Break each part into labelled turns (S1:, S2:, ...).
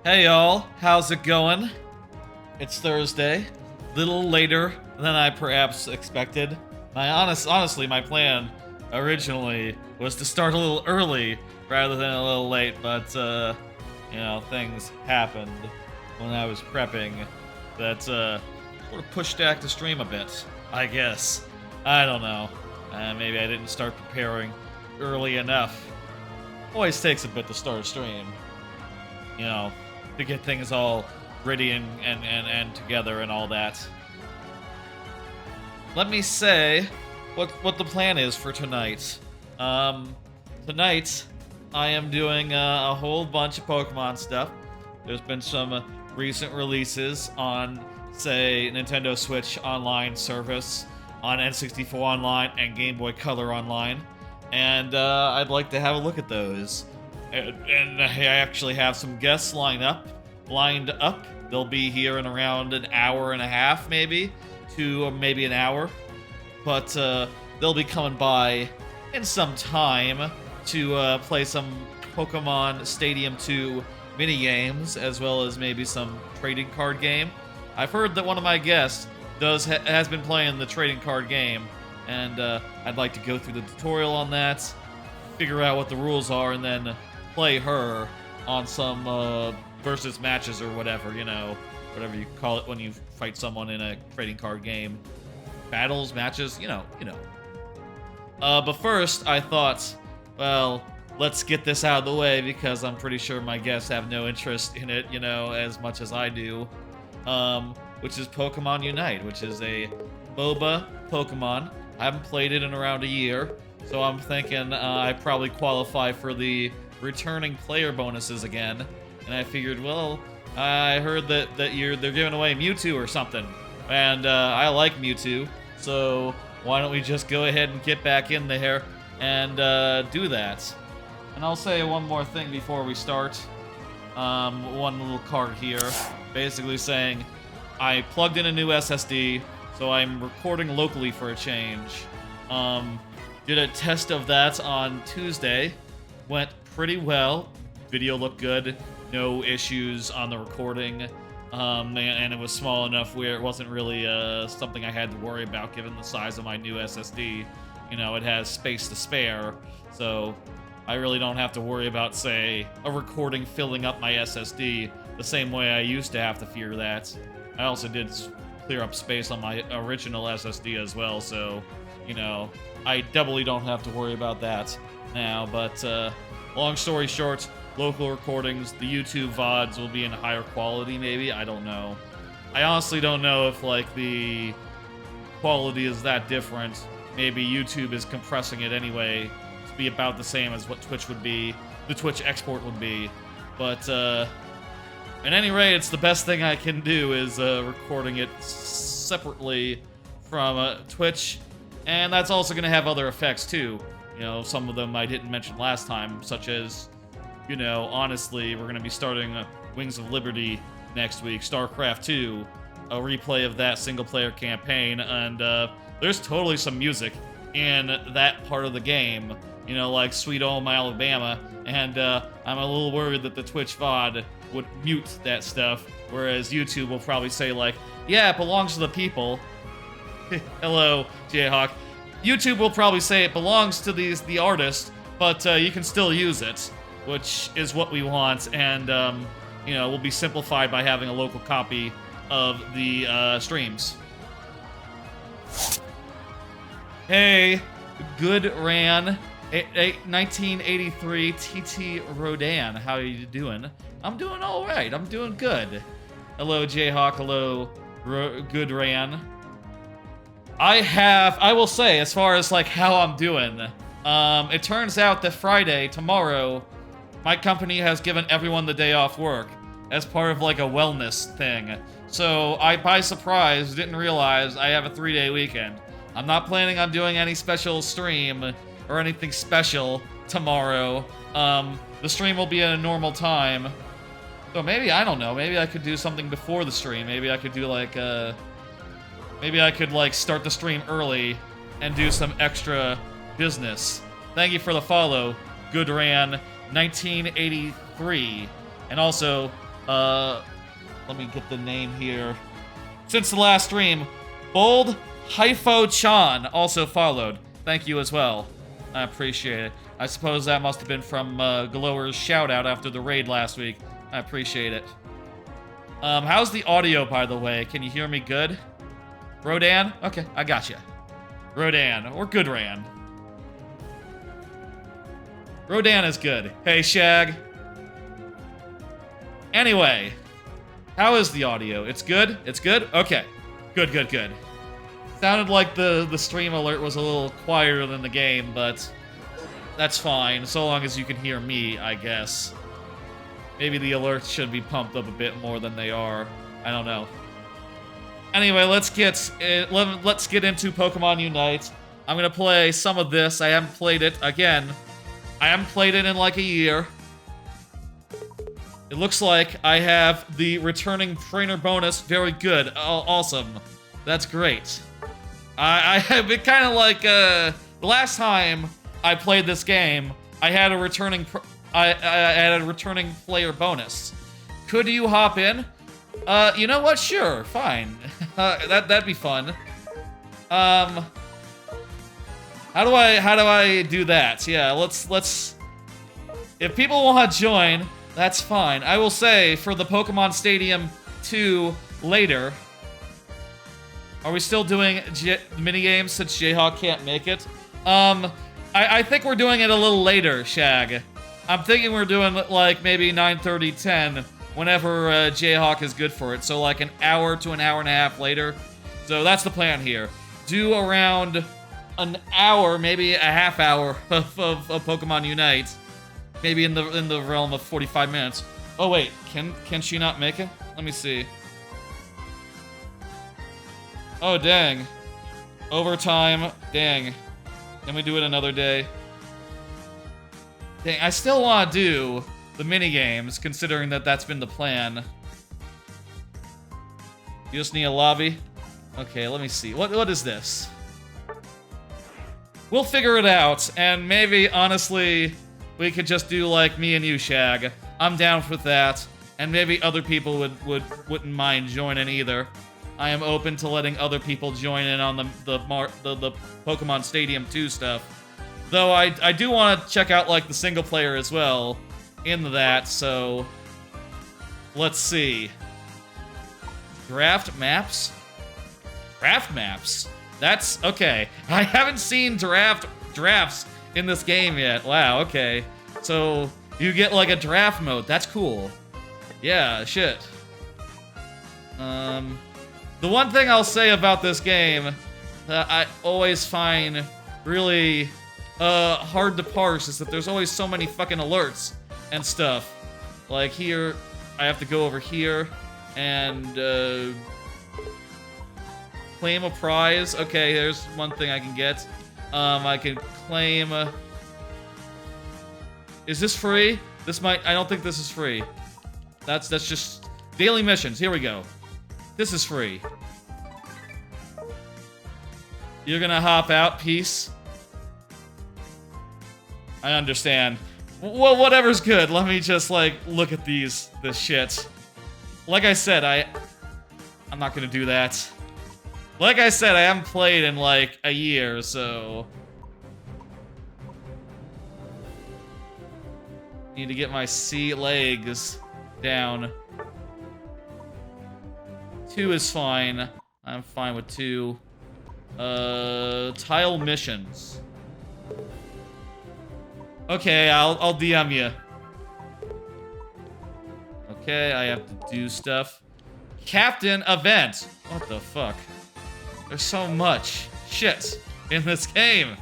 S1: Hey y'all, how's it going? It's Thursday, little later than I perhaps expected. Honestly, my plan originally was to start a little early rather than a little late, but things happened when I was prepping that sort of pushed back the stream a bit. I guess. I don't know. Maybe I didn't start preparing early enough. Always takes a bit to start a stream. To get things all ready and together and all that. Let me say what the plan is for tonight. Tonight, I am doing a whole bunch of Pokemon stuff. There's been some recent releases on, say, Nintendo Switch Online service, on N64 Online, and Game Boy Color Online. And I'd like to have a look at those. And I actually have some guests lined up. They'll be here in around an hour and a half, maybe, to maybe an hour. But they'll be coming by in some time to play some Pokemon Stadium 2 minigames, as well as maybe some trading card game. I've heard that one of my guests has been playing the trading card game, and I'd like to go through the tutorial on that, figure out what the rules are, and then play her on some versus matches or whatever, whatever you call it when you fight someone in a trading card game. Battles, matches, But first, I thought, well, let's get this out of the way because I'm pretty sure my guests have no interest in it, as much as I do. Which is Pokemon Unite, which is a MOBA Pokemon. I haven't played it in around a year, so I'm thinking I probably qualify for the returning player bonuses again. And I figured, well, I heard that they're giving away Mewtwo or something, and I like Mewtwo, so why don't we just go ahead and get back in there and do that? And I'll say one more thing before we start. One little card here, basically saying I plugged in a new SSD, so I'm recording locally for a change. Did a test of that on Tuesday. Went pretty well. Video looked good. No issues on the recording. And it was small enough where it wasn't really something I had to worry about given the size of my new SSD. It has space to spare, so I really don't have to worry about, say, a recording filling up my SSD the same way I used to have to fear that. I also did clear up space on my original SSD as well, so, I doubly don't have to worry about that now. But long story short, local recordings, the YouTube VODs will be in higher quality, maybe? I don't know. I honestly don't know if, the quality is that different. Maybe YouTube is compressing it anyway to be about the same as what Twitch would be, the Twitch export would be. But, at any rate, it's the best thing I can do is recording it separately from Twitch. And that's also going to have other effects, too. Some of them I didn't mention last time, such as, honestly, we're going to be starting Wings of Liberty next week, StarCraft 2, a replay of that single-player campaign, and there's totally some music in that part of the game, like Sweet Home Alabama, and I'm a little worried that the Twitch VOD would mute that stuff, whereas YouTube will probably say, yeah, it belongs to the people. Hello, Jayhawk. YouTube will probably say it belongs to the artist, but you can still use it, which is what we want, and, will be simplified by having a local copy of the streams. Hey, good ran. 1983 TT Rodan, how are you doing? I'm doing all right. I'm doing good. Hello, Jayhawk. Hello, good ran. I will say, as far as how I'm doing, it turns out that Friday, tomorrow, my company has given everyone the day off work as part of a wellness thing. So I, by surprise, didn't realize I have a 3-day weekend. I'm not planning on doing any special stream or anything special tomorrow. The stream will be at a normal time. So maybe, I don't know, maybe I could do something before the stream. Maybe I could do maybe I could start the stream early and do some extra business. Thank you for the follow, Goodran 1983. And also, Let me get the name here. Since the last stream, Bold Haifo-chan also followed. Thank you as well. I appreciate it. I suppose that must have been from Glower's shout-out after the raid last week. I appreciate it. How's the audio, by the way? Can you hear me good? Rodan? Okay, I gotcha. Rodan, or Goodran. Rodan is good. Hey, Shag. Anyway, how is the audio? It's good? It's good? Okay. Good, good, good. Sounded like the stream alert was a little quieter than the game, but that's fine, so long as you can hear me, I guess. Maybe the alerts should be pumped up a bit more than they are. I don't know. Anyway, let's get into Pokemon Unite. I'm gonna play some of this. I haven't played it again. I haven't played it in like a year. It looks like I have the returning trainer bonus. Very good. Awesome. That's great. I have been kind of like the last time I played this game, I had a returning player bonus. Could you hop in? You know what? Sure, fine. That'd be fun. How do I do that? Yeah, let's. If people want to join, that's fine. I will say for the Pokemon Stadium 2 later. Are we still doing minigames since Jayhawk can't make it? I think we're doing it a little later, Shag. I'm thinking we're doing like maybe 9:30, 10, whenever Jayhawk is good for it. So like an hour to an hour and a half later. So that's the plan here. Do around an hour, maybe a half hour of Pokemon Unite. Maybe in the realm of 45 minutes. Oh wait, can she not make it? Let me see. Oh dang. Overtime. Dang. Can we do it another day? Dang, I still want to do the minigames, considering that that's been the plan. You just need a lobby? Okay, let me see. What is this? We'll figure it out, and maybe, honestly, we could just do, like, me and you, Shag. I'm down with that, and maybe other people wouldn't mind joining either. I am open to letting other people join in on the Pokemon Stadium 2 stuff. Though I do want to check out, like, the single player as well into that, so let's see. Draft maps? Draft maps? That's okay. I haven't seen drafts in this game yet. Wow, okay. So you get like a draft mode. That's cool. Yeah, shit. The one thing I'll say about this game that I always find really hard to parse is that there's always so many fucking alerts and stuff. Like here, I have to go over here and claim a prize. Okay, there's one thing I can get. I can claim. Is this free? This might. I don't think this is free. That's just daily missions. Here we go. This is free. You're gonna hop out, peace. I understand. Well, whatever's good. Let me just, like, look at this shit. Like I said, I'm not gonna do that. Like I said, I haven't played in, like, a year, so... Need to get my sea legs down. 2 is fine. I'm fine with 2. Tile missions. Okay, I'll DM you. Okay, I have to do stuff. Captain event. What the fuck? There's so much shit in this game.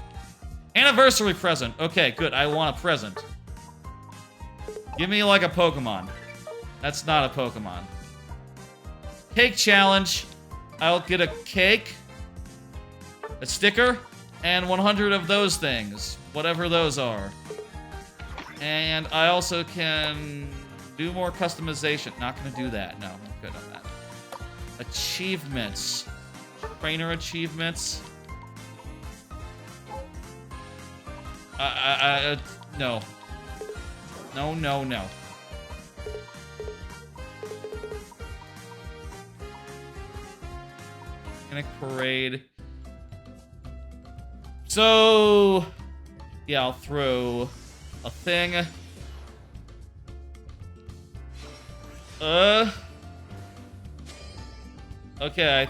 S1: Anniversary present. Okay, good. I want a present. Give me like a Pokemon. That's not a Pokemon. Cake challenge. I'll get a cake, a sticker, and 100 of those things. Whatever those are. And I also can do more customization. Not gonna do that. No, I'm not good on that. Achievements. Trainer achievements. No. No, no, no. Panic Parade. So, yeah, I'll throw a thing. Okay, I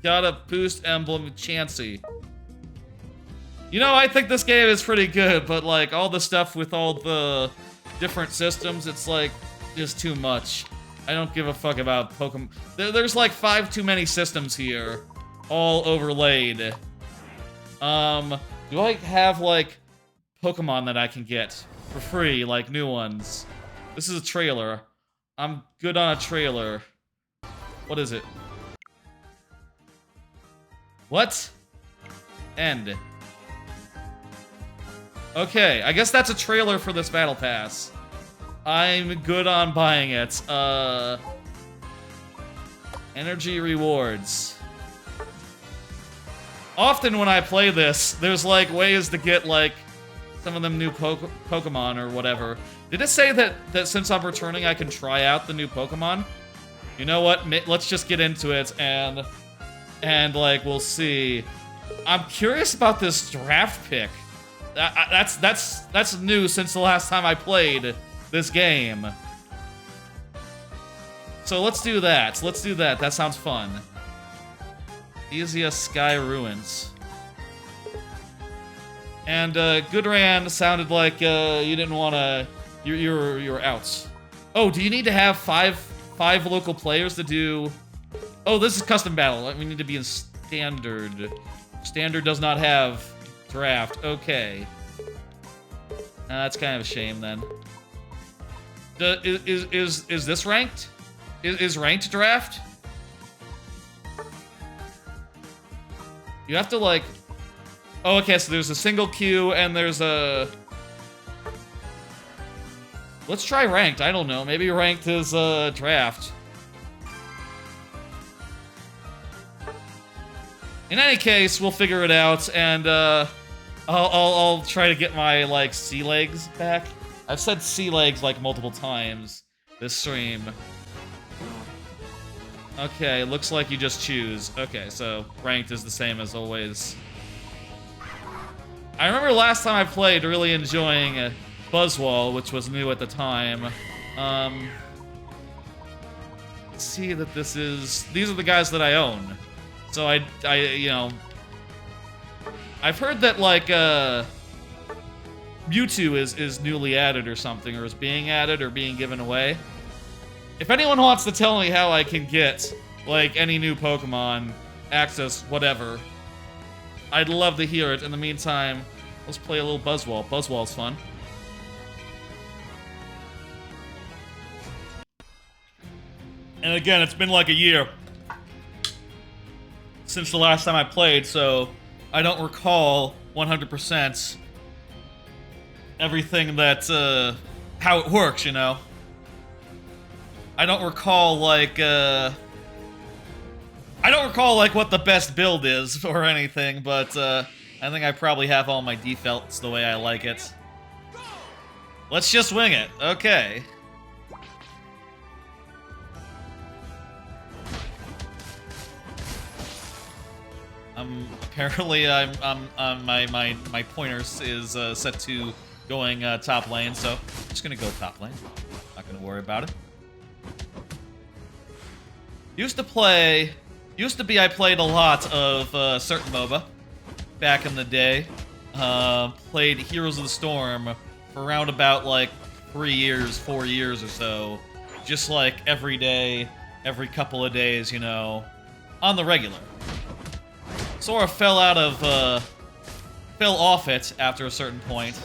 S1: got a boost emblem with Chansey. You know, I think this game is pretty good, but like all the stuff with all the different systems, it's like just too much. I don't give a fuck about Pokemon. There's like 5 too many systems here, all overlaid. Do I have like Pokemon that I can get for free, like new ones? This is a trailer. I'm good on a trailer. What is it? What? End. Okay, I guess that's a trailer for this battle pass. I'm good on buying it. Energy rewards. Often when I play this, there's like ways to get like some of them new Pokemon or whatever. Did it say that since I'm returning, I can try out the new Pokemon? You know what? Let's just get into it and like we'll see. I'm curious about this draft pick. That's new since the last time I played this game. So let's do that. Let's do that. That sounds fun. Easiest Sky Ruins. And Goodran sounded like you didn't want to. You're out. Oh, do you need to have five local players to do? Oh, this is custom battle. We need to be in standard. Standard does not have draft. Okay. That's kind of a shame then. Is this ranked? Is ranked draft? You have to like. Oh, okay. So there's a single queue and there's a. Let's try ranked. I don't know. Maybe ranked is draft. In any case, we'll figure it out, and I'll try to get my like sea legs back. I've said sea legs like multiple times this stream. Okay, looks like you just choose. Okay, so ranked is the same as always. I remember last time I played really enjoying Buzzwall, which was new at the time. Let's see that these are the guys that I own. So I you know, I've heard that like Mewtwo is newly added or something, or is being added or being given away. If anyone wants to tell me how I can get like any new Pokemon, access, whatever, I'd love to hear it. In the meantime, let's play a little Buzzwall. Buzzwall's fun. And again, it's been like a year since the last time I played, so I don't recall 100% everything that, how it works, you know? I don't recall, like, I don't recall, like, what the best build is or anything, but, I think I probably have all my defaults the way I like it. Let's just wing it. Okay. Apparently, my pointers is set to going top lane, so I'm just gonna go top lane. Not gonna worry about it. Used to be I played a lot of certain MOBA back in the day. Played Heroes of the Storm for around about like 4 years or so, just like every day, every couple of days, you know, on the regular. Sort of fell off it after a certain point.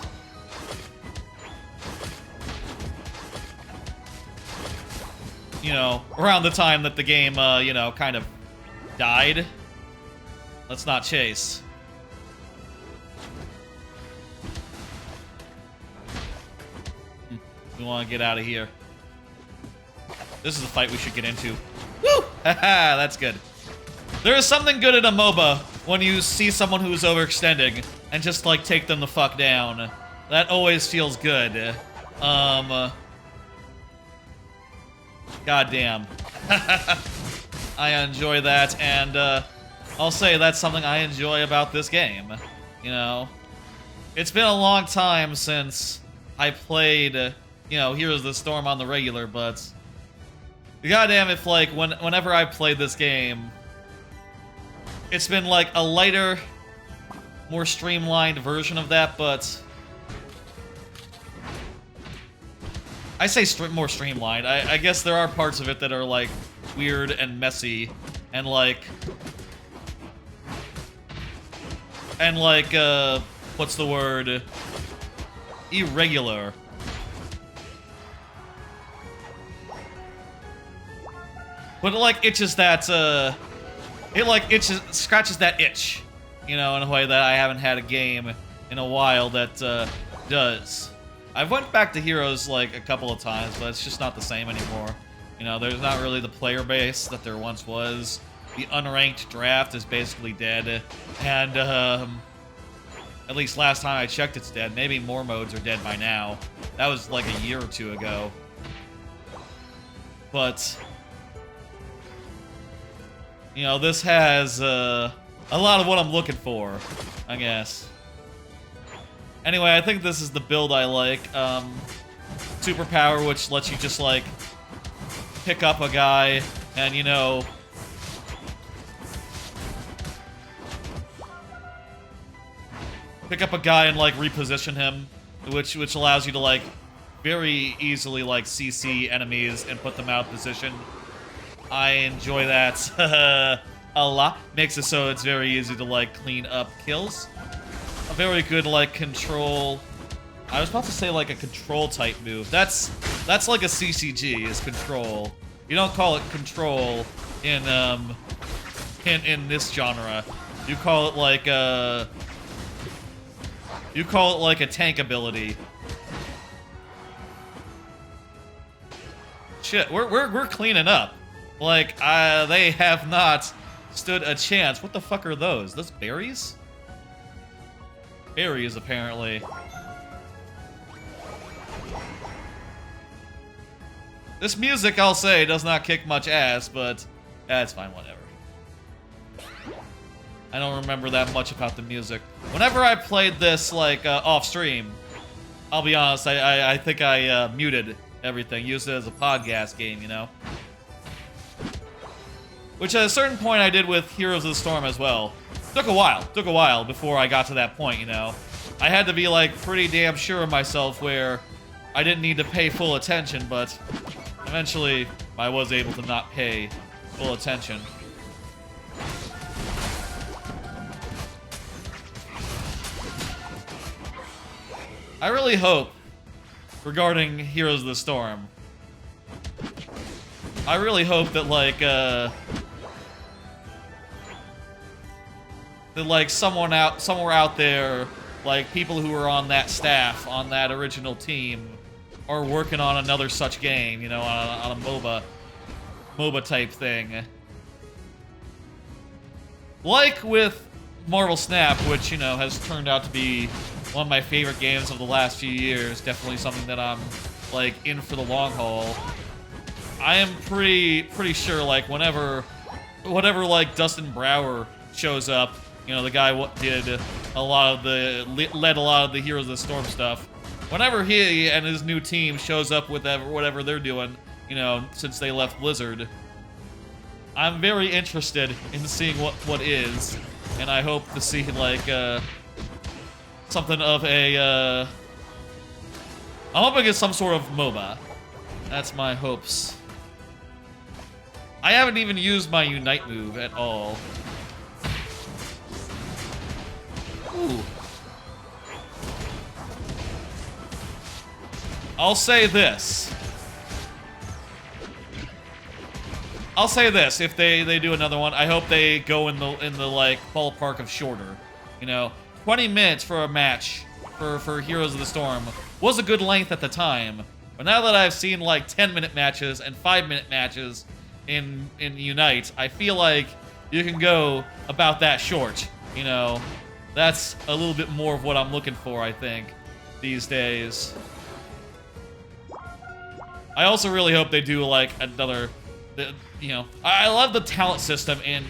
S1: You know, around the time that the game, you know, kind of died. Let's not chase. We want to get out of here. This is a fight we should get into. Woo! Haha, that's good. There is something good in a MOBA when you see someone who's overextending and just, like, take them the fuck down. That always feels good. Goddamn. I enjoy that, and, I'll say that's something I enjoy about this game. You know, it's been a long time since I played, you know, Heroes of the Storm on the regular, but goddamn if, like, whenever I played this game, it's been, like, a lighter, more streamlined version of that, but I say more streamlined. I guess there are parts of it that are, like, weird and messy, and, like, what's the word? Irregular. But it, like, itches that, it, like, scratches that itch, you know, in a way that I haven't had a game in a while that, does. I've went back to Heroes, like, a couple of times, but it's just not the same anymore. You know, there's not really the player base that there once was. The unranked draft is basically dead, and, at least last time I checked it's dead. Maybe more modes are dead by now. That was, like, a year or two ago. But you know, this has, a lot of what I'm looking for, I guess. Anyway, I think this is the build I like. Superpower, which lets you just, like, pick up a guy and, you know, pick up a guy and, like, reposition him, which allows you to, like, very easily, like, CC enemies and put them out of position. I enjoy that a lot. Makes it so it's very easy to, like, clean up kills. A very good, like, control. I was about to say, like, a control type move. That's like a CCG, is control. You don't call it control in this genre. You call it like a tank ability. Shit, we're cleaning up. Like, they have not stood a chance. What the fuck are those? Those berries? Berries, apparently. This music, I'll say, does not kick much ass, but that's fine, whatever. I don't remember that much about the music. Whenever I played this, like, off-stream, I'll be honest, I think I muted everything, used it as a podcast game, you know? Which at a certain point I did with Heroes of the Storm as well. Took a while before I got to that point, you know? I had to be, like, pretty damn sure of myself where I didn't need to pay full attention, but eventually I was able to not pay full attention. I really hope, regarding Heroes of the Storm, I really hope that, like, somewhere out there, like, people who are on that staff, on that original team, are working on another such game, you know, on a MOBA type thing. Like with Marvel Snap, which, you know, has turned out to be one of my favorite games of the last few years. Definitely something that I'm, like, in for the long haul. I am pretty sure, like, whenever, like, Dustin Brower shows up, you know, the guy led a lot of the Heroes of the Storm stuff. Whenever he and his new team shows up with whatever they're doing, you know, since they left Blizzard, I'm very interested in seeing what is, and I hope to see, like, something of a, I'm hoping it's some sort of MOBA. That's my hopes. I haven't even used my Unite move at all. Ooh. I'll say this, if they do another one, I hope they go in the like ballpark of shorter. You know, 20 minutes for a match for Heroes of the Storm was a good length at the time, but now that I've seen like 10-minute matches and 5-minute matches in Unite, I feel like you can go about that short, you know. That's a little bit more of what I'm looking for, I think, these days. I also really hope they do, like, another You know, I love the talent system in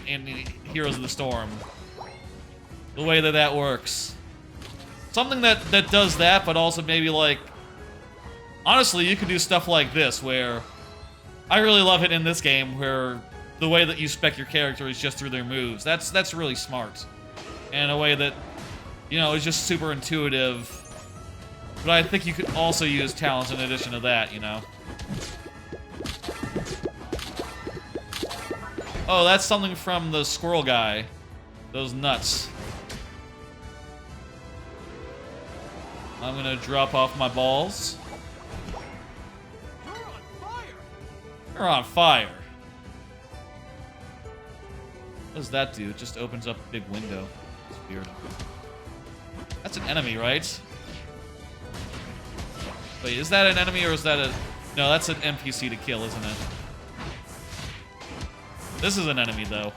S1: Heroes of the Storm. The way that works. Something that does that, but also maybe like... Honestly, you could do stuff like this, where... I really love it in this game, where the way that you spec your character is just through their moves. That's really smart. And a way that, you know, is just super intuitive. But I think you could also use talents in addition to that, you know? Oh, that's something from the squirrel guy. Those nuts. I'm gonna drop off my balls. You're on fire. What does that do? It just opens up a big window. It's weird. That's an enemy, right? Wait, is that an enemy or is that a... No, that's an NPC to kill, isn't it? This is an enemy, though.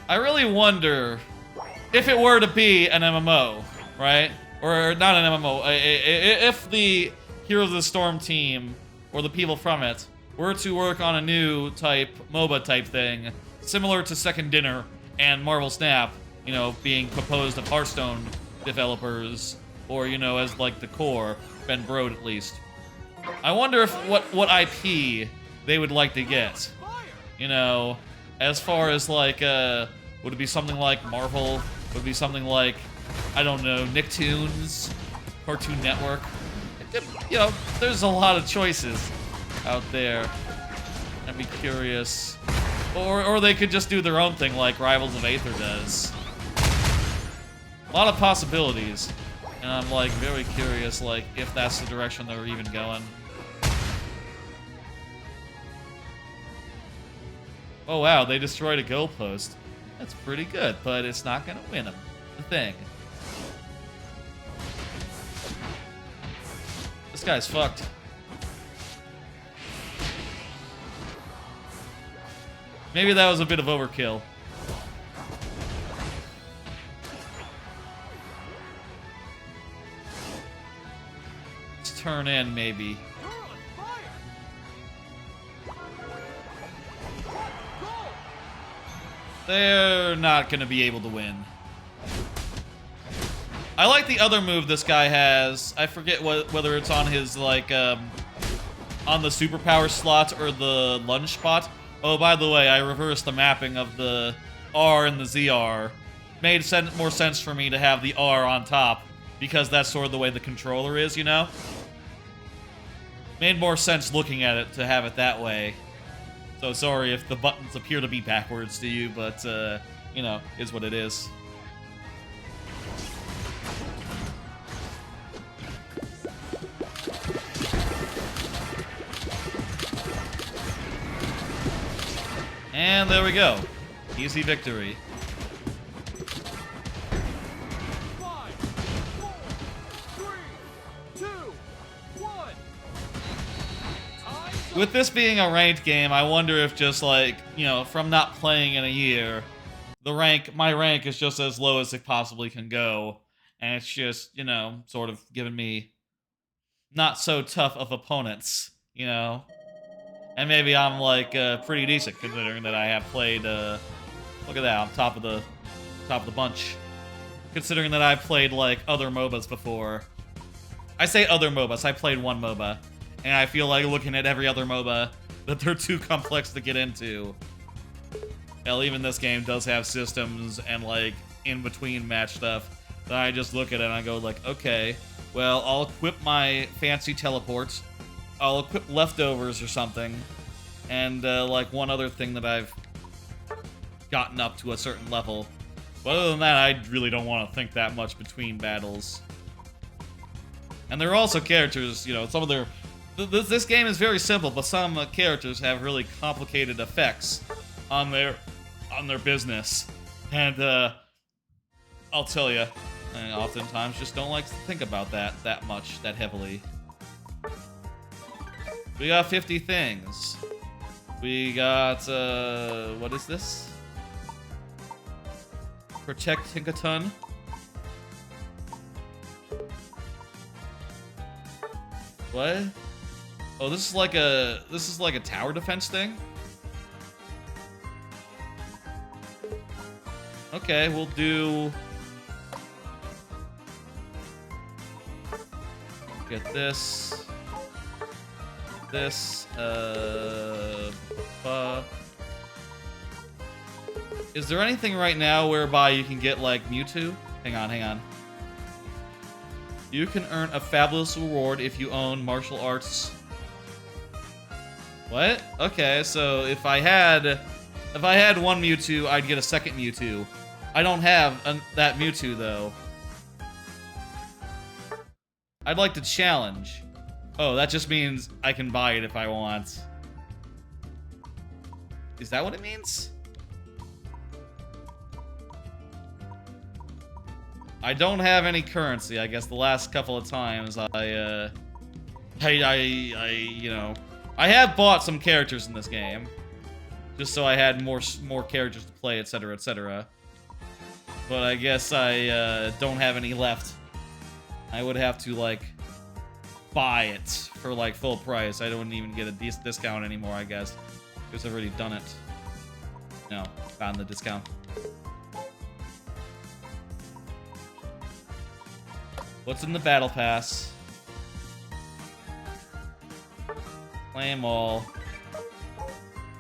S1: I really wonder if it were to be an MMO, right? Or not an MMO. If the Heroes of the Storm team, or the people from it, were to work on a new type, MOBA type thing, similar to Second Dinner and Marvel Snap, you know, being composed of Hearthstone developers, or, you know, as like the core, Ben Brode at least. I wonder if what IP they would like to get. You know, as far as like, would it be something like Marvel? Would it be something like, I don't know, Nicktoons? Cartoon Network? You know, there's a lot of choices out there. I'd be curious. Or they could just do their own thing like Rivals of Aether does. A lot of possibilities. And I'm like very curious like if that's the direction they're even going. Oh wow, they destroyed a goalpost. That's pretty good, but it's not gonna win them. The thing. This guy's fucked. Maybe that was a bit of overkill. Let's turn in, maybe. They're not gonna be able to win. I like the other move this guy has. I forget whether it's on his, like, on the superpower slot or the lunge spot. Oh, by the way, I reversed the mapping of the R and the ZR. Made more sense for me to have the R on top, because that's sort of the way the controller is, you know? Made more sense looking at it to have it that way. So sorry if the buttons appear to be backwards to you, but, you know, is what it is. And there we go. Easy victory.
S2: 5, 4, 3, 2, 1.
S1: With this being a ranked game, I wonder if just like, you know, from not playing in a year, my rank is just as low as it possibly can go. And it's just, you know, sort of giving me not so tough of opponents, you know? And maybe I'm, like, pretty decent, considering that I have played, look at that, I'm top of the bunch. Considering that I've played, like, other MOBAs before. I say other MOBAs, I played one MOBA. And I feel like looking at every other MOBA, that they're too complex to get into. Hell, even this game does have systems and, like, in-between match stuff. That I just look at it and I go, like, okay, well, I'll equip my fancy teleports. I'll equip leftovers or something, and like one other thing that I've gotten up to a certain level. But other than that, I really don't want to think that much between battles. And there are also characters, you know, some of their... This game is very simple, but some characters have really complicated effects on their business. And I'll tell you, I oftentimes just don't like to think about that much, that heavily. We got 50 things. We got, what is this? Protect Tinkaton. What? Oh, this is like a tower defense thing? Okay, we'll do... Get this. This, Is there anything right now whereby you can get, like, Mewtwo? Hang on. You can earn a fabulous reward if you own martial arts. What? Okay, so if I had one Mewtwo, I'd get a second Mewtwo. I don't have that Mewtwo, though. I'd like to challenge. Oh, that just means I can buy it if I want. Is that what it means? I don't have any currency. I guess the last couple of times I you know, I have bought some characters in this game, just so I had more characters to play, etc., etc. But I guess I don't have any left. I would have to like buy it for like full price. I don't even get a discount anymore, I guess, because I've already done it. No, found the discount. What's in the battle pass? Claim all.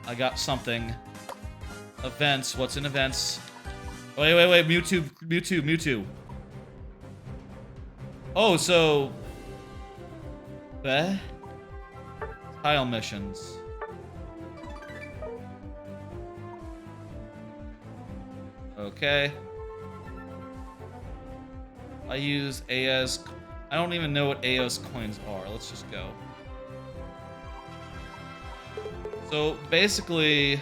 S1: I got something. Events. What's in events? Wait. Mewtwo. Oh, so... Tile missions. Okay. I use AS... I don't even know what AOS coins are. Let's just go. So, basically...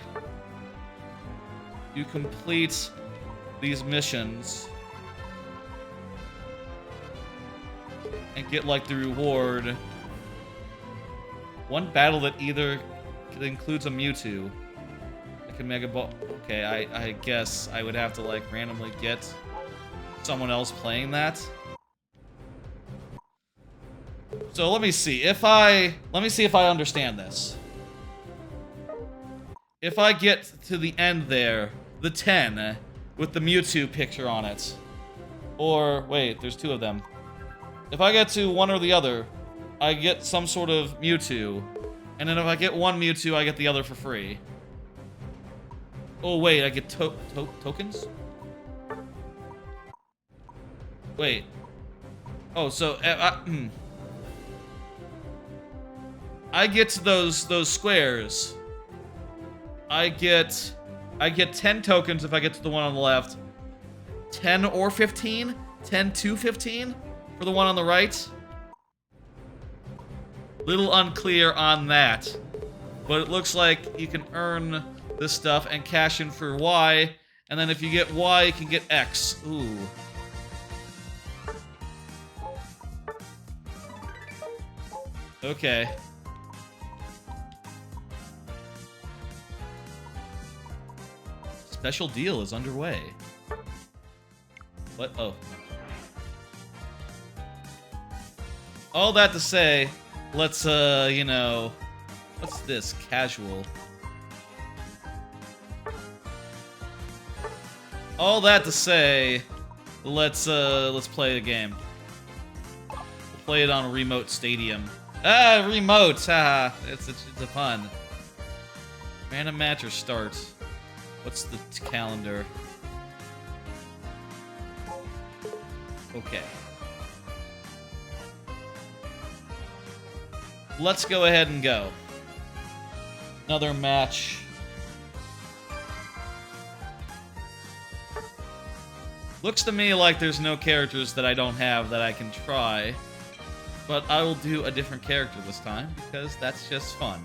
S1: you complete these missions... and get, like, the reward. One battle that either includes a Mewtwo. Like a Mega Ball... Okay, I guess I would have to, like, randomly get someone else playing that. So let me see if I understand this. If I get to the end there, the 10 with the Mewtwo picture on it, or wait, there's two of them. If I get to one or the other, I get some sort of Mewtwo, and then if I get one Mewtwo, I get the other for free. Oh wait, I get tokens? Wait. Oh, so I get to those squares. I get 10 tokens if I get to the one on the left. 10 or 15? 10 to 15 for the one on the right? Little unclear on that. But it looks like you can earn this stuff and cash in for Y, and then if you get Y, you can get X. Ooh. Okay. Special deal is underway. What? Oh. All that to say, let's, you know... What's this? Casual. All that to say, let's play a game. We'll play it on a remote stadium. Ah, remote! Haha, it's a fun. Random match or start? What's the calendar? Okay. Let's go ahead and go. Another match. Looks to me like there's no characters that I don't have that I can try. But I will do a different character this time, because that's just fun.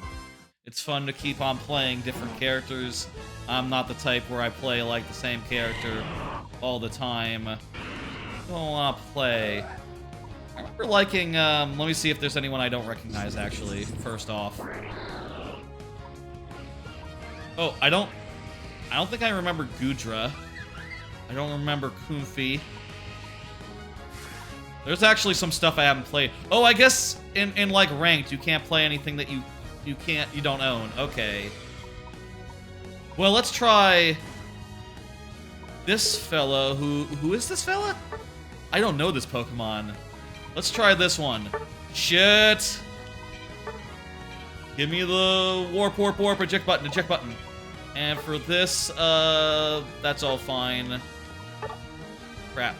S1: It's fun to keep on playing different characters. I'm not the type where I play, like, the same character all the time. I don't want to play... I remember liking, let me see if there's anyone I don't recognize, actually, first off. Oh, I don't think I remember Gudra. I don't remember Kunfi. There's actually some stuff I haven't played. Oh, I guess in like ranked, you can't play anything that you don't own. Okay. Well, let's try this fella. Who is this fella? I don't know this Pokemon. Let's try this one. Shit. Give me the warp, eject button, eject button. And for this, that's all fine. Crap.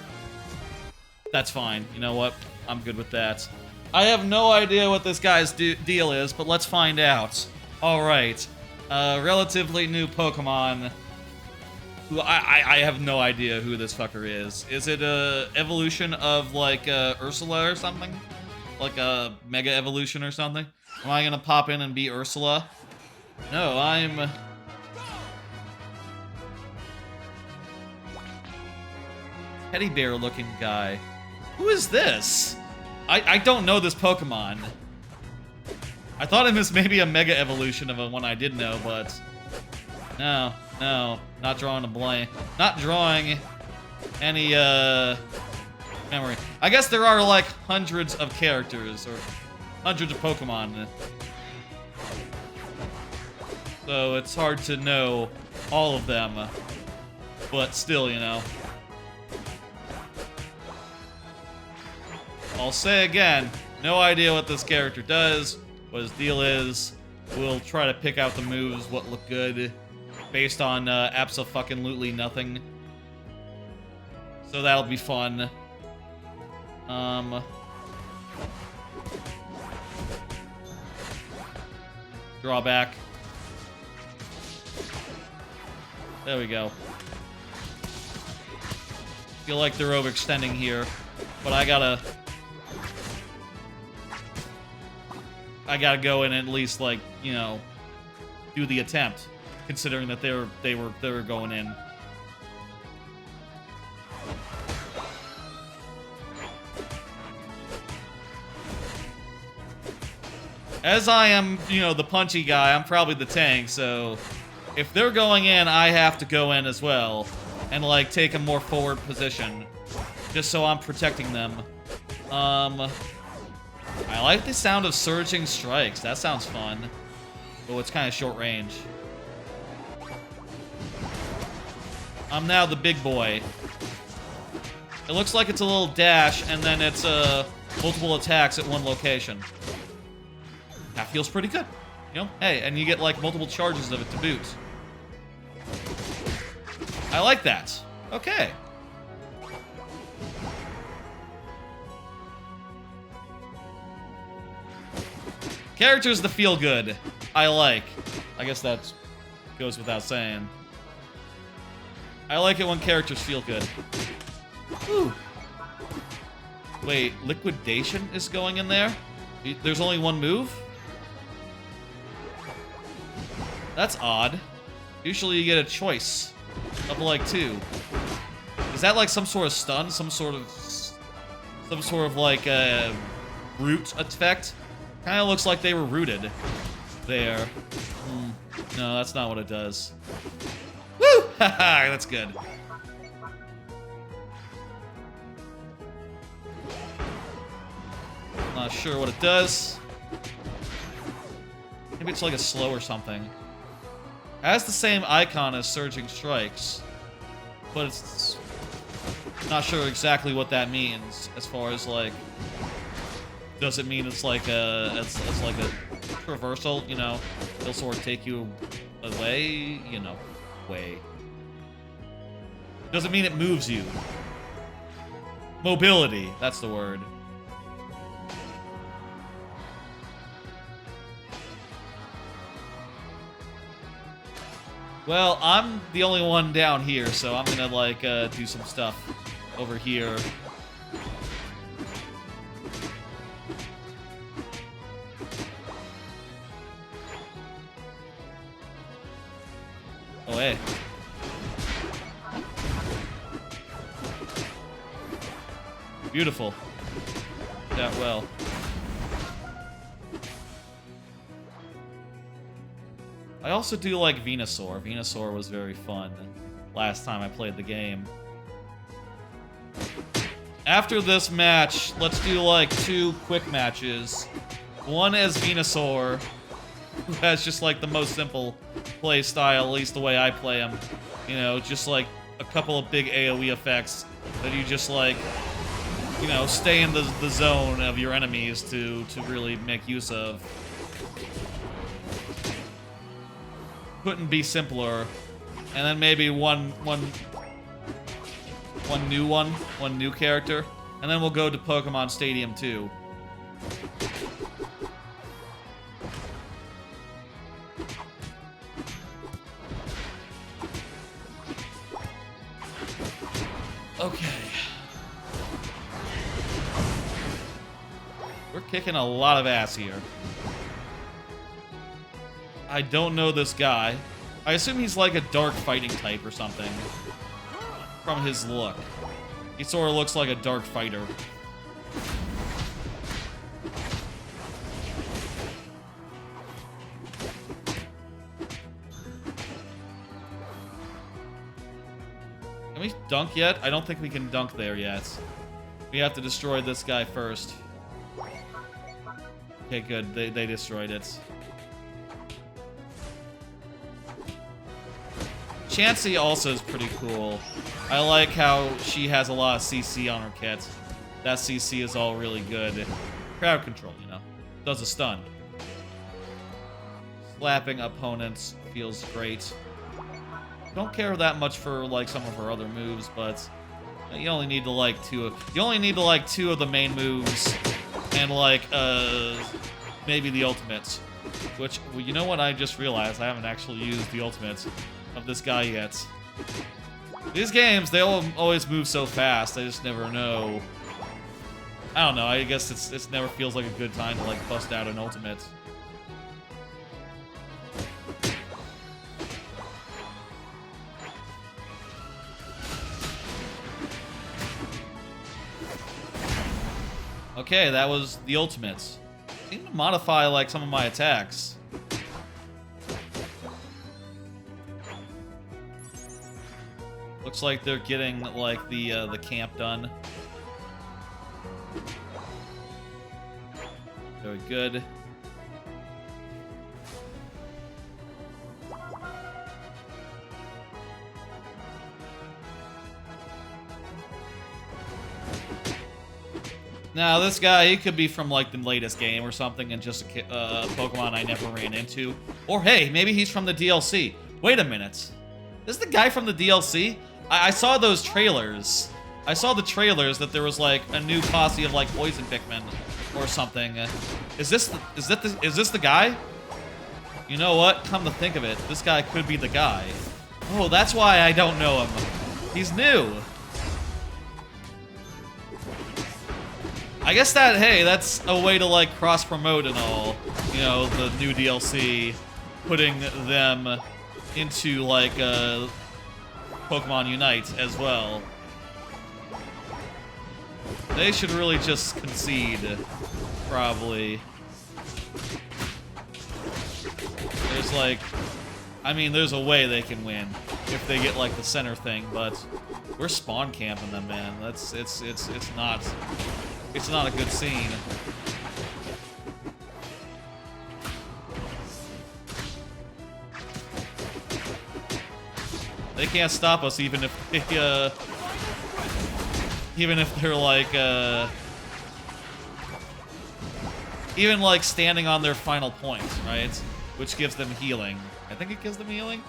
S1: That's fine. You know what? I'm good with that. I have no idea what this guy's deal is, but let's find out. Alright. Relatively new Pokemon. Who I have no idea who this fucker is. Is it a evolution of, like, Ursula or something? Like a Mega Evolution or something? Am I gonna pop in and be Ursula? No, I'm... teddy bear looking guy. Who is this? I don't know this Pokemon. I thought it was maybe a Mega Evolution of one I did know, but... No, not drawing a blank. Not drawing any, memory. I guess there are, like, hundreds of characters, or hundreds of Pokemon. So it's hard to know all of them. But still, you know. I'll say again, no idea what this character does, what his deal is. We'll try to pick out the moves, what look good, based on abso-fucking-lutely nothing. So that'll be fun. Drawback. There we go. Feel like they're overextending here, but I gotta go in and at least, like, you know, do the attempt, considering that they were going in. As I am, you know, the punchy guy, I'm probably the tank, so if they're going in, I have to go in as well and, like, take a more forward position, just so I'm protecting them. I like the sound of surging strikes. That sounds fun. Oh, it's kind of short range. I'm now the big boy. It looks like it's a little dash, and then it's multiple attacks at one location. That feels pretty good. You know? Hey, and you get, like, multiple charges of it to boot. I like that. Okay. Characters that feel good. I like. I guess that goes without saying. I like it when characters feel good. Whew. Wait, Liquidation is going in there? There's only one move? That's odd. Usually you get a choice of, like, two. Is that, like, some sort of stun? Some sort of, like, root effect? Kinda looks like they were rooted there. No, that's not what it does. Woo! Haha, that's good. Not sure what it does. Maybe it's like a slow or something. It has the same icon as Surging Strikes, but it's not sure exactly what that means as far as, like, does it mean it's like it's like a traversal, you know? It'll sort of take you away, you know, way. Doesn't mean it moves you. Mobility, that's the word. Well, I'm the only one down here, so I'm gonna, like, do some stuff over here. Oh, hey. Beautiful. That well. I also do like Venusaur. Venusaur was very fun last time I played the game. After this match, let's do like 2 quick matches. One as Venusaur, who has just like the most simple play style, at least the way I play him. You know, just like a couple of big AoE effects that you just like, you know, stay in the zone of your enemies to really make use of. Couldn't be simpler. And then maybe one new character, and then we'll go to Pokemon Stadium 2. Okay. We're kicking a lot of ass here. I don't know this guy. I assume he's like a dark fighting type or something. From his look. He sort of looks like a dark fighter. Can we dunk yet? I don't think we can dunk there yet. We have to destroy this guy first. Okay, good. They destroyed it. Chansey also is pretty cool. I like how she has a lot of CC on her kit. That CC is all really good. Crowd control, you know. Does a stun. Slapping opponents feels great. Don't care that much for like some of her other moves, but you only need to like 2 of the main moves and like maybe the ultimates. Which, well, you know what, I just realized I haven't actually used the ultimates of this guy yet. These games, they always move so fast, I just never know. I don't know, I guess it never feels like a good time to like bust out an ultimate. Okay, that was the ultimates. Seem to modify like some of my attacks. Looks like they're getting like the camp done. Very good. Now, this guy, he could be from, like, the latest game or something and just a Pokemon I never ran into. Or, hey, maybe he's from the DLC. Wait a minute. This is the guy from the DLC? I saw those trailers. I saw the trailers that there was, like, a new posse of, like, Poison Pikmin or something. Is this the guy? You know what? Come to think of it, this guy could be the guy. Oh, that's why I don't know him. He's new. I guess that, hey, that's a way to, like, cross-promote and all. You know, the new DLC, putting them into, like, Pokemon Unite as well. They should really just concede, probably. There's, like, I mean, there's a way they can win if they get, like, the center thing, but we're spawn camping them, man. It's not a good scene. They can't stop us even if they, they're like, even like standing on their final point, right? Which gives them healing. I think it gives them healing.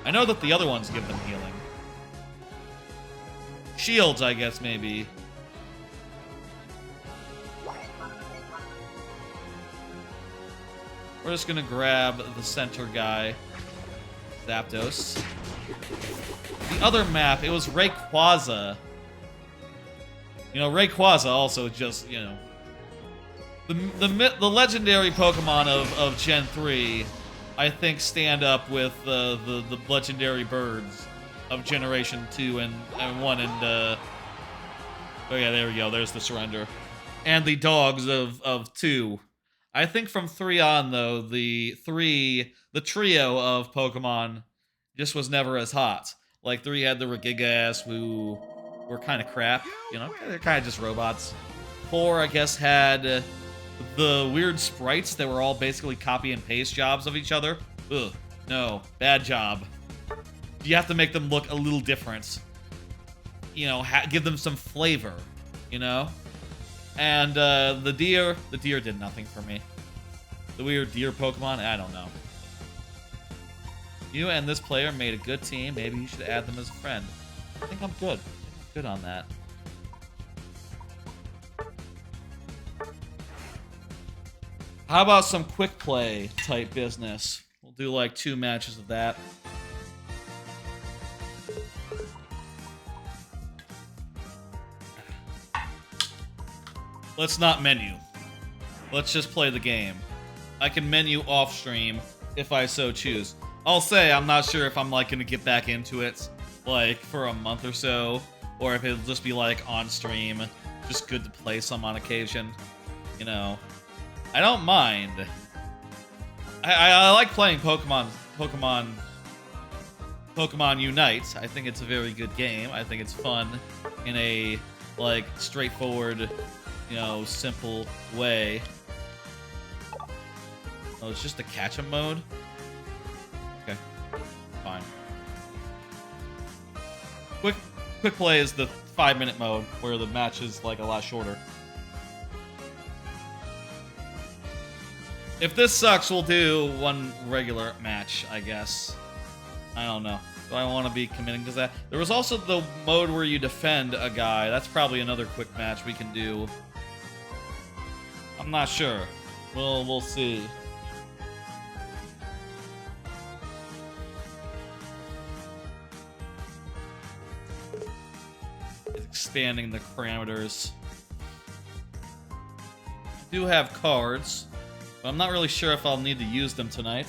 S1: I know that the other ones give them healing. Shields, I guess, maybe. We're just gonna grab the center guy, Zapdos. The other map, it was Rayquaza. You know, Rayquaza also just, you know, the legendary Pokemon of Gen 3, I think stand up with the legendary birds of Generation 2 and 1 and oh yeah, there we go. There's the surrender, and the dogs of 2. I think from 3 on, though, the trio of Pokemon just was never as hot. Like, 3 had the Regigigas, who were kind of crap, you know? They're kind of just robots. 4, I guess, had the weird sprites that were all basically copy and paste jobs of each other. Ugh, no, bad job. You have to make them look a little different. You know, give them some flavor, you know? And the deer did nothing for me. The weird deer Pokemon, I don't know. You and this player made a good team. Maybe you should add them as a friend. I think I'm good. I'm good on that. How about some quick play type business? We'll do like 2 matches of that. Let's not menu. Let's just play the game. I can menu off stream if I so choose. I'll say I'm not sure if I'm like gonna get back into it like for a month or so, or if it'll just be like on stream. Just good to play some on occasion. You know, I don't mind. I like playing Pokemon Unite. I think it's a very good game. I think it's fun in a like straightforward, you know, simple way. Oh, it's just a catch-up mode? Okay, fine. Quick play is the 5-minute mode, where the match is, like, a lot shorter. If this sucks, we'll do 1 regular match, I guess. I don't know. Do I want to be committing to that? There was also the mode where you defend a guy. That's probably another quick match we can do. I'm not sure. We'll see. Expanding the parameters. I do have cards, but I'm not really sure if I'll need to use them tonight,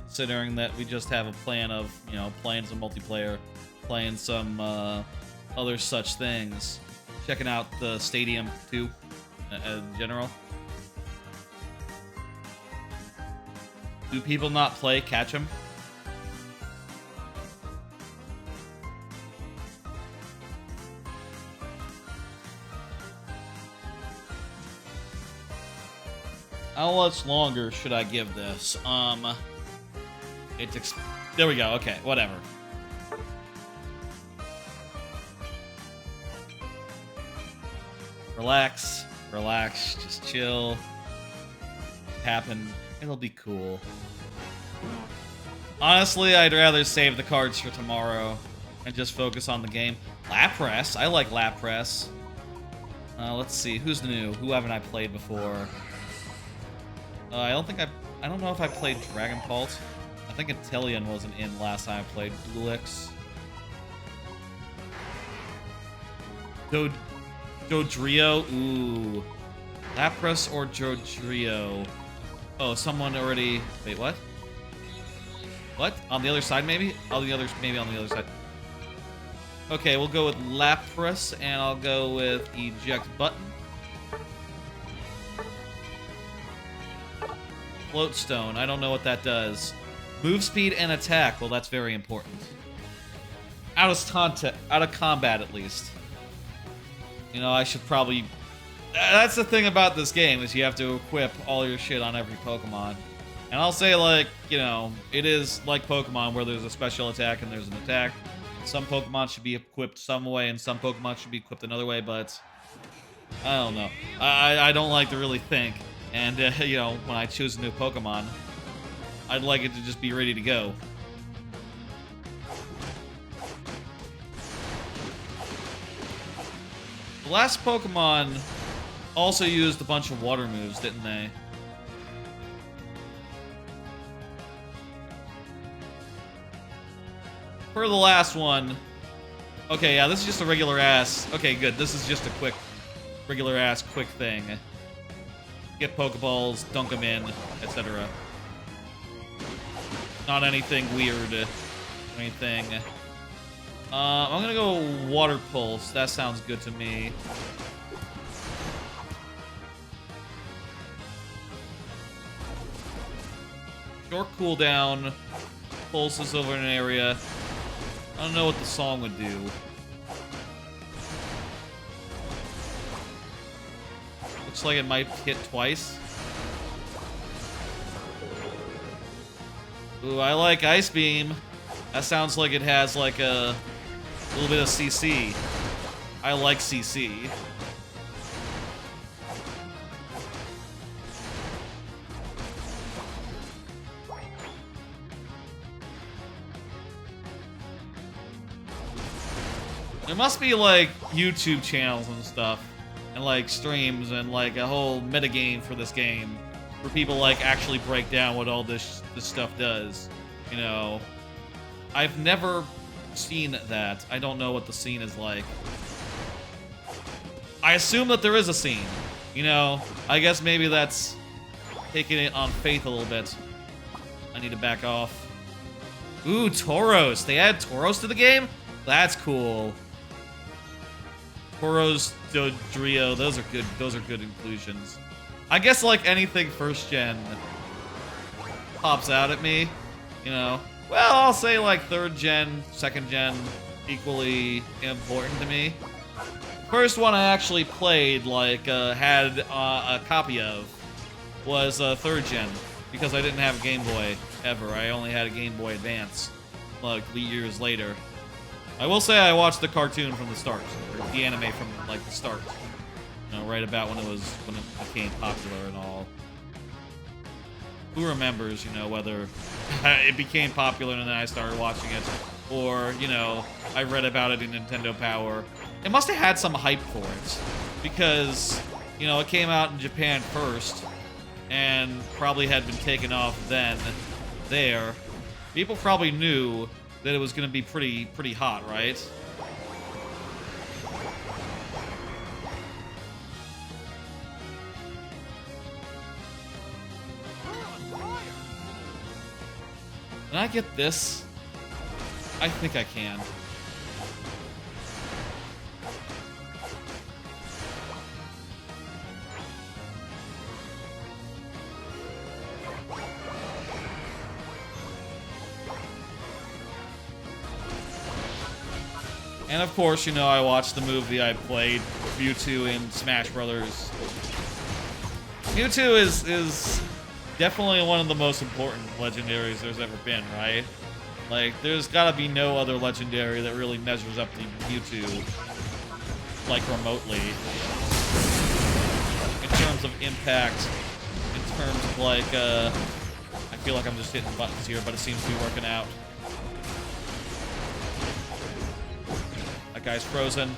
S1: considering that we just have a plan of, you know, playing some multiplayer, playing some other such things, checking out the stadium too, in general. Do people not play Catch 'em? How much longer should I give this? There we go. Okay, whatever. Relax, just chill. Happen. It'll be cool. Honestly, I'd rather save the cards for tomorrow and just focus on the game. Lapras. I like Lapras. Let's see. Who's new? Who haven't I played before? I don't know if I played Dragonpult. I think Inteleon wasn't in last time I played. Bulix. Dodrio. Ooh. Lapras or Dodrio? Oh, someone already... Wait, what? What? On the other side, maybe? Maybe on the other side. Okay, we'll go with Lapras, and I'll go with Eject Button. Floatstone. I don't know what that does. Move speed and attack. Well, that's very important. Out of combat, at least. You know, I should probably... That's the thing about this game, is you have to equip all your shit on every Pokemon. And I'll say, like, you know, it is like Pokemon, where there's a special attack and there's an attack. Some Pokemon should be equipped some way, and some Pokemon should be equipped another way, but... I don't know. I don't like to really think. And, you know, when I choose a new Pokemon, I'd like it to just be ready to go. The last Pokemon also used a bunch of water moves, didn't they? For the last one... Okay, yeah, this is just a regular ass... Okay, good. This is just a quick... Regular ass quick thing. Get Pokeballs, dunk them in, etc. Not anything weird or anything. I'm gonna go Water Pulse. That sounds good to me. short cooldown, pulses over an area. I don't know what the song would do. Looks like it might hit twice. Ooh, I like Ice Beam. That sounds like it has like a little bit of CC. I like CC. There must be like YouTube channels and stuff, and like streams and like a whole metagame for this game, where people like actually break down what all this stuff does. You know, I've never seen that. I don't know what the scene is like. I assume that there is a scene. You know, I guess maybe that's taking it on faith a little bit. I need to back off. Ooh, Tauros. They add Tauros to the game? That's cool. Tauros, Dodrio, those are good inclusions. I guess like anything first gen pops out at me, you know. Well, I'll say like third gen, second gen, equally important to me. First one I actually played, like, had a copy of, was third gen, because I didn't have a Game Boy ever. I only had a Game Boy Advance, like, years later. I will say I watched the cartoon from the start, or the anime from, like, the start. You know, right about when it became popular and all. Who remembers, you know, whether it became popular and then I started watching it, or, you know, I read about it in Nintendo Power. It must have had some hype for it, because, you know, it came out in Japan first, and probably had been taken off then, there. People probably knew that it was going to be pretty hot, right? Can I get this? I think I can. And of course, you know, I watched the movie I played, Mewtwo in Smash Brothers. Mewtwo is definitely one of the most important legendaries there's ever been, right? Like, there's gotta be no other legendary that really measures up to Mewtwo, like, remotely. In terms of impact, in terms of, like, I feel like I'm just hitting buttons here, but it seems to be working out. That guy's frozen.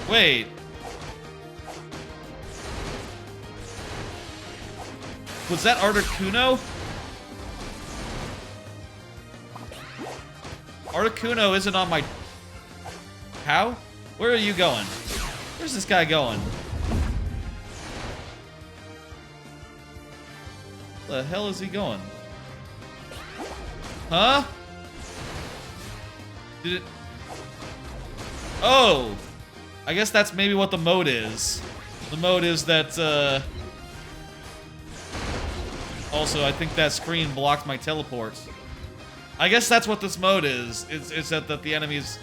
S1: Wait. Was that Articuno? Articuno isn't on my... How? Where are you going? Where's this guy going? The hell is he going? Huh? Did it... Oh! I guess that's maybe what the mode is. The mode is that, Also, I think that screen blocked my teleport. I guess that's what this mode is. It's that the enemies...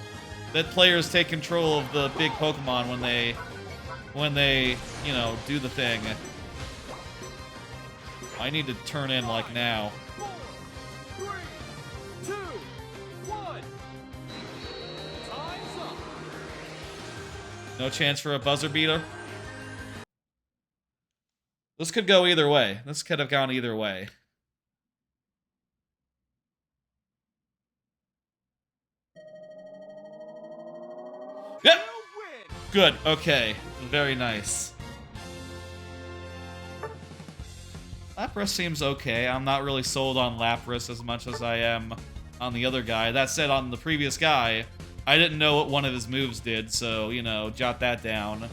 S1: That players take control of the big Pokemon when they, you know, do the thing. I need to turn in, like, now.
S2: 4, 3, 2, 1. Time's up.
S1: No chance for a buzzer beater? This could go either way. This could have gone either way. Yep! Good, okay. Very nice. Lapras seems okay. I'm not really sold on Lapras as much as I am on the other guy. That said, on the previous guy, I didn't know what one of his moves did, so, you know, jot that down.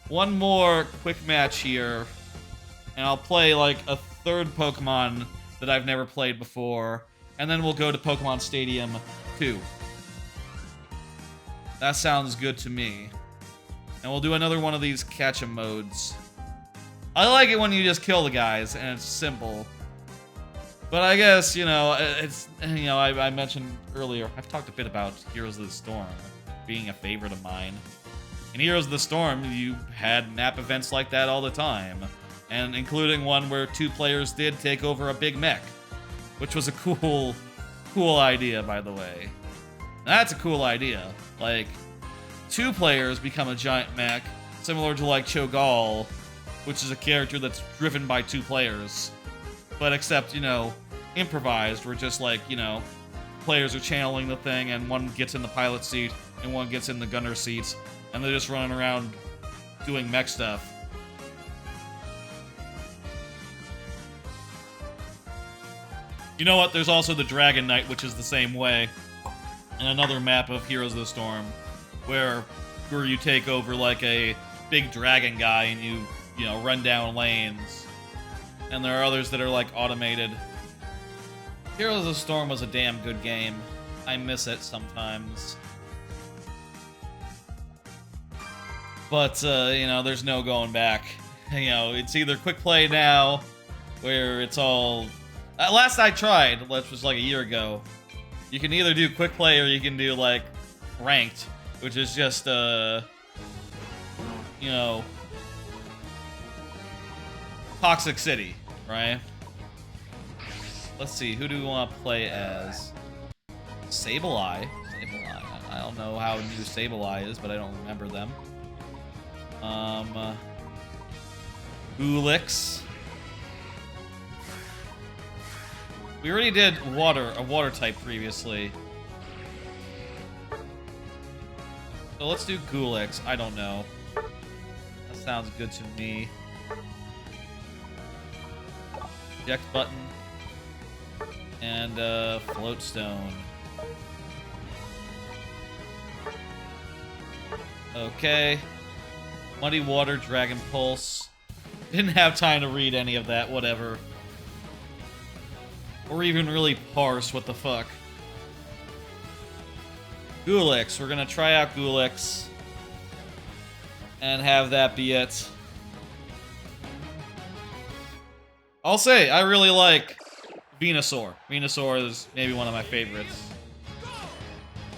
S1: One more quick match here, and I'll play, like, a third Pokemon that I've never played before. and then we'll go to Pokemon Stadium 2. That sounds good to me. And we'll do another one of these catch 'em modes. I like it when you just kill the guys, and it's simple. But I guess, you know, it's, you know, I mentioned earlier, I've talked a bit about Heroes of the Storm being a favorite of mine. In Heroes of the Storm, you had map events like that all the time. And including one where 2 players did take over a big mech. Which was a cool idea, by the way. That's a cool idea. Like, 2 players become a giant mech, similar to like Cho'Gall, which is a character that's driven by 2 players. But except, you know, improvised, where just like, you know, players are channeling the thing and one gets in the pilot seat and one gets in the gunner seat, and they're just running around doing mech stuff. You know what? There's also the Dragon Knight, which is the same way. And another map of Heroes of the Storm, where you take over like a big dragon guy and you know, run down lanes. And there are others that are like automated. Heroes of the Storm was a damn good game. I miss it sometimes. But, you know, there's no going back. You know, it's either quick play now, where it's all... last I tried, which was like a year ago, you can either do quick play or you can do, like, ranked, which is just, you know, Toxic City, right? Let's see, who do we want to play as? Sableye. Sableye. I don't know how new Sableye is, but I don't remember them. Ulix. We already did a water type previously. So let's do Gulix. I don't know. That sounds good to me. Eject button. And, Floatstone. Okay. Muddy Water, Dragon Pulse. Didn't have time to read any of that, whatever. Or even really parse what the fuck. Gulix. We're gonna try out Gulix. And have that be it. I'll say, I really like Venusaur. Venusaur is maybe one of my favorites.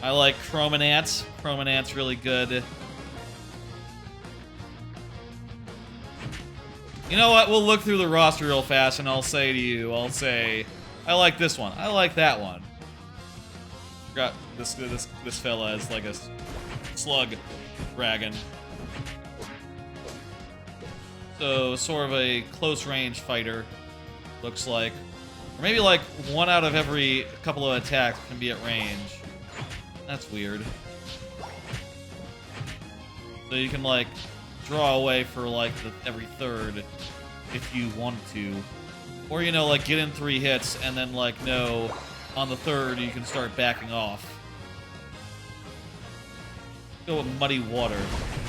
S1: I like Chromanant. Chromanant's really good. You know what? We'll look through the roster real fast and I'll say to you, I like this one. I like that one. Forgot this fella is like a slug dragon. So sort of a close range fighter, looks like. Or maybe like 1 out of every couple of attacks can be at range. That's weird. So you can like draw away for like every third if you want to. Or, you know, like get in 3 hits and then like no, on the third you can start backing off. Go with Muddy Water.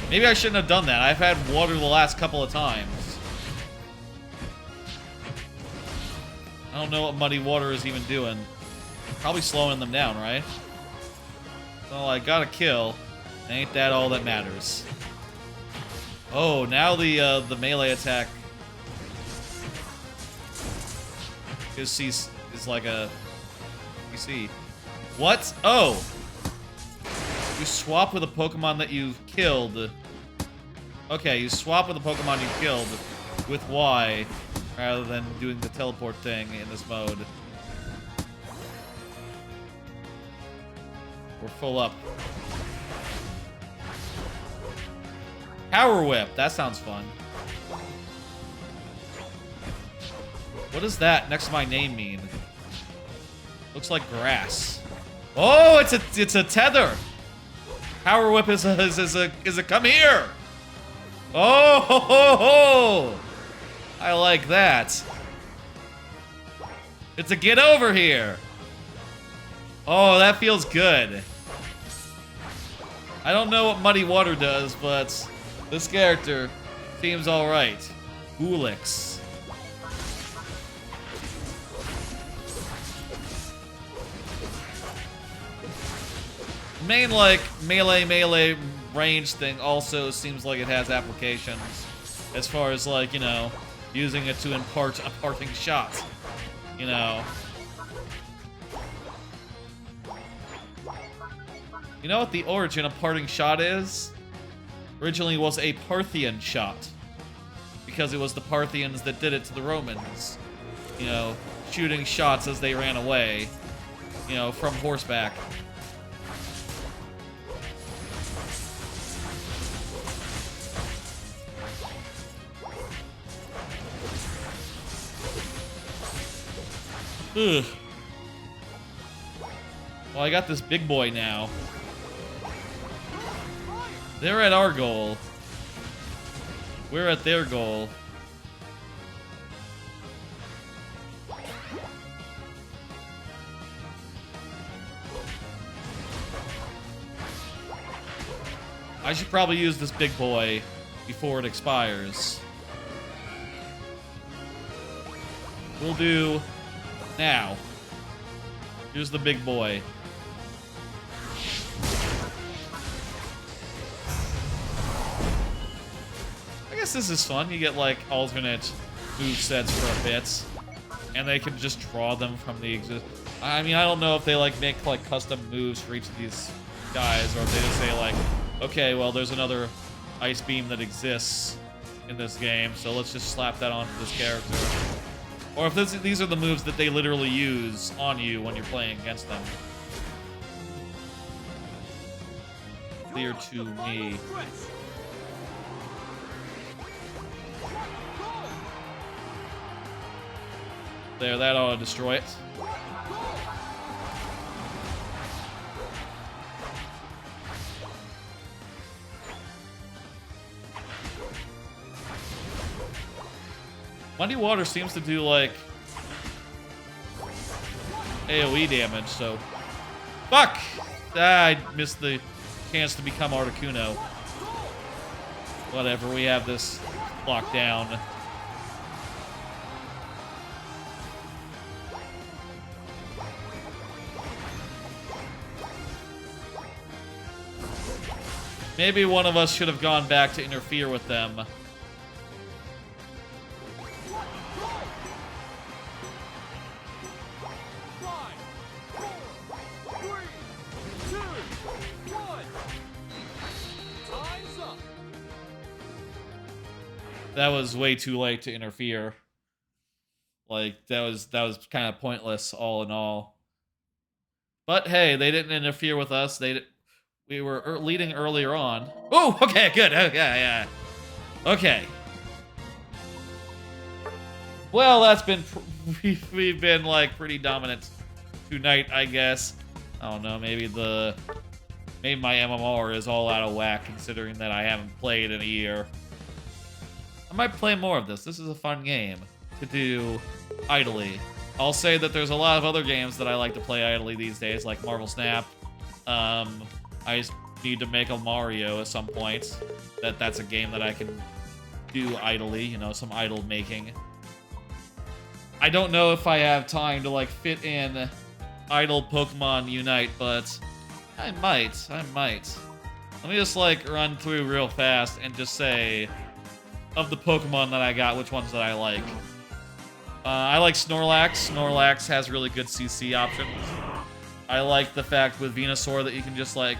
S1: Maybe I shouldn't have done that. I've had water the last couple of times. I don't know what Muddy Water is even doing. Probably slowing them down, right? Well, I got a kill. Ain't that all that matters? Oh, now the melee attack is like a... You see. What? Oh! You swap with a Pokemon that you've killed. Okay, you swap with a Pokemon you killed with Y, rather than doing the teleport thing in this mode. We're full up. Power Whip, that sounds fun. What does that next to my name mean? Looks like grass. Oh, it's a tether. Power Whip is a come here. Oh ho ho ho! I like that. It's a get over here. Oh, that feels good. I don't know what Muddy Water does, but this character seems alright. Gulix. main, like, melee range thing also seems like it has applications. As far as, like, you know, using it to impart a parting shot. You know. You know what the origin of parting shot is? Originally was a Parthian shot. Because it was the Parthians that did it to the Romans. You know, shooting shots as they ran away. You know, from horseback. Ugh. Well, I got this big boy now. They're at our goal. We're at their goal. I should probably use this big boy before it expires. We'll do now. Here's the big boy. I guess this is fun. You get, like, alternate movesets for a bit. And they can just draw them from the I mean, I don't know if they, like, make, like, custom moves for each of these guys, or if they just say, like, okay, well, there's another ice beam that exists in this game, so let's just slap that onto this character. Or if these are the moves that they literally use on you when you're playing against them. Clear to me. There, that ought to destroy it. Muddy Water seems to do, like, AoE damage, so... Fuck! Ah, I missed the chance to become Articuno. Whatever, we have this locked down. Maybe one of us should have gone back to interfere with them. That was way too late to interfere. Like, that was kind of pointless, all in all. But hey, they didn't interfere with us. We were leading earlier on. Oh, okay, good. Okay, yeah. Okay. Well, that's been we've been, like, pretty dominant tonight, I guess. I don't know. Maybe my MMR is all out of whack, considering that I haven't played in a year. I might play more of this. This is a fun game to do idly. I'll say that there's a lot of other games that I like to play idly these days, like Marvel Snap. I just need to make a Mario at some point. That's a game that I can do idly, you know, some idle making. I don't know if I have time to, like, fit in idle Pokemon Unite, but I might. Let me just, like, run through real fast and just say, of the Pokemon that I got, which ones that I like. I like Snorlax. Snorlax has really good CC options. I like the fact with Venusaur that you can just, like,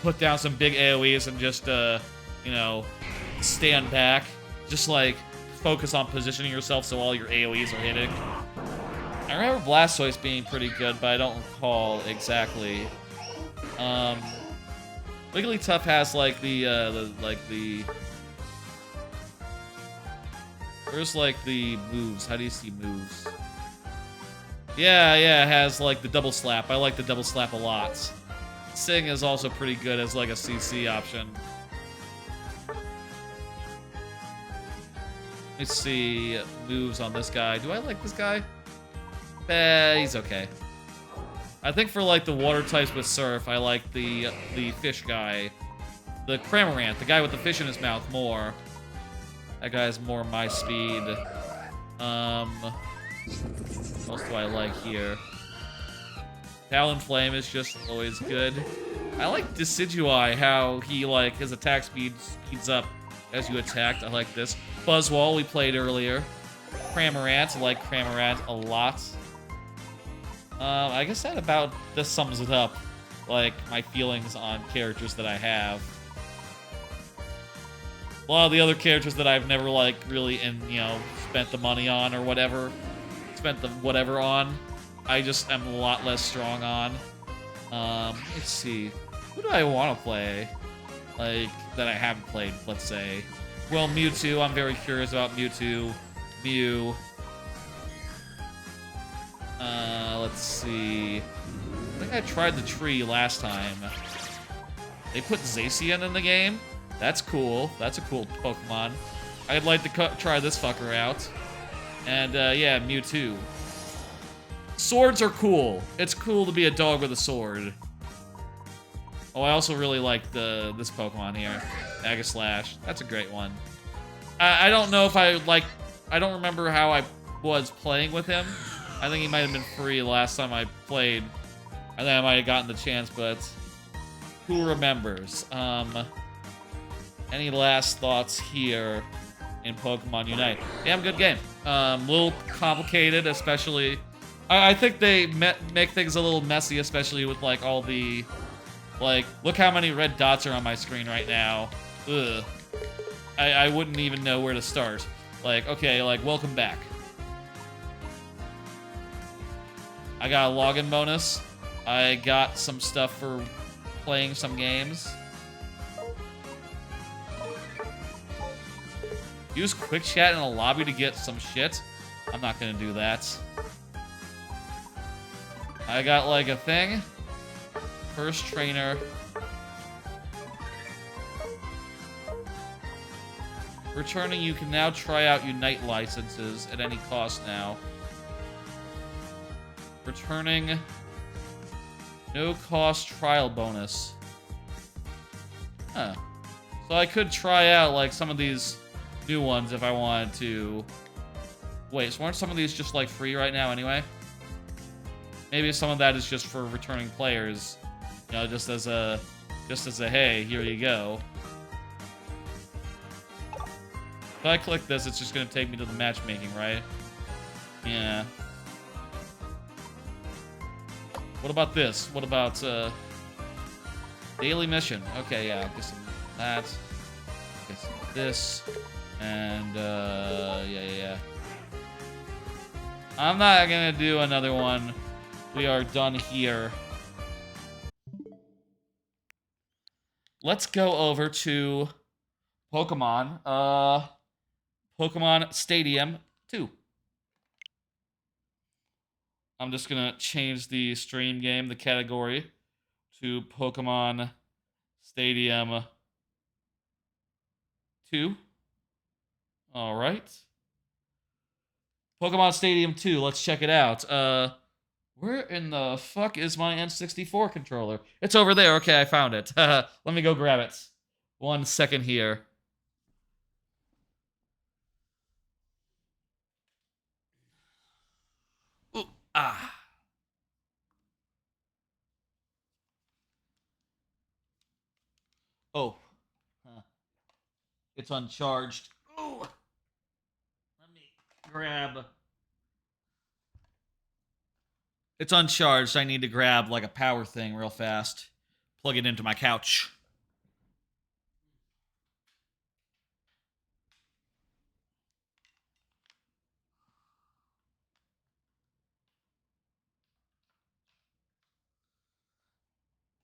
S1: put down some big AoEs and just, you know, stand back. Just, like, focus on positioning yourself so all your AoEs are hitting. I remember Blastoise being pretty good, but I don't recall exactly. Wigglytuff has, like, where's, like, the moves? How do you see moves? Yeah, it has, like, the double slap. I like the double slap a lot. Sing is also pretty good as, like, a CC option. Let's see moves on this guy. Do I like this guy? He's okay. I think for, like, the water types with Surf, I like the fish guy. The Cramorant, the guy with the fish in his mouth, more. That guy's more my speed. What else do I like here? Talonflame is just always good. I like Decidueye, how he, like, his attack speed speeds up as you attack. I like this. Buzzwole, we played earlier. Cramorant, I like Cramorant a lot. I guess that about this sums it up. Like, my feelings on characters that I have. A lot of the other characters that I've never, like, really, spent the money on or whatever. Spent the whatever on. I just am a lot less strong on. Let's see. Who do I want to play? Like, that I haven't played, let's say. Well, Mewtwo. I'm very curious about Mewtwo. Mew. Let's see. I think I tried the tree last time. They put Zacian in the game? That's cool. That's a cool Pokemon. I'd like to try this fucker out. And, yeah, Mewtwo. Swords are cool. It's cool to be a dog with a sword. Oh, I also really like this Pokemon here. Aegislash. That's a great one. I don't know if I don't remember how I was playing with him. I think he might have been free last time I played. I think I might have gotten the chance, but who remembers? Any last thoughts here in Pokemon Unite? Damn good game. A little complicated, especially. I think they make things a little messy, especially with like all the, like, look how many red dots are on my screen right now. Ugh. I wouldn't even know where to start. Like, okay, like, welcome back. I got a login bonus. I got some stuff for playing some games. Use quick chat in a lobby to get some shit. I'm not gonna do that. I got like a thing. First trainer. Returning, you can now try out Unite licenses at any cost now. Returning, no cost trial bonus. Huh. So I could try out like some of these new ones if I wanted to. Wait, so aren't some of these just like free right now anyway? Maybe some of that is just for returning players, you know, just as a hey, here you go. If I click this, it's just gonna take me to the matchmaking, right? Yeah. What about this? What about daily mission? Okay, yeah, I'll get some of that. Get some of this. And yeah. I'm not gonna do another one. We are done here. Let's go over to Pokemon. Pokemon Stadium 2. I'm just gonna change the stream game, the category, to Pokemon Stadium 2. All right. Pokemon Stadium 2, let's check it out. Where in the fuck is my N64 controller? It's over there. Okay, I found it. Let me go grab it. 1 second here. Ooh, ah. Oh. Huh. It's uncharged. Ooh. Let me grab. It's uncharged. I need to grab like a power thing real fast. Plug it into my couch.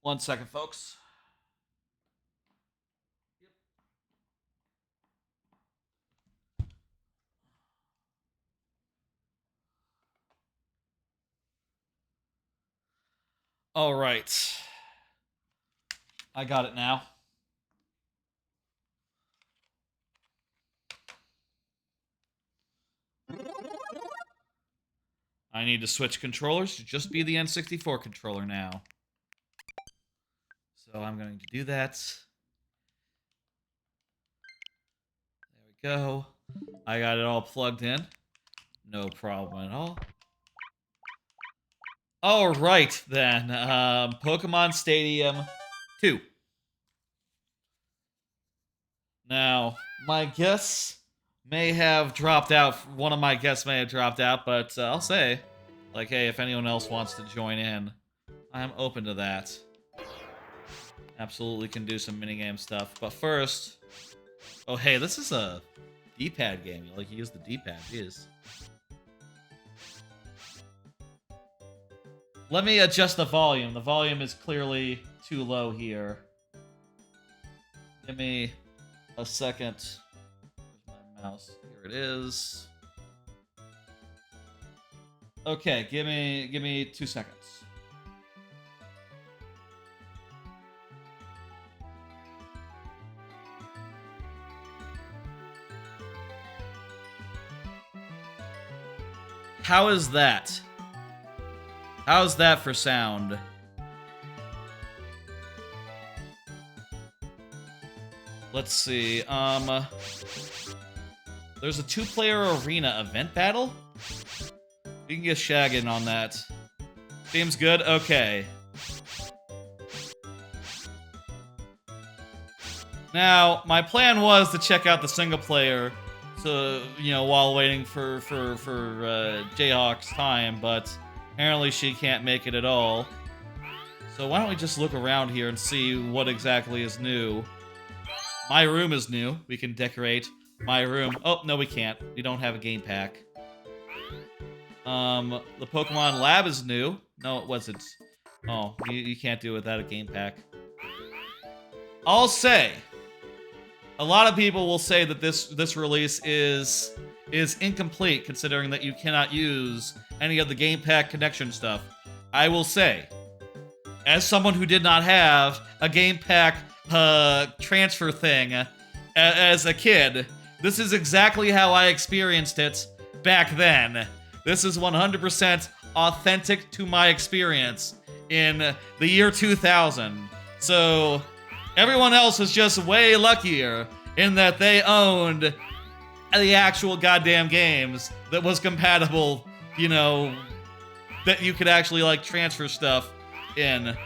S1: One second, folks. All right. I got it now. I need to switch controllers to just be the N64 controller now. So I'm going to do that. There we go. I got it all plugged in. No problem at all. All right, then. Pokemon Stadium 2. Now, my guess may have dropped out. One of my guests may have dropped out, but I'll say, like, hey, if anyone else wants to join in, I'm open to that. Absolutely can do some minigame stuff. But first... Oh, hey, this is a D-pad game. You use the D-pad. Jeez. Let me adjust the volume. The volume is clearly too low here. Give me a second. Where's my mouse? Here it is. Okay, give me 2 seconds. How is that? How's that for sound? Let's see. There's a 2-player arena event battle? We can get Shagg in on that. Seems good? Okay. Now, my plan was to check out the single player, so, while waiting for Jayhawk's time, but apparently she can't make it at all. So why don't we just look around here and see what exactly is new. My room is new. We can decorate my room. Oh, no, we can't. We don't have a game pack. The Pokemon Lab is new. No, it wasn't. Oh, you can't do it without a game pack. I'll say, a lot of people will say that this release is incomplete, considering that you cannot use any of the game pack connection stuff. I will say, as someone who did not have a game pack transfer thing as a kid, this is exactly how I experienced it back then. This is 100% authentic to my experience in the year 2000. So everyone else was just way luckier in that they owned the actual goddamn games that was compatible, that you could actually, transfer stuff in.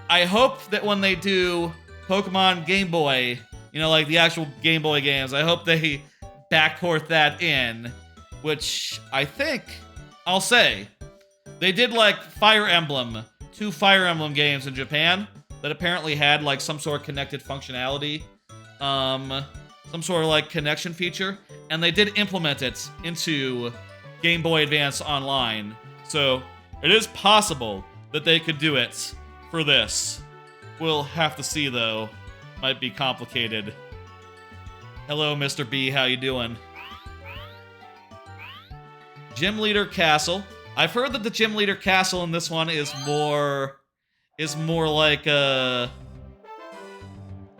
S1: I hope that when they do Pokemon Game Boy, the actual Game Boy games, I hope they backport that in, which I think, I'll say, they did, Fire Emblem, 2 Fire Emblem games in Japan that apparently had, some sort of connected functionality, some sort of, connection feature, and they did implement it into Game Boy Advance Online. So, it is possible that they could do it for this. We'll have to see, though. Might be complicated. Hello, Mr. B, how you doing? Gym Leader Castle. I've heard that the Gym Leader Castle in this one is more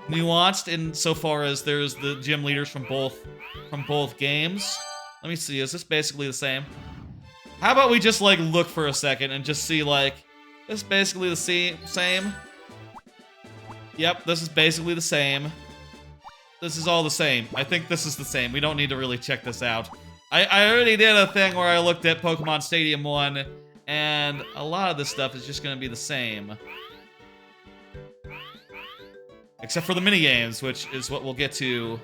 S1: nuanced insofar as there's the gym leaders from both games. Let me see, is this basically the same? How about we just look for a second and just see this is basically the same? Yep, this is basically the same. This is all the same. I think this is the same. We don't need to really check this out. I already did a thing where I looked at Pokemon Stadium 1, and a lot of this stuff is just gonna be the same. Except for the minigames, which is what we'll get to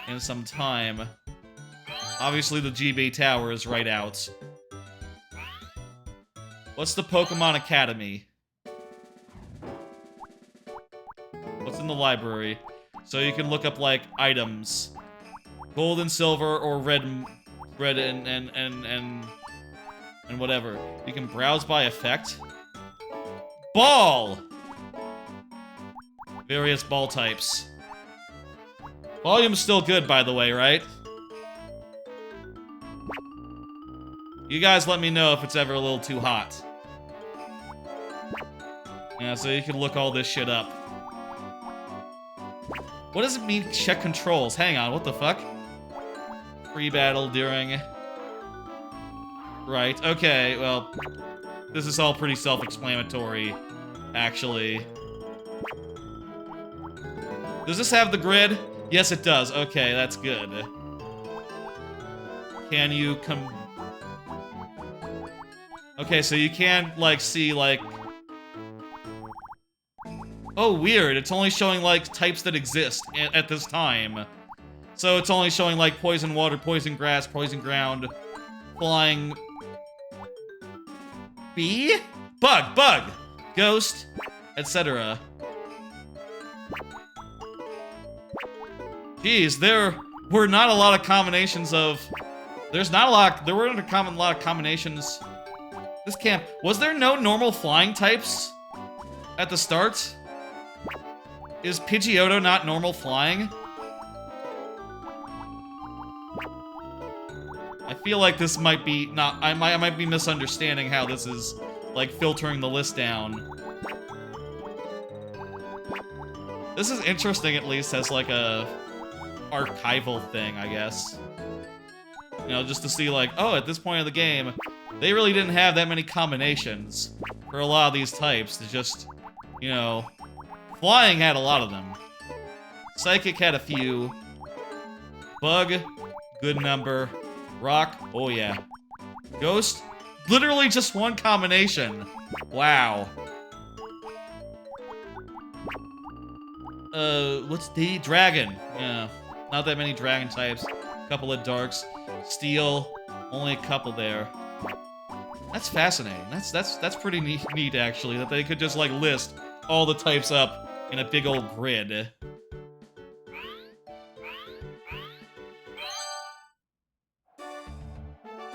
S1: in some time. Obviously, the GB Tower is right out. What's the Pokemon Academy? What's in the library? So you can look up, items. Gold and silver, or red and whatever. You can browse by effect. Ball! Various ball types. Volume's still good, by the way, right? You guys let me know if it's ever a little too hot. Yeah, so you can look all this shit up. What does it mean, check controls? Hang on, what the fuck? Pre-battle during... Right, okay, well... This is all pretty self-explanatory, actually. Does this have the grid? Yes, it does. Okay, that's good. Can you come... Okay, so you can't, like, see, like... Oh, weird. It's only showing, like, types that exist at this time. So it's only showing, like, poison water, poison grass, poison ground, flying... Bee? Bug! Ghost, etc. Geez, there were not a lot of combinations of... there weren't a lot of combinations... This camp... Was there no normal flying types at the start? Is Pidgeotto not normal flying? I feel like this might be not... I might be misunderstanding how this is, like, filtering the list down. This is interesting, at least, as, like, a archival thing, I guess. You know, just to see, like, oh, at this point of the game, they really didn't have that many combinations for a lot of these types. To just, you know... Flying had a lot of them. Psychic had a few. Bug, good number. Rock, oh yeah. Ghost, literally just one combination. Wow. What's the dragon? Yeah, not that many dragon types. Couple of darks. Steel, only a couple there. That's fascinating. That's pretty neat actually, that they could just like list all the types up in a big old grid.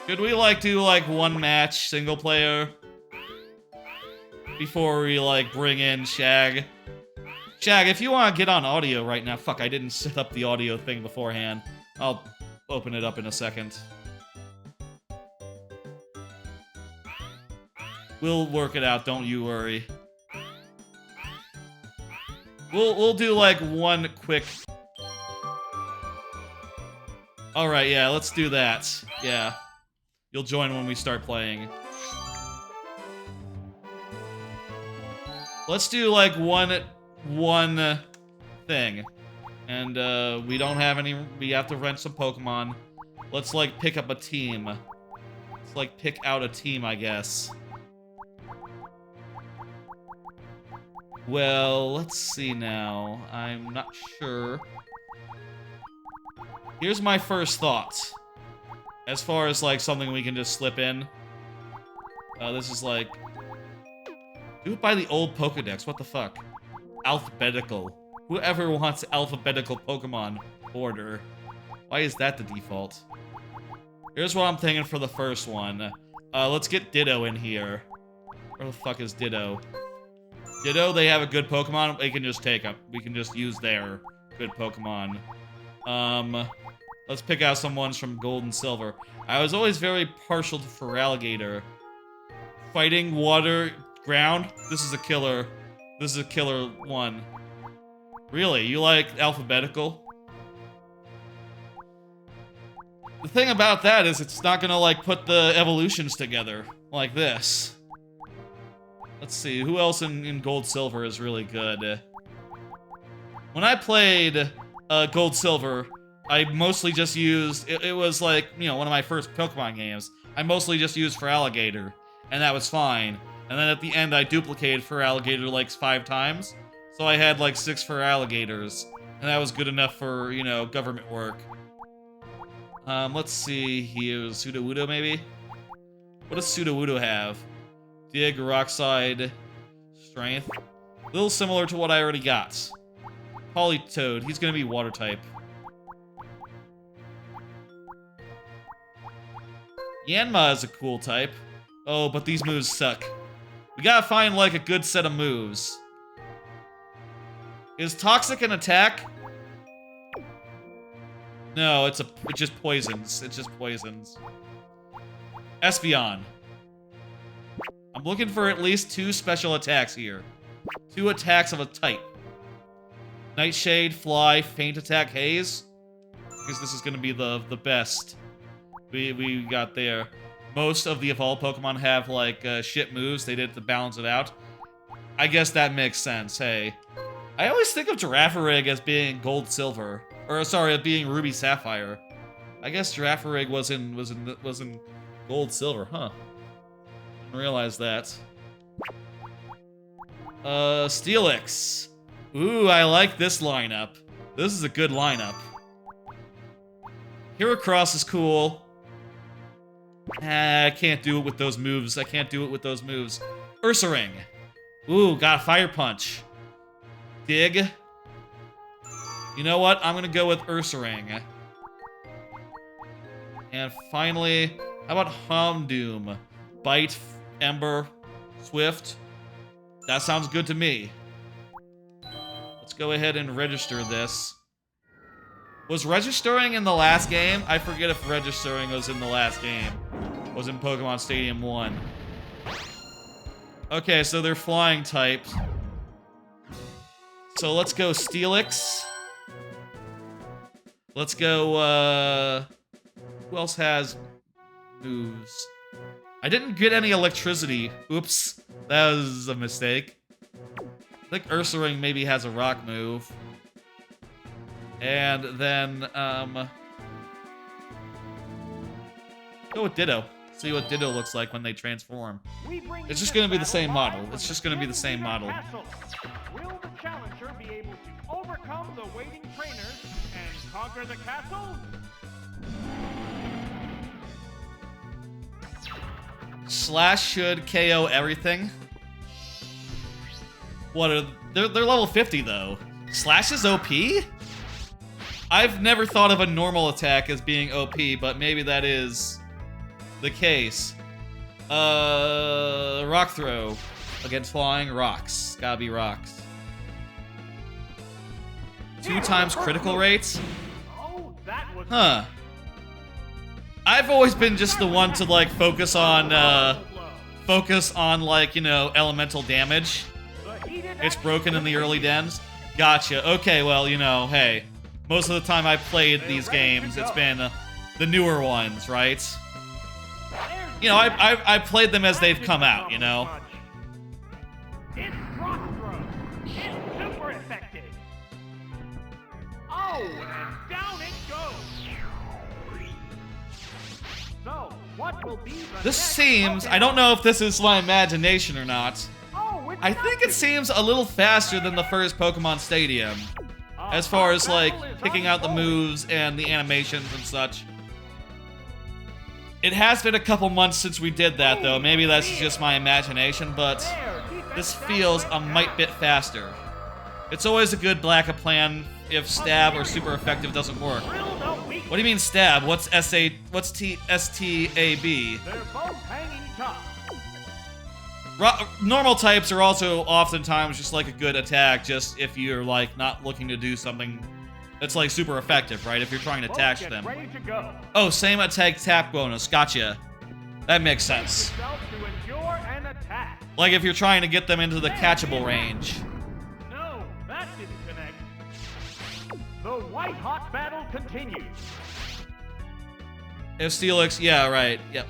S1: Could we, like, do, like, one match, single player? Before we, like, bring in Shagg? Shagg, if you want to get on audio right now... Fuck, I didn't set up the audio thing beforehand. I'll open it up in a second. We'll work it out, don't you worry. We'll do, like, one quick... Alright, yeah, let's do that. Yeah. You'll join when we start playing. Let's do, like, one thing. And, we don't have any... We have to rent some Pokemon. Let's, like, pick up a team. Let's, like, pick out a team, I guess. Well, let's see now. I'm not sure. Here's my first thoughts. As far as, like, something we can just slip in. This is, like... Do it by the old Pokedex, what the fuck? Alphabetical. Whoever wants alphabetical Pokemon order? Why is that the default? Here's what I'm thinking for the first one. Let's get Ditto in here. Where the fuck is Ditto? Ditto, they have a good Pokemon, they can just take them. We can just use their good Pokemon. Let's pick out some ones from Gold and Silver. I was always very partial to Feraligatr. Fighting, water, ground. This is a killer. This is a killer one. Really? You like alphabetical? The thing about that is it's not gonna, like, put the evolutions together like this. Let's see, who else in Gold Silver is really good? When I played Gold Silver, I mostly just used... It was like, you know, one of my first Pokemon games. I mostly just used Feraligatr, and that was fine. And then at the end, I duplicated Feraligatr like 5 times. So I had like 6 Feraligatrs, and that was good enough for, you know, government work. Let's see here. Sudowoodo, maybe? What does Sudowoodo have? Dig, Rockside, Strength. A little similar to what I already got. Politoed, he's gonna be Water type. Yanma is a cool type. Oh, but these moves suck. We gotta find, like, a good set of moves. Is Toxic an attack? No, it just poisons. It just poisons. Espeon. I'm looking for at least 2 special attacks here. 2 attacks of a type. Nightshade, Fly, Faint Attack, Haze. Because this is gonna be the best we got there. Most of the evolved Pokemon have, like, shit moves. They did to balance it out. I guess that makes sense, hey. I always think of Girafarig as being Gold Silver. Or, sorry, being Ruby Sapphire. I guess Girafarig was in Gold Silver, huh? Didn't realize that. Steelix. Ooh, I like this lineup. This is a good lineup. Heracross is cool. I can't do it with those moves. I can't do it with those moves. Ursaring. Ooh, got a Fire Punch. Dig. You know what? I'm gonna go with Ursaring. And finally, how about Houndoom? Bite, Ember, Swift. That sounds good to me. Let's go ahead and register this. Was registering in the last game? I forget if registering was in the last game. Was in Pokemon Stadium 1. Okay, so they're flying types. So let's go Steelix. Let's go, who else has moves? I didn't get any electricity. Oops. That was a mistake. I think Ursaring maybe has a rock move. And then, go with Ditto. See what Ditto looks like when they transform. It's just gonna be the same model. It's just gonna be the same model.
S2: Will the challenger be able to overcome the waiting trainers and conquer the castle?
S1: Slash should KO everything. What are they're level 50 though. Slash is OP? I've never thought of a normal attack as being OP, but maybe that is the case. Rock throw against flying rocks. Gotta be rocks. 2 times critical rates? Huh. I've always been just the one to like focus on like, you know, elemental damage. It's broken in the early dens. Gotcha. Okay, well, you know, hey. Most of the time I've played these games, it's been the newer ones, right? You know, I played them as they've come out, you know?
S2: It's rock throw. It's super effective. Oh, and down it goes. So, what will be the
S1: This
S2: next
S1: seems,
S2: Pokemon?
S1: I don't know if this is my imagination or not.
S2: Oh, it's
S1: I think it seems a little faster than the first Pokemon Stadium. As far as, like, picking out the moves and the animations and such. It has been a couple months since we did that, though. Maybe that's just my imagination, but this feels a mite bit faster. It's always a good backup plan if stab or super effective doesn't work. What do you mean stab? What's S-T-A-B?
S2: They're both hanging tough.
S1: Normal types are also oftentimes just like a good attack, just if you're like not looking to do something that's like super effective, right? If you're trying to attach
S2: Both get
S1: them.
S2: ready to go.
S1: Oh, same attack tap bonus. Gotcha. That makes sense.
S2: Yourself to endure an attack.
S1: Like if you're trying to get them into the catchable range.
S2: No, that didn't connect. The white hot battle continues.
S1: If Steelix, yeah, right. Yep.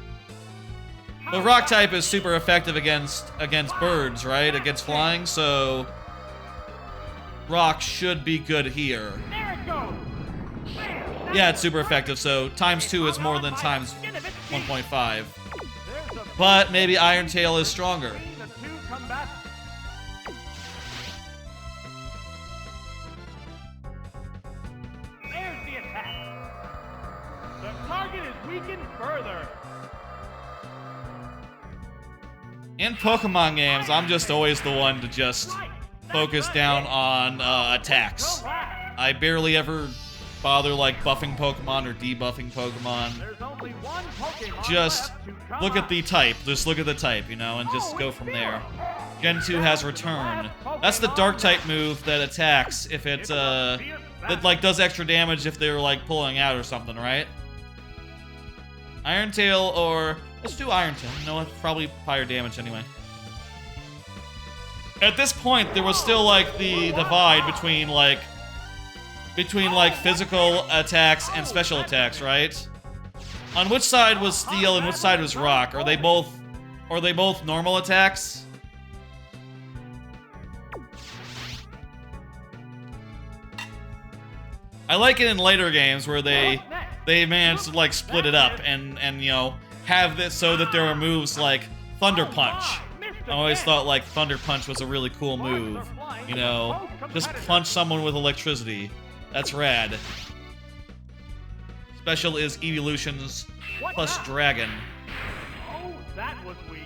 S1: The rock type is super effective against birds, right? Against flying, so rock should be good here.
S2: There it goes.
S1: Yeah, it's super effective, so times 2 is more than times 1.5.
S2: There's a
S1: But maybe Iron Tail is stronger.
S2: between the two combatants. There's the attack. The target is weakened further.
S1: In Pokemon games, I'm just always the one to just focus down on attacks. I barely ever bother like buffing Pokemon or debuffing Pokemon.
S2: There's only one Pokemon
S1: Just
S2: left to come
S1: look at
S2: up.
S1: the type. Just look at the type, you know, and just go from there. Gen 2 has Return. That's the dark type move that attacks if it that like does extra damage if they're like pulling out or something, right? Iron Tail or let's do Iron Tail. You know what? Probably higher damage anyway. At this point, there was still like the divide between like physical attacks and special attacks, right? On which side was steel and which side was rock? Are they both normal attacks? I like it in later games where they manage to like split it up and you know have this so that there are moves like Thunder Punch. I always thought like Thunder Punch was a really cool move. You know, just punch someone with electricity. That's rad. Special is Evolutions plus Dragon.
S2: Oh, that was weak.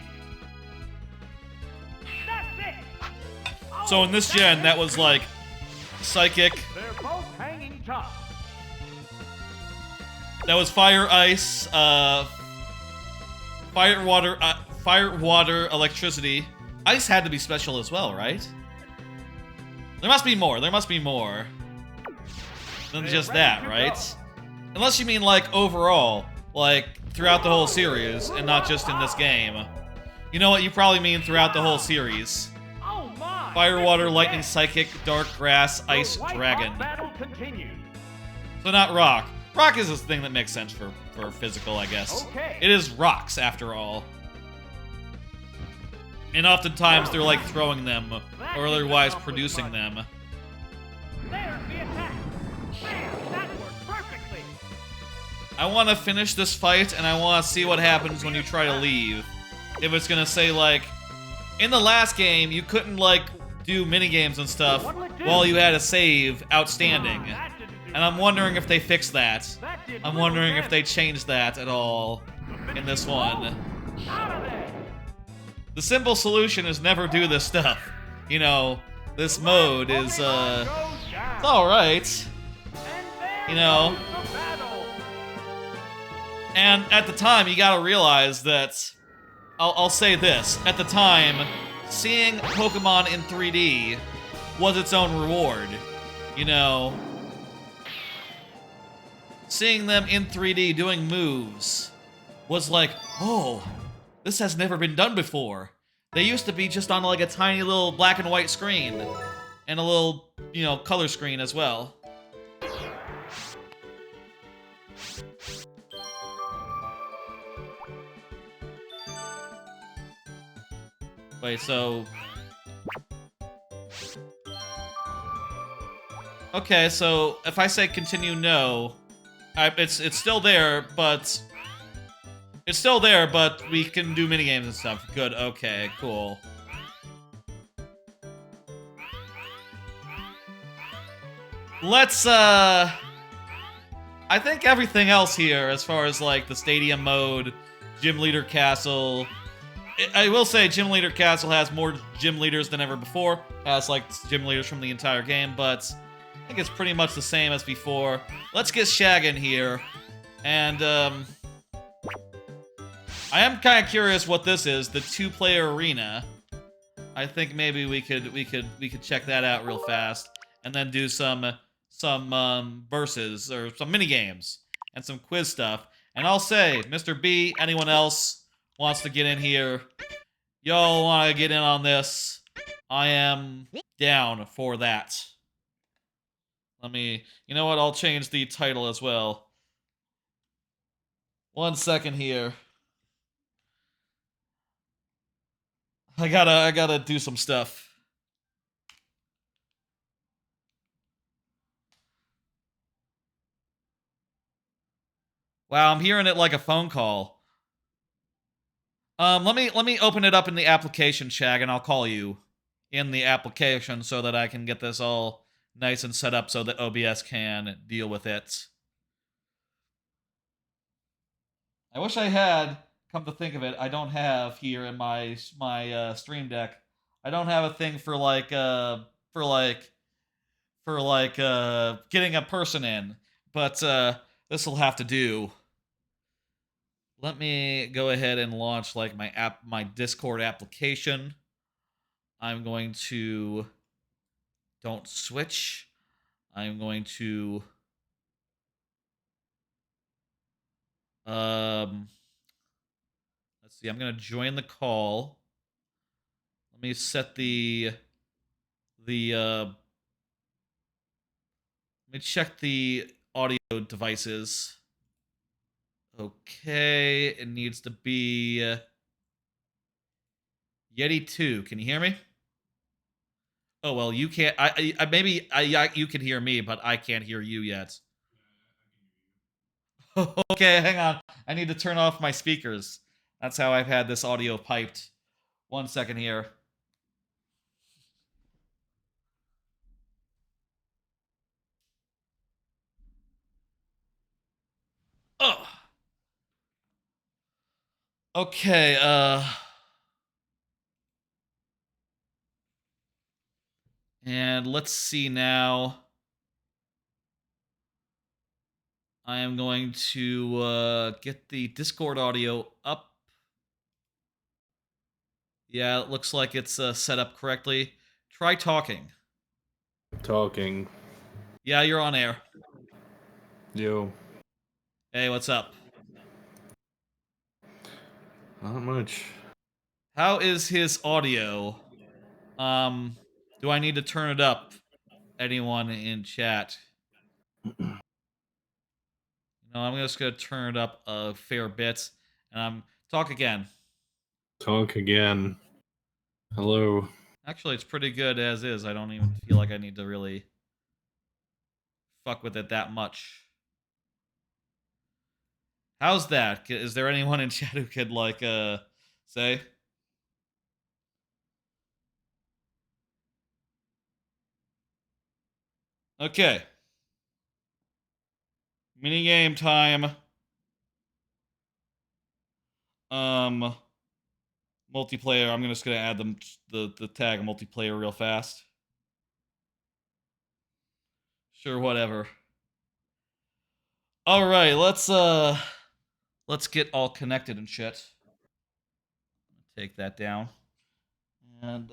S2: That's it.
S1: So in this gen, that was like Psychic.
S2: They're both hanging tough.
S1: That was Fire, Ice, Fire, Water, Electricity. Ice had to be special as well, right? There must be more. There must be more than just that, right? Unless you mean like overall, like throughout the whole series, and not just in this game. You know what? You probably mean throughout the whole series.
S2: Oh my!
S1: Fire, Water, Lightning, Psychic, Dark, Grass, Ice, Dragon.
S2: Battle continues.
S1: So not Rock. Rock is this thing that makes sense for physical, I guess.
S2: Okay.
S1: It is rocks, after all. And oftentimes they're like throwing them, or otherwise producing them.
S2: There's the attack. Bam! That worked perfectly.
S1: I want to finish this fight, and I want to see what happens when you try to leave. If it's gonna say, like... In the last game, you couldn't, like, do minigames and stuff while you had a save outstanding. And I'm wondering if they fixed that. I'm wondering if they changed that at all in this one.
S2: Out of there.
S1: The simple solution is never do this stuff. You know, this mode is, it's alright. You know. And at the time, you gotta realize that... I'll say this. At the time, seeing Pokemon in 3D was its own reward. You know... Seeing them in 3D doing moves was like, oh, this has never been done before. They used to be just on like a tiny little black and white screen. And a little, you know, color screen as well. Wait, so... Okay, so if I say continue no... it's still there, but... It's still there, but we can do minigames and stuff. Good, okay, cool. Let's, I think everything else here, as far as, like, the stadium mode, Gym Leader Castle... I will say Gym Leader Castle has more gym leaders than ever before. Has, like, gym leaders from the entire game, but... I think it's pretty much the same as before. Let's get Shagg in here. And, I am kind of curious what this is, the two-player arena. I think maybe we could check that out real fast. And then do some verses, or some mini-games. And some quiz stuff. And I'll say, Mr. B, anyone else wants to get in here, y'all want to get in on this, I am down for that. Let me, you know what, I'll change the title as well. 1 second here. I gotta do some stuff. Wow, I'm hearing it like a phone call. Let me open it up in the application, Shagg, and I'll call you in the application so that I can get this all nice and set up so that OBS can deal with it. I wish I had, come to think of it, I don't have here in my Stream Deck. I don't have a thing for getting a person in, but this will have to do. Let me go ahead and launch like my Discord application. I'm going to don't switch. I'm going to let's see. I'm going to join the call. Let me set let me check the audio devices. Okay, it needs to be Yeti 2. Can you hear me? Oh well, you can't. You can hear me, but I can't hear you yet. Okay, hang on. I need to turn off my speakers. That's how I've had this audio piped. 1 second here. Oh. Okay, and let's see now. I am going to get the Discord audio up. Yeah, it looks like it's set up correctly. Try talking.
S3: Talking.
S1: Yeah, you're on air.
S3: Yo.
S1: Hey, what's up?
S3: Not much.
S1: How is his audio? Do I need to turn it up? Anyone in chat? No, I'm just gonna turn it up a fair bit. Talk again.
S3: Talk again. Hello.
S1: Actually, it's pretty good as is. I don't even feel like I need to really fuck with it that much. How's that? Is there anyone in chat who could, like, say? Okay. Minigame time. Multiplayer. I'm just gonna add them the tag multiplayer real fast. Sure, whatever. All right, let's get all connected and shit. Take that down and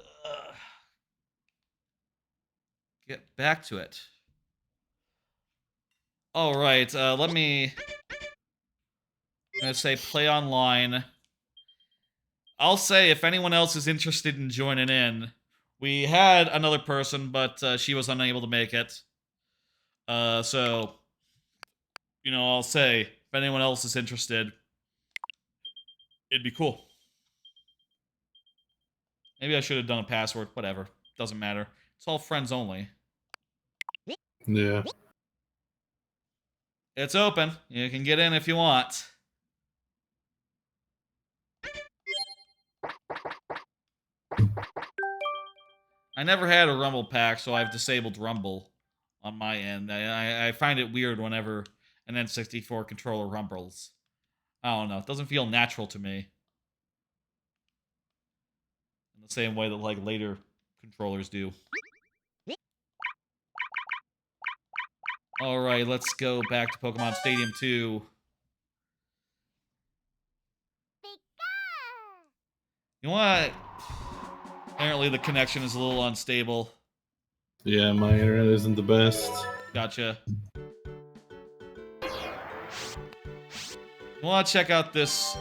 S1: get back to it. All right, I'm gonna say play online. I'll say if anyone else is interested in joining in, we had another person, but she was unable to make it. So, you know, I'll say if anyone else is interested, it'd be cool. Maybe I should have done a password. Whatever. Doesn't matter. It's all friends only.
S3: Yeah.
S1: It's open. You can get in if you want. I never had a Rumble pack, so I've disabled Rumble on my end. I find it weird whenever an N64 controller rumbles. I don't know. It doesn't feel natural to me. In the same way that, like, later controllers do. Alright, let's go back to Pokemon Stadium 2. You know what? Apparently the connection is a little unstable.
S3: Yeah, my internet isn't the best.
S1: Gotcha. You want to check out this,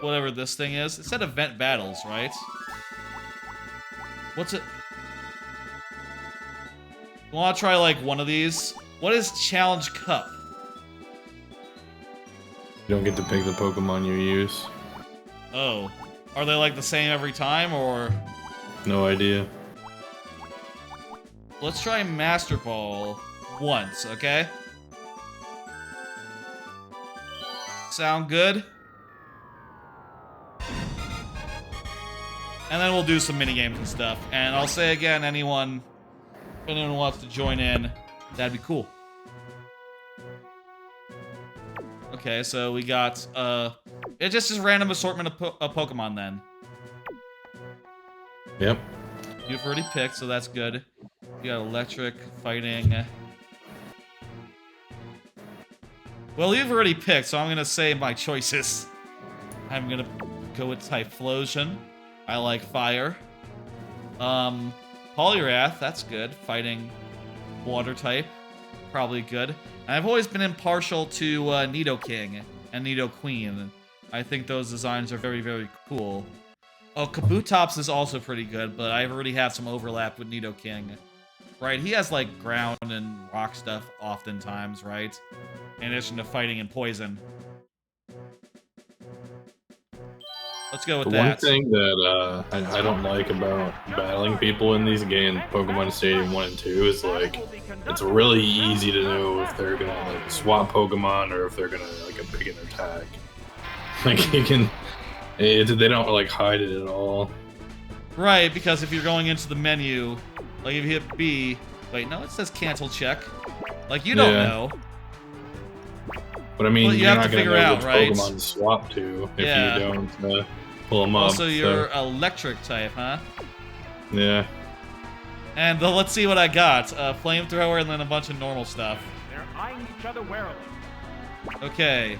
S1: whatever this thing is? It said event battles, right? What's it? You want to try, like, one of these? What is Challenge Cup?
S3: You don't get to pick the Pokemon you use.
S1: Oh. Are they, like, the same every time, or...?
S3: No idea.
S1: Let's try Master Ball once, okay? Sound good? And then we'll do some minigames and stuff. And I'll say again, if anyone wants to join in, that'd be cool. Okay, so we got, it's just a random assortment of Pokemon then.
S3: Yep.
S1: You've already picked, so that's good. You got electric, fighting. Well, you've already picked, so I'm gonna say my choices. I'm gonna go with Typhlosion. I like fire. Poliwrath, that's good. Fighting water type, probably good. And I've always been impartial to Nidoking and Nidoqueen. I think those designs are very, very cool. Oh, Kabutops is also pretty good, but I already have some overlap with Nidoking. Right, he has, like, ground and rock stuff oftentimes, right? In addition to fighting and poison. Let's go with
S3: The
S1: that.
S3: one thing that I don't like about battling people in these games, Pokemon Stadium 1 and 2, is, like, it's really easy to know if they're gonna, like, swap Pokemon or if they're gonna, like, pick an attack. Like, you can They don't like hide it at all.
S1: Right, because if you're going into the menu, like if you hit B, wait, no, it says cancel check. Like you don't know.
S3: But I mean,
S1: well, you
S3: you're
S1: have
S3: not
S1: to
S3: gonna
S1: figure
S3: know
S1: out,
S3: which
S1: right?
S3: Pokemon to swap to if
S1: Yeah.
S3: you don't pull them up.
S1: Also, you're electric type, huh?
S3: Yeah.
S1: And let's see what I got. Flamethrower and then a bunch of normal stuff.
S2: They're eyeing each other warily.
S1: Okay.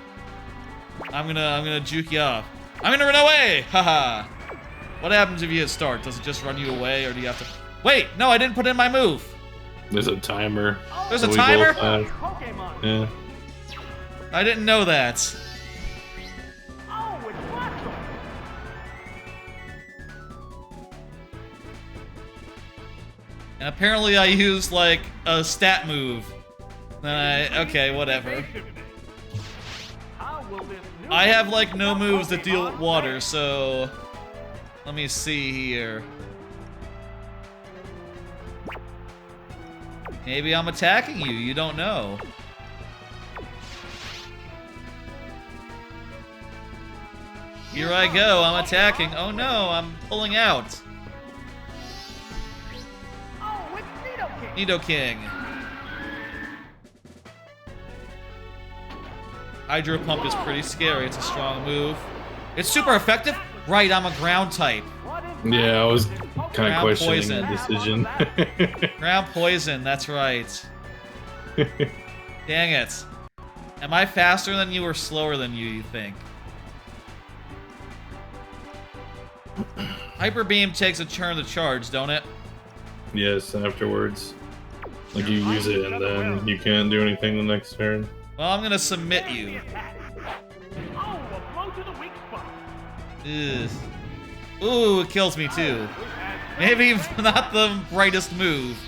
S1: I'm gonna juke you off. I'm gonna run away! Haha. What happens if you hit start? Does it just run you away, or do you have to... Wait! No, I didn't put in my move!
S3: There's a timer.
S1: There's a
S3: We
S1: timer?
S3: both have.
S2: Pokemon.
S3: Yeah.
S1: I didn't know that.
S2: Oh, it's Blastoise.
S1: And apparently I used, like, a stat move. Then okay, whatever.
S2: How will this new
S1: I have, like, no moves that deal
S2: Pokemon
S1: with water,
S2: fare?
S1: so... Let me see here. Maybe I'm attacking you, you don't know. Here I go, I'm attacking. Oh no, I'm pulling out.
S2: Oh, it's Nidoking.
S1: Nidoking. Hydro Pump is pretty scary, it's a strong move. It's super effective? Right, I'm a ground type.
S2: What is
S3: Yeah, I was
S2: Pokemon?
S3: kind of
S1: Ground
S3: questioning
S1: poison.
S3: that decision.
S1: Ground poison, that's right. Dang it. Am I faster than you or slower than you think? Hyper Beam takes a turn to charge, don't it?
S3: Yes, afterwards. Like you use it and then you can't do anything the next turn.
S1: Well, I'm gonna submit you.
S2: Oh, a blow to the weak spot.
S1: Ugh. Ooh, it kills me too. Maybe not the brightest move.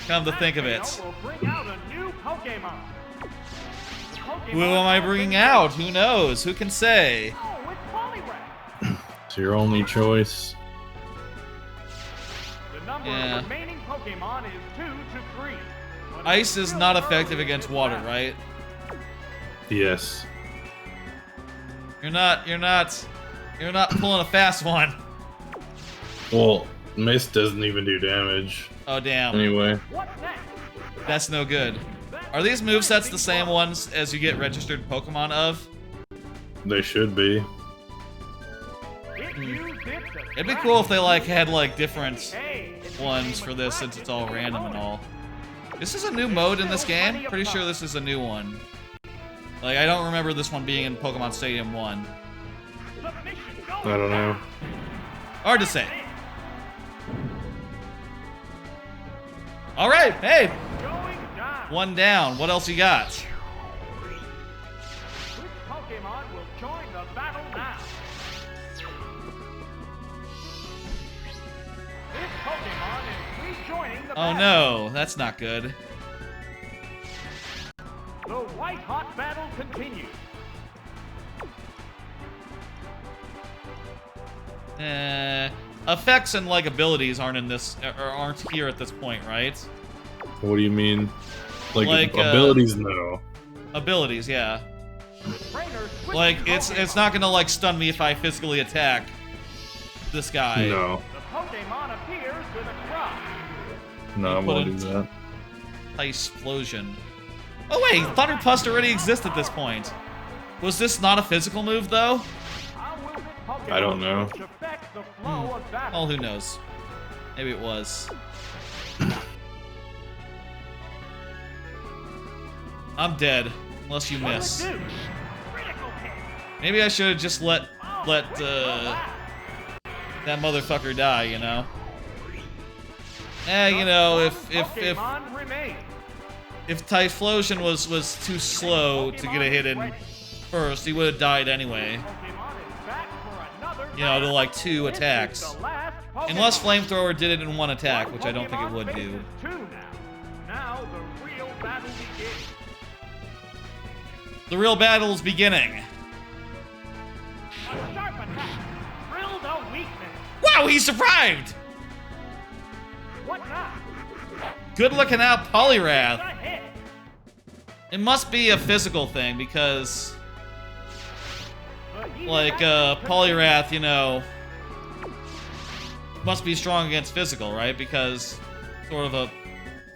S1: Come to think of it.
S2: Will bring out a new Pokemon. The
S1: Who
S2: Pokemon
S1: am I
S2: are
S1: bringing
S2: bringing
S1: out? Who knows? Who can say?
S2: Oh, it's Poliwrath.
S3: It's your only choice.
S2: The number
S1: Yeah.
S2: of remaining Pokemon is 2 to 3. But
S1: Ice
S2: it's
S1: is
S2: still
S1: not
S2: early
S1: effective
S2: in
S1: against
S2: this
S1: water,
S2: battle.
S1: right?
S3: Yes.
S1: You're not pulling a fast one.
S3: Well, Mist doesn't even do damage.
S1: Oh, damn.
S3: Anyway.
S2: What's next?
S1: That's no good. Are these movesets the same ones as you get registered Pokemon of?
S3: They should be.
S1: It'd be cool if they like had like different ones for this since it's all random and all. This is a new mode in this game? Pretty sure this is a new one. Like, I don't remember this one being in Pokemon Stadium 1.
S3: I don't know.
S1: Hard to say. Alright, hey! One down. What else you got?
S2: Which Pokemon will join the battle now? This Pokemon is rejoining the
S1: Oh
S2: battle.
S1: no, that's not good.
S2: The white hot battle continues.
S1: Effects and like abilities aren't in this, or aren't here at this point, right?
S3: What do you mean? Like
S1: Like,
S3: abilities? No.
S1: Abilities, yeah.
S2: Trainers switching
S1: Like it's
S2: Pokemon.
S1: not gonna like stun me if I physically attack this guy.
S3: No.
S2: The Pokemon appears with a cry.
S3: No, I
S1: You
S3: won't do
S1: couldn't.
S3: that.
S1: Ice explosion. Oh wait, Thunderpust already exists at this point. Was this not a physical move though?
S2: How will this Pokemon
S3: I don't know.
S2: switch affect the flow of battle?
S1: Oh, who knows? Maybe it was. I'm dead, unless you miss.
S2: Reduce. Critical hit.
S1: Maybe I should have just let
S2: Critical
S1: that motherfucker die, you know? You know, if
S2: Pokemon remain.
S1: Typhlosion was too slow to get a hit in first, he would have died anyway.
S2: Pokemon is back for another
S1: You know, to
S2: battle.
S1: like 2
S2: This is
S1: attacks.
S2: the last Pokemon.
S1: Unless Flamethrower did it in 1 attack, which I don't think it
S2: Pokemon
S1: would do.
S2: faces 2 now. Now the real battle begins.
S1: The real battle is beginning.
S2: A sharp attack. Drill the weakness.
S1: Wow, he survived!
S2: What now?
S1: Good looking out,
S2: The
S1: Poliwrath.
S2: hit.
S1: It must be a physical thing because
S2: The
S1: like, Polyrath, you know, must be strong against physical, right? Because sort of a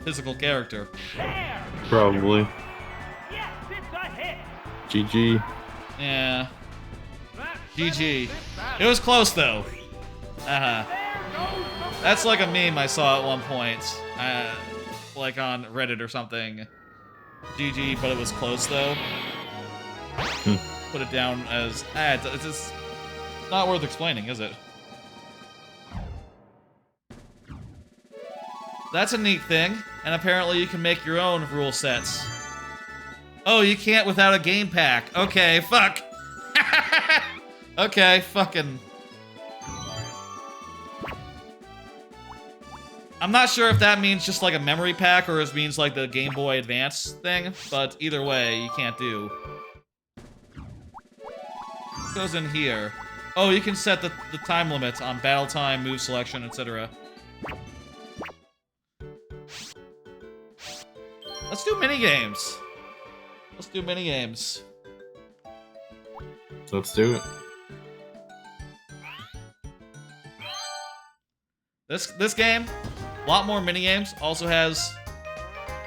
S1: physical character.
S2: There!
S3: Probably.
S2: Yes, it's a hit!
S3: GG.
S1: Yeah.
S2: That
S1: GG.
S2: settles this
S1: It
S2: battle.
S1: was close, though.
S2: There goes the
S1: That's like a meme I saw at one point. Like on Reddit or something. GG, but it was close, though. Put it down as... it's just not worth explaining, is it? That's a neat thing, and apparently you can make your own rule sets. Oh, you can't without a game pack. Okay, fuck. Okay, fucking... I'm not sure if that means just like a memory pack or it means like the Game Boy Advance thing, but either way, you can't do. What goes in here? Oh, you can set the time limit on battle time, move selection, etc. Let's do minigames. Let's do minigames.
S3: Let's do it.
S1: This game, a lot more minigames, also has...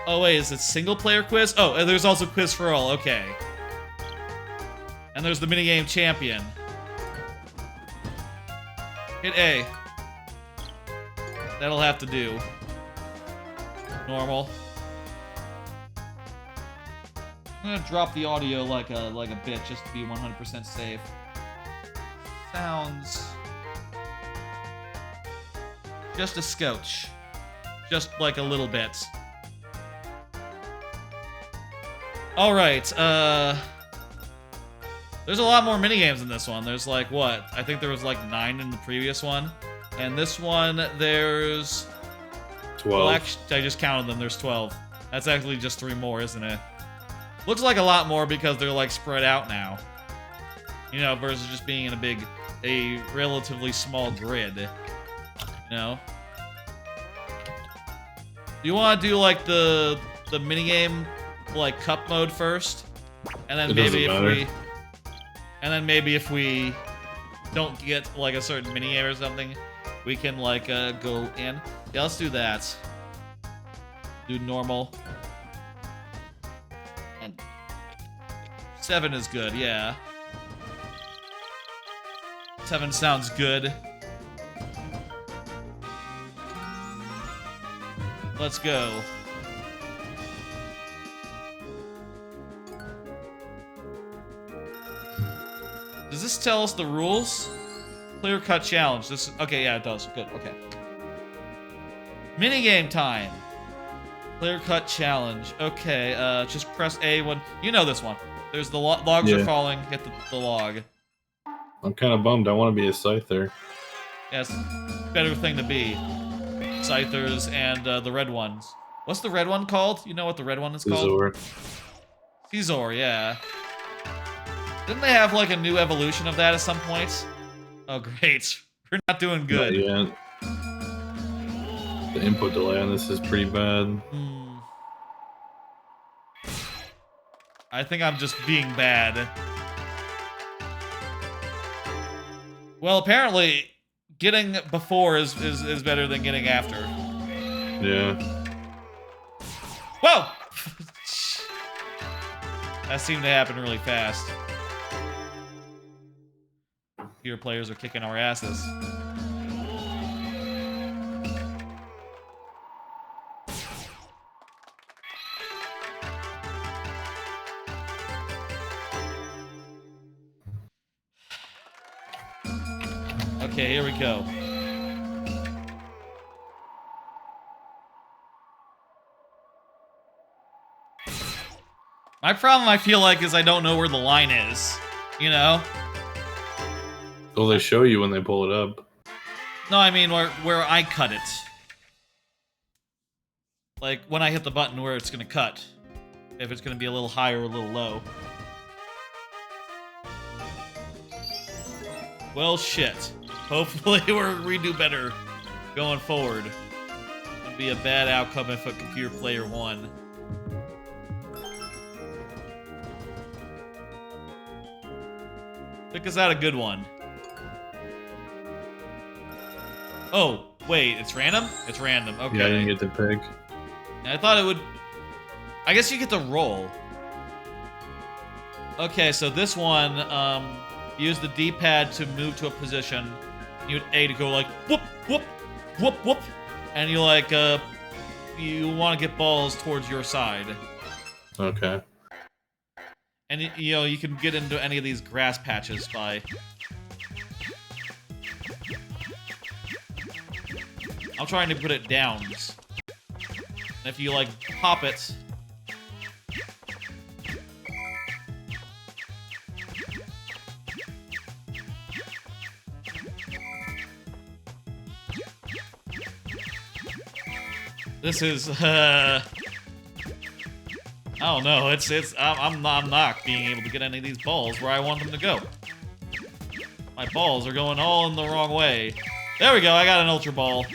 S1: Oh wait, is it single player quiz? Oh, and there's also quiz for all, okay. And there's the minigame champion. Hit A. That'll have to do. Normal. I'm gonna drop the audio like a bit just to be 100% safe. Sounds... just a scotch. Just like a little bit. Alright, there's a lot more minigames in this one. There's like, what? I think there was like 9 in the previous one. And this one, there's...
S3: 12.
S1: Well, actually, I just counted them. There's 12. That's actually just 3 more, isn't it? Looks like a lot more because they're like spread out now. You know, versus just being in a relatively small grid. You know? Do you want to do like the minigame like cup mode first? And then maybe if we don't get like a certain minigame or something, we can like go in. Yeah, let's do that. Do normal. And 7 is good, yeah. 7 sounds good. Let's go. Does this tell us the rules? Clear cut challenge. This okay, yeah, it does. Good, okay. Minigame time. Clear cut challenge. Okay, just press A when you know this one. There's the logs are falling. Hit the log.
S3: I'm kind of bummed. I want to be a scyther.
S1: Yes, better thing to be. Scythers and the red ones. What's the red one called? You know what the red one is called?
S3: Zor.
S1: Caesar, yeah. Didn't they have like a new evolution of that at some point? Oh, great. We're not doing good.
S3: Not yet. The input delay on this is pretty bad.
S1: I think I'm just being bad. Well, apparently, getting before is better than getting after.
S3: Yeah.
S1: Whoa! That seemed to happen really fast. Computer players are kicking our asses. Okay, here we go. My problem, I feel like, is I don't know where the line is. You know?
S3: Well, they show you when they pull it up.
S1: No, I mean where I cut it. Like, when I hit the button where it's gonna cut. If it's gonna be a little high or a little low. Well, shit. Hopefully we do better going forward. It'd be a bad outcome if a computer player won. Pick us out a good one. Oh, wait, it's random? It's random, okay.
S3: Yeah, I didn't get to pick.
S1: I thought it would... I guess you get to roll. Okay, so this one, use the D-pad to move to a position. You hit A to go like, whoop, whoop, whoop, whoop. And you like, you want to get balls towards your side.
S3: Okay.
S1: And, you know, you can get into any of these grass patches by... I'm trying to put it down. And if you, like, pop it... This is, I don't know, I'm not being able to get any of these balls where I want them to go. My balls are going all in the wrong way. There we go, I got an Ultra Ball.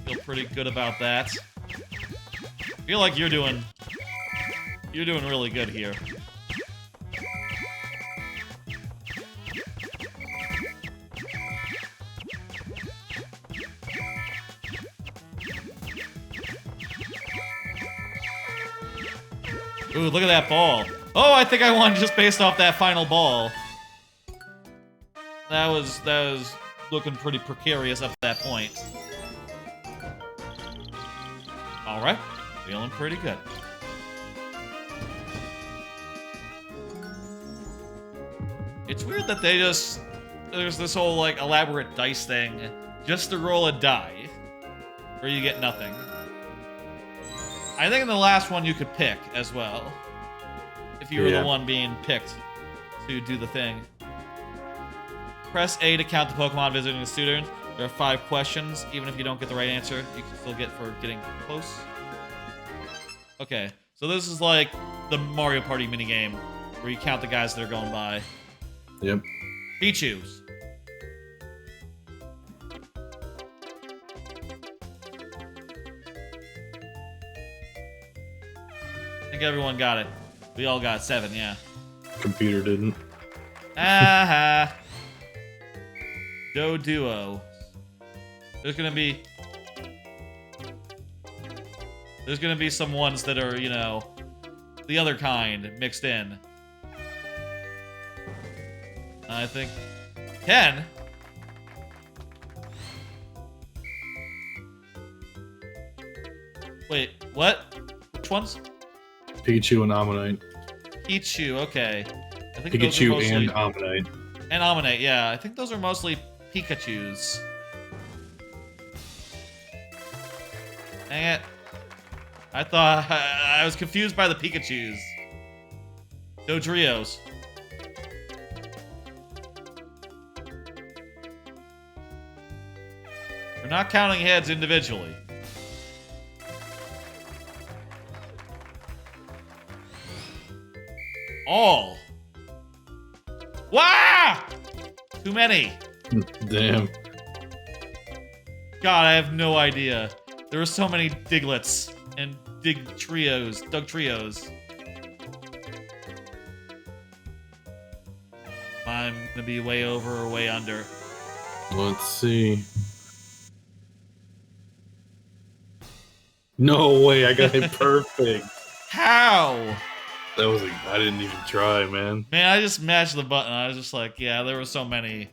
S1: Feel pretty good about that. Feel like you're doing really good here. Ooh, look at that ball. Oh, I think I won just based off that final ball. That was looking pretty precarious up to that point. Alright, feeling pretty good. It's weird that there's this whole, like, elaborate dice thing just to roll a die, where you get nothing. I think in the last one you could pick as well. If you were the one being picked to do the thing. Press A to count the Pokemon visiting the student. There are 5 questions. Even if you don't get the right answer, you can still get for getting close. Okay, so this is like the Mario Party minigame, where you count the guys that are going by.
S3: Yep.
S1: Pichus. I think everyone got it. We all got 7, yeah.
S3: Computer didn't.
S1: Aha. Duo. There's gonna be some ones that are, you know, the other kind mixed in. I think 10. Wait, what? Which ones?
S3: Pikachu and Ammonite.
S1: Pichu, okay. I think
S3: Pikachu
S1: those are mostly...
S3: and Ammonite.
S1: And Ammonite, yeah. I think those are mostly Pikachus. Dang it. I thought... I was confused by the Pikachus. Dodrios. We're not counting heads individually. All. Wow! Too many.
S3: Damn.
S1: God, I have no idea. There were so many Diglets and Doug Trios. I'm gonna be way over or way under.
S3: Let's see. No way, I got it perfect.
S1: How?
S3: That was like, I didn't even try, man.
S1: Man, I just mashed the button. I was just like, yeah, there were so many.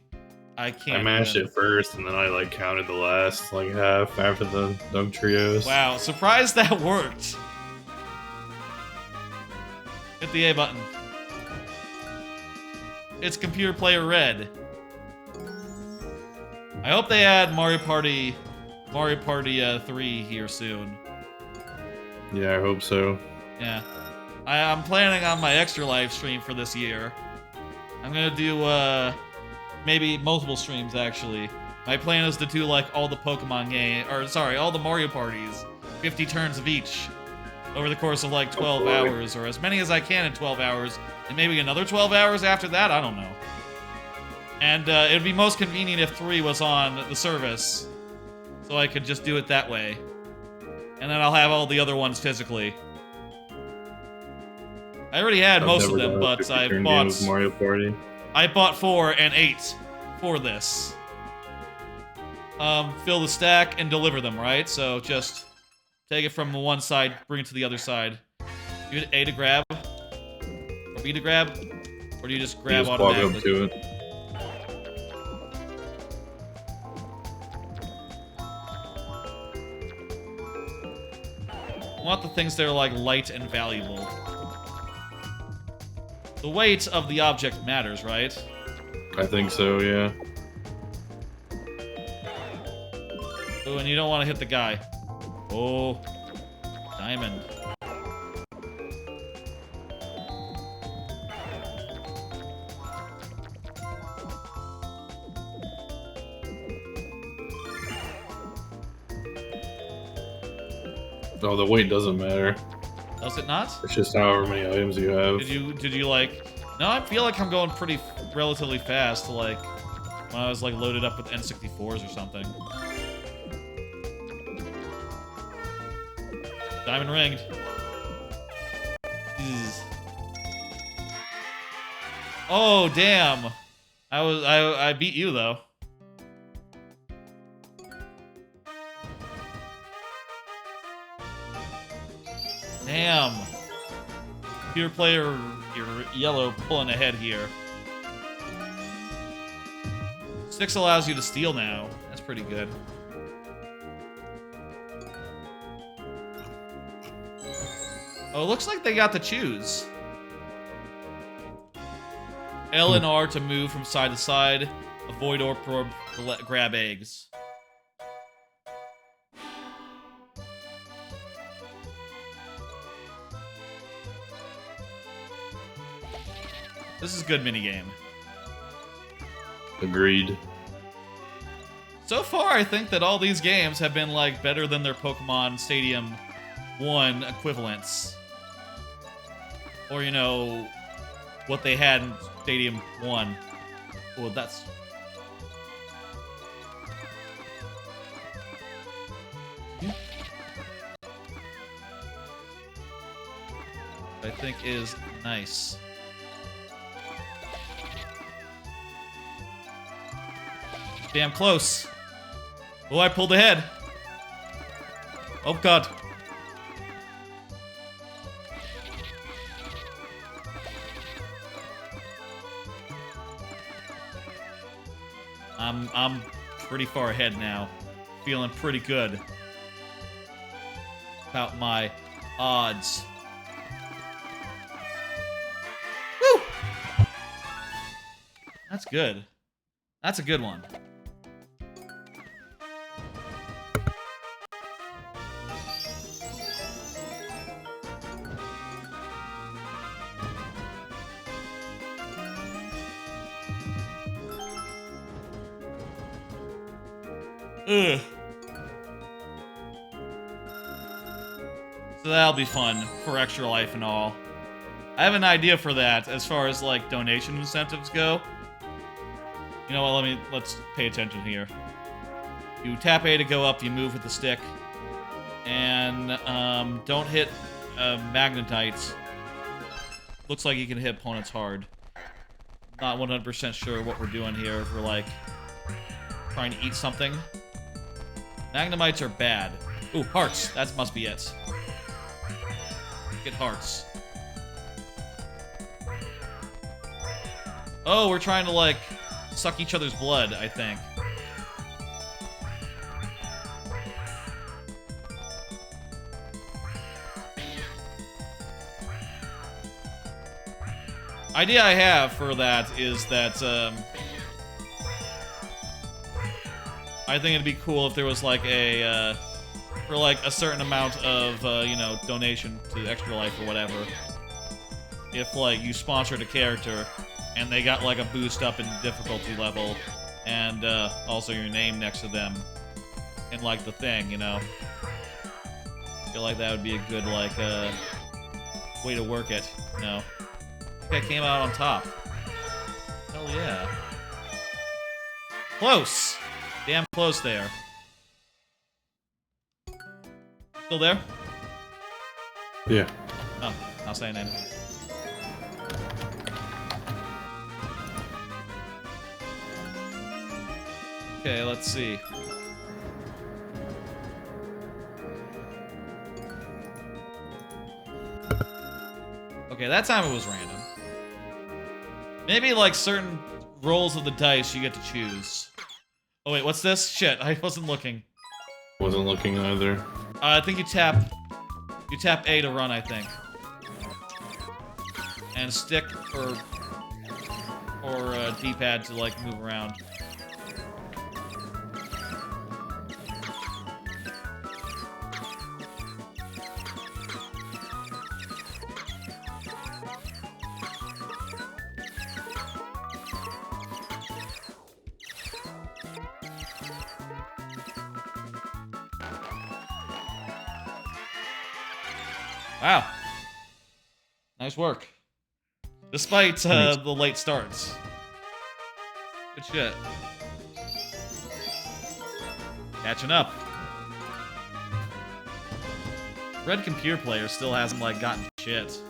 S1: I can't.
S3: I mashed
S1: even.
S3: it first, and then I like counted the last like half after the Doug Trios.
S1: Wow, surprised that worked. Hit the A button. It's Computer Player Red. I hope they add Mario Party 3 here soon.
S3: Yeah, I hope so.
S1: Yeah. I'm planning on my extra live stream for this year. I'm gonna do, maybe multiple streams, actually. My plan is to do, like, all the Pokemon all the Mario parties. 50 turns of each. Over the course of, like, 12 hours, or as many as I can in 12 hours. And maybe another 12 hours after that? I don't know. And, it would be most convenient if 3 was on the service. So I could just do it that way. And then I'll have all the other ones physically. I already had
S3: I've
S1: most of
S3: never
S1: them,
S3: done a
S1: but
S3: 50
S1: I
S3: turn game
S1: bought
S3: of Mario Party.
S1: 4 and 8 for this. Fill the stack and deliver them, right? So just take it from the one side, bring it to the other side. You hit A to grab, or B to grab, or do you just grab
S3: You just walk
S1: automatically?
S3: up to it.
S1: I want the things that are like light and valuable. The weight of the object matters, right?
S3: I think so, yeah.
S1: Oh, and you don't want to hit the guy. Oh, diamond.
S3: No, the weight doesn't matter.
S1: Does it not?
S3: It's just however many items you have.
S1: Did you like? No, I feel like I'm going pretty relatively fast. Like when I was like loaded up with N64s or something. Diamond ringed. Ugh. Oh damn! I beat you though. Damn. Computer player, you're yellow pulling ahead here. 6 allows you to steal now. That's pretty good. Oh, it looks like they got to choose. L and R to move from side to side. Avoid or grab eggs. This is a good minigame.
S3: Agreed.
S1: So far, I think that all these games have been, like, better than their Pokemon Stadium 1 equivalents. Or, you know, what they had in Stadium 1. Well, that's... I think is nice. Damn close. Oh, I pulled ahead. Oh, God. I'm pretty far ahead now. Feeling pretty good about my odds. Woo! That's good. That's a good one. Ugh. So that'll be fun for Extra Life and all. I have an idea for that as far as like donation incentives go. You know what, let's pay attention here. You tap A to go up, you move with the stick. And don't hit magnetites. Looks like you can hit opponents hard. Not 100% sure what we're doing here if we're like trying to eat something. Magnemites are bad. Ooh, hearts. That must be it. Get hearts. Oh, we're trying to, like, suck each other's blood, I think. Idea I have for that is that, I think it'd be cool if there was like a, for like a certain amount of, you know, donation to Extra Life or whatever. If like you sponsored a character and they got like a boost up in difficulty level and also your name next to them in like the thing, you know. I feel like that would be a good like way to work it, you know. I think I came out on top. Hell yeah. Close! Damn close there. Still there?
S3: Yeah.
S1: Oh, not saying anything. Okay, let's see. Okay, that time it was random. Maybe like certain rolls of the dice you get to choose. Oh wait, what's this? Shit, I wasn't looking.
S3: Wasn't looking either.
S1: I think you tap A to run, I think. And stick or D-pad to like move around. Wow. Nice work. Despite the late starts. Good shit. Catching up. Red computer player still hasn't, like, gotten shit.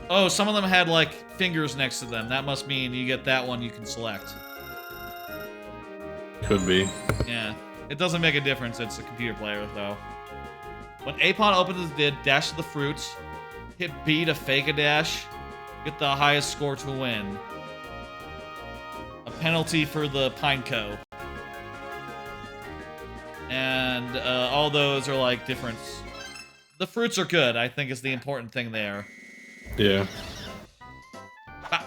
S1: Oh, some of them had, like, fingers next to them. That must mean you get that one you can select.
S3: Could be.
S1: Yeah. It doesn't make a difference. It's a computer player, though. When A pawn opens the lid, dash to the fruits. Hit B to fake a dash. Get the highest score to win. A penalty for the Pineco. And all those are like different. The fruits are good, I think is the important thing there.
S3: Yeah.
S1: Bah.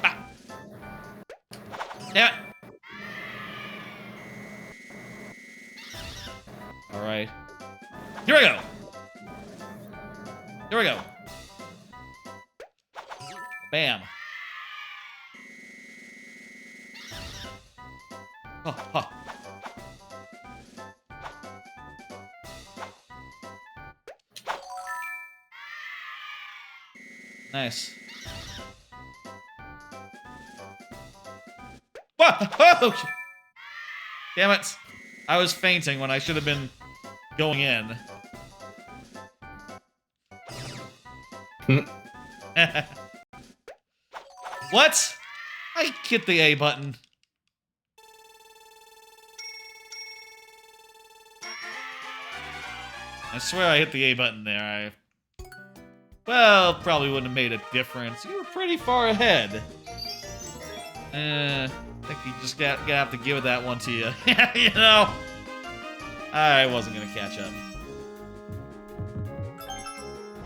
S1: Bah. Damn it. Alright. Here we go! Here we go. Bam. Huh, huh. Nice. Whoa! Damn it. I was fainting when I should have been going in. What? I hit the A button. I swear I hit the A button there. Well, probably wouldn't have made a difference. You were pretty far ahead. I think you just gonna have to give that one to you. You know? I wasn't gonna catch up.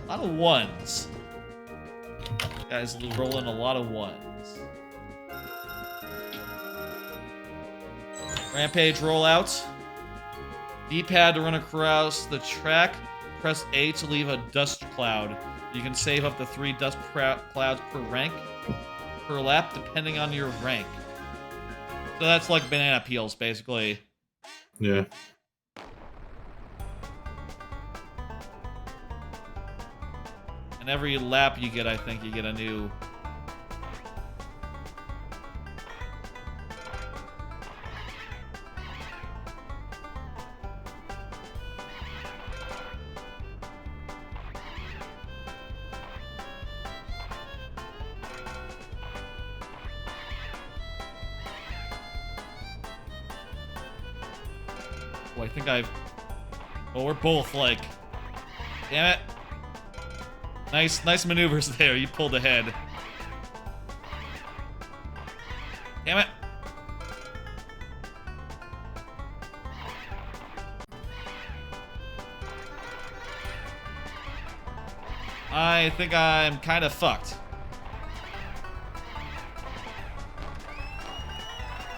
S1: A lot of ones. Guys rolling a lot of ones. Rampage rollout. D-pad to run across the track. Press A to leave a dust cloud. You can save up to 3 dust clouds per rank, per lap, depending on your rank. So that's like banana peels, basically.
S3: Yeah.
S1: And every lap you get, I think, you get a new... Oh, I think I've... Oh, we're both, like... Damn it. Nice maneuvers there. You pulled ahead. Damn it. I think I'm kind of fucked.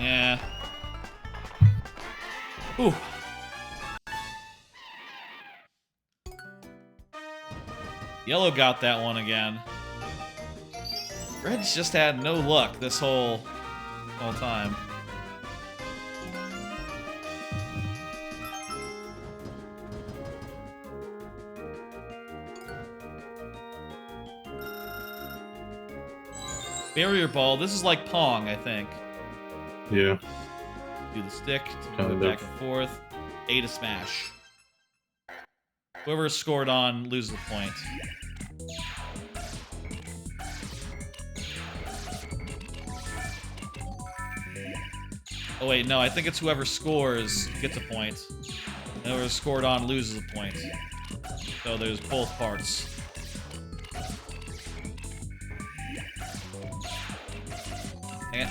S1: Yeah. Whew. Yellow got that one again. Red's just had no luck this whole time. Barrier ball. This is like Pong, I think.
S3: Yeah.
S1: Do the stick to move back and forth. A to smash. Whoever scored on loses the point. Oh wait, no, I think it's whoever scores gets a point. And whoever scored on loses a point. So there's both parts. Dang it.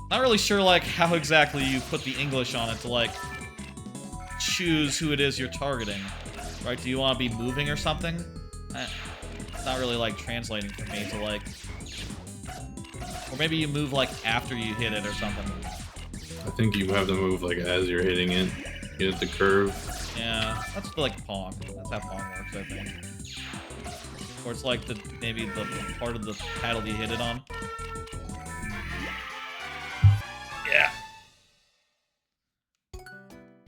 S1: Not really sure, like, how exactly you put the English on it to, like, choose who it is you're targeting. Right? Do you want to be moving or something? It's not really, like, translating for me to, like... Or maybe you move, like, after you hit it or something.
S3: I think you have to move, like, as you're hitting it. You hit the curve.
S1: Yeah, that's like Pong. That's how Pong works, I think. Or it's like maybe the part of the paddle you hit it on. Yeah.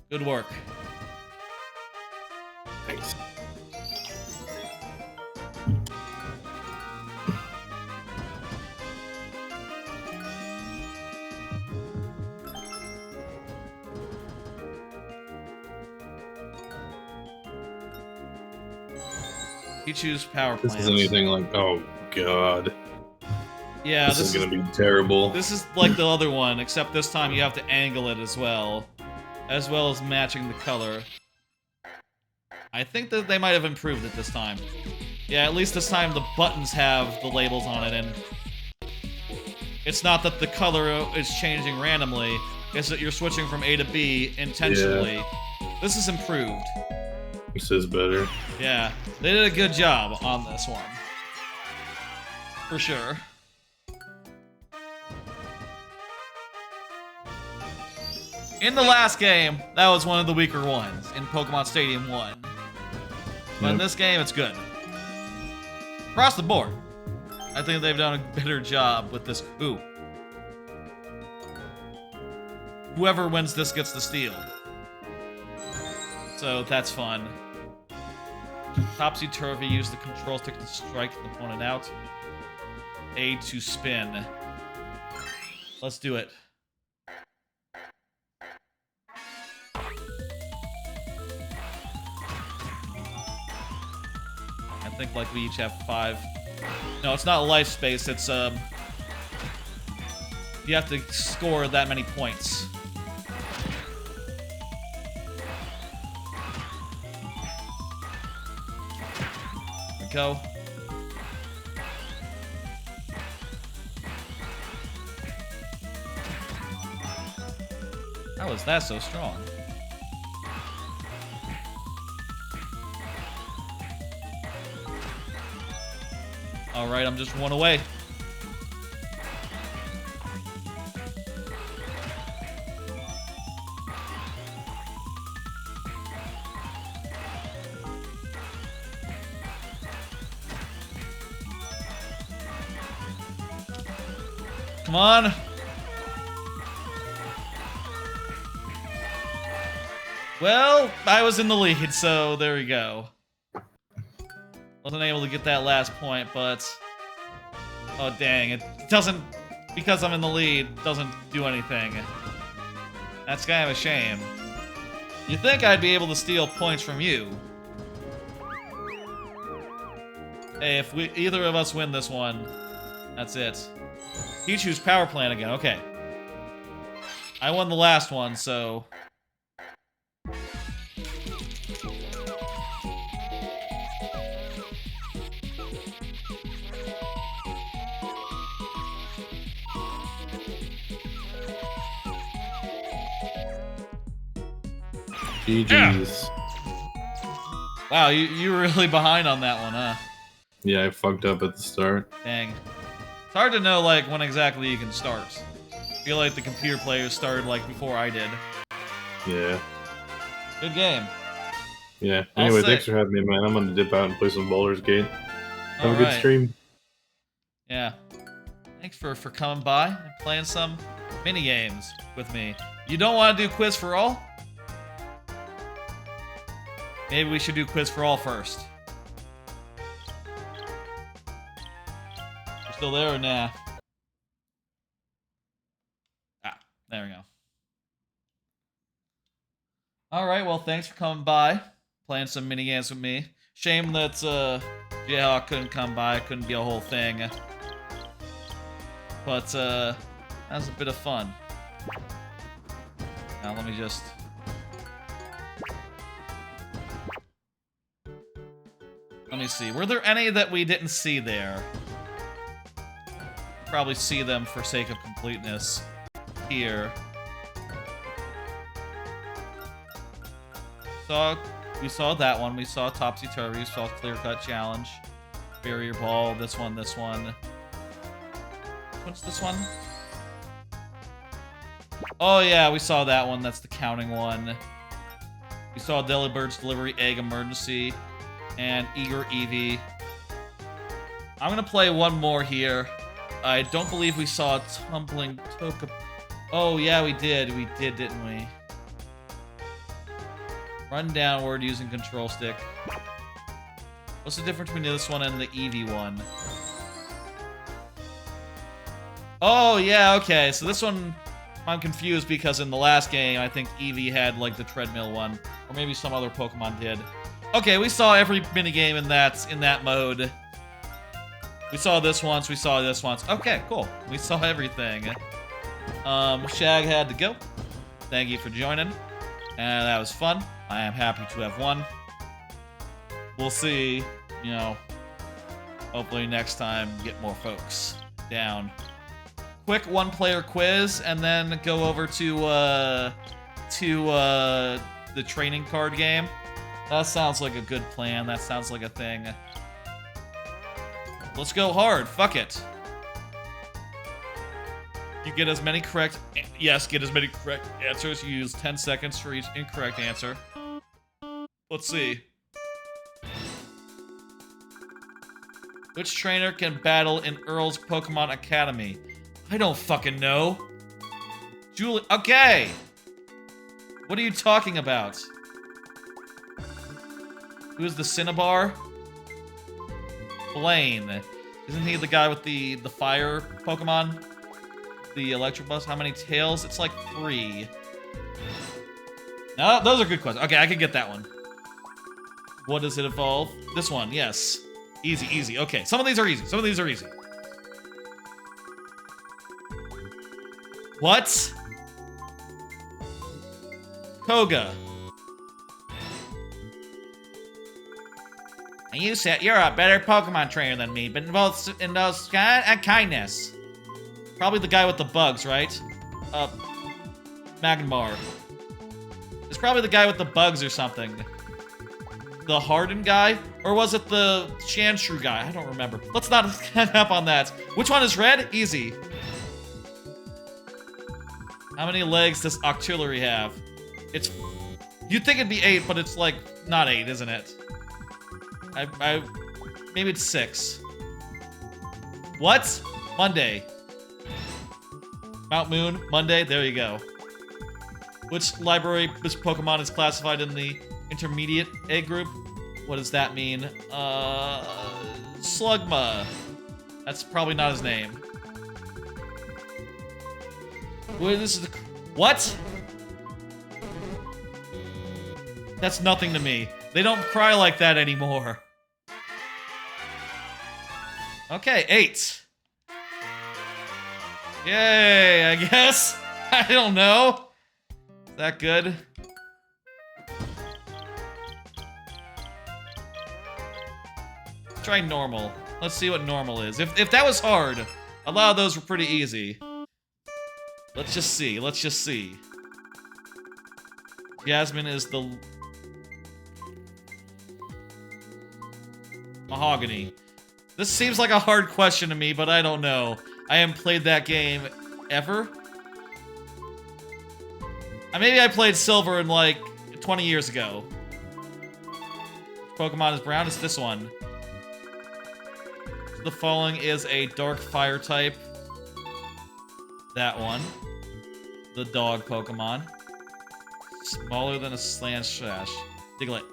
S1: Good work.
S3: Thanks.
S1: You choose power plants.
S3: This is anything like, oh god.
S1: Yeah,
S3: this is gonna be terrible.
S1: This is like the other one, except this time you have to angle it as well as matching the color. I think that they might have improved it this time. Yeah, at least this time the buttons have the labels on it, and it's not that the color is changing randomly, it's that you're switching from A to B intentionally. Yeah. This is improved.
S3: This is better.
S1: Yeah, they did a good job on this one. For sure. In the last game, that was one of the weaker ones, in Pokemon Stadium 1. But in this game, it's good. Across the board. I think they've done a better job with this. Ooh. Whoever wins this gets the steal. So that's fun. Topsy-turvy, use the control stick to strike the opponent out. A to spin. Let's do it. I think like we each have 5. No, it's not life space, it's you have to score that many points. There we go. How is that so strong? Alright, I'm just one away. Come on. Well, I was in the lead, so there we go. Wasn't able to get that last point, but... Oh, dang. It doesn't... Because I'm in the lead, doesn't do anything. That's kind of a shame. You'd think I'd be able to steal points from you. Hey, if either of us win this one, that's it. You choose power plant again, okay. I won the last one, so...
S3: GG's.
S1: Wow, you were really behind on that one, huh?
S3: Yeah, I fucked up at the start.
S1: Dang. It's hard to know, like, when exactly you can start. I feel like the computer players started, like, before I did.
S3: Yeah.
S1: Good game.
S3: Yeah. Anyway, thanks for having me, man. I'm gonna dip out and play some Baldur's Gate. Have a good stream.
S1: Yeah. Thanks for coming by and playing some minigames with me. You don't want to do Quiz for All? Maybe we should do Quiz for All first. You still there or nah? Ah, there we go. Alright, well, thanks for coming by. playing some minigames with me. Shame that Jayhawk couldn't come by, couldn't be a whole thing. But that was a bit of fun. Now let me just... Let me see. Were there any that we didn't see there? Probably see them for sake of completeness here. We saw that one. We saw Topsy Turvy. We saw Clear Cut Challenge. Barrier Ball. This one. This one. What's this one? Oh yeah, we saw that one. That's the counting one. We saw Delibird's Delivery Egg Emergency and Eager Eevee. I'm gonna play one more here. I don't believe we saw Tumbling Toka. Oh yeah, we did. We did, didn't we? Run downward using control stick. What's the difference between this one and the Eevee one? Oh, yeah, okay. So this one, I'm confused because in the last game, I think Eevee had, like, the treadmill one. Or maybe some other Pokemon did. Okay, we saw every minigame in that mode. We saw this once, we saw this once. Okay, cool. We saw everything. Shagg had to go. Thank you for joining. And that was fun. I am happy to have won. We'll see, you know, hopefully next time get more folks down. Quick one-player quiz, and then go over to the training card game. That sounds like a good plan. That sounds like a thing. Let's go hard. Fuck it. You get as many correct... Yes, get as many correct answers. You use 10 seconds for each incorrect answer. Let's see. Which trainer can battle in Earl's Pokemon Academy? I don't fucking know. Julie... Okay! What are you talking about? Who is the Cinnabar? Blaine. Isn't he the guy with the fire Pokemon? The Electabuzz? How many tails? It's like 3. No, those are good questions. Okay, I can get that one. What does it evolve? This one, yes. Easy, easy. Okay, some of these are easy. Some of these are easy. What? Koga. And you said you're a better Pokemon trainer than me, but in both kindness. Probably the guy with the bugs, right? Magmar. It's probably the guy with the bugs or something. The Harden guy? Or was it the Sandshrew guy? I don't remember. Let's not hang up on that. Which one is red? Easy. How many legs does Octillery have? It's... You'd think it'd be 8, but it's like not 8, isn't it? Maybe it's 6. What? Monday. Mount Moon, Monday, there you go. Which library, this Pokemon is classified in the intermediate egg group? What does that mean? Slugma. That's probably not his name. This is the... What? That's nothing to me. They don't cry like that anymore. Okay, 8. Yay, I guess. I don't know. Is that good? Let's try normal. Let's see what normal is. If that was hard, a lot of those were pretty easy. Let's just see. Let's just see. Jasmine is the... Mahogany. This seems like a hard question to me, but I don't know. I haven't played that game ever. Maybe I played Silver in like 20 years ago. Pokemon is brown. It's this one. The following is a dark fire type. That one. The dog Pokemon. Smaller than a Slantrash. Diglett.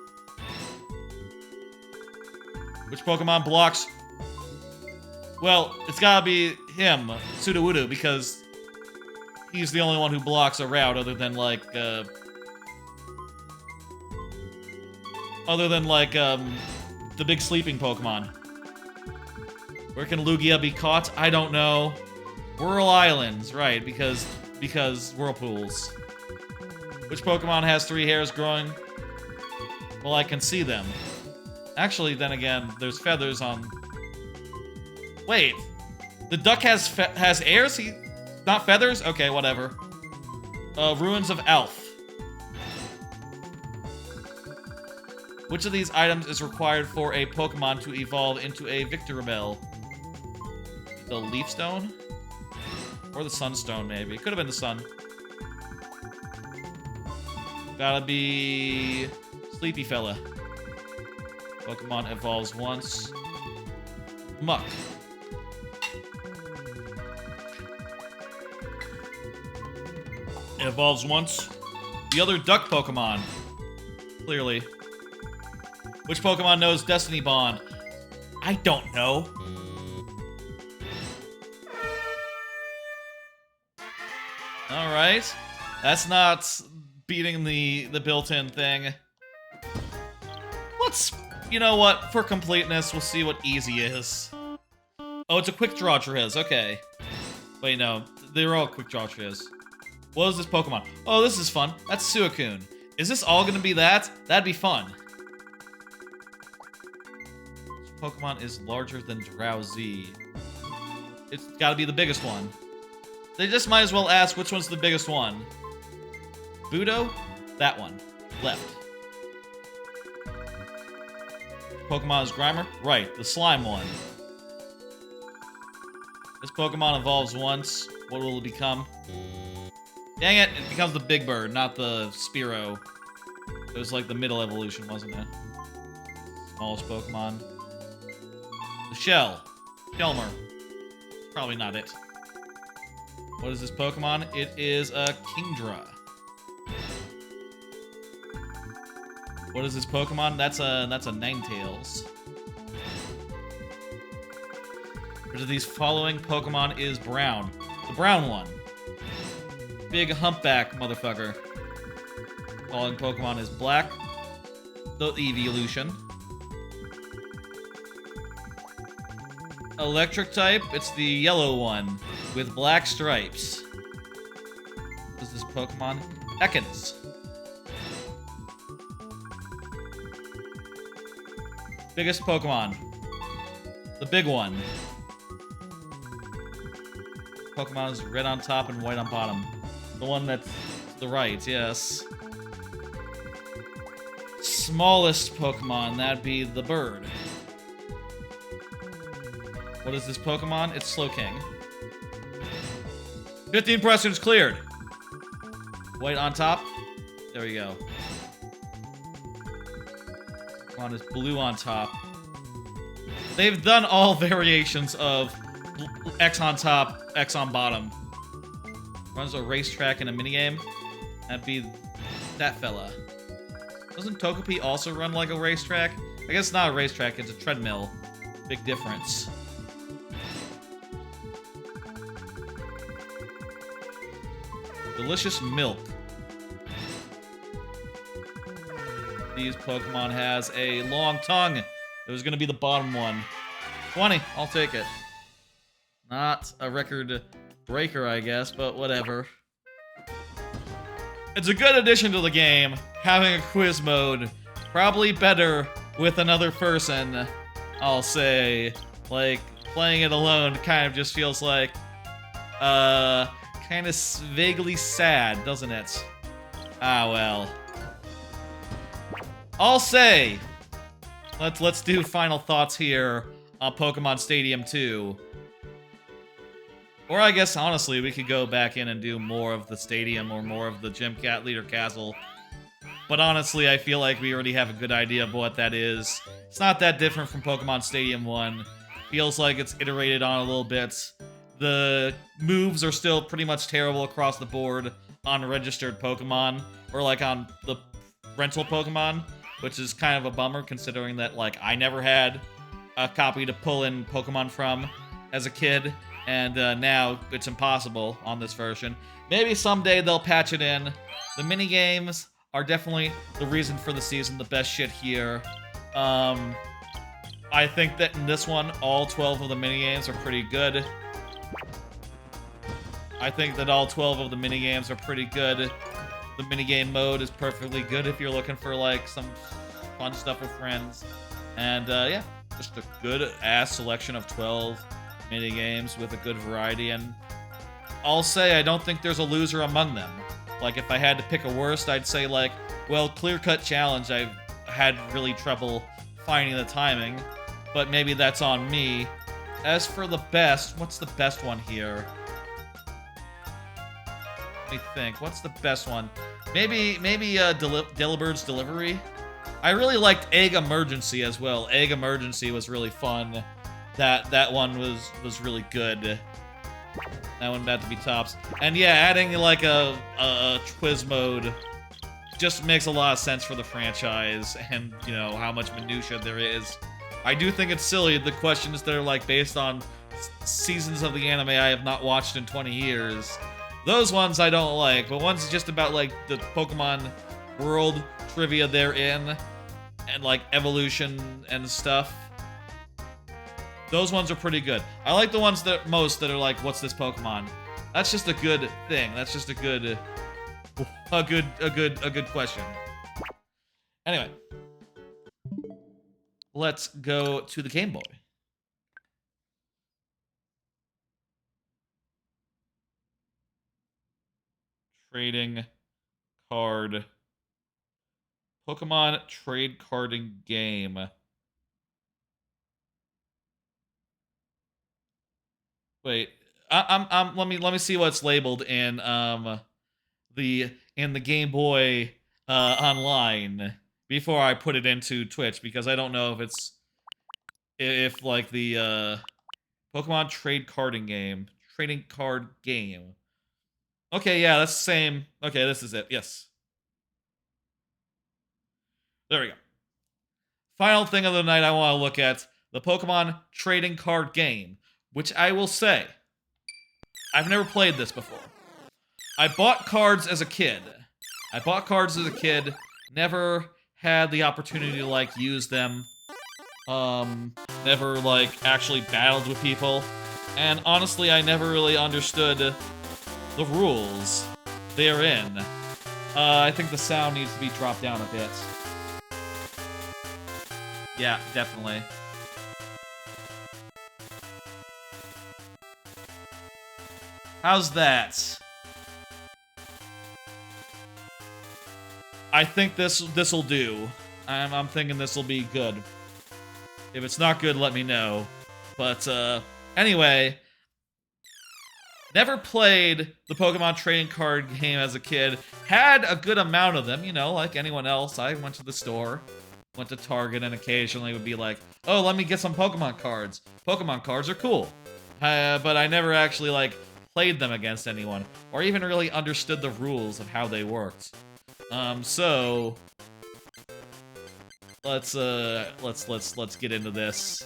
S1: Which Pokemon blocks? Well, it's gotta be him, Sudowoodo, because he's the only one who blocks a route other than, like, Other than, like, the big sleeping Pokemon. Where can Lugia be caught? I don't know. Whirl Islands, right, because whirlpools. Which Pokemon has 3 hairs growing? Well, I can see them. Actually, then again, there's feathers on... Wait. The duck has hairs? Not feathers? Okay, whatever. Ruins of Elf. Which of these items is required for a Pokemon to evolve into a Victreebel? The Leaf Stone? Or the Sunstone, maybe. Could have been the Sun. Gotta be... Sleepy Fella. Pokemon evolves once. Muck. It evolves once. The other duck Pokemon. Clearly. Which Pokemon knows Destiny Bond? I don't know. Alright. That's not beating the built-in thing. Let's... You know what? For completeness, we'll see what easy is. Oh, it's a quick draw Triz. Okay. Wait, no. They're all quick draw Triz. What is this Pokemon? Oh, this is fun. That's Suicune. Is this all gonna be that? That'd be fun. This Pokemon is larger than Drowsy. It's gotta be the biggest one. They just might as well ask which one's the biggest one. Budo? That one. Left. Pokemon is Grimer? Right, the slime one. This Pokemon evolves once. What will it become? Dang it, it becomes the Big Bird, not the Spearow. It was like the middle evolution, wasn't it? Smallest Pokemon. The Shell. Shelmer. Probably not it. What is this Pokemon? It is a Kingdra. What is this Pokemon? That's a Ninetales. Which of these following Pokemon is brown? The brown one. Big humpback motherfucker. Following Pokemon is black. The evolution. Electric type, it's the yellow one with black stripes. What is this Pokemon? Ekans. Biggest Pokemon. The big one. Pokemon is red on top and white on bottom. The one that's to the right, yes. Smallest Pokemon, that'd be the bird. What is this Pokemon? It's Slowking. 15 questions cleared. White on top. There we go. Pokemon is blue on top. They've done all variations of X on top, X on bottom. Runs a racetrack in a minigame. That'd be that fella. Doesn't Togepi also run like a racetrack? I guess it's not a racetrack, it's a treadmill. Big difference. Delicious milk. These Pokemon has a long tongue. It was gonna be the bottom one. 20, I'll take it. Not a record breaker, I guess, but whatever. It's a good addition to the game, having a quiz mode. Probably better with another person, I'll say. Like, playing it alone kind of just feels like, kind of vaguely sad, doesn't it? Ah, well. I'll say, let's do final thoughts here on Pokemon Stadium 2. Or I guess, honestly, we could go back in and do more of the stadium or more of the Gym Cat Leader Castle. But honestly, I feel like we already have a good idea of what that is. It's not that different from Pokemon Stadium 1. Feels like it's iterated on a little bit. The moves are still pretty much terrible across the board on registered Pokemon. Or like on the rental Pokemon. Which is kind of a bummer considering that, like, I never had a copy to pull in Pokemon from as a kid. And now it's impossible on this version. Maybe someday they'll patch it in. The minigames are definitely the reason for the season, the best shit here. I think that in this one, all 12 of the minigames are pretty good. I think that all 12 of the minigames are pretty good. The minigame mode is perfectly good if you're looking for, like, some fun stuff with friends. And, yeah, just a good-ass selection of 12 minigames with a good variety. And I'll say I don't think there's a loser among them. Like, if I had to pick a worst, I'd say, like, well, Clear Cut Challenge, I've had really trouble finding the timing, but maybe that's on me. As for the best, what's the best one here? Let me think. What's the best one? Maybe Delibird's Delivery? I really liked Egg Emergency as well. Egg Emergency was really fun. That one was really good. That one had to be tops. And yeah, adding like a quiz mode just makes a lot of sense for the franchise and, you know, how much minutia there is. I do think it's silly, the questions that are like based on seasons of the anime I have not watched in 20 years. Those ones I don't like, but ones just about like the Pokemon world trivia they're in and like evolution and stuff. Those ones are pretty good. I like the ones that are like, what's this Pokemon? That's just a good thing. That's just a good question. Anyway, let's go to the Game Boy. Trading card. Pokemon trade carding game. Wait, let me see what's labeled in the Game Boy online before I put it into Twitch, because I don't know if it's like the Pokemon trading card game. Okay, yeah, that's the same. Okay, this is it. Yes. There we go. Final thing of the night I want to look at, the Pokemon trading card game, which I will say, I've never played this before. I bought cards as a kid. Never had the opportunity to, like, use them. Never, like, actually battled with people. And honestly, I never really understood the rules therein. I think the sound needs to be dropped down a bit. Yeah, definitely. How's that? I think this'll do. I'm thinking this'll be good. If it's not good, let me know. But anyway, never played the Pokemon trading card game as a kid. Had a good amount of them, you know, like anyone else. I went to the store, went to Target, and occasionally would be like, oh, let me get some Pokemon cards. Pokemon cards are cool. But I never actually, like, played them against anyone, or even really understood the rules of how they worked. So let's get into this.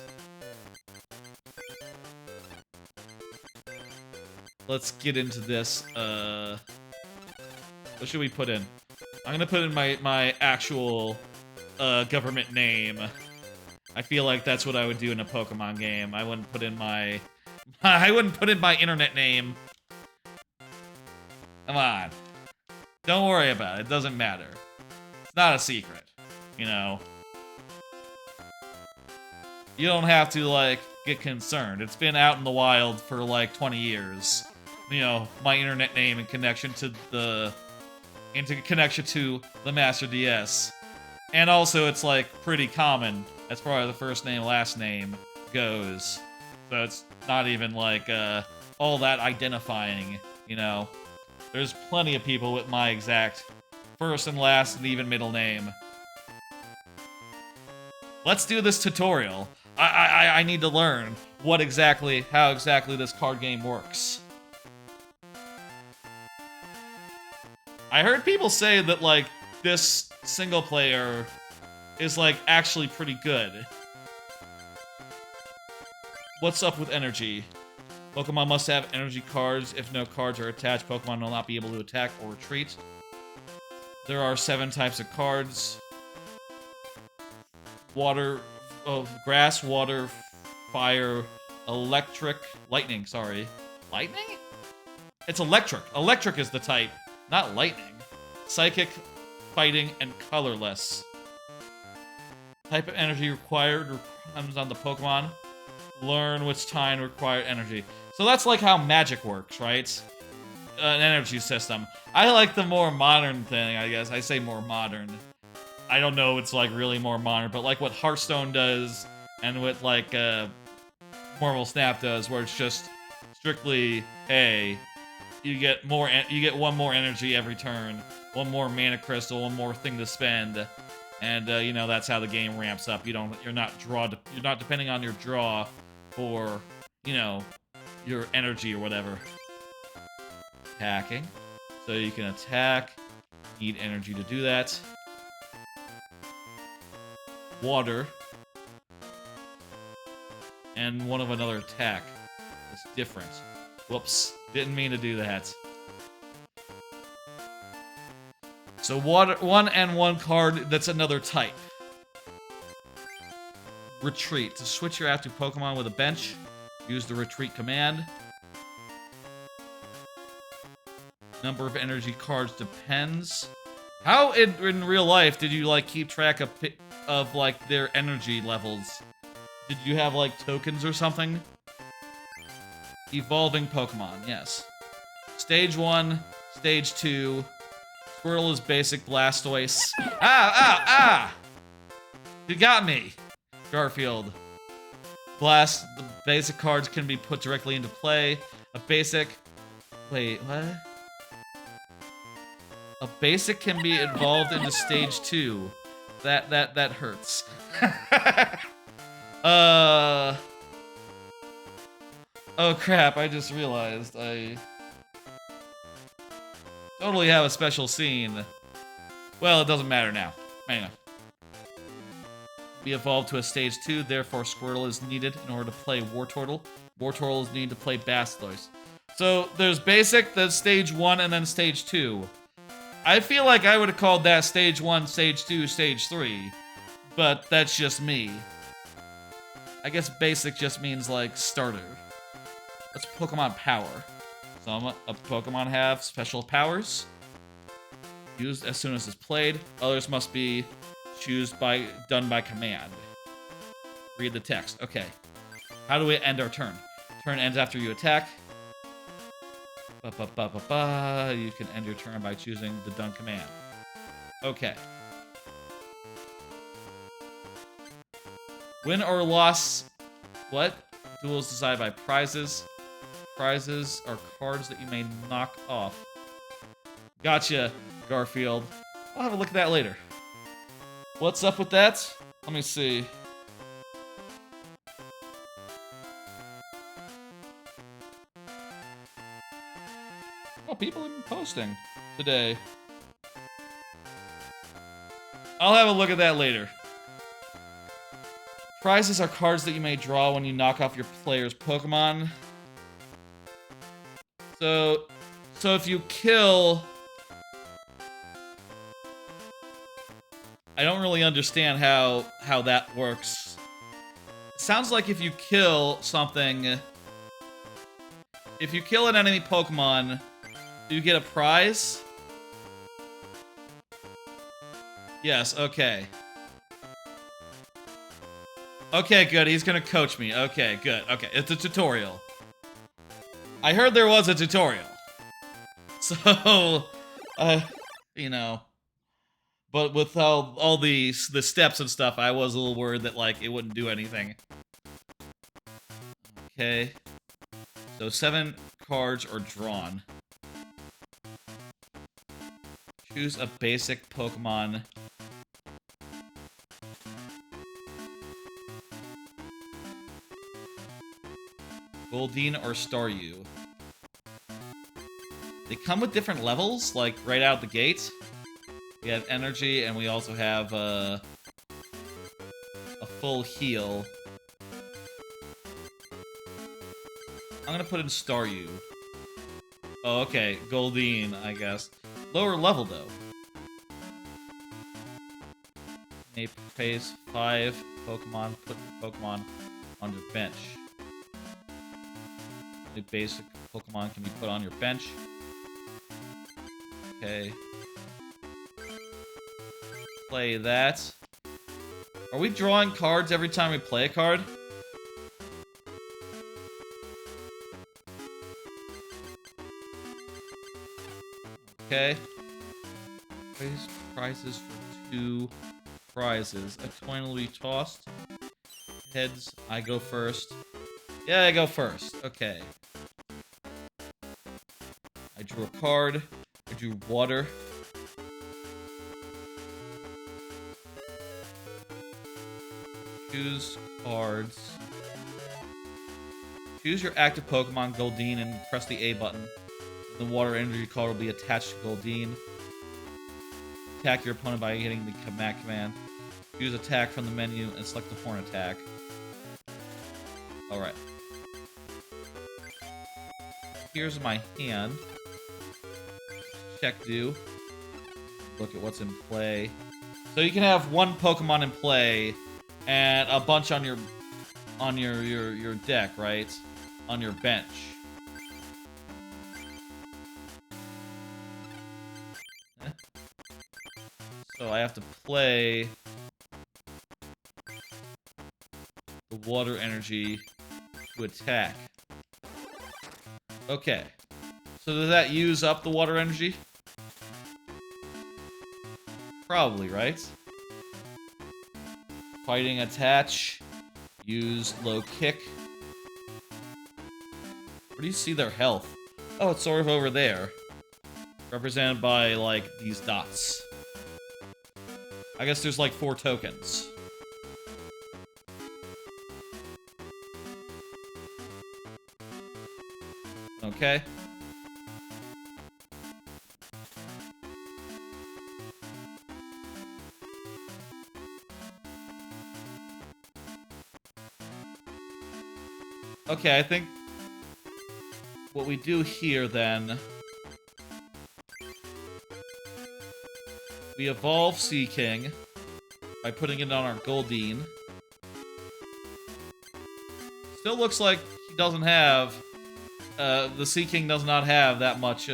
S1: Let's get into this. What should we put in? I'm gonna put in my actual government name. I feel like that's what I would do in a Pokemon game. I wouldn't put in my internet name. Come on. Don't worry about it. It doesn't matter. It's not a secret, you know. You don't have to, like, get concerned. It's been out in the wild for, like, 20 years. You know, my internet name in connection to the Master DS. And also, it's, like, pretty common as far as the first name, last name goes. So it's not even, like, all that identifying, you know. There's plenty of people with my exact first and last and even middle name. Let's do this tutorial. I need to learn how exactly this card game works. I heard people say that, like, this single player is, like, actually pretty good. What's up with energy? Pokemon must have energy cards. If no cards are attached, Pokemon will not be able to attack or retreat. There are 7 types of cards. Water, grass, water, fire, electric, lightning, sorry. Lightning? It's electric. Electric is the type, not lightning. Psychic, fighting, and colorless. Type of energy required comes on the Pokemon. Learn which time required energy. So that's like how magic works, right? An energy system. I like the more modern thing, I guess. I say more modern. I don't know if it's like really more modern, but like what Hearthstone does and what like Marvel Snap does, where it's just strictly, hey, you get one more energy every turn, one more mana crystal, one more thing to spend, and you know, that's how the game ramps up. You're not depending on your draw for, you know, your energy or whatever. Attacking, so you can attack. Need energy to do that. Water. And one of another attack. It's different. Whoops. Didn't mean to do that. So water, 1 and 1 card, that's another type. Retreat. To switch your active Pokemon with a bench, use the retreat command. Number of energy cards depends. How in real life did you like keep track of like their energy levels? Did you have like tokens or something? Evolving Pokemon, yes. Stage 1, Stage 2. Squirtle is basic Blastoise. Ah! You got me, Garfield. The basic cards can be put directly into play. A basic... Wait, what? A basic can be evolved into Stage 2. That hurts. Oh crap, I just realized I totally have a special scene. Well, it doesn't matter now. Anyway. Be evolved to a Stage 2, therefore Squirtle is needed in order to play Wartortle. Wartortle is needed to play Blastoise. So, there's Basic, there's Stage 1, and then Stage 2. I feel like I would have called that Stage 1, Stage 2, Stage 3. But that's just me. I guess Basic just means, like, starter. That's Pokemon Power. Some Pokemon have special powers. Used as soon as it's played. Others must be done by command. Read the text. Okay. How do we end our turn? Turn ends after you attack. You can end your turn by choosing the done command. Okay. Win or loss. What? Duels decided by prizes. Prizes are cards that you may knock off. Gotcha, Garfield. I'll have a look at that later. What's up with that? Let me see. Oh, people have been posting today. I'll have a look at that later. Prizes are cards that you may draw when you knock off your player's Pokemon. So if you kill... I don't really understand how that works. It sounds like if you kill something... If you kill an enemy Pokemon, do you get a prize? Yes, okay. Okay, good. He's gonna coach me. Okay, good. Okay, it's a tutorial. I heard there was a tutorial. So, you know. But with all the steps and stuff, I was a little worried that, like, it wouldn't do anything. Okay. So 7 cards are drawn. Choose a basic Pokemon. Goldeen or Staryu. They come with different levels, like right out the gate. We have energy, and we also have a full heal. I'm gonna put in Staryu. Oh, okay. Goldeen, I guess. Lower level, though. Nape phase 5 Pokemon. Put the Pokemon on your bench. The basic Pokemon can be put on your bench. Okay. Play that. Are we drawing cards every time we play a card? Okay. Raise prizes for 2 prizes. A coin will be tossed. Heads, I go first. Yeah, I go first. Okay. I drew a card. I drew water. Choose cards. Choose your active Pokemon, Goldeen, and press the A button. The water energy card will be attached to Goldeen. Attack your opponent by hitting the command. Choose attack from the menu and select the horn attack. Alright. Here's my hand. Check do. Look at what's in play. So you can have 1 Pokemon in play and a bunch on your deck, right? On your bench. So I have to play the water energy to attack. Okay. So does that use up the water energy? Probably, right? Fighting attach. Use low kick. Where do you see their health? Oh, it's sort of over there. Represented by, like, these dots. I guess there's, like, 4 tokens. Okay. Okay, I think what we do here, then, we evolve Seaking by putting it on our Goldeen. Still looks like he doesn't have, the Seaking does not have that much,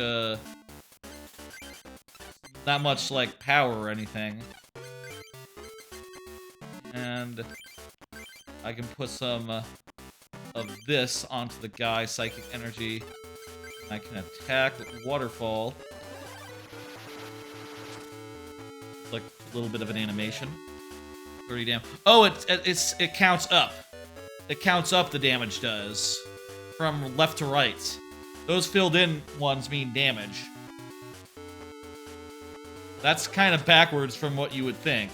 S1: like, power or anything. And I can put some, of this onto the guy, Psychic Energy. And I can attack with Waterfall. Like a little bit of an animation. 30 damage. Oh, it counts up. It counts up the damage does. From left to right. Those filled in ones mean damage. That's kind of backwards from what you would think.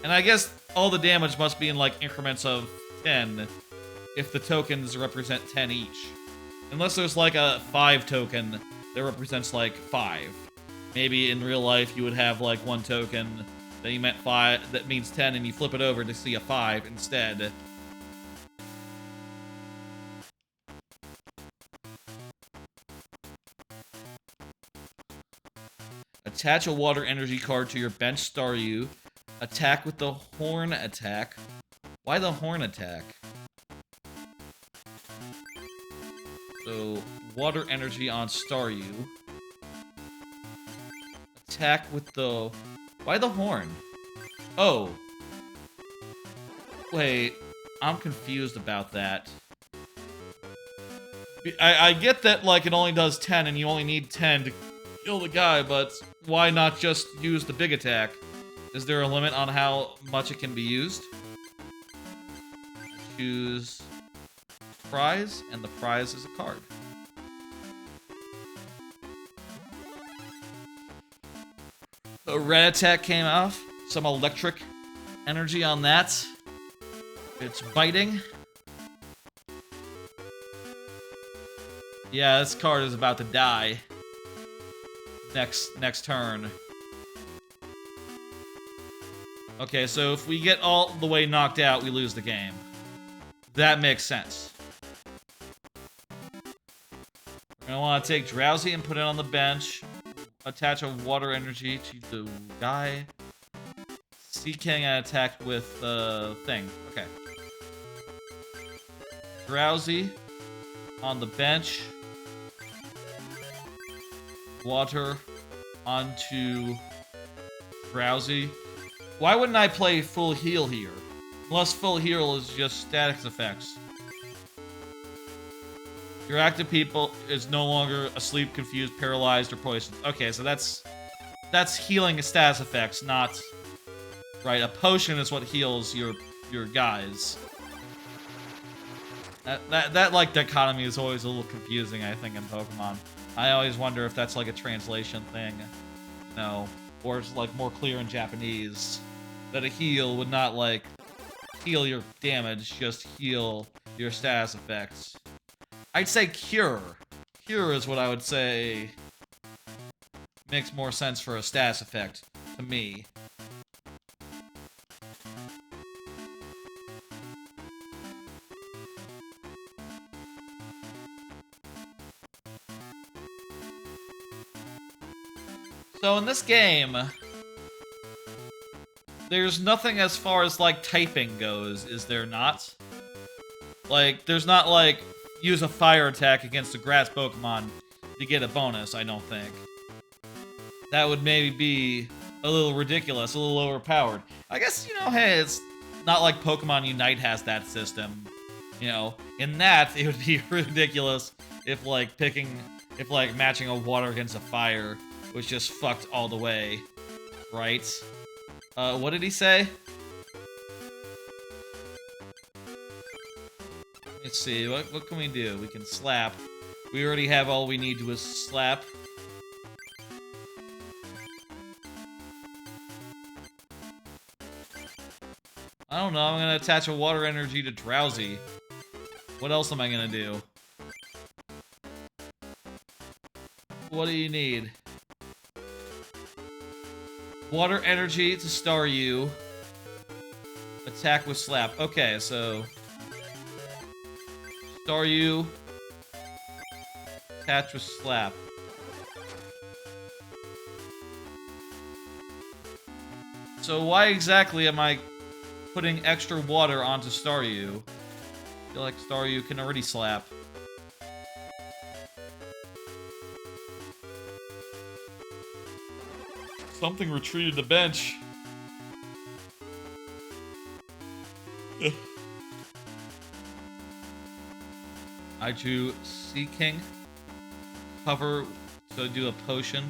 S1: And I guess all the damage must be in like increments of 10 if the tokens represent 10 each. Unless there's like a 5 token that represents like 5. Maybe in real life you would have like 1 token that you meant 5 that means 10 and you flip it over to see a 5 instead. Attach a water energy card to your bench Staryu. Attack with the horn attack. Why the horn attack? So, water energy on Staryu. Attack with the... Why the horn? Oh. Wait, I'm confused about that. I get that, like, it only does 10 and you only need 10 to kill the guy, but why not just use the big attack? Is there a limit on how much it can be used? Choose prize, and the prize is a card. A red attack came off. Some electric energy on that. It's biting. Yeah, this card is about to die. Next turn. Okay, so if we get all the way knocked out, we lose the game. That makes sense. We're gonna want to take Drowsy and put it on the bench. Attach a water energy to the guy. Sea King and attack with the thing. Okay. Drowsy on the bench. Water onto Drowsy. Why wouldn't I play full heal here? Unless full heal is just status effects. Your active people is no longer asleep, confused, paralyzed, or poisoned. Okay, so that's healing status effects, not right. A potion is what heals your guys. That like dichotomy is always a little confusing, I think, in Pokemon. I always wonder if that's like a translation thing, you know, or it's like more clear in Japanese that a heal would not like heal your damage, just heal your status effects. I'd say cure. Cure is what I would say makes more sense for a status effect to me. So in this game, there's nothing as far as like typing goes, is there not? Like, there's not like use a fire attack against a grass Pokemon to get a bonus, I don't think. That would maybe be a little ridiculous, a little overpowered. I guess, you know, hey, it's not like Pokemon Unite has that system. You know, in that, it would be ridiculous if like matching a water against a fire was just fucked all the way, right? What did he say? Let's see, what can we do? We can slap. We already have all we need to slap. I don't know, I'm gonna attach a water energy to Drowsy. What else am I gonna do? What do you need? Water energy to Staryu. Attack with slap. Okay, so Staryu. Attach with slap. So why exactly am I putting extra water onto Staryu? I feel like Staryu can already slap. Something retreated the bench. I drew Sea King. Cover, so do a potion.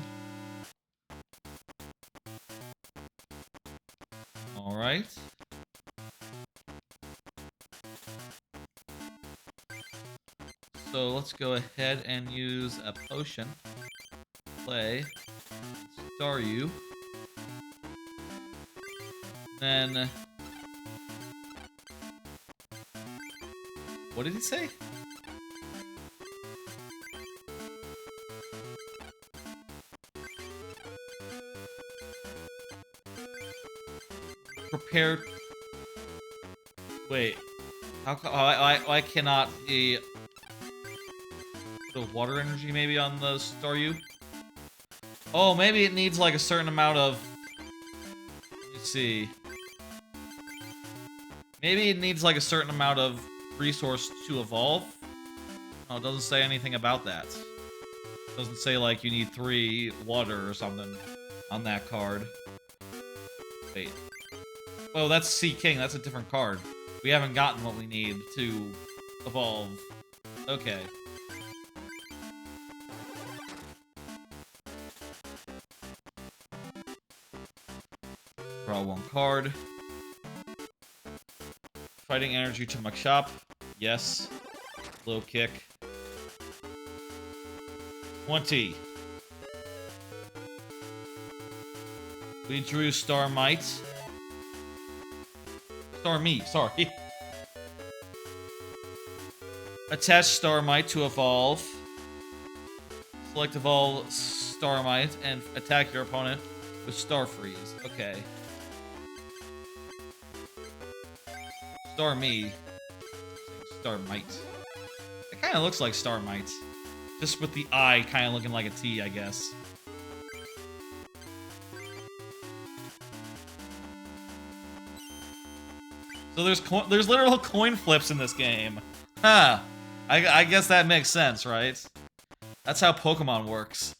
S1: Alright. So let's go ahead and use a potion. Play Staryu. Then what did he say? Prepare. Wait. Why cannot the water energy maybe on the Staryu? Oh, maybe it needs like a certain amount of. Let me see. Maybe it needs like a certain amount of resource to evolve. No, it doesn't say anything about that. It doesn't say like you need 3 water or something on that card. Wait. Oh, that's Sea King. That's a different card. We haven't gotten what we need to evolve. Okay. Draw 1 card. Fighting energy to Machop. Yes. Low kick. 20. We drew Starmite. Starmie, sorry. Attach Starmite to evolve. Select evolve Starmite and attack your opponent with Star Freeze. Okay. Starmie. Starmite. It kind of looks like Starmite. Just with the eye kind of looking like a T, I guess. So there's literal coin flips in this game. Huh. I guess that makes sense, right? That's how Pokemon works.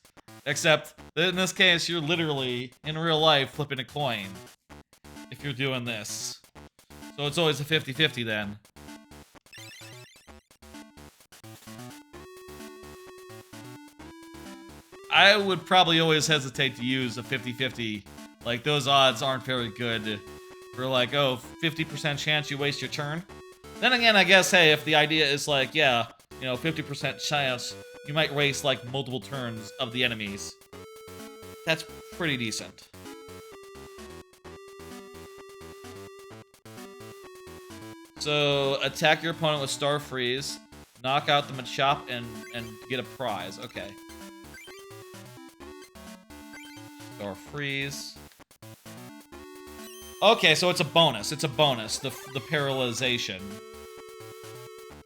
S1: Except, in this case, you're literally, in real life, flipping a coin. If you're doing this. So it's always a 50-50 then. I would probably always hesitate to use a 50-50. Like, those odds aren't very good. For like, oh, 50% chance you waste your turn. Then again, I guess, hey, if the idea is like, yeah, you know, 50% chance, you might waste like multiple turns of the enemies. That's pretty decent. So, attack your opponent with Star Freeze, knock out the Machop, and get a prize. Okay. Star Freeze. Okay, so it's a bonus. It's a bonus, the paralyzation.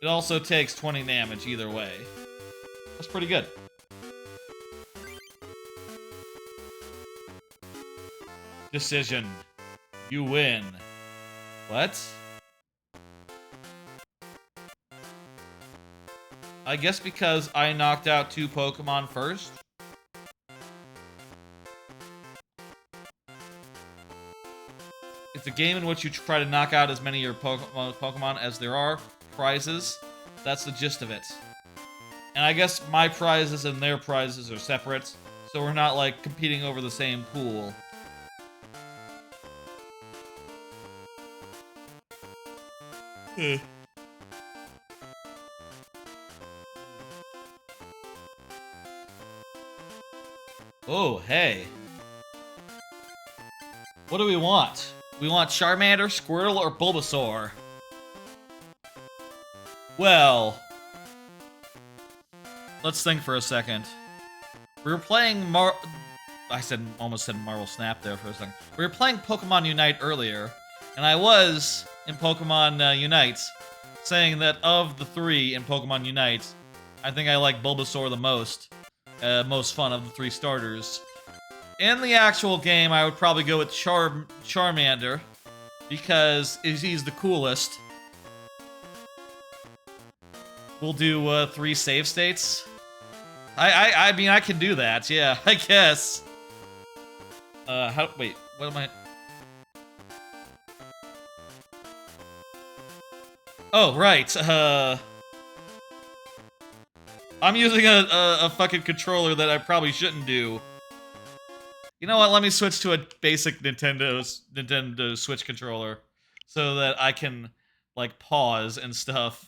S1: It also takes 20 damage either way. That's pretty good. Decision. You win. What? I guess because I knocked out 2 Pokemon first? It's a game in which you try to knock out as many of your Pokemon as there are prizes. That's the gist of it. And I guess my prizes and their prizes are separate, so we're not, like, competing over the same pool. Oh, hey. What do we want? We want Charmander, Squirtle, or Bulbasaur? Well, let's think for a second. We were playing almost said Marvel Snap there for a second. We were playing Pokemon Unite earlier, and I was, in Pokemon Unite, saying that of the 3 in Pokemon Unite, I think I like Bulbasaur the most. Most fun of the 3 starters. In the actual game, I would probably go with Charmander, because he's the coolest. We'll do 3 save states. I mean, I can do that, yeah, I guess. Wait, what am I... Oh, right, I'm using a fucking controller that I probably shouldn't do. You know what, let me switch to a basic Nintendo Switch controller so that I can, like, pause and stuff.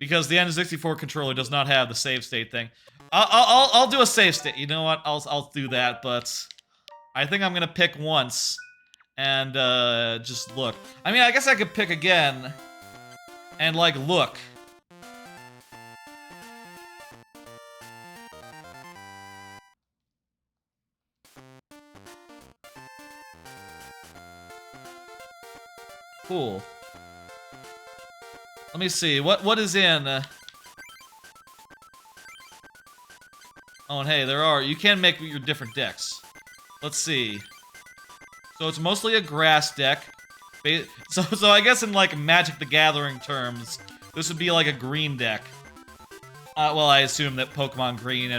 S1: Because the N64 controller does not have the save state thing. I'll do a save state. You know what, I'll do that, but I think I'm gonna pick once and just look. I mean, I guess I could pick again and, like, look. Cool. Let me see, what is in... Oh, and hey, you can make your different decks. Let's see. So it's mostly a grass deck. So I guess in, like, Magic the Gathering terms, this would be like a green deck. Well, I assume that Pokemon Green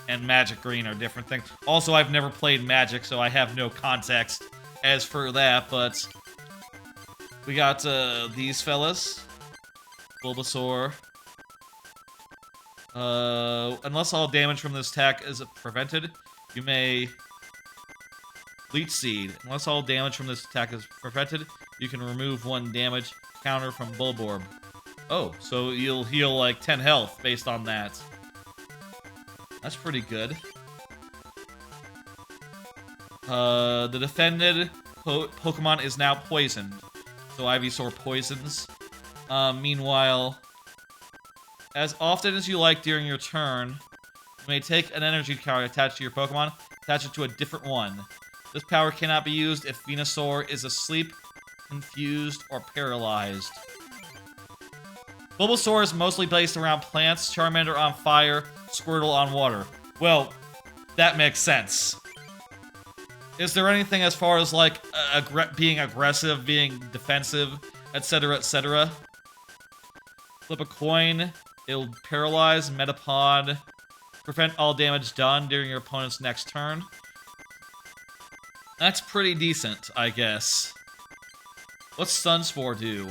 S1: and Magic Green are different things. Also, I've never played Magic, so I have no context as for that, but... We got, these fellas. Bulbasaur. Unless all damage from this attack is prevented, you may... Leech Seed. Unless all damage from this attack is prevented, you can remove 1 damage counter from Bulborb. Oh, so you'll heal, like, 10 health based on that. That's pretty good. The defended Pokemon is now poisoned. So Ivysaur poisons. Meanwhile, as often as you like during your turn, you may take an energy card attached to your Pokemon, attach it to a different one. This power cannot be used if Venusaur is asleep, confused, or paralyzed. Bulbasaur is mostly based around plants, Charmander on fire, Squirtle on water. Well, that makes sense. Is there anything as far as, like, being aggressive, being defensive, etc., etc.? Flip a coin. It'll paralyze, Metapod. Prevent all damage done during your opponent's next turn. That's pretty decent, I guess. What's Stun Spore do?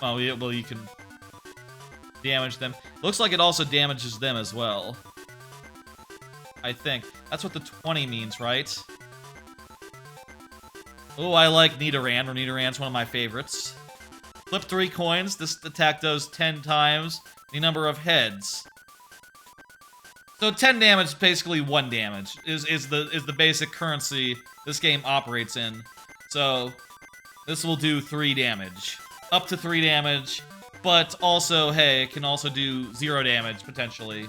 S1: Oh, well, you can damage them. Looks like it also damages them as well. I think. That's what the 20 means, right? Oh, I like Nidoran, or Nidoran's one of my favorites. Flip 3 coins. This attack does 10 times the number of heads. So 10 damage, basically 1 damage, is the basic currency this game operates in. So this will do 3 damage. Up to 3 damage, but also, hey, it can also do 0 damage, potentially.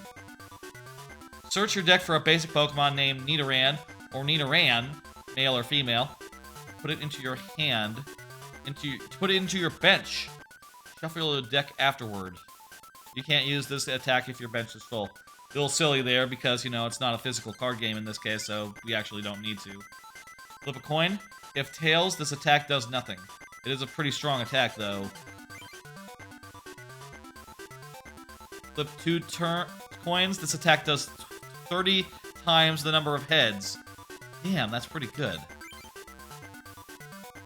S1: Search your deck for a basic Pokemon named Nidoran, or Nidoran, male or female. Put it into your hand. Put it into your bench. Shuffle the deck afterward. You can't use this attack if your bench is full. A little silly there because, you know, it's not a physical card game in this case, so we actually don't need to. Flip a coin. If tails, this attack does nothing. It is a pretty strong attack, though. Flip 2 coins. This attack does 30 times the number of heads. Damn, that's pretty good.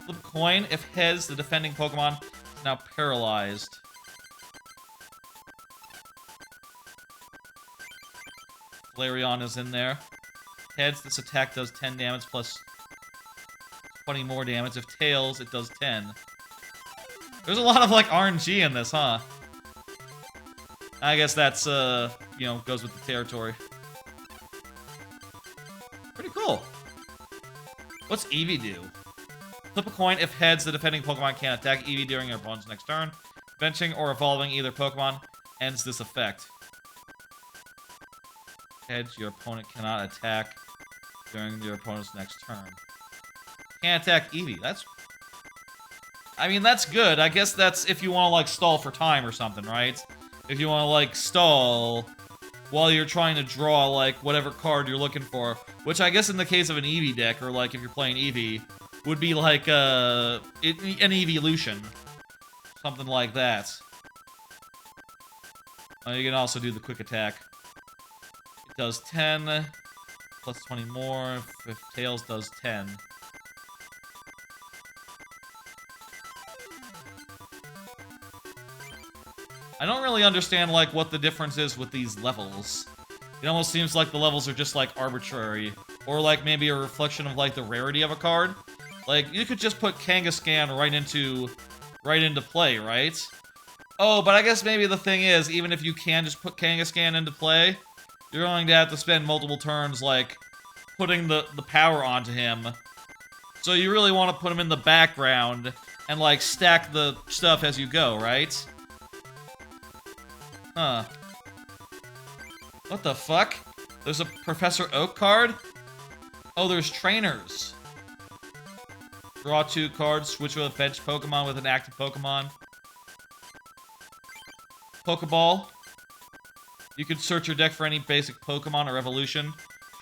S1: Flip a coin. If heads, the defending Pokemon is now paralyzed. Flareon is in there. Heads, this attack does 10 damage plus 20 more damage. If tails, it does 10. There's a lot of, like, RNG in this, huh? I guess that's, you know, goes with the territory. Pretty cool. What's Eevee do? Flip a coin. If heads, the defending Pokemon can't attack Eevee during your opponent's next turn. Benching or evolving either Pokemon ends this effect. Heads, your opponent cannot attack during your opponent's next turn. Can't attack Eevee. I mean, that's good. I guess that's if you want to, like, stall for time or something, right? If you want to, like, stall while you're trying to draw, like, whatever card you're looking for. Which I guess in the case of an Eevee deck, or, like, if you're playing Eevee, would be like, an evolution. Something like that. You can also do the quick attack. It does 10, plus 20 more. If tails does 10. I don't really understand, like, what the difference is with these levels. It almost seems like the levels are just, like, arbitrary. Or, like, maybe a reflection of, like, the rarity of a card. Like, you could just put Kangaskhan right into play, right? Oh, but I guess maybe the thing is, even if you can just put Kangaskhan into play, you're going to have to spend multiple turns, like, putting the power onto him. So you really want to put him in the background and, like, stack the stuff as you go, right? Huh. What the fuck? There's a Professor Oak card? Oh, there's trainers. Draw 2 cards, switch with a bench Pokemon with an active Pokemon. Pokeball. You can search your deck for any basic Pokemon or evolution.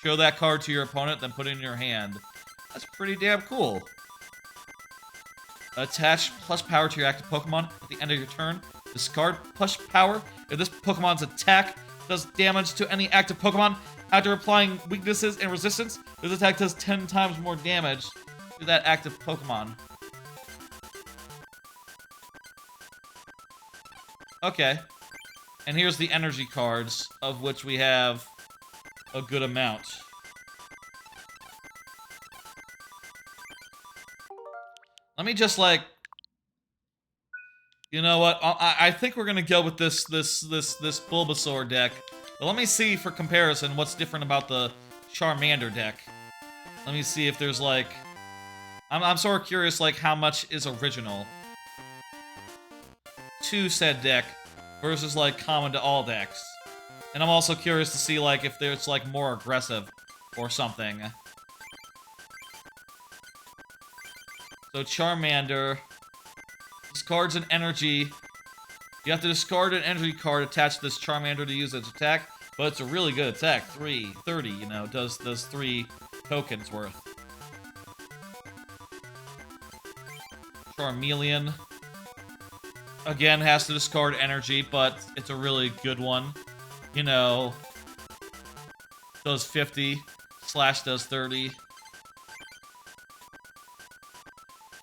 S1: Show that card to your opponent, then put it in your hand. That's pretty damn cool. Attach plus power to your active Pokemon at the end of your turn. Discard plus power. If this Pokemon's attack does damage to any active Pokemon, after applying weaknesses and resistance, this attack does 10 times more damage to that active Pokemon. Okay. And here's the energy cards, of which we have a good amount. Let me just, like... You know what? I think we're gonna go with this Bulbasaur deck. But let me see, for comparison, what's different about the Charmander deck. Let me see if there's, like... I'm sort of curious, like, how much is original to said deck versus, like, common to all decks. And I'm also curious to see, like, if there's, like, more aggressive or something. So, Charmander. Discards an energy. You have to discard an energy card attached to this Charmander to use its attack, but it's a really good attack. 30, you know, does 3 tokens worth. Charmeleon. Again, has to discard energy, but it's a really good one. You know, does 50, Slash does 30.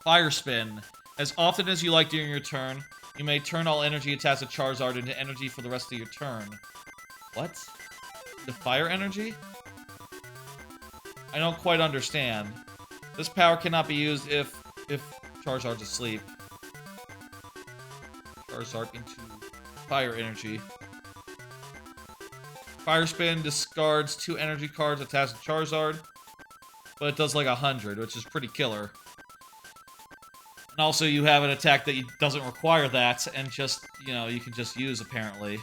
S1: Fire Spin. As often as you like during your turn, you may turn all energy attached to Charizard into energy for the rest of your turn. What? The fire energy? I don't quite understand. This power cannot be used if Charizard's asleep. Charizard into fire energy. Fire Spin discards 2 energy cards attached to Charizard, but it does like 100, which is pretty killer. And also you have an attack that doesn't require that, and just, you know, you can just use apparently.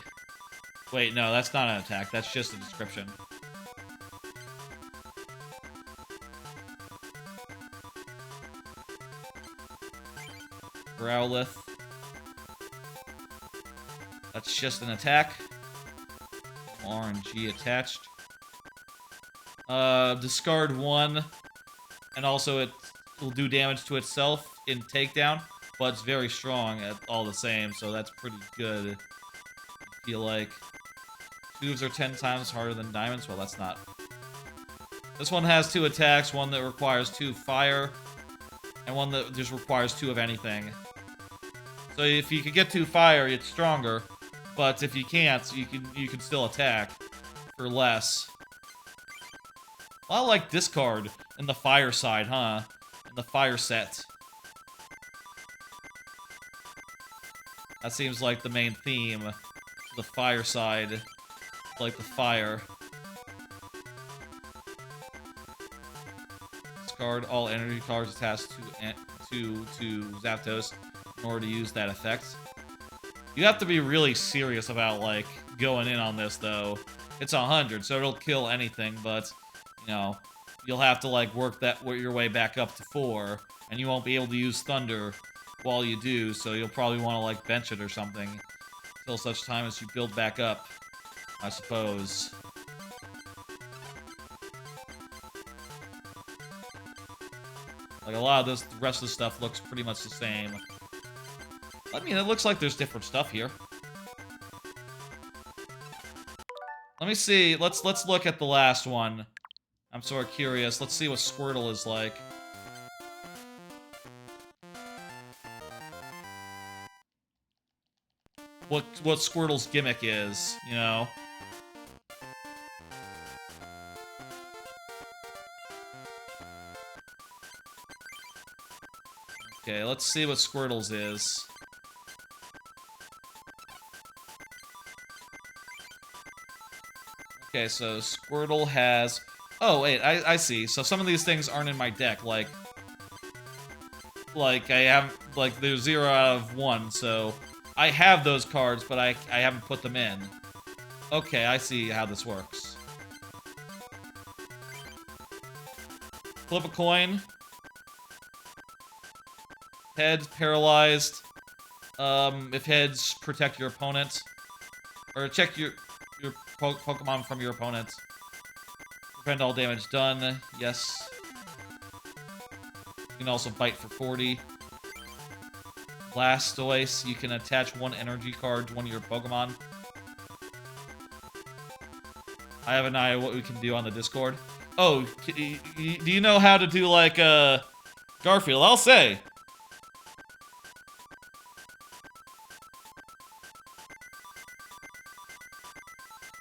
S1: Wait, no, that's not an attack, that's just a description. Growlithe. That's just an attack. RNG attached. Discard 1, and also it will do damage to itself in takedown, but it's very strong at all the same, so that's pretty good. I feel like Tubes are 10 times harder than diamonds. Well, that's not. This one has 2 attacks, one that requires 2 fire, and one that just requires 2 of anything. So if you can get 2 fire, it's stronger. But if you can't, you can still attack for less. Well, I like discard in the fire side, huh? In the fire set. That seems like the main theme. The fire side, like the fire. Discard all energy cards attached to Zapdos in order to use that effect. You have to be really serious about, like, going in on this, though. It's 100, so it'll kill anything, but, you know, you'll have to, like, work your way back up to 4, and you won't be able to use Thunder while you do, so you'll probably want to, like, bench it or something until such time as you build back up, I suppose. Like, a lot of this, the rest of the stuff looks pretty much the same. I mean, it looks like there's different stuff here. Let me see. Let's look at the last one. I'm sort of curious. Let's see what Squirtle is like. What Squirtle's gimmick is, you know? Okay, let's see what Squirtle's is. Okay, so Squirtle has... Oh, wait, I see. So some of these things aren't in my deck, like I have... Like, there's 0 out of 1, so... I have those cards, but I haven't put them in. Okay, I see how this works. Flip a coin. Heads, paralyzed. If heads, protect your opponent. Or check your Pokemon from your opponent. Prevent all damage done. Yes. You can also bite for 40. Blastoise, you can attach 1 energy card to one of your Pokemon. I have an idea what we can do on the Discord. Oh, do you know how to do, like, Garfield? I'll say.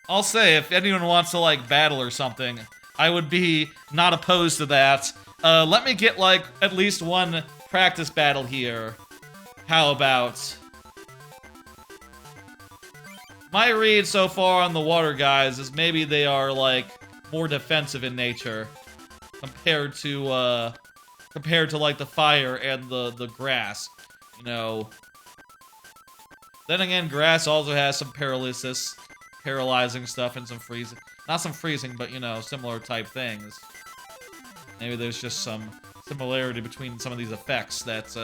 S1: I'll say, if anyone wants to, like, battle or something, I would be not opposed to that. Let me get, like, at least 1 practice battle here. How about... My read so far on the water guys is maybe they are, like, more defensive in nature compared to, like, the fire and the grass, you know. Then again, grass also has some paralysis, paralyzing stuff, and some freezing. Not some freezing, but, you know, similar type things. Maybe there's just some similarity between some of these effects that,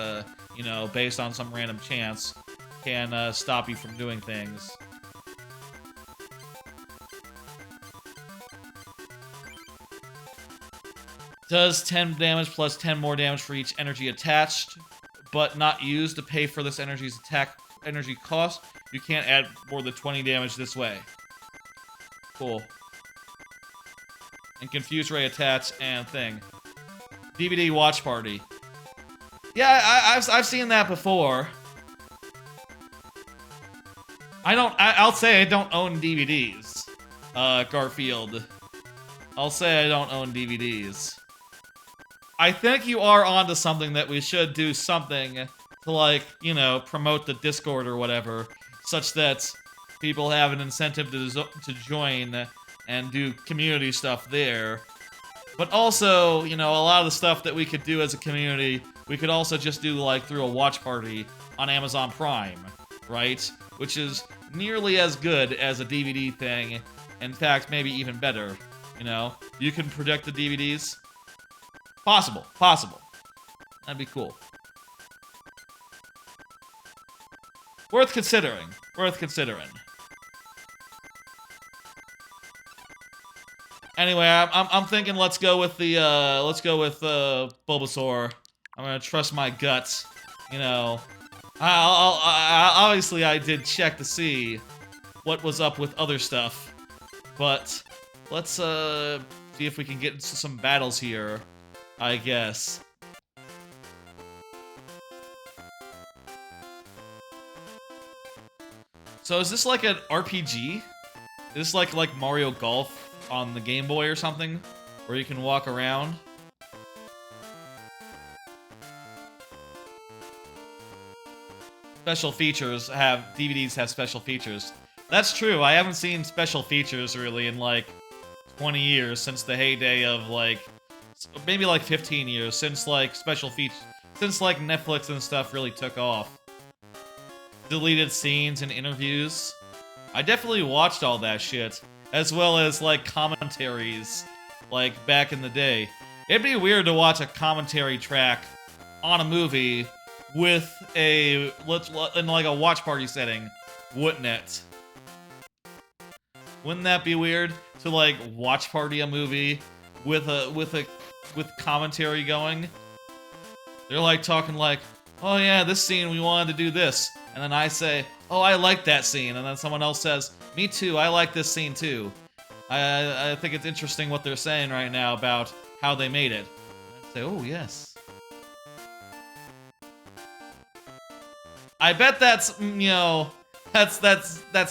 S1: you know, based on some random chance, can stop you from doing things. Does 10 damage plus 10 more damage for each energy attached, but not used to pay for this energy's energy cost. You can't add more than 20 damage this way. Cool. And confuse ray attach and thing. DVD watch party. Yeah, I've seen that before. I'll say I don't own DVDs. Garfield. I'll say I don't own DVDs. I think you are onto something that we should do something to, like, you know, promote the Discord or whatever, such that people have an incentive to join and do community stuff there. But also, you know, a lot of the stuff that we could do as a community, we could also just do, like, through a watch party on Amazon Prime, right? Which is nearly as good as a DVD thing. In fact, maybe even better, you know? You can predict the DVDs. Possible. That'd be cool. Worth considering. Anyway, I'm thinking let's go with Bulbasaur. I'm gonna trust my guts. You know, obviously I did check to see what was up with other stuff, but let's see if we can get into some battles here, I guess. So is this like an RPG? Is this like Mario Golf on the Game Boy or something, where you can walk around? Special features DVDs have special features. That's true. I haven't seen special features really in like 20 years, since the heyday of like maybe like 15 years, since like special features, since like Netflix and stuff really took off. Deleted scenes and interviews. I definitely watched all that shit, as well as like commentaries, like back in the day. It'd be weird to watch a commentary track on a movie with in like a watch party setting, wouldn't it? Wouldn't that be weird to like watch party a movie with commentary going? They're like talking like, oh yeah, this scene we wanted to do this, and then I say, oh, I like that scene, and then someone else says, me too, I like this scene too. I think it's interesting what they're saying right now about how they made it. I say, oh yes. I bet that's, you know, that's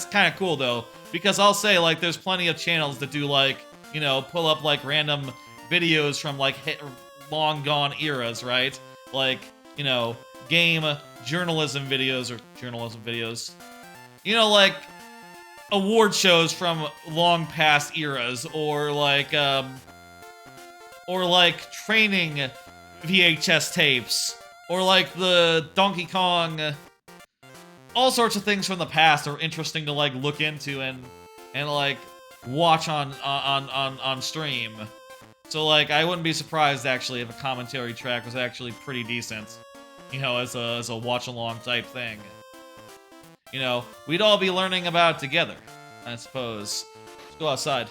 S1: kind of cool though, because I'll say like there's plenty of channels that do like, you know, pull up like random videos from like long gone eras, right? Like, you know, game journalism videos. You know, like award shows from long past eras, or like training VHS tapes, or like the Donkey Kong. All sorts of things from the past are interesting to like look into and like watch on stream. So like I wouldn't be surprised actually if a commentary track was actually pretty decent, you know, as a watch along type thing. You know, we'd all be learning about it together, I suppose. Let's go outside.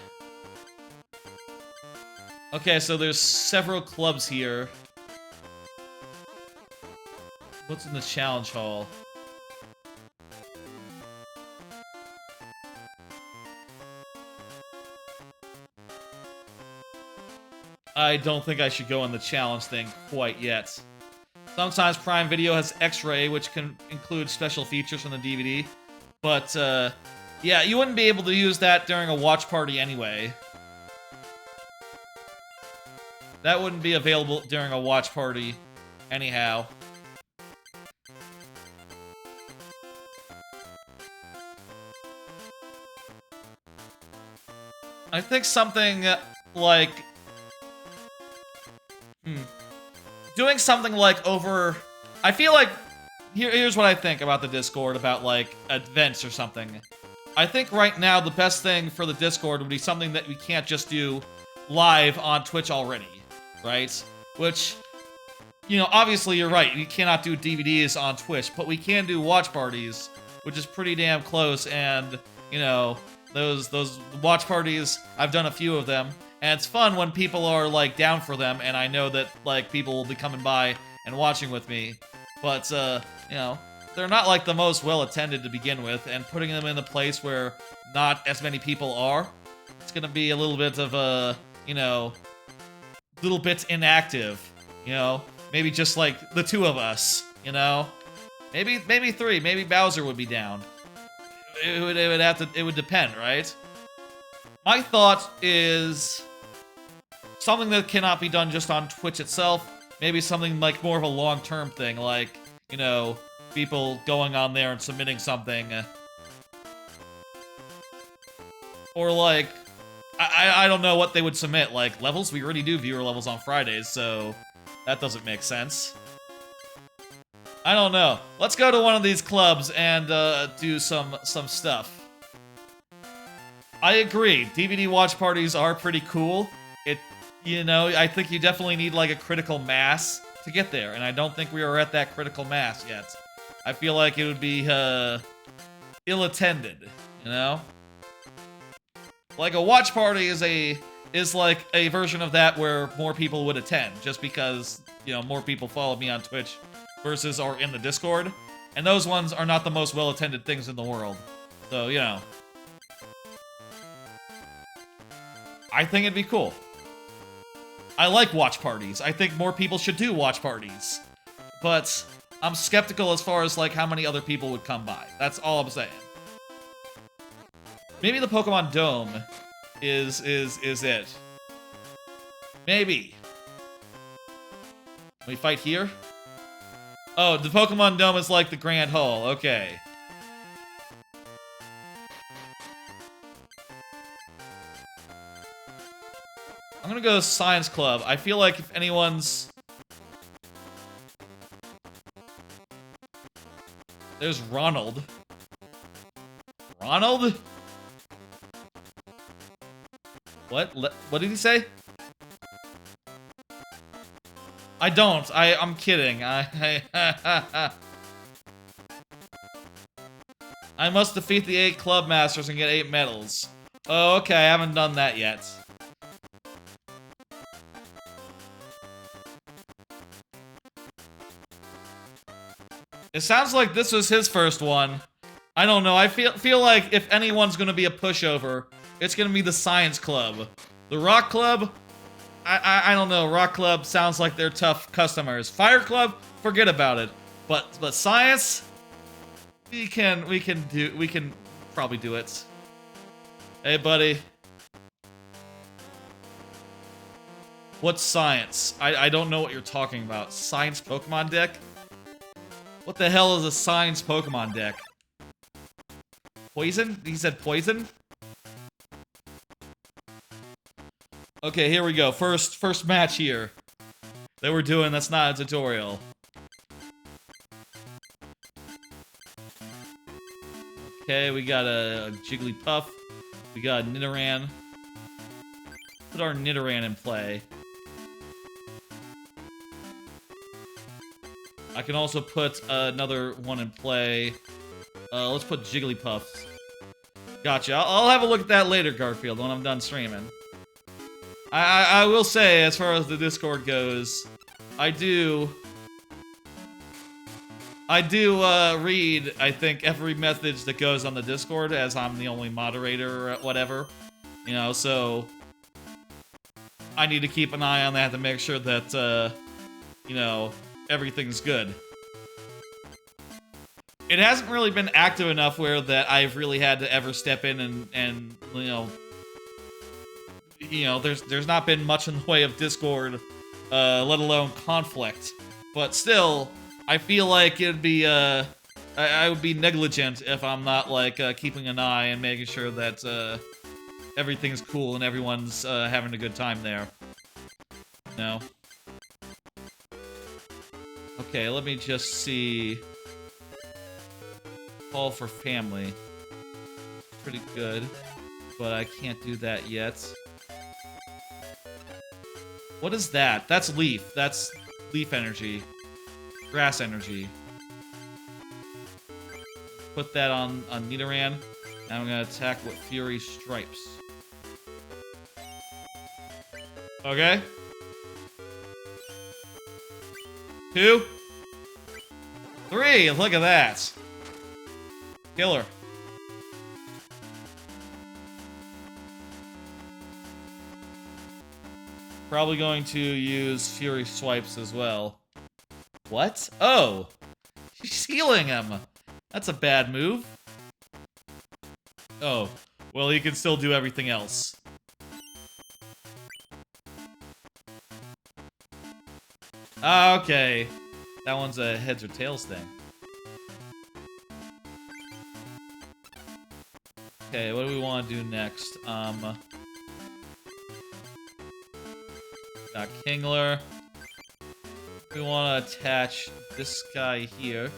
S1: Okay, so there's several clubs here. What's in the challenge hall? I don't think I should go in the challenge thing quite yet. Sometimes Prime Video has X-Ray, which can include special features from the DVD. But, yeah, you wouldn't be able to use that during a watch party anyway. That wouldn't be available during a watch party anyhow. I think something like... doing something like over... I feel like... Here's what I think about the Discord, about, like, events or something. I think right now the best thing for the Discord would be something that we can't just do live on Twitch already, right? Which, you know, obviously you're right, we cannot do DVDs on Twitch, but we can do watch parties, which is pretty damn close, and, you know, those watch parties, I've done a few of them, and it's fun when people are, like, down for them, and I know that, like, people will be coming by and watching with me. But, you know, they're not like the most well-attended to begin with, and putting them in a place where not as many people are, it's gonna be a little bit of a, you know, little bit inactive, you know? Maybe just like the two of us, you know? Maybe three, maybe Bowser would be down. It would depend, right? My thought is something that cannot be done just on Twitch itself. Maybe something like more of a long-term thing, like, you know, people going on there and submitting something. Or like, I don't know what they would submit, like levels? We already do viewer levels on Fridays, so that doesn't make sense. I don't know. Let's go to one of these clubs and do some stuff. I agree. DVD watch parties are pretty cool. You know, I think you definitely need like a critical mass to get there, and I don't think we are at that critical mass yet. I feel like it would be ill-attended, you know? Like a watch party is like a version of that where more people would attend, just because, you know, more people follow me on Twitch versus are in the Discord, and those ones are not the most well-attended things in the world. So, you know. I think it'd be cool. I like watch parties. I think more people should do watch parties. But I'm skeptical as far as like how many other people would come by. That's all I'm saying. Maybe the Pokemon Dome is it. Maybe. Can we fight here? Oh, the Pokemon Dome is like the Grand Hall. Okay. I'm gonna go to Science Club. I feel like if anyone's... There's Ronald. Ronald? What? What did he say? I don't. I'm kidding. I must defeat the 8 club masters and get 8 medals. Oh, okay. I haven't done that yet. It sounds like this was his first one. I don't know. I feel like if anyone's gonna be a pushover, it's gonna be the Science Club. The Rock Club, I don't know. Rock Club sounds like they're tough customers. Fire Club, forget about it. But Science, we can probably do it. Hey, buddy. What's Science? I don't know what you're talking about. Science Pokemon deck? What the hell is a Science Pokemon deck? Poison? He said poison? Okay, here we go. First match here that we're doing. That's not a tutorial. Okay, we got a Jigglypuff. We got a Nidoran. Put our Nidoran in play. I can also put another one in play. Let's put Jigglypuff. Gotcha. I'll have a look at that later, Garfield, when I'm done streaming. I will say, as far as the Discord goes, I do read, I think, every message that goes on the Discord, as I'm the only moderator or whatever. You know, so I need to keep an eye on that to make sure that, you know, everything's good. It hasn't really been active enough where that I've really had to ever step in and you know, there's not been much in the way of Discord, let alone conflict. But still, I feel like it'd be, I would be negligent if I'm not, like, keeping an eye and making sure that, everything's cool and everyone's, having a good time there. You know? Okay, let me just see. Call for family. Pretty good, but I can't do that yet. What is that? That's leaf. That's leaf energy. Grass energy. Put that on Nidoran. Now I'm gonna attack with Fury Stripes. Okay. 2. 3, look at that. Killer. Probably going to use Fury Swipes as well. What? Oh! She's healing him! That's a bad move. Oh. Well, he can still do everything else. Okay. That one's a heads or tails thing. Okay, what do we want to do next? Got Kingler. We want to attach this guy here.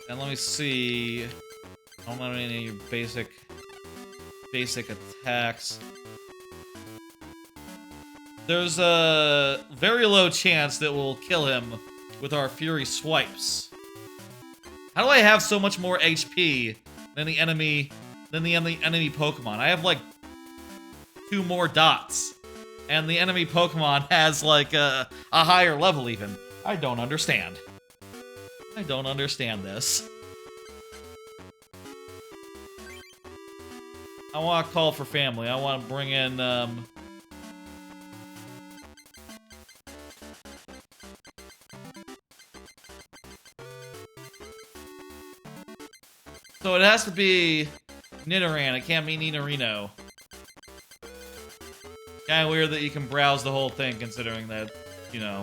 S1: And let me see. I don't know any of your basic attacks. There's a very low chance that we'll kill him with our Fury Swipes. How do I have so much more HP than the enemy Pokemon? I have like 2 more dots. And the enemy Pokemon has like a higher level even. I don't understand. I don't understand this. I want to call for family. I want to bring in, So it has to be Nidoran. It can't be Nidorino. Kinda weird that you can browse the whole thing, considering that, you know...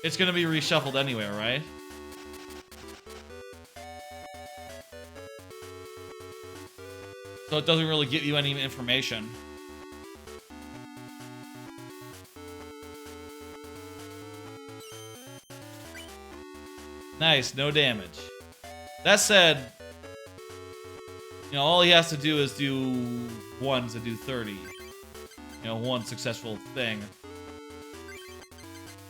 S1: It's gonna be reshuffled anyway, right? So it doesn't really give you any information. Nice, no damage. That said, you know, all he has to do is do 1 to do 30. You know, 1 successful thing.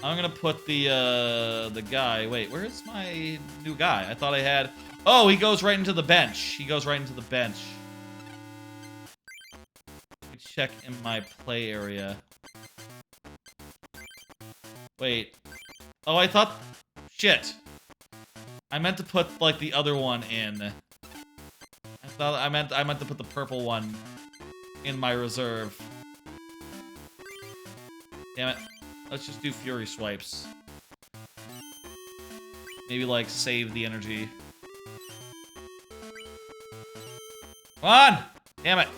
S1: I'm gonna put the guy... Wait, where's my new guy? I thought I had... Oh, he goes right into the bench. He goes right into the bench. Let me check in my play area. Wait. Oh, I thought... Shit. I meant to put, like, the other one in. I meant to put the purple one in my reserve. Damn it. Let's just do Fury Swipes. Maybe, like, save the energy. Come on! Damn it.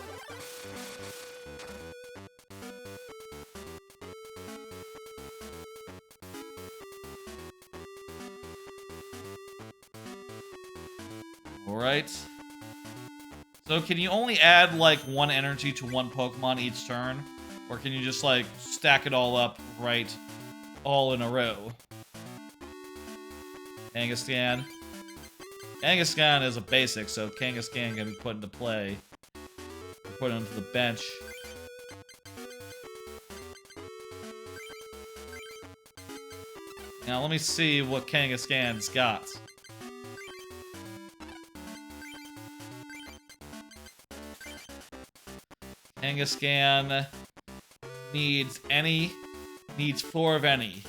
S1: Alright. So can you only add, like, 1 energy to 1 Pokemon each turn? Or can you just, like, stack it all up right all in a row? Kangaskhan. Kangaskhan is a basic, so Kangaskhan can be put into play. Put onto the bench. Now let me see what Kangaskhan's got. Kangaskhan needs 4 of any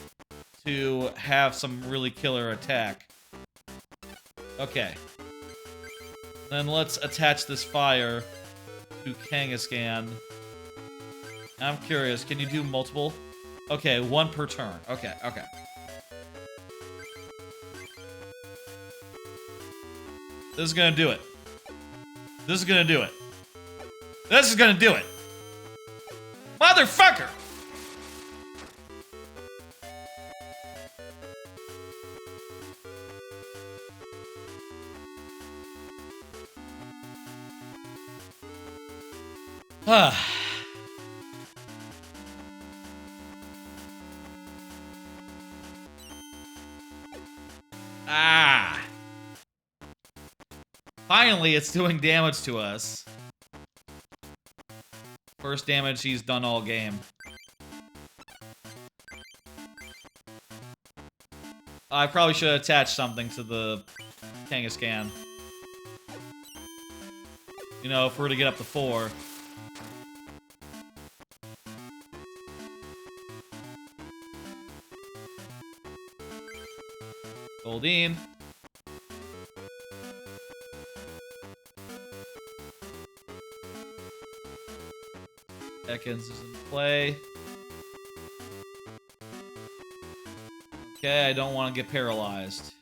S1: to have some really killer attack. Okay. Then let's attach this fire to Kangaskhan. I'm curious, can you do multiple? Okay, 1 per turn. Okay, okay. This is gonna do it. This is gonna do it. This is gonna do it! Motherfucker! Ah! Finally, it's doing damage to us. First damage he's done all game. I probably should attach something to the Kangaskhan. You know, if we're to get up to 4. Goldine. Ekans is in play. Okay, I don't want to get paralyzed.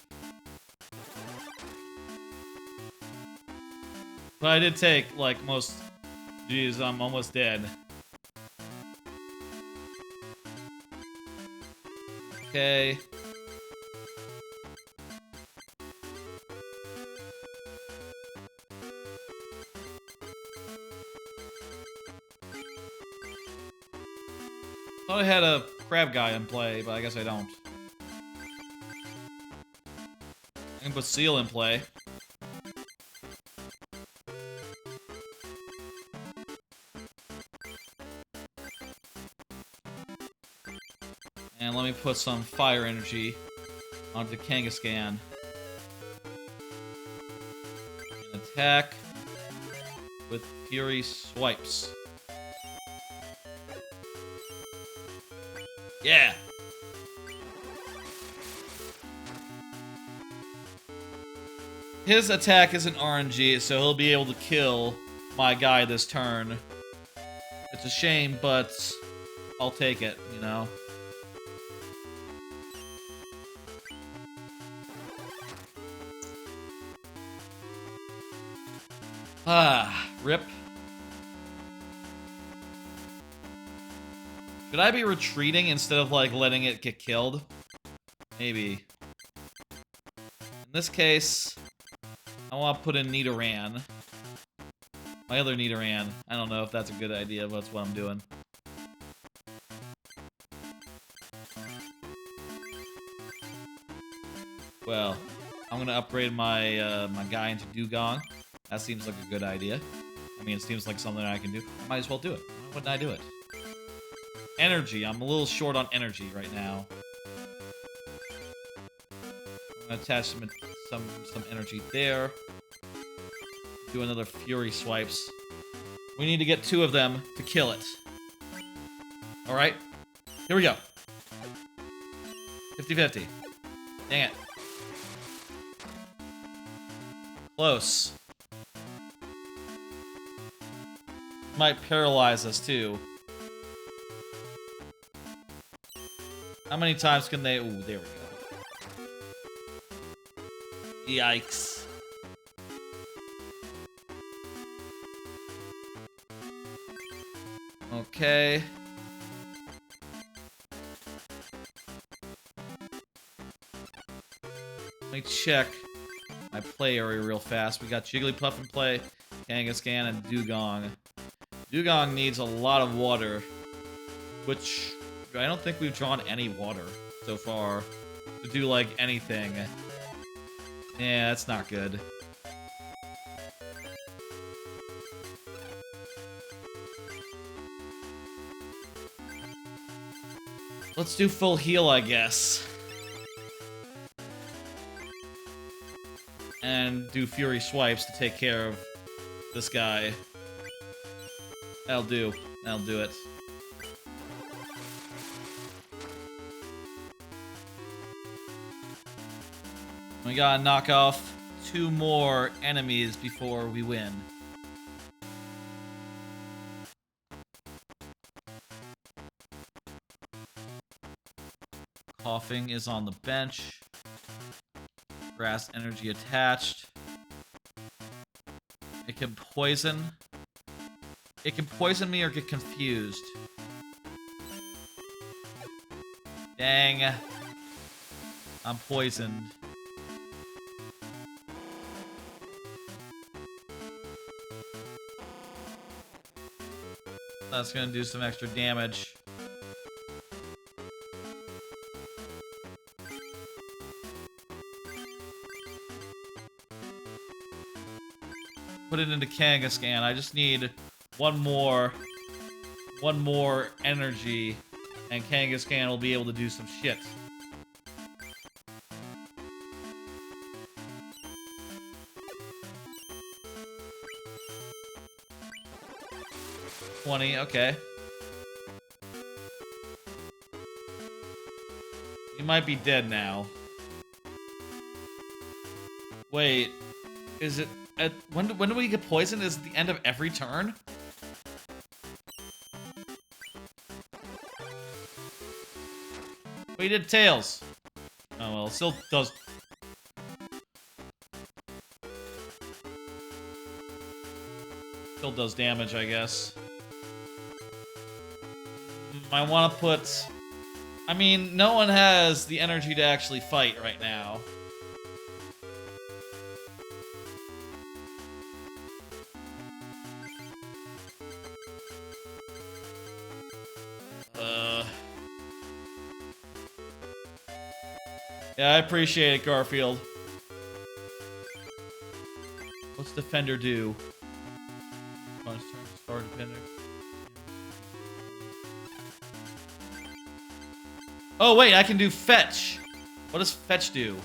S1: But I did take, like, most... Jeez, I'm almost dead. Okay. Thought I had a crab guy in play, but I guess I don't. I can put Seal in play. And let me put some fire energy onto Kangaskhan. And attack with Fury Swipes. Yeah! His attack isn't RNG, so he'll be able to kill my guy this turn. It's a shame, but I'll take it, you know? Ah, rip. Should I be retreating instead of, like, letting it get killed? Maybe. In this case, I want to put in Nidoran. My other Nidoran. I don't know if that's a good idea, but that's what I'm doing. Well, I'm gonna upgrade my my guy into Dugong. That seems like a good idea. I mean, it seems like something I can do. I might as well do it. Why wouldn't I do it? Energy. I'm a little short on energy right now. I'm gonna attach some energy there. Do another Fury Swipes. We need to get 2 of them to kill it. Alright. Here we go. 50-50. Dang it. Close. Might paralyze us too. How many times can they... Ooh, there we go. Yikes. Okay. Let me check my play area real fast. We got Jigglypuff in play, Kangaskhan, and Dugong. Dugong needs a lot of water, which I don't think we've drawn any water so far to do, like, anything. Yeah, that's not good. Let's do full heal, I guess. And do Fury Swipes to take care of this guy. That'll do. That'll do it. We gotta knock off 2 more enemies before we win. Coughing is on the bench. Grass energy attached. It can poison. It can poison me or get confused. Dang. I'm poisoned. That's gonna do some extra damage. Put it into Kangaskhan. I just need one more energy, and Kangaskhan will be able to do some shit. Okay. You might be dead now. Wait, is it at when do we get poisoned? Is it the end of every turn? We did tails. Oh well, it still does. Still does damage, I guess. I want to put... I mean, no one has the energy to actually fight right now. Yeah, I appreciate it, Garfield. What's Defender do? Punch turn, star Defender. Oh, wait, I can do Fetch. What does Fetch do?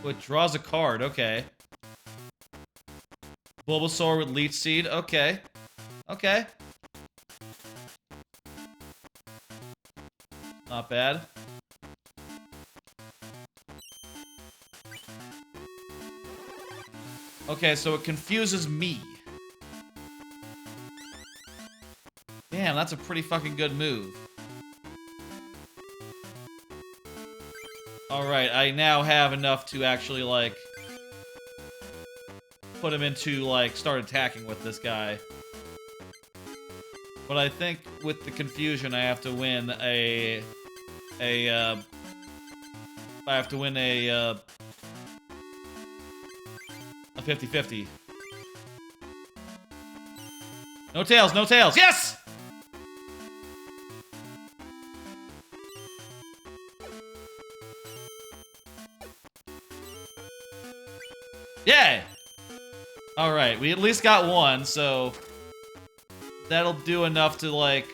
S1: Oh, it draws a card, okay. Bulbasaur with Leech Seed, okay. Okay. Not bad. Okay, so it confuses me. Damn, that's a pretty fucking good move. Alright, I now have enough to actually, like, put him into, like, start attacking with this guy. But I think with the confusion, I have to win a 50-50. No tails, no tails. Yes! Yay! Alright, we at least got one, so that'll do enough to, like,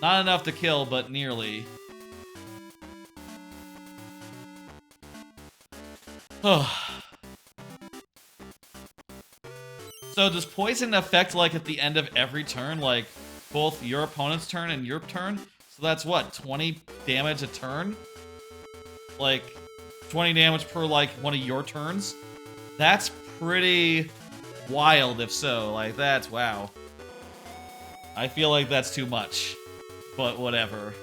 S1: not enough to kill, but nearly. So does poison affect, like, at the end of every turn, like, both your opponent's turn and your turn? So that's what, 20 damage a turn? Like, 20 damage per, like, one of your turns? That's pretty wild, if so. Like, that's, wow. I feel like that's too much, but whatever.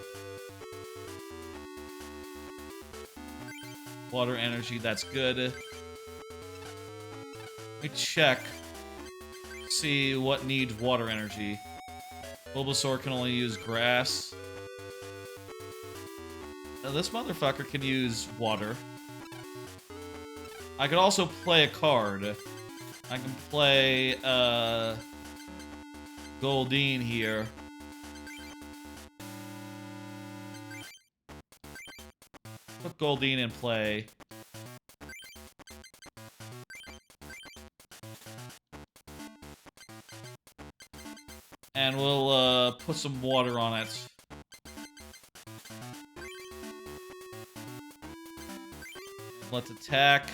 S1: Water energy, that's good. Let me check. See what needs water energy. Bulbasaur can only use grass. Now, this motherfucker can use water. I could also play a card. I can play, Goldeen here. Put Goldeen in play. And we'll, put some water on it. Let's attack.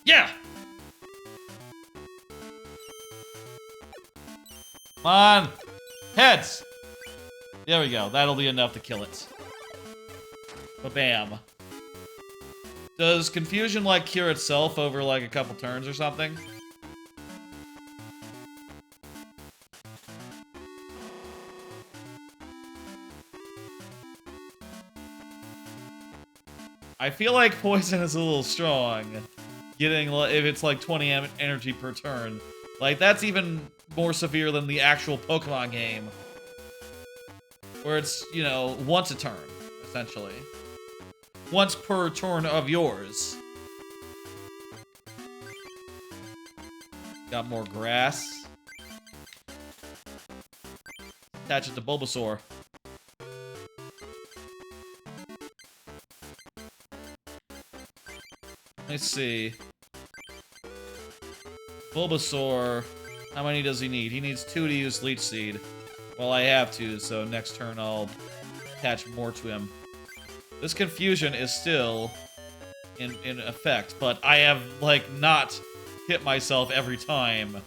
S1: Yeah! Come on! Heads! There we go. That'll be enough to kill it. Ba-bam. Does confusion, like, cure itself over, like, a couple turns or something? I feel like poison is a little strong. Getting, if it's, like, 20 energy per turn. Like, that's even more severe than the actual Pokemon game. Where it's, you know, once a turn, essentially. Once per turn of yours. Got more grass. Attach it to Bulbasaur. Let's see. Bulbasaur, how many does he need? He needs 2 to use Leech Seed. Well, I have to, so next turn I'll attach more to him. This confusion is still in effect, but I have, like, not hit myself every time.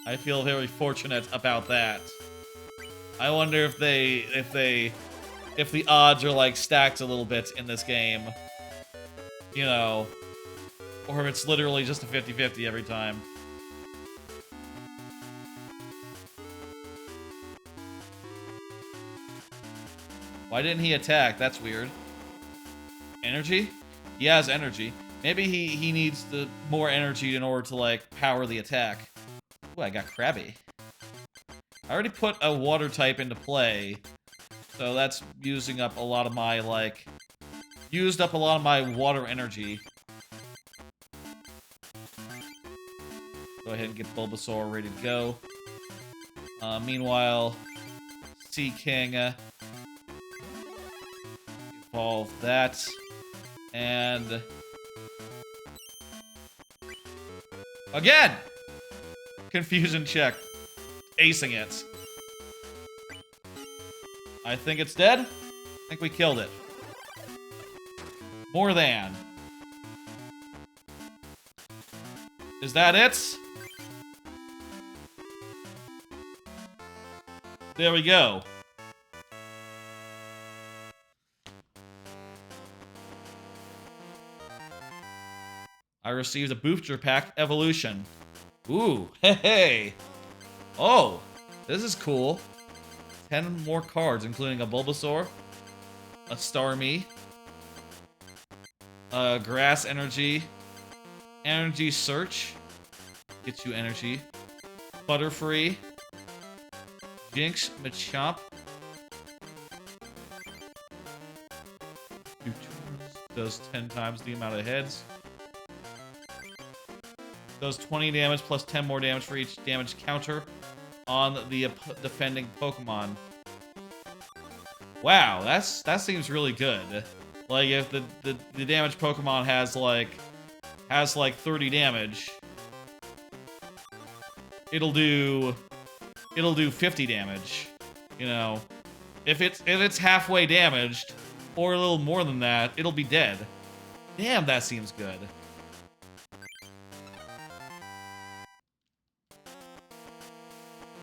S1: I feel very fortunate about that. I wonder if they if the odds are like stacked a little bit in this game. You know, or if it's literally just a 50-50 every time. Why didn't he attack? That's weird. Energy? He has energy. Maybe he needs the more energy in order to, like, power the attack. Ooh, I got Krabby. I already put a water type into play, so that's using up a lot of my, like... Used up a lot of my water energy. Go ahead and get Bulbasaur ready to go. Meanwhile, Sea King... evolve that. And... again! Confusion check. Acing it. I think it's dead. I think we killed it. More than. Is that it? There we go. I received a booster pack evolution. Ooh, hey. Oh, this is cool. 10 more cards, including a Bulbasaur, a Starmie, Grass Energy, Energy Search, gets you energy, Butterfree, Jinx, Machamp, does 10 times the amount of heads, does 20 damage plus 10 more damage for each damage counter on the defending Pokemon. Wow, that seems really good. Like if the damage Pokemon has like 30 damage, it'll do 50 damage. You know, if it's halfway damaged or a little more than that, it'll be dead. Damn, that seems good.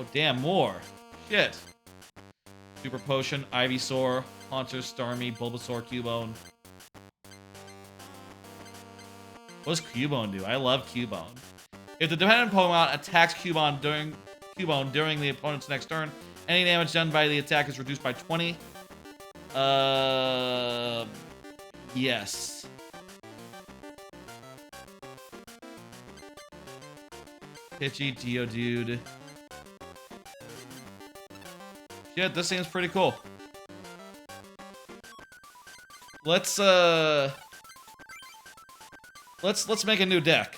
S1: Oh, damn, more. Shit. Super Potion, Ivysaur, Haunter, Starmie, Bulbasaur, Cubone. What does Cubone do? I love Cubone. If the dependent Pokemon attacks Cubone during the opponent's next turn, any damage done by the attack is reduced by 20. Yes. Pidgey, Geodude. Yeah, this seems pretty cool. Let's make a new deck.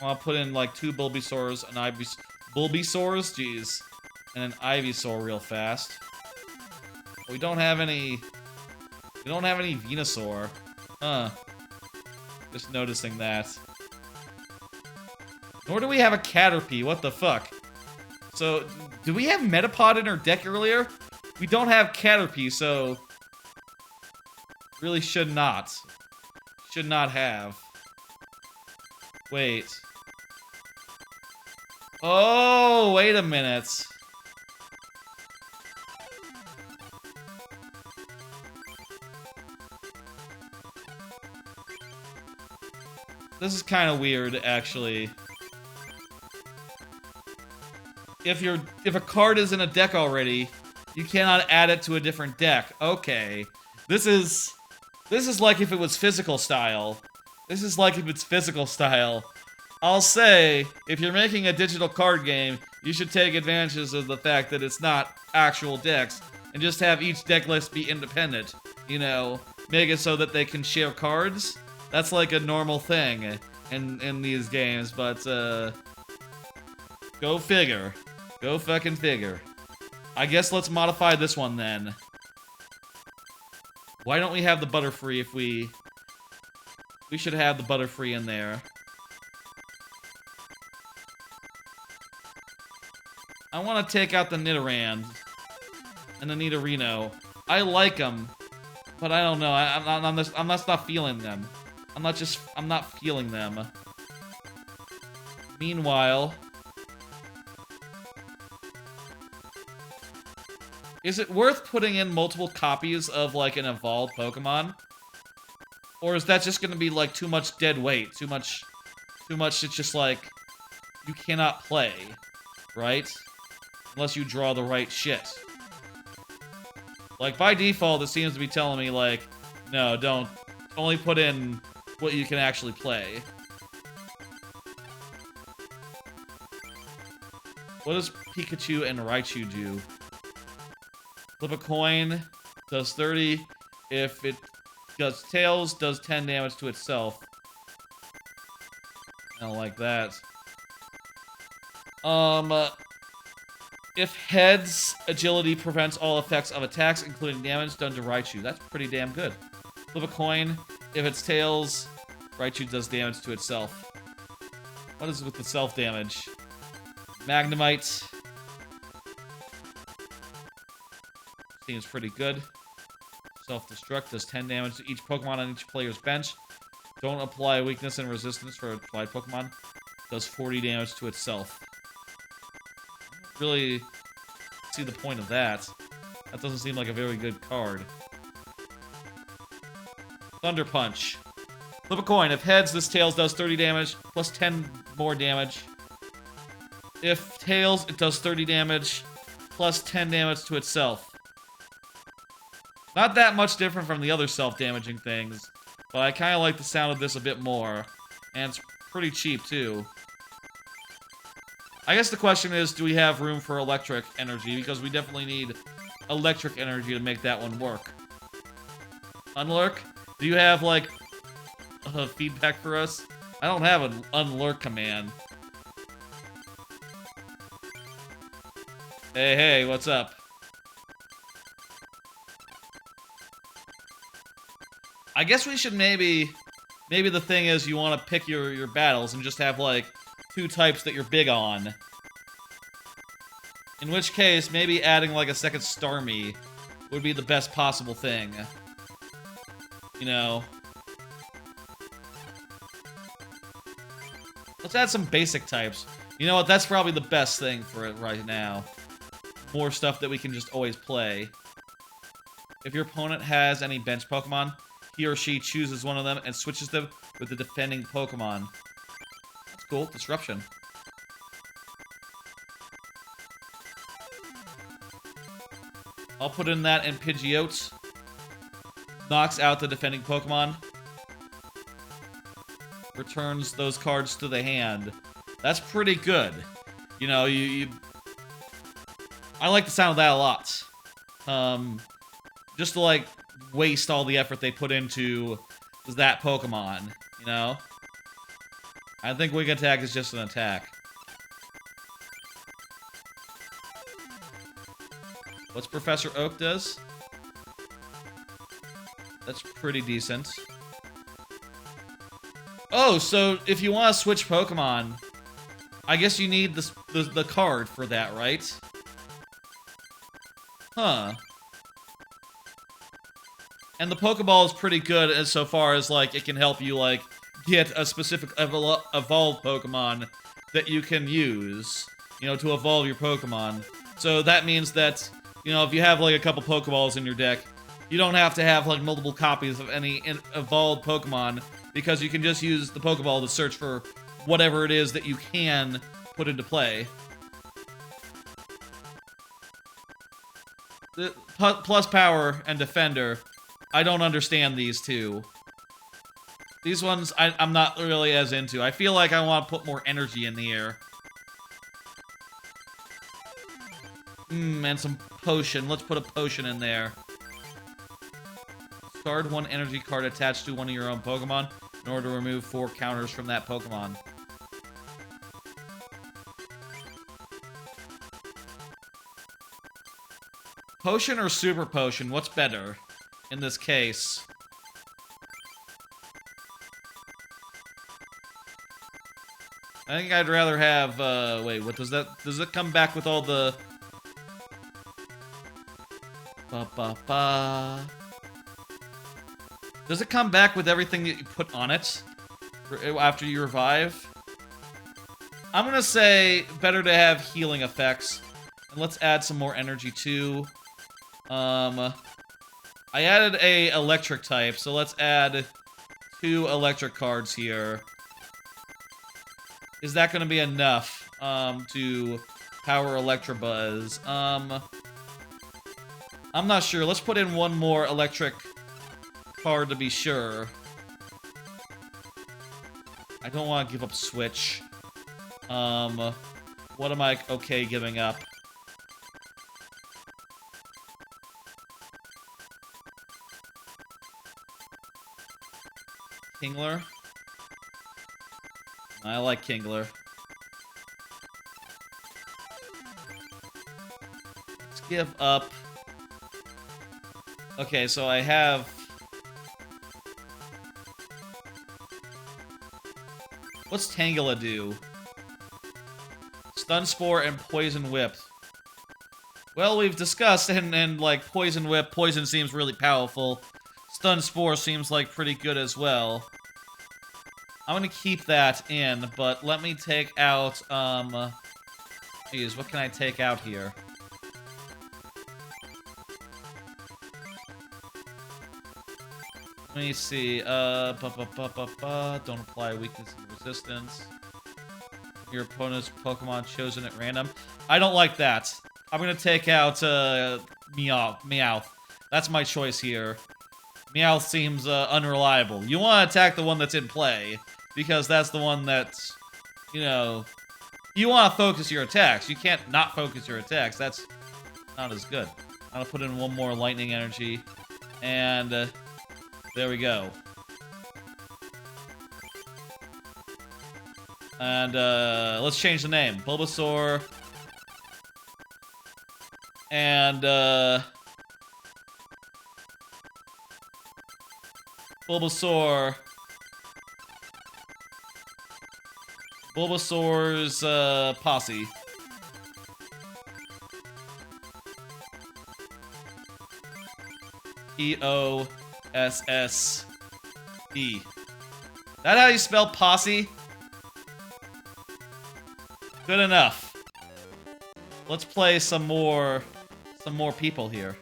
S1: I'll put in like 2 Bulbasaurs, an Bulbasaurs, jeez, and an Ivysaur real fast. We don't have any Venusaur. Huh. Just noticing that. Nor do we have a Caterpie, what the fuck? So, do we have Metapod in our deck earlier? We don't have Caterpie, so... really should not. Should not have. Wait. Oh, wait a minute. This is kind of weird, actually. If a card is in a deck already, you cannot add it to a different deck. Okay. This is like if it was physical style. This is like if it's physical style. I'll say, if you're making a digital card game, you should take advantages of the fact that it's not actual decks, and just have each deck list be independent. You know, make it so that they can share cards. That's like a normal thing in these games, but, go figure. Go fucking figure. I guess let's modify this one then. Why don't we have the Butterfree if we should have the Butterfree in there. I want to take out the Nidoran and the Nidorino. I like them, but I don't know. I'm just not feeling them. I'm not feeling them. Meanwhile, Is it worth putting in multiple copies of, like, an evolved Pokemon? Or is that just gonna be, like, too much dead weight? Too much, it's just, like, you cannot play, right? Unless you draw the right shit. Like, by default, it seems to be telling me, like, no, don't. Only put in what you can actually play. What does Pikachu and Raichu do? Flip a coin, does 30. If it does tails, does 10 damage to itself. I don't like that. If heads, agility prevents all effects of attacks, including damage done to Raichu. That's pretty damn good. Flip a coin. If it's tails, Raichu does damage to itself. What is it with the self-damage? Magnemite. Seems pretty good. Self-destruct does 10 damage to each Pokemon on each player's bench. Don't apply weakness and resistance for applied Pokemon. Does 40 damage to itself. Really see the point of that. That doesn't seem like a very good card. Thunder Punch. Flip a coin. If heads, this tails does 30 damage, plus 10 more damage. If tails, it does 30 damage, plus 10 damage to itself. Not that much different from the other self-damaging things, but I kind of like the sound of this a bit more. And it's pretty cheap, too. I guess the question is, do we have room for electric energy? Because we definitely need electric energy to make that one work. Unlurk? Do you have, like, feedback for us? I don't have an unlurk command. Hey, what's up? I guess we should maybe the thing is you want to pick your battles and just have, like, 2 types that you're big on. In which case, maybe adding, like, a second Starmie would be the best possible thing. You know. Let's add some basic types. You know what, that's probably the best thing for it right now. More stuff that we can just always play. If your opponent has any bench Pokemon, he or she chooses one of them and switches them with the defending Pokemon. That's cool. Disruption. I'll put in that, and Pidgeot knocks out the defending Pokemon. Returns those cards to the hand. That's pretty good. You know, I like the sound of that a lot. Just to, like, waste all the effort they put into that Pokemon, you know? I think Wing Attack is just an attack. What's Professor Oak does? That's pretty decent. Oh, so if you want to switch Pokemon, I guess you need the card for that, right? Huh. And the Pokeball is pretty good as so far as, like, it can help you, like, get a specific evolved Pokemon that you can use, you know, to evolve your Pokemon. So that means that, you know, if you have, like, a couple Pokeballs in your deck, you don't have to have, like, multiple copies of any evolved Pokemon, because you can just use the Pokeball to search for whatever it is that you can put into play. Plus Power and Defender, I don't understand these two. These ones, I'm not really as into. I feel like I want to put more energy in the air. And some potion. Let's put a potion in there. Discard 1 energy card attached to one of your own Pokemon in order to remove 4 counters from that Pokemon. Potion or Super Potion? What's better in this case? I think I'd rather have, wait, what does that, does it come back with all the... Does it come back with everything that you put on it after you revive? I'm gonna say better to have healing effects. And let's add some more energy too. I added a electric type, so let's add 2 electric cards here. Is that going to be enough to power Electabuzz? I'm not sure. Let's put in 1 more electric card to be sure. I don't want to give up Switch. What am I okay giving up? Kingler? I like Kingler. Let's give up... Okay, so I have... What's Tangela do? Stun Spore and Poison Whip. Well, we've discussed, and like, Poison Whip, Poison seems really powerful. Stun Spore seems like pretty good as well. I'm gonna keep that in, but let me take out, geez, what can I take out here? Let me see, don't apply weakness and resistance. Your opponent's Pokemon chosen at random. I don't like that. I'm gonna take out, Meowth. That's my choice here. Meowth seems, unreliable. You want to attack the one that's in play, because that's the one that's, you know, you want to focus your attacks. You can't not focus your attacks. That's not as good. I'm gonna put in 1 more Lightning Energy, and, there we go. And, let's change the name. Bulbasaur. And, Bulbasaur. Bulbasaur's, posse. P-O-S-S-E. That how you spell posse? Good enough. Let's play some more people here.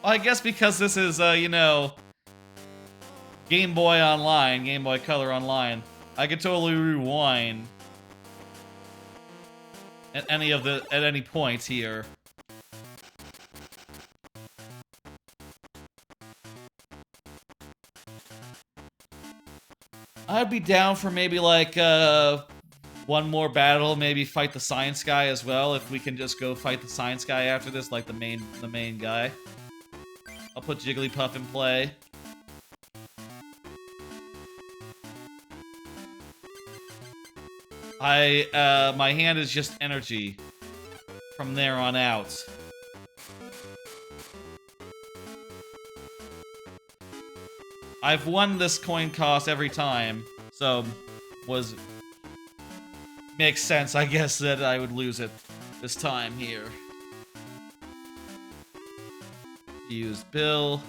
S1: Well, I guess because this is, you know, Game Boy Online, Game Boy Color Online, I could totally rewind at any point here. I'd be down for maybe like 1 more battle, maybe fight the Science Guy as well, if we can just go fight the Science Guy after this, like the main guy. I'll put Jigglypuff in play. My hand is just energy from there on out. I've won this coin toss every time, so makes sense, I guess, that I would lose it this time here. Use Bill.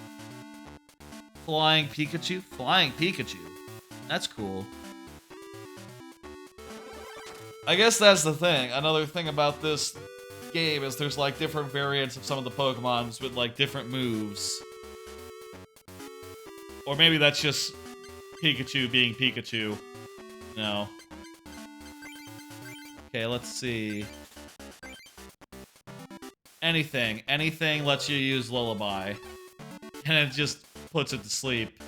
S1: Flying Pikachu? Flying Pikachu. That's cool. I guess that's the thing. Another thing about this game is there's like different variants of some of the Pokemons with like different moves. Or maybe that's just Pikachu being Pikachu. No. Okay, let's see. Anything lets you use Lullaby. And it just puts it to sleep.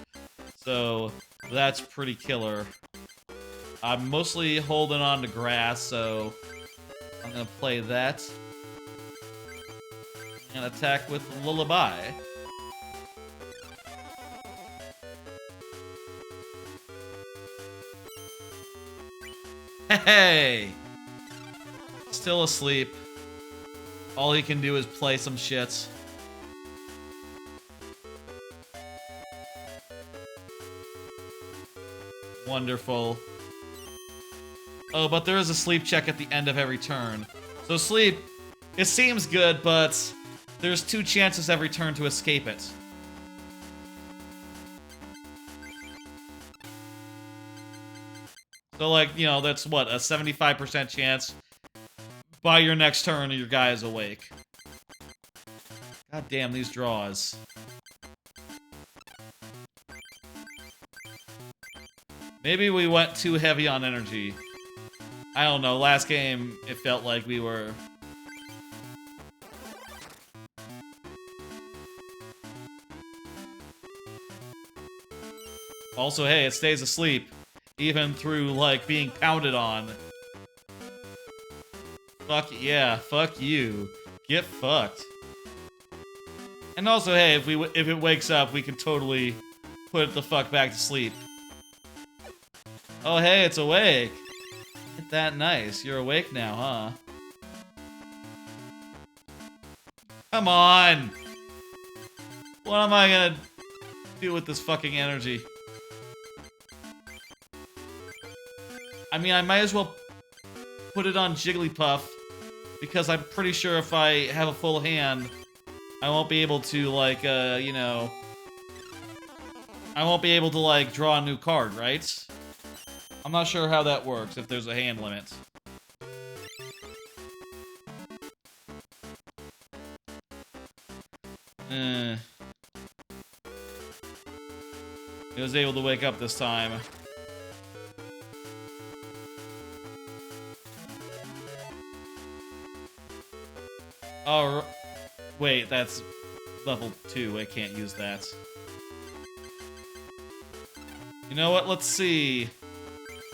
S1: So, that's pretty killer. I'm mostly holding on to grass, so I'm gonna play that. And attack with Lullaby. Hey! Still asleep. All he can do is play some shit. Wonderful. Oh, but there is a sleep check at the end of every turn. So sleep, it seems good, but there's 2 chances every turn to escape it. So, like, you know, that's what, a 75% chance by your next turn your guy is awake. God damn, these draws. Maybe we went too heavy on energy. I don't know, last game, it felt like we were... Also, hey, it stays asleep, even through, like, being pounded on. Fuck yeah, fuck you. Get fucked. And also, hey, if it wakes up, we can totally put it the fuck back to sleep. Oh, hey, it's awake. Isn't that nice? You're awake now, huh? Come on! What am I gonna do with this fucking energy? I mean, I might as well put it on Jigglypuff, because I'm pretty sure if I have a full hand, I won't be able to, like, you know... I won't be able to, like, draw a new card, right? I'm not sure how that works, if there's a hand limit. He was able to wake up this time. Oh, wait, that's level 2. I can't use that. You know what? Let's see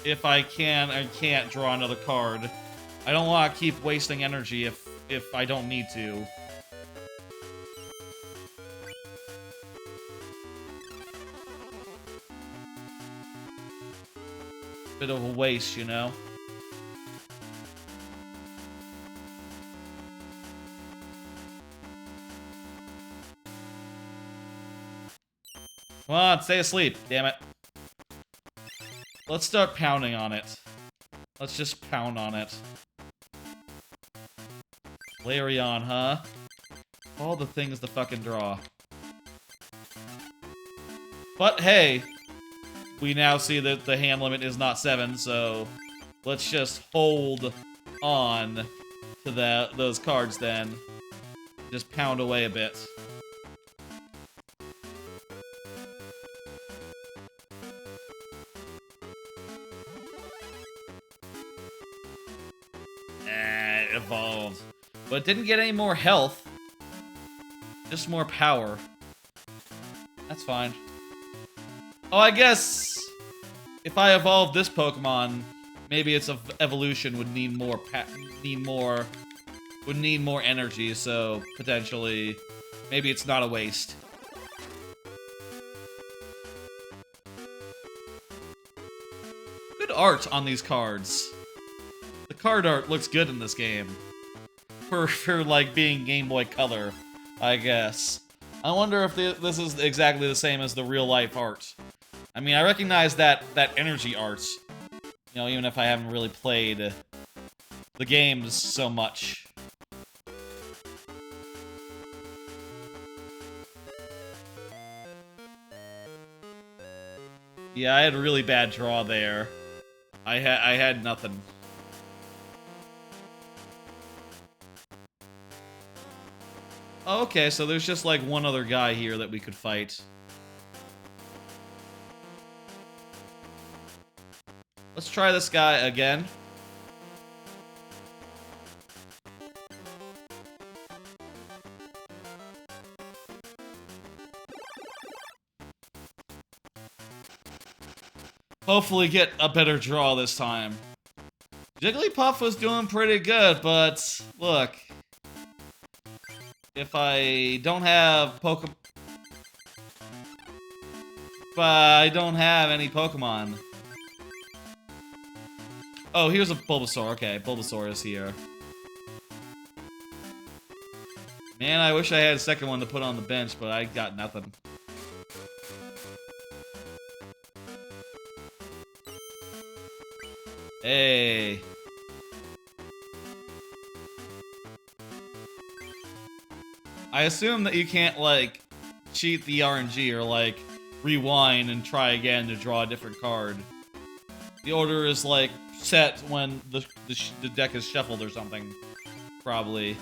S1: if I can or can't draw another card. I don't want to keep wasting energy if I don't need to. Bit of a waste, you know? Come on, stay asleep, damn it. Let's start pounding on it. Let's just pound on it. Flareon, huh? All the things to fucking draw. But hey, we now see that the hand limit is not 7, so let's just hold on to those cards then. Just pound away a bit. It evolved. But it didn't get any more health. Just more power. That's fine. Oh, I guess if I evolve this Pokemon, maybe its evolution would need more energy, so potentially maybe it's not a waste. Good art on these cards. The card art looks good in this game. For like being Game Boy Color, I guess. I wonder if this is exactly the same as the real life art. I mean, I recognize that energy art, you know, even if I haven't really played the games so much. Yeah, I had a really bad draw there. I had nothing. Oh, okay, so there's just like one other guy here that we could fight. Let's try this guy again. Hopefully get a better draw this time. Jigglypuff was doing pretty good, but look. If I don't have I don't have any Pokemon. Oh, here's a Bulbasaur. Okay, Bulbasaur is here. Man, I wish I had a second one to put on the bench, but I got nothing. Hey. I assume that you can't, like, cheat the RNG or, like, rewind and try again to draw a different card. The order is like set when the deck is shuffled or something, probably.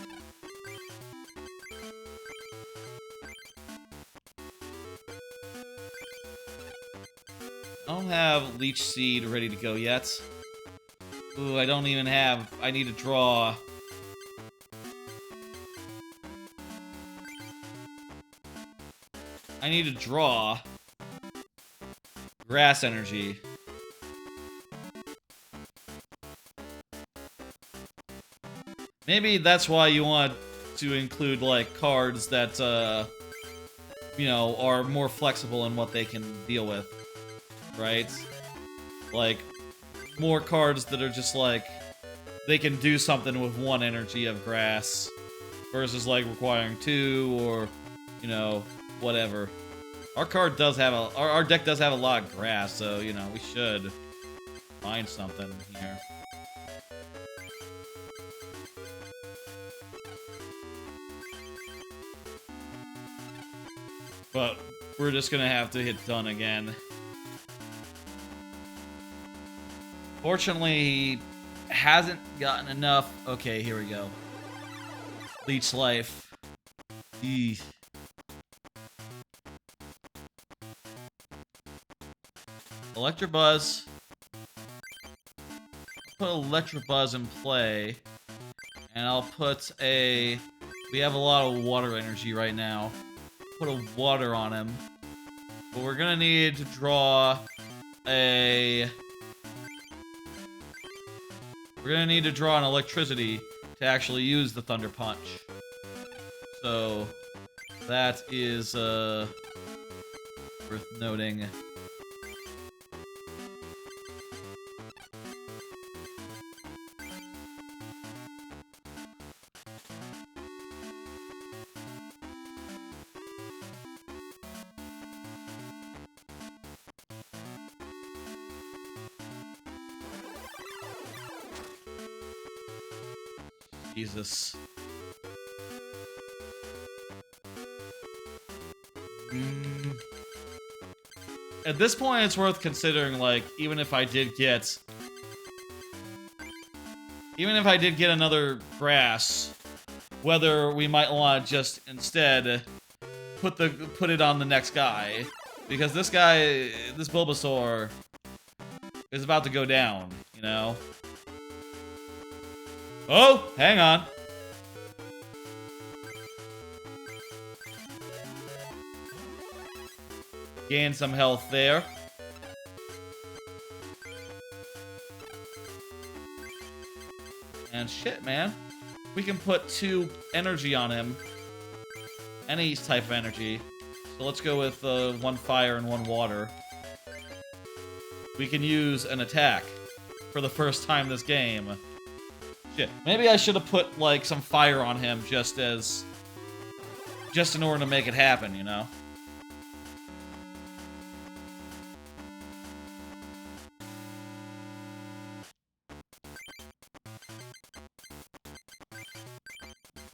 S1: I don't have Leech Seed ready to go yet. Ooh, I don't even have. I need to draw. I need to draw Grass Energy. Maybe that's why you want to include, like, cards that, you know, are more flexible in what they can deal with, right? Like, more cards that are just, like, they can do something with one energy of grass versus, like, requiring two or, you know, whatever. Our card does have a... Our deck does have a lot of grass, so, you know, we should find something here. But we're just gonna have to hit done again. Fortunately, he hasn't gotten enough... Okay, here we go. Leech Life. Eesh. Electabuzz. Put Electabuzz in play. And I'll put a... We have a lot of water energy right now. Put a water on him. But we're gonna need to draw a... We're gonna need to draw an electricity to actually use the Thunder Punch. So, that is, worth noting. Jesus. At this point, it's worth considering, like, even if I did get another grass, whether we might want to just instead put it on the next guy, because this Bulbasaur is about to go down, you know? Oh, hang on. Gain some health there. And shit, man. We can put 2 energy on him. Any type of energy. So let's go with 1 fire and 1 water. We can use an attack for the first time this game. Shit. Maybe I should have put, like, some fire on him just in order to make it happen, you know?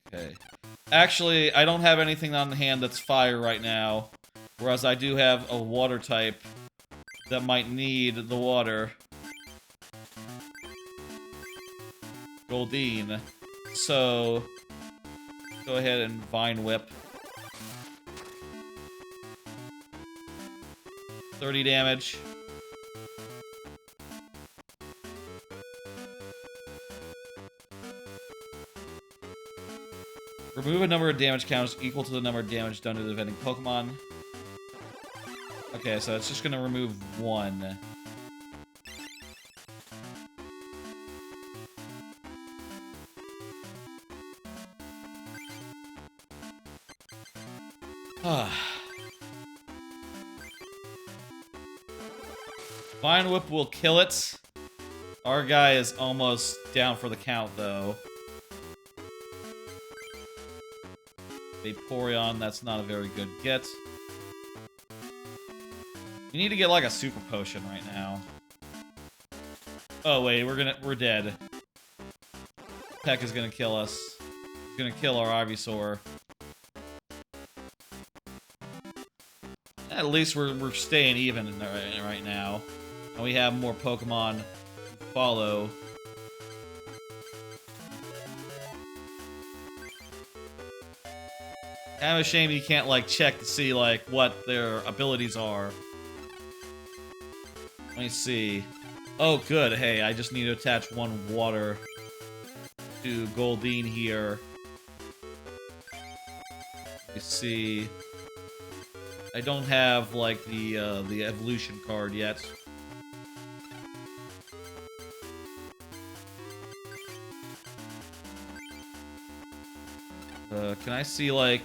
S1: Okay. Actually, I don't have anything on the hand that's fire right now, whereas I do have a water type that might need the water. Goldeen. So, go ahead and Vine Whip. 30 damage. Remove a number of damage counters equal to the number of damage done to the defending Pokemon. Okay, so it's just gonna remove 1. Vine Whip will kill it. Our guy is almost down for the count, though. Vaporeon, that's not a very good get. We need to get like a super potion right now. Oh wait, we're dead. Peck is gonna kill us. He's gonna kill our Ivysaur. At least we're staying even right now. And we have more Pokemon to follow. Kind of a shame you can't, like, check to see, like, what their abilities are. Let me see. Oh, good. Hey, I just need to attach one water to Goldeen here. Let me see. I don't have, like, the evolution card yet. Can I see, like,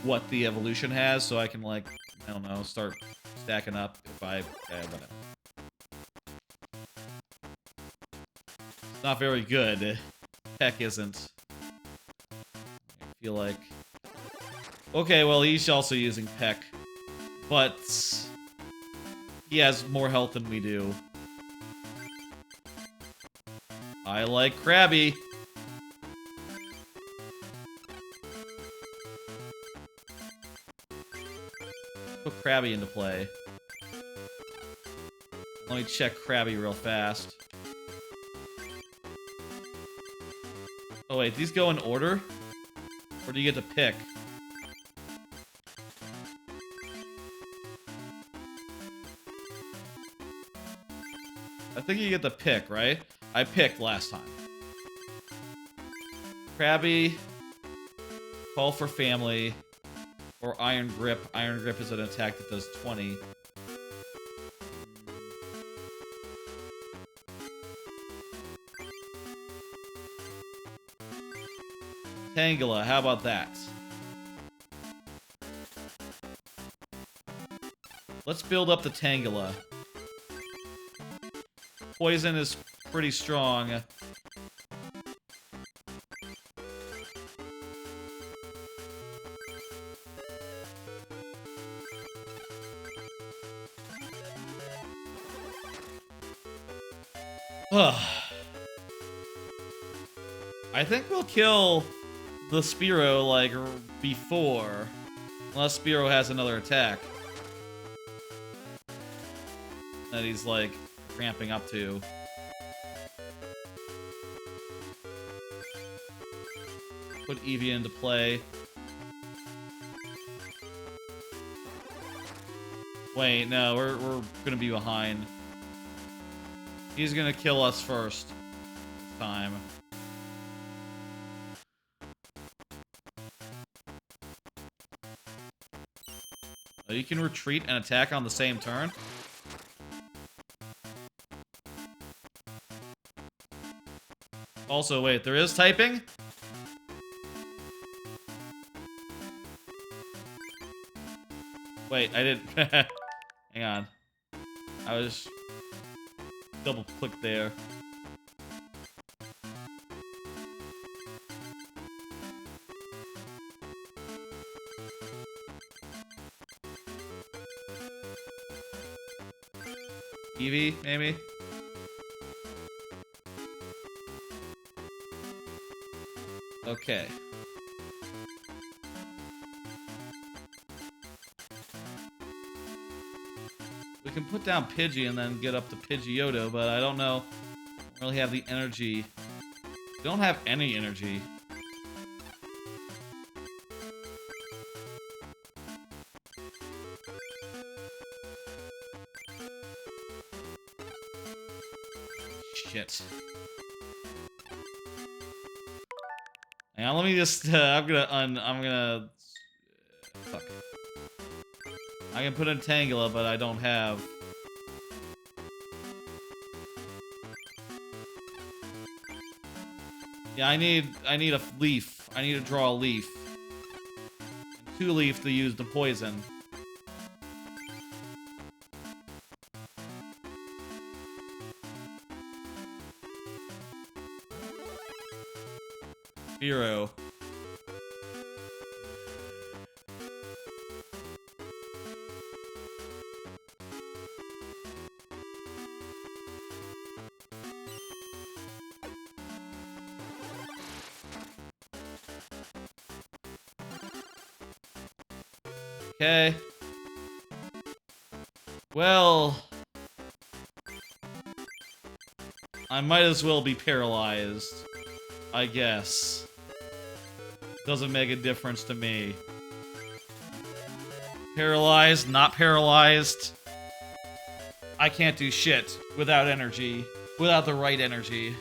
S1: what the evolution has so I can, like, I don't know, start stacking up if I... whatever. It's not very good. Peck isn't. I feel like... Okay, well, he's also using Peck. But... he has more health than we do. I like Krabby. Put Krabby into play. Let me check Krabby real fast. Oh wait, these go in order? Or do you get to pick? I think you get to pick, right? I picked last time. Krabby, Call for Family, or Iron Grip. Iron Grip is an attack that does 20. Tangela, how about that? Let's build up the Tangela. Poison is pretty strong. I think we'll kill the Spearow, like, before. Unless Spearow has another attack. That he's, like, ramping up to. Put Eevee into play. Wait, no, we're gonna be behind. He's gonna kill us first. This time. Oh, you can retreat and attack on the same turn? Also, wait, there is typing? Wait, I didn't... Hang on. I was... double-click there. Eevee, maybe? Okay. We can put down Pidgey and then get up to Pidgeotto, but I don't know. Don't really have the energy. We don't have any energy. Shit. Hang on, let me just, I'm gonna, fuck. I can put in Tangela, but I don't have. Yeah, I need a leaf. I need to draw a leaf. 2 leaf to use the poison. Spearow. Okay. Well, I might as well be paralyzed, I guess. Doesn't make a difference to me. Paralyzed, not paralyzed. I can't do shit without energy, without the right energy.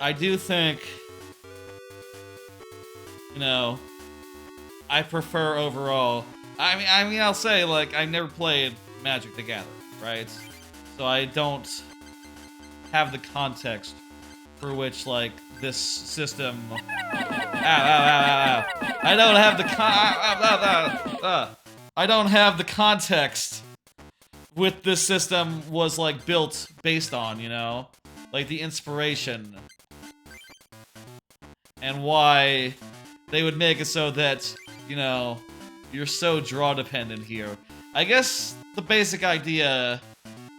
S1: I do think, you know, I prefer overall. I mean, I'll say, like, I never played Magic the Gathering, right? So I don't have the context for which, like, this system. Ow, ow, ow, ow, ow. I don't have the I don't have the context with this system was, like, built based on, you know? Like, the inspiration. And why they would make it so that, you know, you're so draw dependent here. I guess the basic idea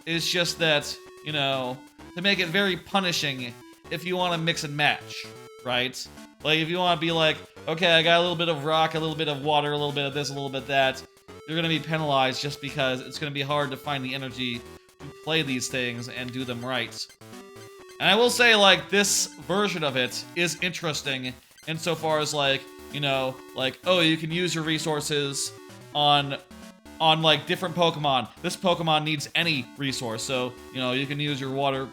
S1: is just that, you know, to make it very punishing if you want to mix and match, right? Like, if you want to be like, okay, I got a little bit of rock, a little bit of water, a little bit of this, a little bit of that, you're going to be penalized just because it's going to be hard to find the energy to play these things and do them right. And I will say, like, this version of it is interesting insofar as, like, you know, like, oh, you can use your resources on like different Pokemon. This Pokemon needs any resource, so, you know, you can use your water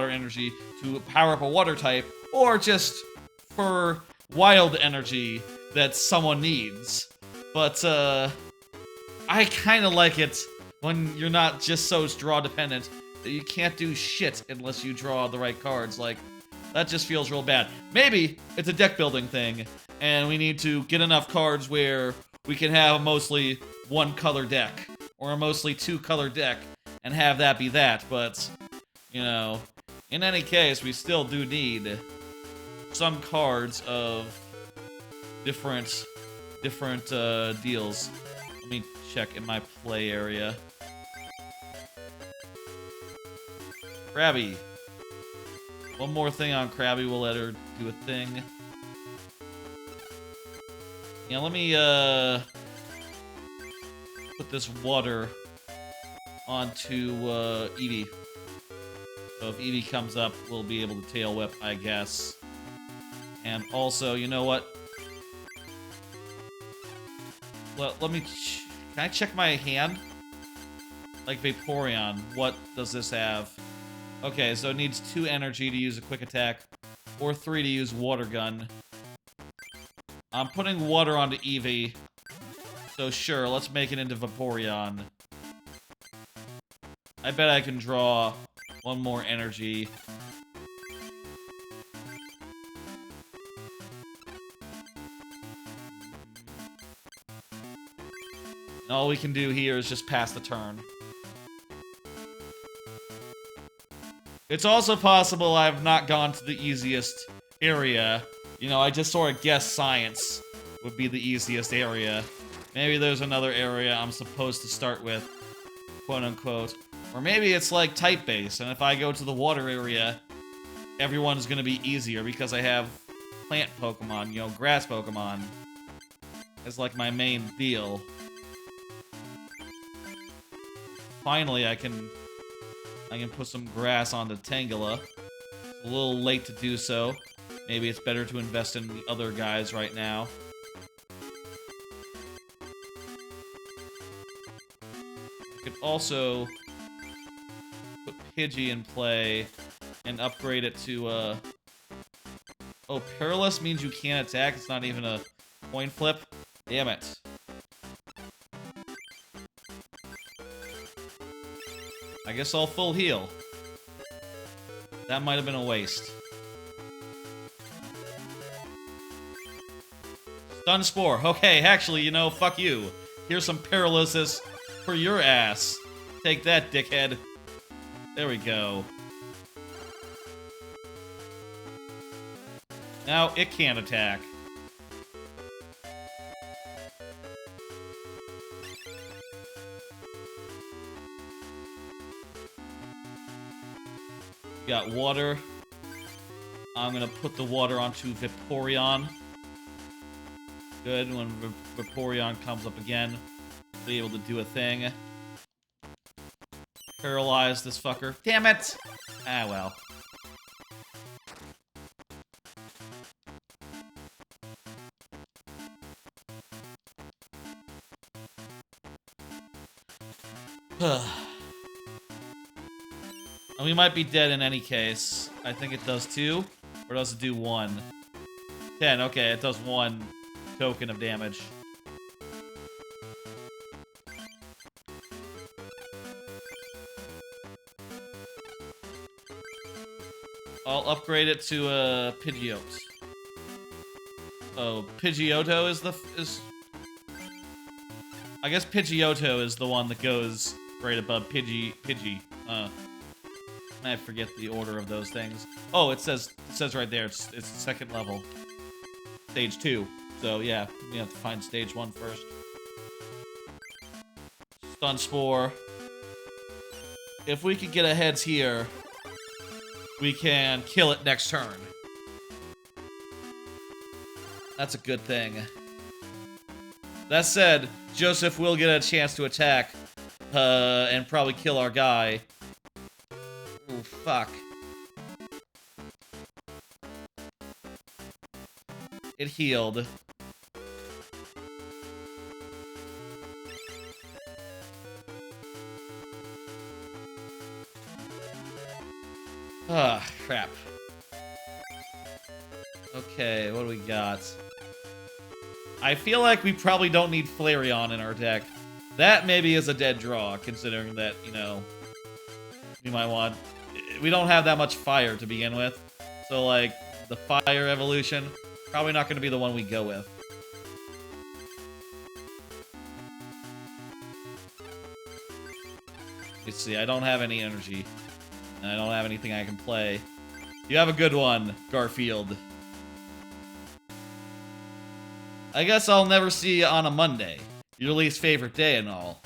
S1: energy to power up a water type, or just for wild energy that someone needs. But I kind of like it when you're not just so draw dependent that you can't do shit unless you draw the right cards. Like, that just feels real bad. Maybe it's a deck building thing, and we need to get enough cards where we can have a mostly one color deck, or a mostly two color deck, and have that be that. But, you know, in any case, we still do need some cards of different deals. Let me check in my play area. Krabby. One more thing on Krabby, we'll let her do a thing. Yeah, let me put this water onto Eevee. So if Eevee comes up, we'll be able to tail whip, I guess. And also, you know what? Well, let me... Can I check my hand? Like Vaporeon, what does this have? Okay, so it needs 2 energy to use a quick attack, or 3 to use water gun. I'm putting water onto Eevee, so sure, let's make it into Vaporeon. I bet I can draw 1 more energy. And all we can do here is just pass the turn. It's also possible I've not gone to the easiest area. You know, I just sort of guessed science would be the easiest area. Maybe there's another area I'm supposed to start with, quote-unquote. Or maybe it's like type-based, and if I go to the water area, everyone's gonna be easier because I have plant Pokemon, you know, grass Pokemon. It's like my main deal. Finally, I can put some grass onto Tangela. It's a little late to do so. Maybe it's better to invest in the other guys right now. I could also put Pidgey in play and upgrade it to, Oh, Perilous means you can't attack? It's not even a coin flip? Damn it. I guess I'll full heal. That might have been a waste. Stun Spore. Okay, actually, you know, fuck you. Here's some paralysis for your ass. Take that, dickhead. There we go. Now it can't attack. Got water. I'm gonna put the water onto Vaporeon. Good, when Vaporeon comes up again, be able to do a thing. Paralyze this fucker. Damn it! Ah, well. And we might be dead in any case. I think it does 2, or does it do 1? 10, okay, it does 1 token of damage. I'll upgrade it to a Pidgeot. Oh, Pidgeotto is I guess Pidgeotto is the one that goes right above Pidgey. I forget the order of those things. Oh, it says right there, it's second level. Stage 2. So yeah, we have to find stage 1 first. Stun Spore. If we could get a heads here, we can kill it next turn. That's a good thing. That said, Joseph will get a chance to attack and probably kill our guy. Oh, fuck. It healed. Ah, crap. Okay, what do we got? I feel like we probably don't need Flareon in our deck. That maybe is a dead draw, considering that, you know, we might want... We don't have that much fire to begin with. So, like, the fire evolution, probably not going to be the one we go with. Let's see, I don't have any energy. And I don't have anything I can play. You have a good one, Garfield. I guess I'll never see you on a Monday. Your least favorite day and all.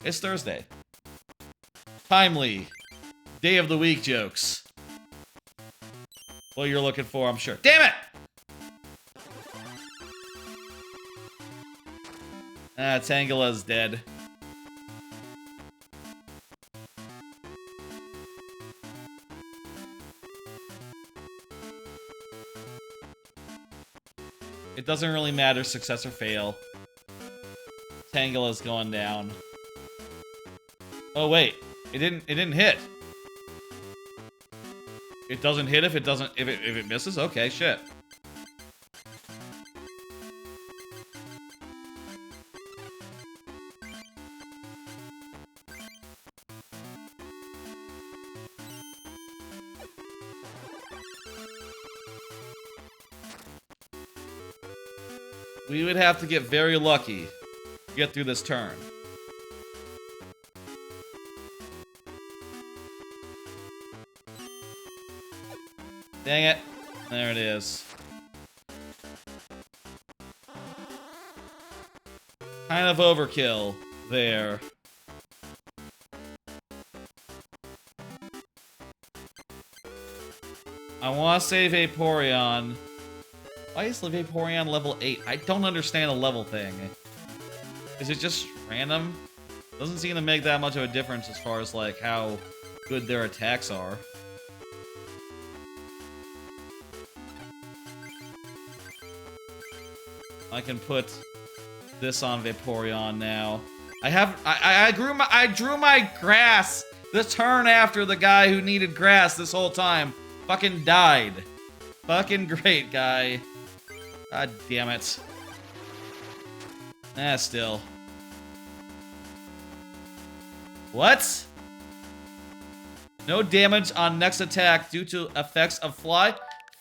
S1: It's Thursday. Timely. Day of the week jokes. What you're looking for, I'm sure. Damn it! Tangela's dead. It doesn't really matter, success or fail. Tangela's going down. Oh wait, it didn't hit. It doesn't hit if it misses? Okay, shit. We would have to get very lucky to get through this turn. Dang it. There it is. Kind of overkill there. I want to save Vaporeon. Why is the Vaporeon level 8? I don't understand the level thing. Is it just random? Doesn't seem to make that much of a difference as far as, like, how good their attacks are. I can put this on Vaporeon now. I drew my grass the turn after the guy who needed grass this whole time fucking died. Fucking great, guy. God damn it. Still. What? No damage on next attack due to effects of fly?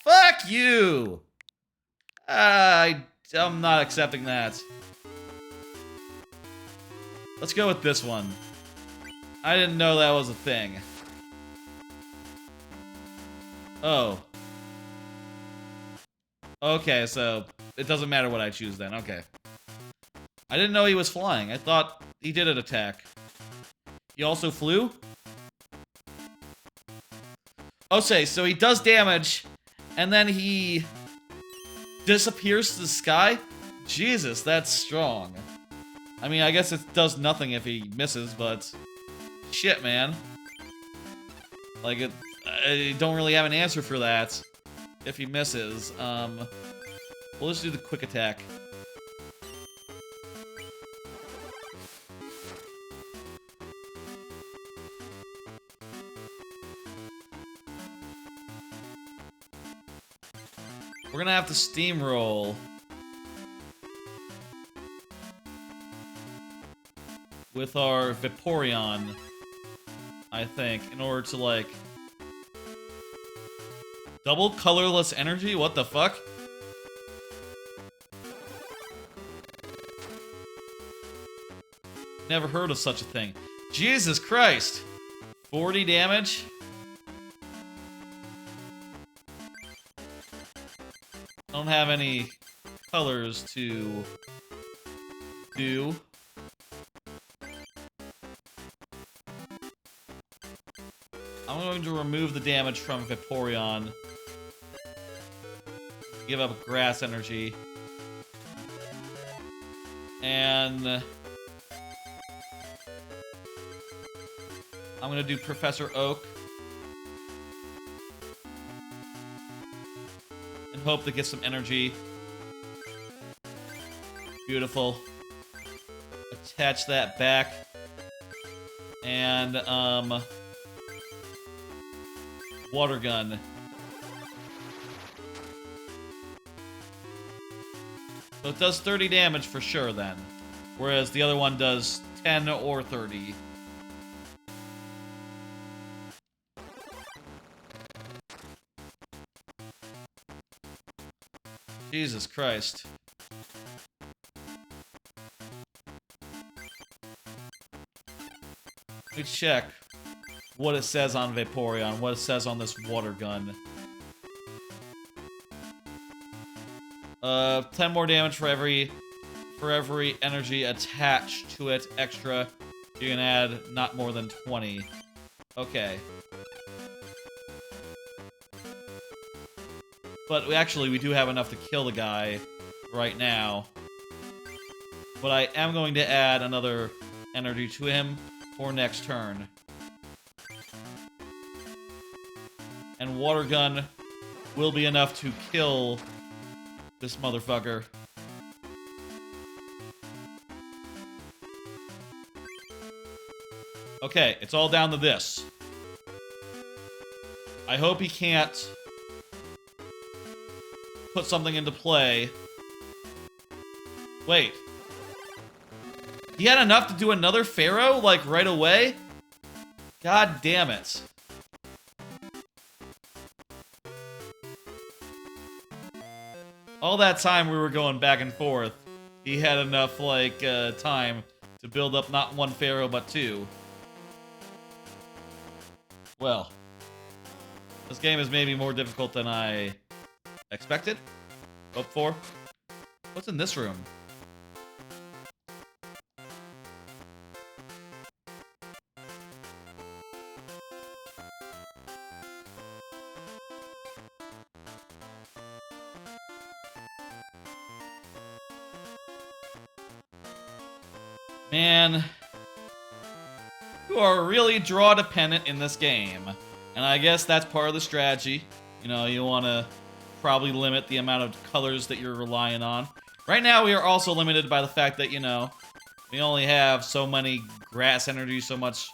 S1: Fuck you! I'm not accepting that. Let's go with this one. I didn't know that was a thing. Oh. Okay, so it doesn't matter what I choose then. Okay. I didn't know he was flying. I thought he did an attack. He also flew? Okay, so he does damage, and then he disappears to the sky? Jesus, that's strong. I mean, I guess it does nothing if he misses, but... Shit, man. Like, I don't really have an answer for that if he misses. We'll just do the quick attack. We're gonna have to steamroll with our Vaporeon, I think, in order to, like... Double colorless energy? What the fuck? Never heard of such a thing. Jesus Christ! 40 damage? I don't have any colors to do. I'm going to remove the damage from Vaporeon. Give up grass energy. And... I'm gonna do Professor Oak. And hope to get some energy. Beautiful. Attach that back. And, water gun. So it does 30 damage for sure then. Whereas the other one does 10 or 30. Jesus Christ. Let me check what it says on Vaporeon, what it says on this water gun. 10 more damage for every energy attached to it extra. You can add not more than 20. Okay. But we do have enough to kill the guy right now. But I am going to add another energy to him for next turn. And water gun will be enough to kill this motherfucker. Okay, it's all down to this. I hope he can't put something into play. Wait. He had enough to do another Pharaoh, like, right away? God damn it. All that time we were going back and forth, he had enough, like, time to build up not one Pharaoh, but two. Well. This game is maybe more difficult than I expected? Hoped for? What's in this room? Man, you are really draw dependent in this game. And I guess that's part of the strategy. You know, you want to probably limit the amount of colors that you're relying on. Right now, we are also limited by the fact that, you know, we only have so many grass energy, so much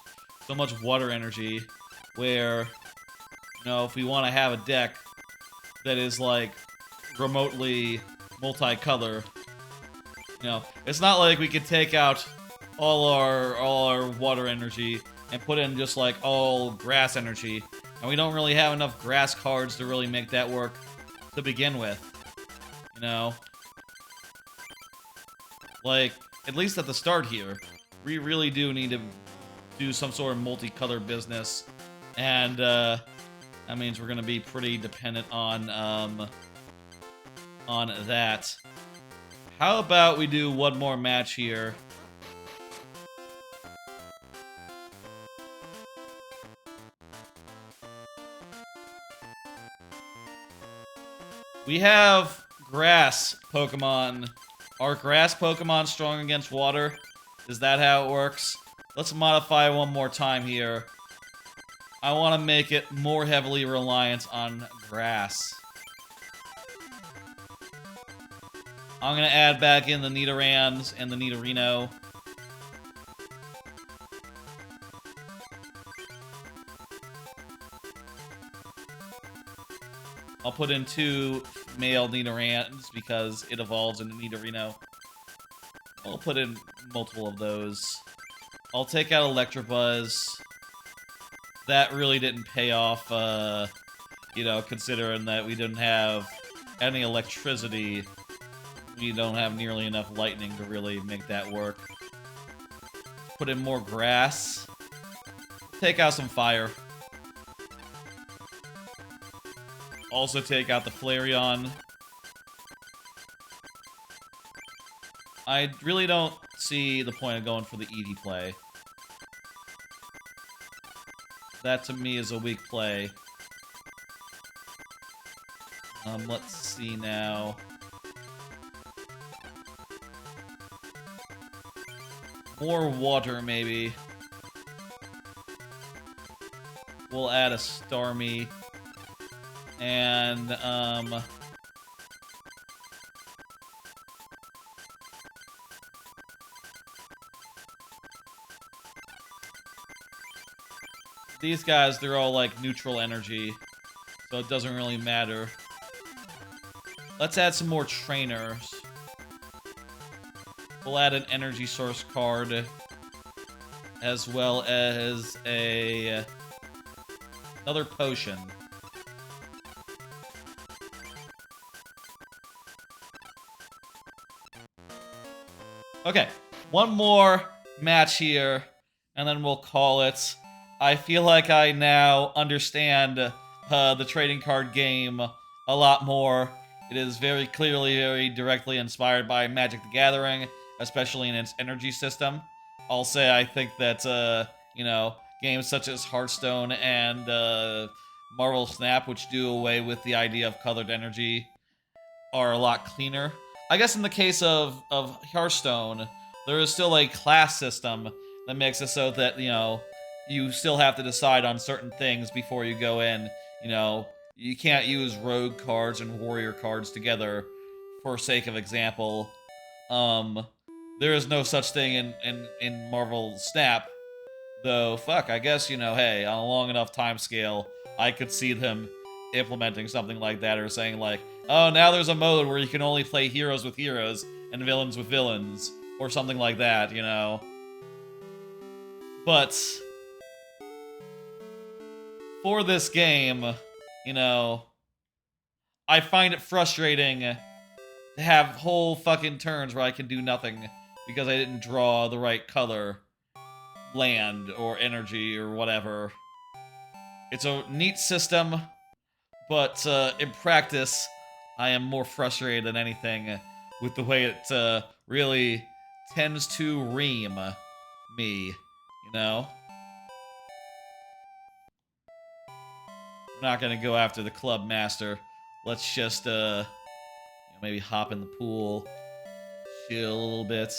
S1: water energy, where, you know, if we want to have a deck that is, like, remotely multicolor, you know, it's not like we could take out all our water energy and put in just, like, all grass energy. And we don't really have enough grass cards to really make that work to begin with. You know? Like, at least at the start here, we really do need to do some sort of multicolor business. And, that means we're gonna be pretty dependent on that. How about we do one more match here? We have grass Pokemon. Are grass Pokemon strong against water? Is that how it works? Let's modify one more time here. I want to make it more heavily reliant on grass. I'm going to add back in the Nidorans and the Nidorino. I'll put in 2 male Nidorans because it evolves into Nidorino. I'll put in multiple of those. I'll take out Electabuzz. That really didn't pay off, you know, considering that we didn't have any electricity. We don't have nearly enough lightning to really make that work. Put in more grass. Take out some fire. Also take out the Flareon. I really don't see the point of going for the Eevee play. That to me is a weak play. Let's see now. More water, maybe. We'll add a Starmie. And, these guys, they're all, like, neutral energy. So it doesn't really matter. Let's add some more trainers. We'll add an energy source card. As well as another potion. Okay, one more match here, and then we'll call it. I feel like I now understand the trading card game a lot more. It is very clearly, very directly inspired by Magic the Gathering, especially in its energy system. I'll say I think that, you know, games such as Hearthstone and Marvel Snap, which do away with the idea of colored energy, are a lot cleaner. I guess in the case of Hearthstone, there is still a class system that makes it so that, you know, you still have to decide on certain things before you go in. You know, you can't use rogue cards and warrior cards together, for sake of example. There is no such thing in Marvel Snap. Though, fuck, I guess, you know, hey, on a long enough time scale, I could see them implementing something like that, or saying like, oh, now there's a mode where you can only play heroes with heroes and villains with villains, or something like that, you know. But for this game, you know, I find it frustrating to have whole fucking turns where I can do nothing because I didn't draw the right color, land, or energy, or whatever. It's a neat system, but in practice, I am more frustrated than anything with the way it really tends to ream me, you know? I'm not gonna go after the club master. Let's just, you know, maybe hop in the pool, chill a little bit.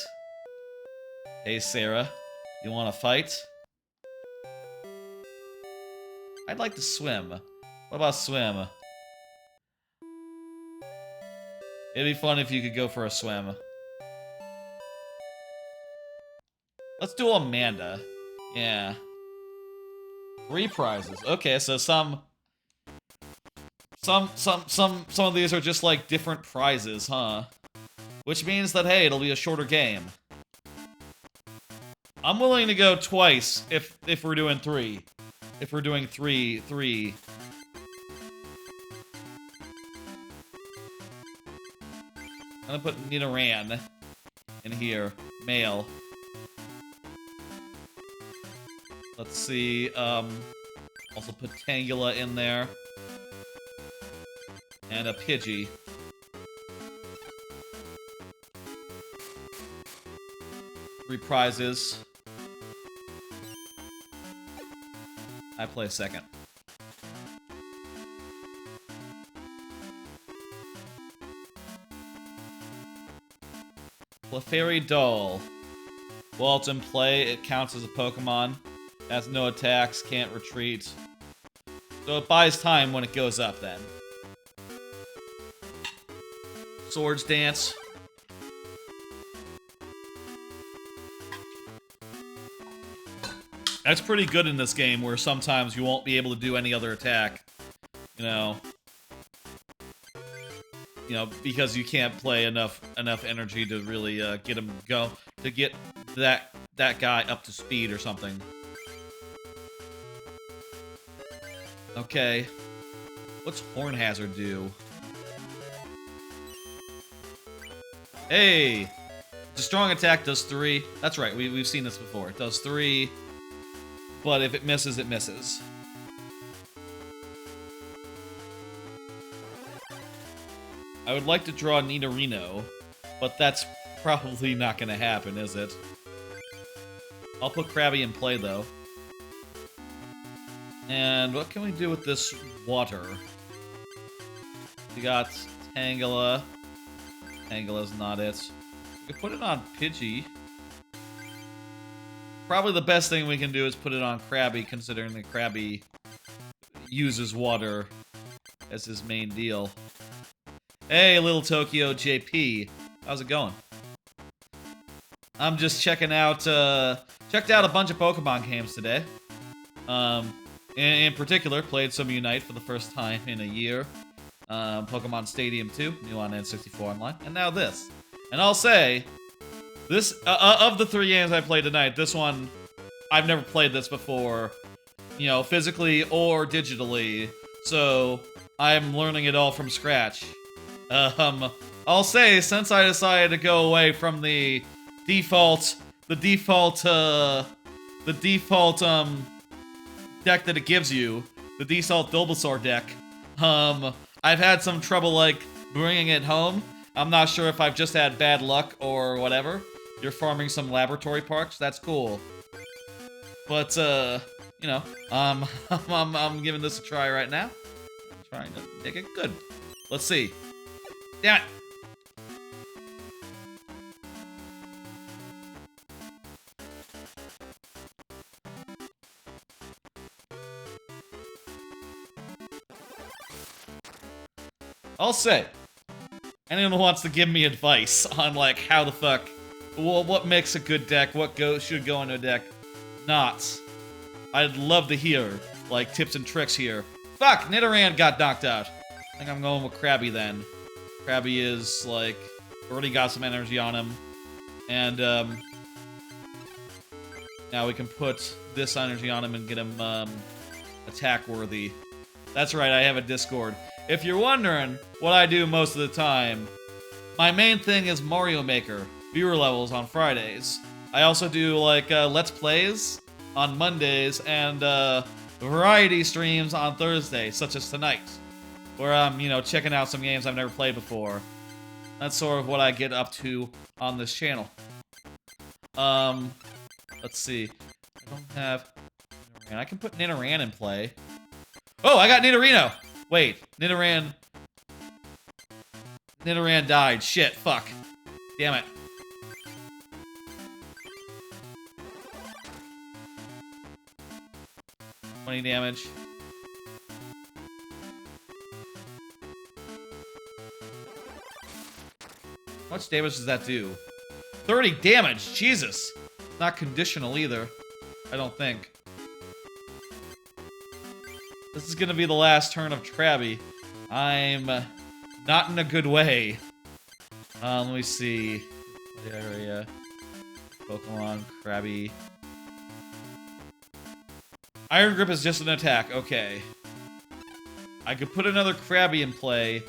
S1: Hey, Sarah, you wanna fight? I'd like to swim. What about swim? It'd be fun if you could go for a swim. Let's do Amanda. Yeah. 3 prizes. Okay, so some of these are just like different prizes, huh? Which means that, hey, it'll be a shorter game. I'm willing to go twice if we're doing 3. If we're doing 3. I'm gonna put Nidoran in here. Male. Let's see, also put Tangela in there. And a Pidgey. Three prizes. I play second. Clefairy Doll. While it's in play, it counts as a Pokemon. Has no attacks, can't retreat. So it buys time when it goes up then. Swords Dance. That's pretty good in this game, where sometimes you won't be able to do any other attack. You know, because you can't play enough energy to really get him to get that guy up to speed or something. Okay, what's Horn Hazard do? Hey, it's a strong attack, does 3. That's right, we've seen this before. It does 3, but if it misses, it misses. I would like to draw Nidorino, but that's probably not going to happen, is it? I'll put Krabby in play, though. And what can we do with this water? We got Tangela. Tangela's not it. We can put it on Pidgey. Probably the best thing we can do is put it on Krabby, considering that Krabby uses water as his main deal. Hey, Little Tokyo JP. How's it going? I'm just checking out, checked out a bunch of Pokemon games today. In particular, played some Unite for the first time in a year. Pokemon Stadium 2, new on N64 Online, and now this. And I'll say, this, of the 3 games I played tonight, this one, I've never played this before, physically or digitally, so I'm learning it all from scratch. I'll say, since I decided to go away from the default deck that it gives you, the default Bulbasaur deck, I've had some trouble, like, bringing it home. I'm not sure if I've just had bad luck or whatever. You're farming some laboratory parks, that's cool. But, I'm giving this a try right now. I'm trying to make it good. Let's see. Damn it! I'll say, anyone who wants to give me advice on, like, how the fuck, well, what makes a good deck, what should go into a deck, not. I'd love to hear, like, tips and tricks here. Fuck, Nidoran got knocked out. I think I'm going with Krabby then. Krabby is, like, already got some energy on him. And, now we can put this energy on him and get him, attack-worthy. That's right, I have a Discord. If you're wondering what I do most of the time, my main thing is Mario Maker, viewer levels on Fridays. I also do, like, Let's Plays on Mondays and, variety streams on Thursdays, such as tonight, where I'm, checking out some games I've never played before. That's sort of what I get up to on this channel. Let's see. I don't have Nidoran. I can put Nidoran in play. Oh, I got Nidorino! Wait, Nidoran died. Shit, fuck. Damn it. $20 damage. How much damage does that do? 30 damage! Jesus! Not conditional either. I don't think. This is gonna be the last turn of Krabby. I'm not in a good way. Let me see. Area. Pokemon, Krabby. Iron Grip is just an attack, okay. I could put another Krabby in play.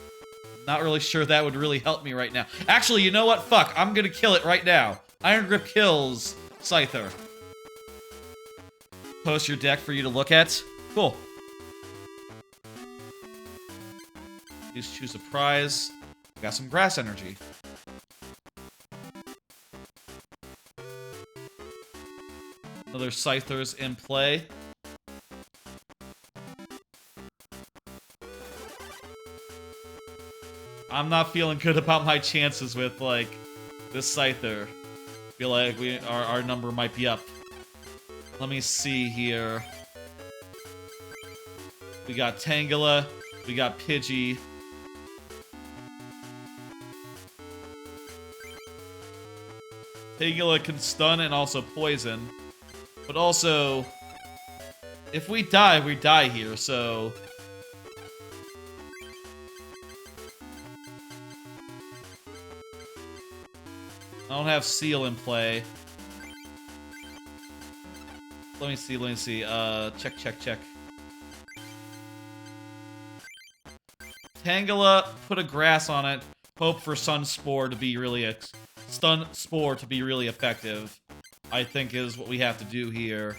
S1: Not really sure that would really help me right now. Actually, you know what? Fuck, I'm gonna kill it right now. Iron Grip kills Scyther. Post your deck for you to look at. Cool. Just choose a prize. Got some grass energy. Another Scyther's in play. I'm not feeling good about my chances with, like, this Scyther. Feel like our number might be up. Let me see here. We got Tangela. We got Pidgey. Tangela can stun and also poison. But also, if we die here, so... I don't have Seal in play. Let me see. Check. Tangela, put a grass on it. Hope for Stun Spore to be really effective. I think is what we have to do here.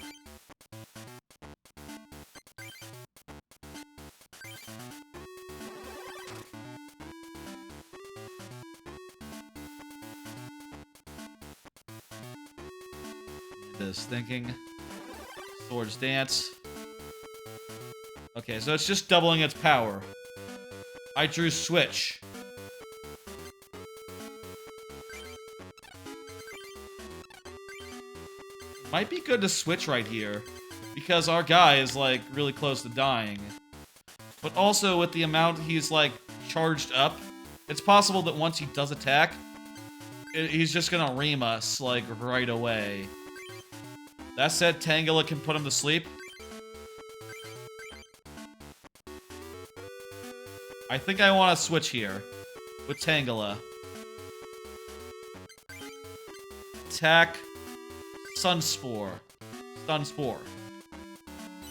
S1: This thinking. Swords Dance. Okay, so it's just doubling its power. I drew Switch. Might be good to switch right here, because our guy is, like, really close to dying. But also, with the amount he's, like, charged up, it's possible that once he does attack, he's just gonna ream us, like, right away. That said, Tangela can put him to sleep. I think I want to switch here with Tangela. Attack. Stun Spore. Come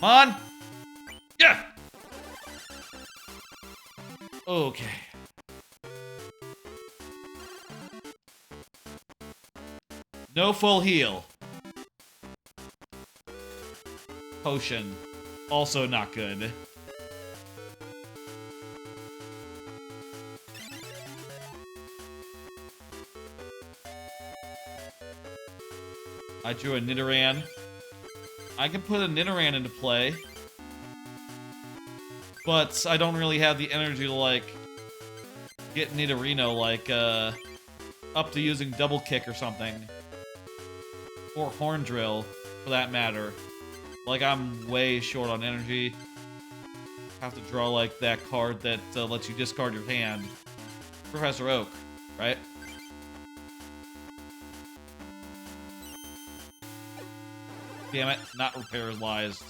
S1: on! Yeah! Okay. No full heal. Potion. Also not good. I drew a Nidoran. I can put a Nidoran into play. But I don't really have the energy to, like, get Nidorino, like, up to using Double Kick or something. Or Horn Drill, for that matter. Like, I'm way short on energy. Have to draw, like, that card that lets you discard your hand. Professor Oak, right? Damn it, not Reparalyzed.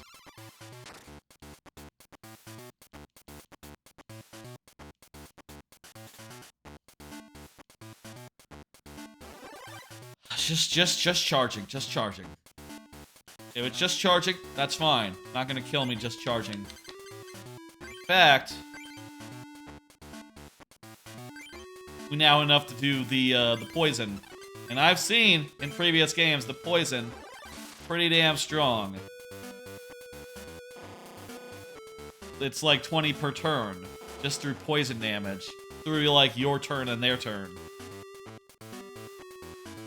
S1: Just charging, just charging. If it's just charging, that's fine. Not gonna kill me just charging. In fact, we now enough to do the poison. And I've seen in previous games the poison pretty damn strong. It's like 20 per turn, just through poison damage. Through, like, your turn and their turn.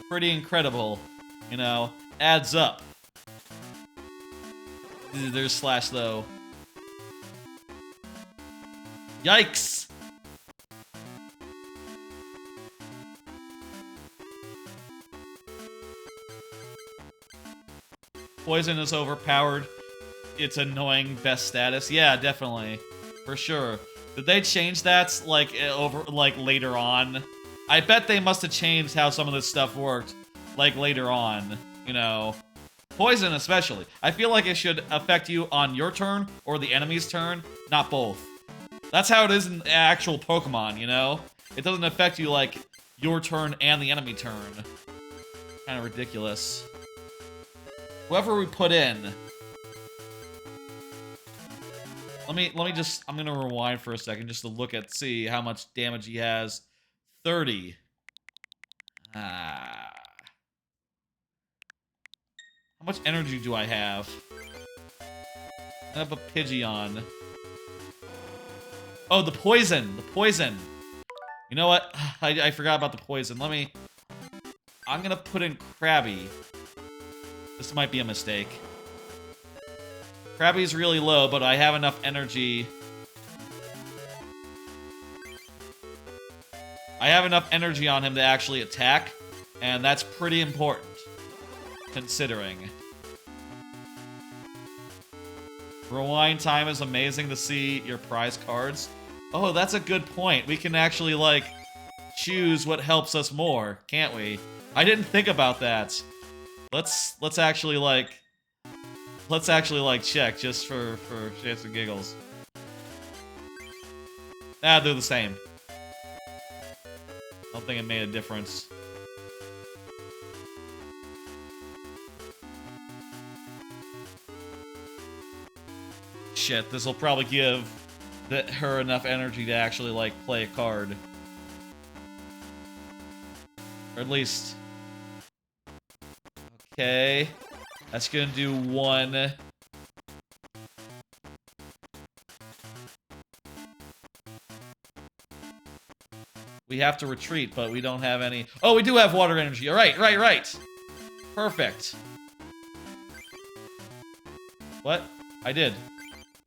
S1: Pretty incredible, you know, adds up. There's Slash, though. Yikes! Poison is overpowered. It's annoying best status. Yeah, definitely. For sure. Did they change that, like, later on? I bet they must have changed how some of this stuff worked, like, later on, you know. Poison especially. I feel like it should affect you on your turn or the enemy's turn, not both. That's how it is in actual Pokemon, you know? It doesn't affect you, like, your turn and the enemy turn. Kind of ridiculous. Whoever we put in. Let me just, I'm gonna rewind for a second just to look at, see how much damage he has. 30. How much energy do I have? I have a Pidgeon. Oh, the poison! The poison! You know what? I forgot about the poison. I'm gonna put in Krabby. This might be a mistake. Krabby's really low, but I have enough energy. I have enough energy on him to actually attack. And that's pretty important, considering. Rewind time is amazing to see your prize cards. Oh, that's a good point. We can actually, like, choose what helps us more, can't we? I didn't think about that. Let's actually check just for shits and giggles. Ah, they're the same. I don't think it made a difference. Shit, this will probably give her enough energy to actually, like, play a card. Or at least... Okay. That's gonna do one. We have to retreat, but we don't have any... Oh, we do have water energy. All right, right. Perfect. What? I did.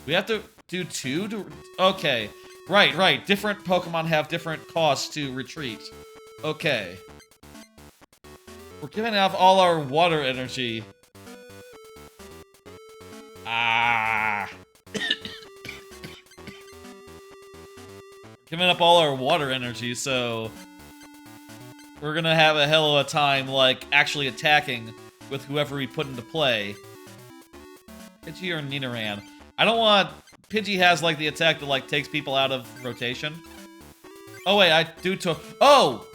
S1: We have to do 2 to... Okay. Right. Different Pokemon have different costs to retreat. Okay. We're giving off all our water energy. Ah. Giving up all our water energy, so... We're gonna have a hell of a time, like, actually attacking with whoever we put into play. Pidgey or Nidoran? I don't want... Pidgey has, like, the attack that, like, takes people out of rotation. Oh, wait, I do to... Oh!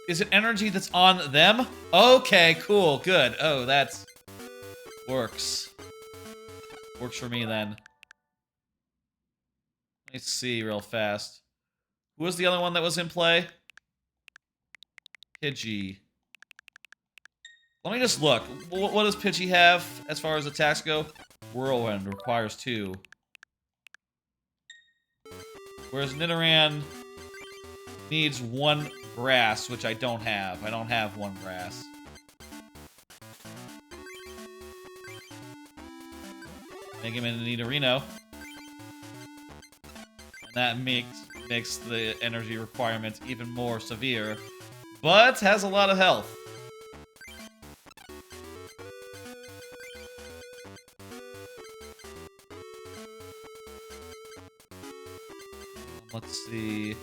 S1: Is it energy that's on them? Okay, cool, good. Oh, that's... Works. Works for me, then. Let me see real fast. Who was the other one that was in play? Pidgey. Let me just look. What does Pidgey have as far as attacks go? Whirlwind requires 2. Whereas Nidoran needs 1 grass, which I don't have. I don't have 1 grass. Make him into Nidorino. And that makes the energy requirements even more severe. But has a lot of health. Let's see.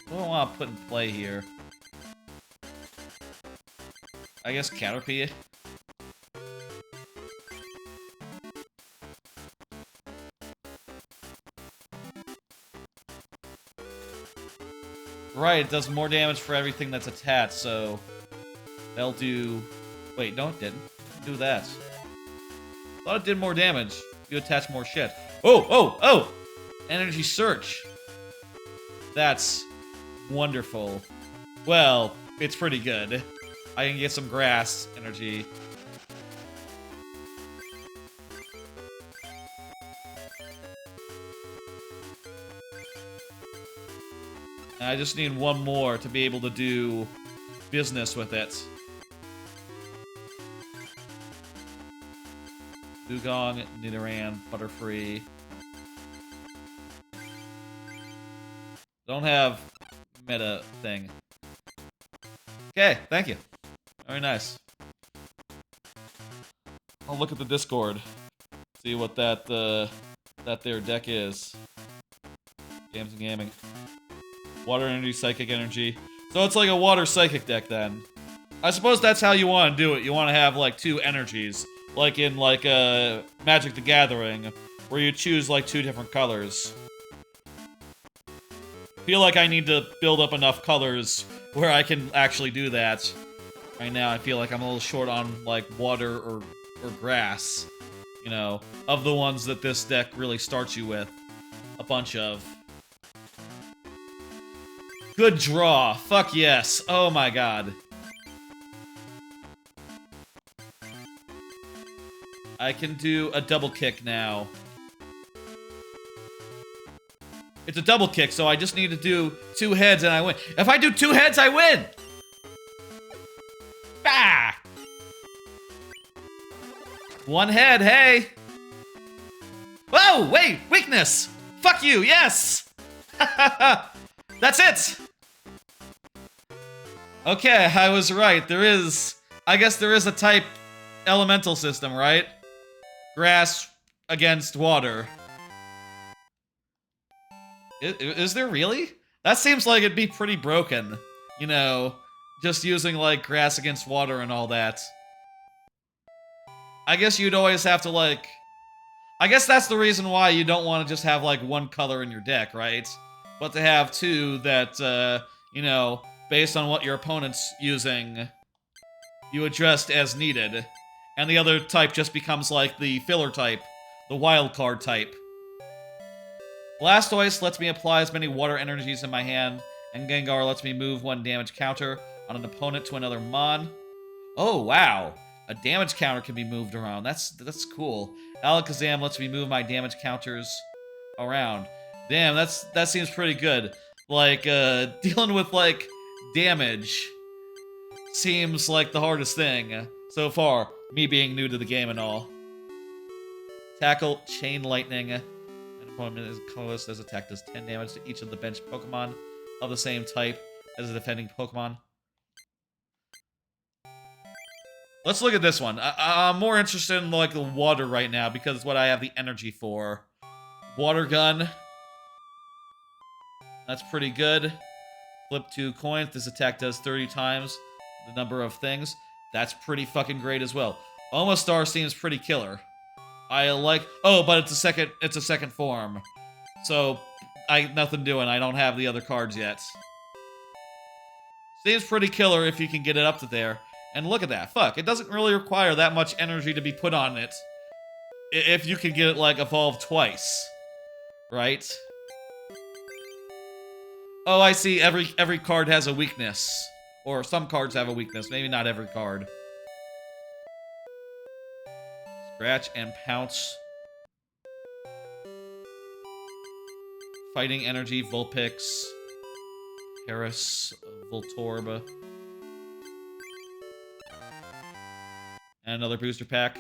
S1: What do I want to put in play here? I guess Caterpie. Right, it does more damage for everything that's attached, so... They'll do... Wait, no it didn't. Do that. Thought it did more damage. You attach more shit. Oh! Energy search. That's wonderful. Well, it's pretty good. I can get some grass energy. I just need 1 more to be able to do business with it. Dugong, Nidoran, Butterfree. Don't have meta thing. Okay, thank you. Very nice. I'll look at the Discord. See what that their deck is. Games and Gaming. Water energy, psychic energy. So it's like a water psychic deck then. I suppose that's how you want to do it. You want to have like 2 energies. Like in like Magic the Gathering, where you choose like 2 different colors. Feel like I need to build up enough colors where I can actually do that. Right now I feel like I'm a little short on like water or grass. You know, of the ones that this deck really starts you with. A bunch of. Good draw. Fuck yes. Oh my god. I can do a double kick now. It's a double kick, so I just need to do 2 heads and I win. If I do 2 heads, I win! Bah! 1 head, hey! Whoa, wait, weakness! Fuck you, yes! That's it! Okay, I was right. There is... I guess there is a type elemental system, right? Grass against water. Is there really? That seems like it'd be pretty broken. You know, just using, like, grass against water and all that. I guess you'd always have to, like... I guess that's the reason why you don't want to just have, like, one color in your deck, right? But to have two that, you know, based on what your opponent's using, you adjust as needed. And the other type just becomes, like, the filler type. The wild card type. Blastoise lets me apply as many water energies in my hand, and Gengar lets me move one damage counter on an opponent to another Mon. Oh, wow. A damage counter can be moved around. That's cool. Alakazam lets me move my damage counters around. Damn, that seems pretty good. Like, dealing with, like, damage seems like the hardest thing so far, me being new to the game and all. Tackle, Chain Lightning. An opponent is colorless. This attack does 10 damage to each of the bench Pokemon of the same type as a defending Pokemon. Let's look at this one. I'm more interested in, like, the water right now because it's what I have the energy for. Water Gun. That's pretty good. Flip 2 coins. This attack does 30 times the number of things. That's pretty fucking great as well. Omastar seems pretty killer. I like... Oh, but it's a second form. So, nothing doing. I don't have the other cards yet. Seems pretty killer if you can get it up to there. And look at that. Fuck, it doesn't really require that much energy to be put on it. If you can get it, like, evolved twice. Right? Oh, I see. Every card has a weakness. Or some cards have a weakness. Maybe not every card. Scratch and Pounce. Fighting Energy, Vulpix. Paris, Voltorb. And another booster pack.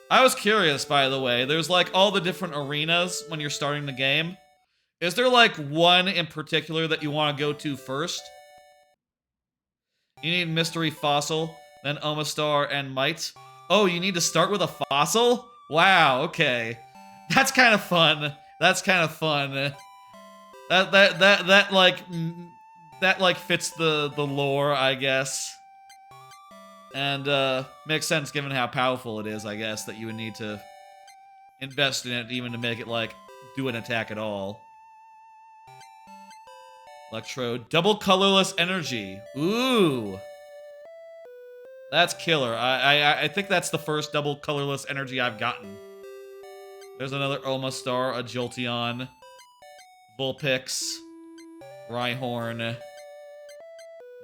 S1: I was curious, by the way. There's, like, all the different arenas when you're starting the game. Is there, like, one in particular that you want to go to first? You need Mystery Fossil, then Omastar and Might. Oh, you need to start with a fossil? Wow, okay. That's kind of fun. That's kind of fun. That like fits the lore, I guess. And makes sense given how powerful it is, I guess, that you would need to invest in it even to make it, like, do an attack at all. Electrode. Double colorless energy. Ooh. That's killer. I think that's the first double colorless energy I've gotten. There's another Omastar, a Jolteon, Vulpix, Rhyhorn,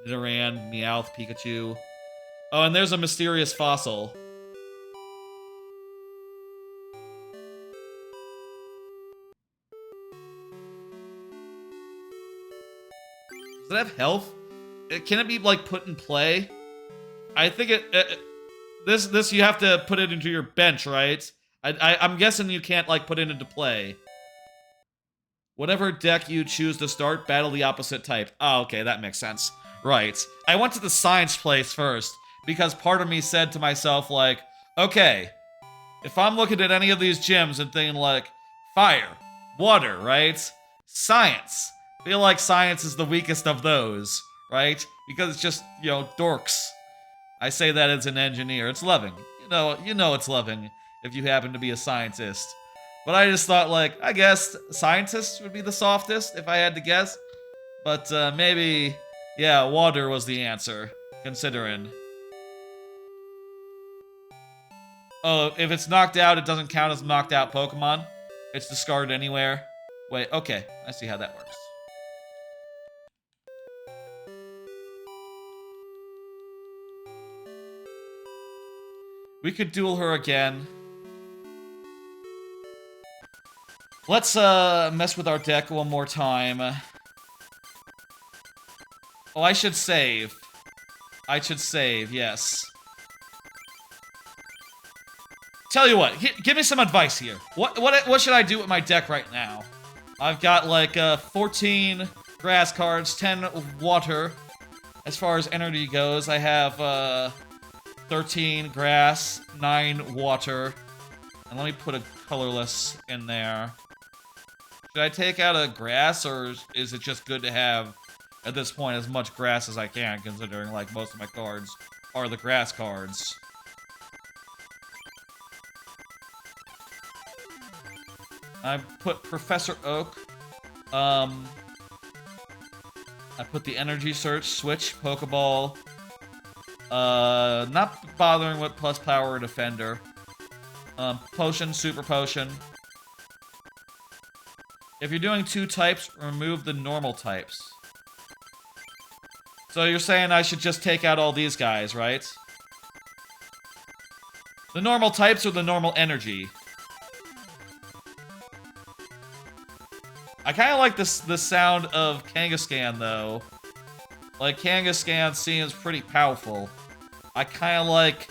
S1: Nidoran, Meowth, Pikachu. Oh, and there's a mysterious fossil. Does it have health? Can it be, like, put in play? I think this you have to put it into your bench, right? I'm guessing you can't, like, put it into play. Whatever deck you choose to start, battle the opposite type. Oh, okay, that makes sense. Right. I went to the science place first, because part of me said to myself, like, okay, if I'm looking at any of these gyms and thinking, like, fire, water, right? Science. I feel like science is the weakest of those, right? Because it's just, you know, dorks. I say that as an engineer. It's loving. You know it's loving if you happen to be a scientist. But I just thought, like, I guess scientists would be the softest if I had to guess. But maybe, yeah, water was the answer, considering. Oh, if it's knocked out, it doesn't count as knocked out Pokemon. It's discarded anywhere. Wait, okay. I see how that works. We could duel her again. Let's mess with our deck one more time. Oh, I should save. I should save, yes. Tell you what, give me some advice here. What should I do with my deck right now? I've got like 14 grass cards, 10 water. As far as energy goes, I have 13 grass, 9 water. And let me put a colorless in there. Should I take out a grass, or is it just good to have, at this point, as much grass as I can, considering, like, most of my cards are the grass cards? I put Professor Oak. I put the energy search, switch, Pokeball. Not bothering with plus power or defender. Potion, super potion. If you're doing 2 types, remove the normal types. So you're saying I should just take out all these guys, right? The normal types or the normal energy? I kind of like the sound of Kangaskhan, though. Like, Kangaskhan seems pretty powerful. I kind of like...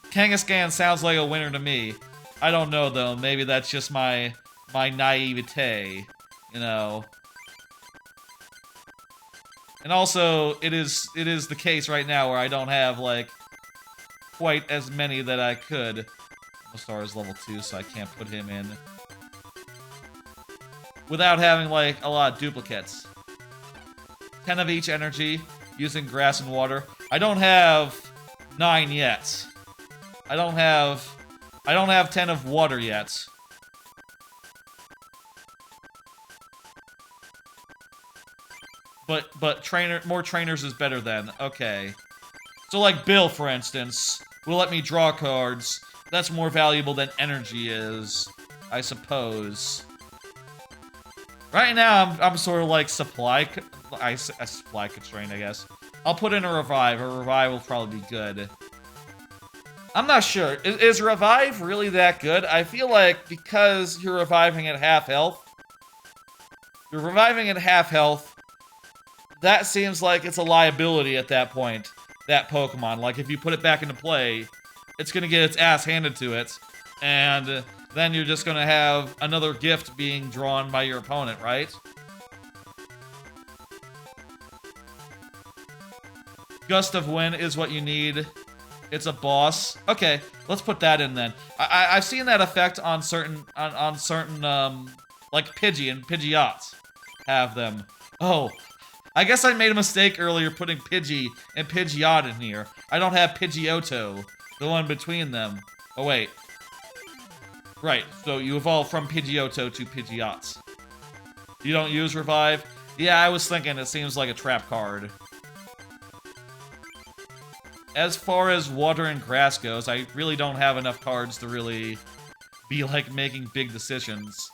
S1: Kangaskhan sounds like a winner to me. I don't know, though. Maybe that's just my naivete, you know. And also, it is the case right now where I don't have, like, quite as many that I could. Star is level 2, so I can't put him in. Without having, like, a lot of duplicates. 10 of each energy, using grass and water. I don't have 9 yet. I don't have 10 of water yet. But more trainers is better then. Okay. So like Bill, for instance, will let me draw cards. That's more valuable than energy is, I suppose. Right now, I'm sort of like supply constrained, I guess. I'll put in a revive. A revive will probably be good. I'm not sure. Is revive really that good? I feel like because you're reviving at half health, that seems like it's a liability at that point, that Pokemon. Like, if you put it back into play, it's gonna get its ass handed to it, and then you're just gonna have another gift being drawn by your opponent, right? Gust of Wind is what you need. It's a boss. Okay, let's put that in then. I've seen that effect on certain, like Pidgey and Pidgeot have them. Oh, I guess I made a mistake earlier putting Pidgey and Pidgeot in here. I don't have Pidgeotto, the one between them. Oh, wait. Right, so you evolve from Pidgeotto to Pidgeot. You don't use Revive? Yeah, I was thinking it seems like a trap card. As far as water and grass goes, I really don't have enough cards to really be, like, making big decisions.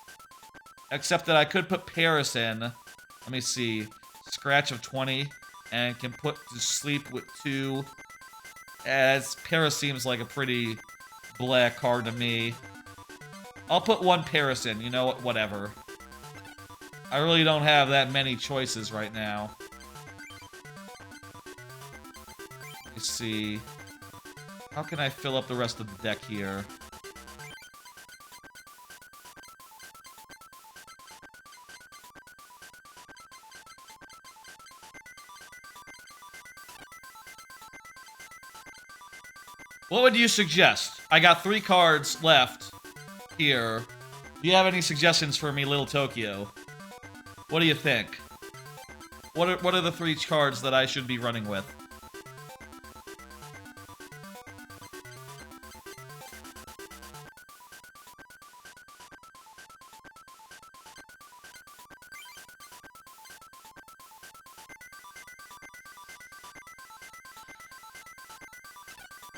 S1: Except that I could put Paris in. Let me see. Scratch of 20. And can put to sleep with 2. As Paris seems like a pretty black card to me. I'll put 1 Paris in. You know what? Whatever. I really don't have that many choices right now. Let's see. How can I fill up the rest of the deck here? What would you suggest? I got 3 cards left here. Do you have any suggestions for me, Little Tokyo? What do you think? What are the 3 cards that I should be running with?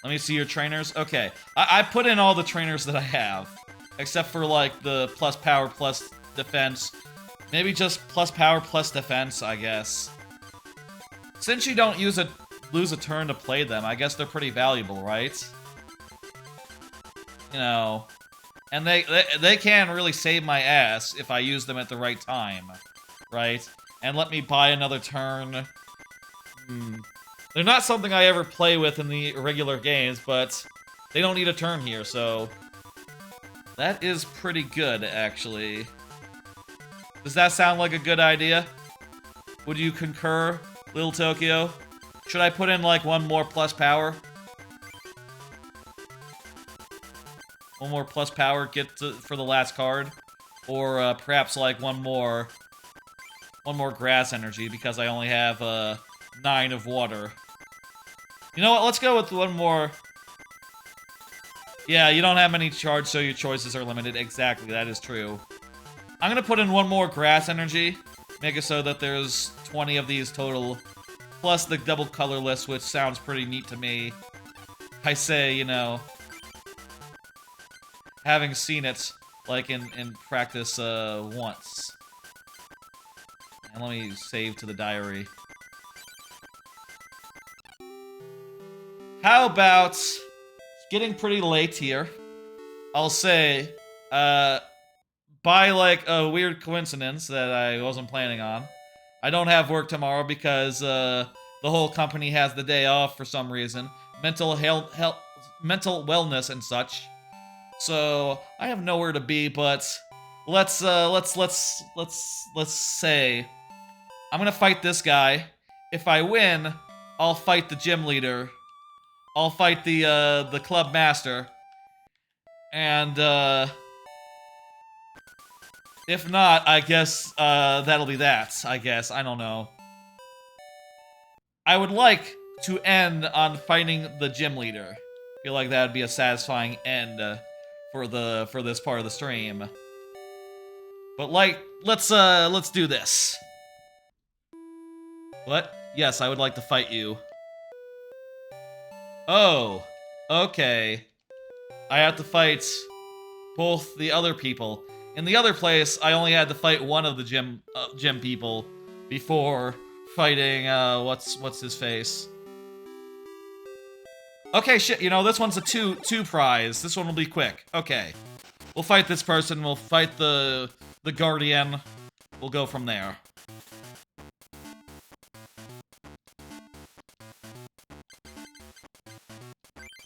S1: Let me see your trainers. Okay. I put in all the trainers that I have. Except for, like, the plus power plus defense. Maybe just plus power plus defense, I guess. Since you don't lose a turn to play them, I guess they're pretty valuable, right? You know. And they can really save my ass if I use them at the right time. Right? And let me buy another turn. They're not something I ever play with in the regular games, but they don't need a turn here, so that is pretty good, actually. Does that sound like a good idea? Would you concur, Little Tokyo? Should I put in, like, one more plus power? One more plus power for the last card? Or, perhaps, like, one more grass energy, because I only have, 9 of water. You know what, let's go with one more. Yeah, you don't have many charge, so your choices are limited. Exactly, that is true. I'm gonna put in one more grass energy. Make it so that there's 20 of these total. Plus the double colorless, which sounds pretty neat to me. I say, you know, having seen it, like, in practice, once. And let me save to the diary. How about... It's getting pretty late here. I'll say, by, like, a weird coincidence that I wasn't planning on, I don't have work tomorrow because, the whole company has the day off for some reason. Mental wellness and such. So, I have nowhere to be, but let's say I'm gonna fight this guy. If I win, I'll fight the gym leader. I'll fight the club master. And, if not, I guess, that'll be that, I guess. I don't know. I would like to end on fighting the gym leader. I feel like that would be a satisfying end, for this part of the stream. But, like, let's do this. What? Yes, I would like to fight you. Oh, okay. I have to fight both the other people. In the other place, I only had to fight one of the gym people before fighting, what's his face? Okay, shit, you know, this one's a two prize. This one will be quick. Okay. We'll fight this person, we'll fight the guardian. We'll go from there.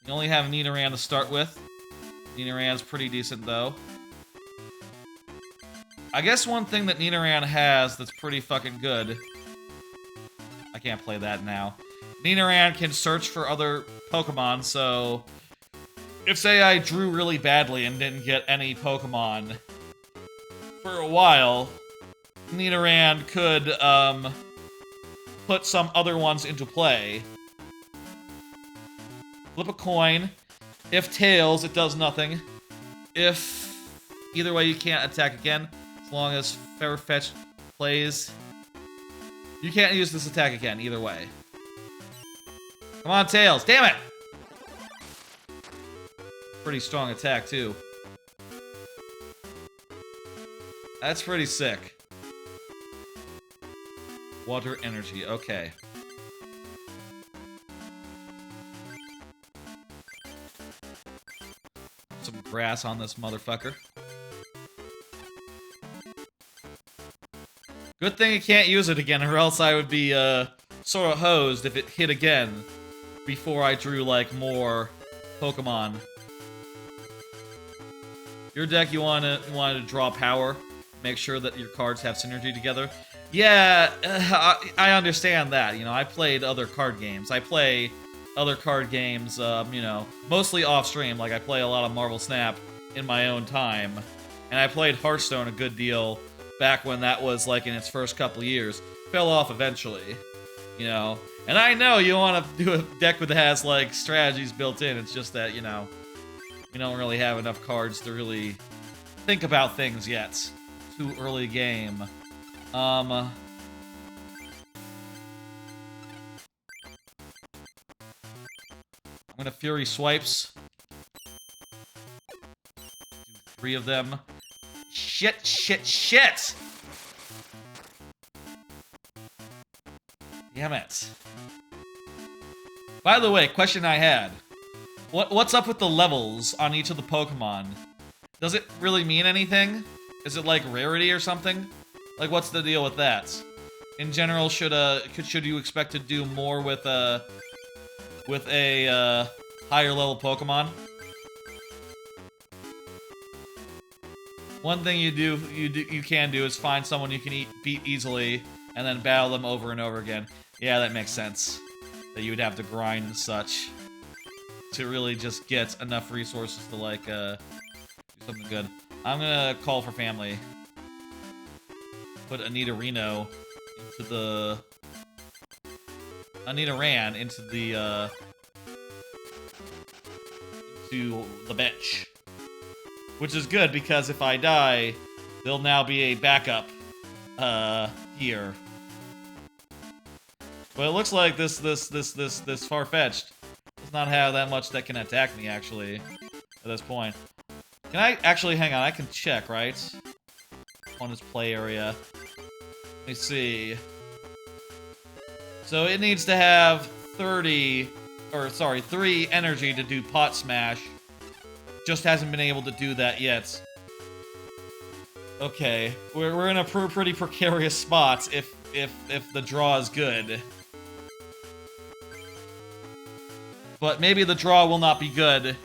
S1: You only have Nidoran to start with. Nidoran's pretty decent, though. I guess one thing that Nidoran has that's pretty fucking good... I can't play that now. Nidoran can search for other Pokemon, so... If, say, I drew really badly and didn't get any Pokemon for a while, Nidoran could, put some other ones into play. Flip a coin. If tails, it does nothing. If... Either way, you can't attack again. As long as Farfetch plays. You can't use this attack again, either way. Come on, tails. Damn it! Pretty strong attack, too. That's pretty sick. Water energy, okay. Some grass on this motherfucker. Good thing you can't use it again, or else I would be, sort of hosed if it hit again before I drew, like, more Pokemon. Your deck, you wanted to draw power, make sure that your cards have synergy together. Yeah, I understand that, you know, I played other card games. I play other card games, you know, mostly off-stream, like I play a lot of Marvel Snap in my own time. And I played Hearthstone a good deal back when that was, like, in its first couple years. Fell off eventually, you know. And I know you want to do a deck that has, like, strategies built in. It's just that, you know, we don't really have enough cards to really think about things yet. Too early game. I'm gonna Fury Swipes. Do 3 of them. Shit, shit, shit! Damn it. By the way, question I had. What's up with the levels on each of the Pokemon? Does it really mean anything? Is it like rarity or something? Like, what's the deal with that? In general, should you expect to do more with a higher level Pokemon? One thing you can do is find someone you can beat easily and then battle them over and over again. Yeah, that makes sense. That you would have to grind and such to really just get enough resources to, like, do something good. I'm gonna call for family. Put Anita Reno into the... Anita Ran into the bench. Which is good, because if I die, there'll now be a backup, here. But it looks like this Farfetch'd does not have that much that can attack me, actually, at this point. Can I, actually, hang on, I can check, right? On his play area. Let me see. So it needs to have 3 energy to do Pot Smash. Just hasn't been able to do that yet. Okay, we're in a pretty precarious spot if the draw is good. But maybe the draw will not be good,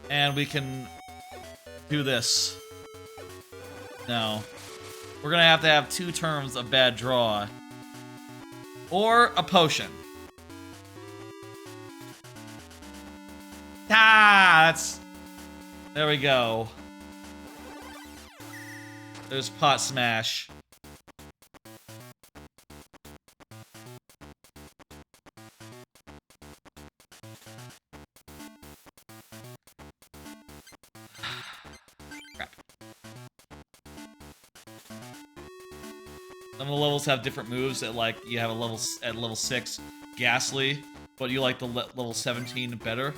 S1: and we can do this. No. We're gonna have to have 2 turns of bad draw. Or a potion. Ah, that's... There we go. There's Pot Smash. Crap. Some of the levels have different moves. At like you have a level 6, Ghastly, but you like the level 17 better.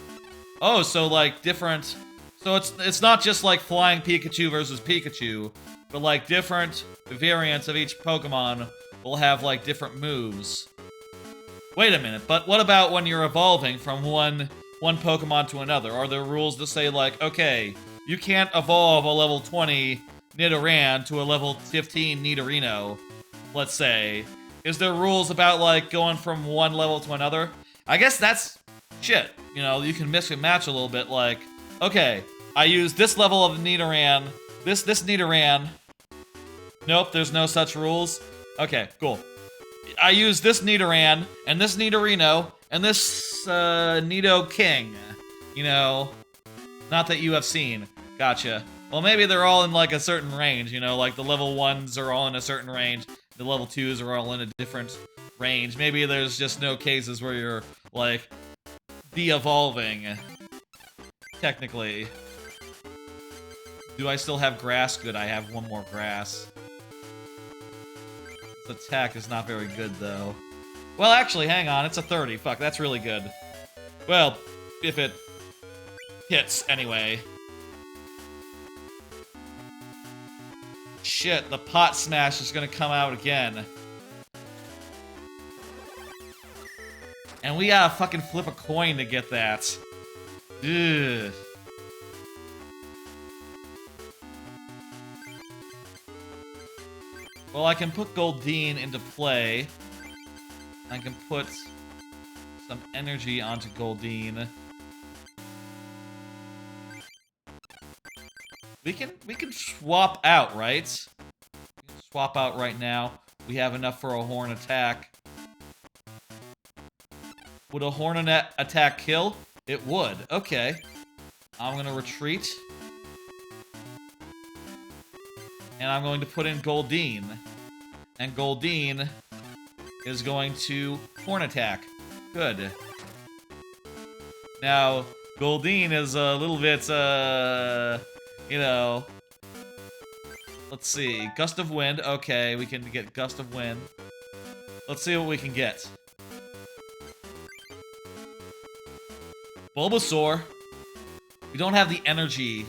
S1: Oh, so like different. So it's not just like Flying Pikachu versus Pikachu, but like different variants of each Pokemon will have like different moves. Wait a minute, but what about when you're evolving from one Pokemon to another? Are there rules that say like, okay, you can't evolve a level 20 Nidoran to a level 15 Nidorino, let's say? Is there rules about like going from one level to another? I guess that's shit. You know, you can mix and match a little bit, like, okay, I use this level of Nidoran, this Nidoran. Nope, there's no such rules. Okay, cool. I use this Nidoran, and this Nidorino, and this, Nido King. You know, not that you have seen. Gotcha. Well, maybe they're all in, like, a certain range, you know, like the level 1s are all in a certain range, the level 2s are all in a different range. Maybe there's just no cases where you're, like, de-evolving, technically. Do I still have grass? Good, I have 1 more grass. This attack is not very good, though. Well, actually, hang on, it's a 30. Fuck, that's really good. Well, if it hits, anyway. Shit, the Pot Smash is gonna come out again. And we gotta fucking flip a coin to get that. Ugh. Well, I can put Goldeen into play. I can put some energy onto Goldeen. We can swap out, right? We can swap out right now. We have enough for a horn attack. Would a horn attack kill? It would. Okay. I'm gonna retreat. And I'm going to put in Goldeen. And Goldeen is going to horn attack. Good. Now, Goldeen is a little bit, you know... Let's see. Gust of Wind. Okay, we can get Gust of Wind. Let's see what we can get. Bulbasaur. We don't have the energy,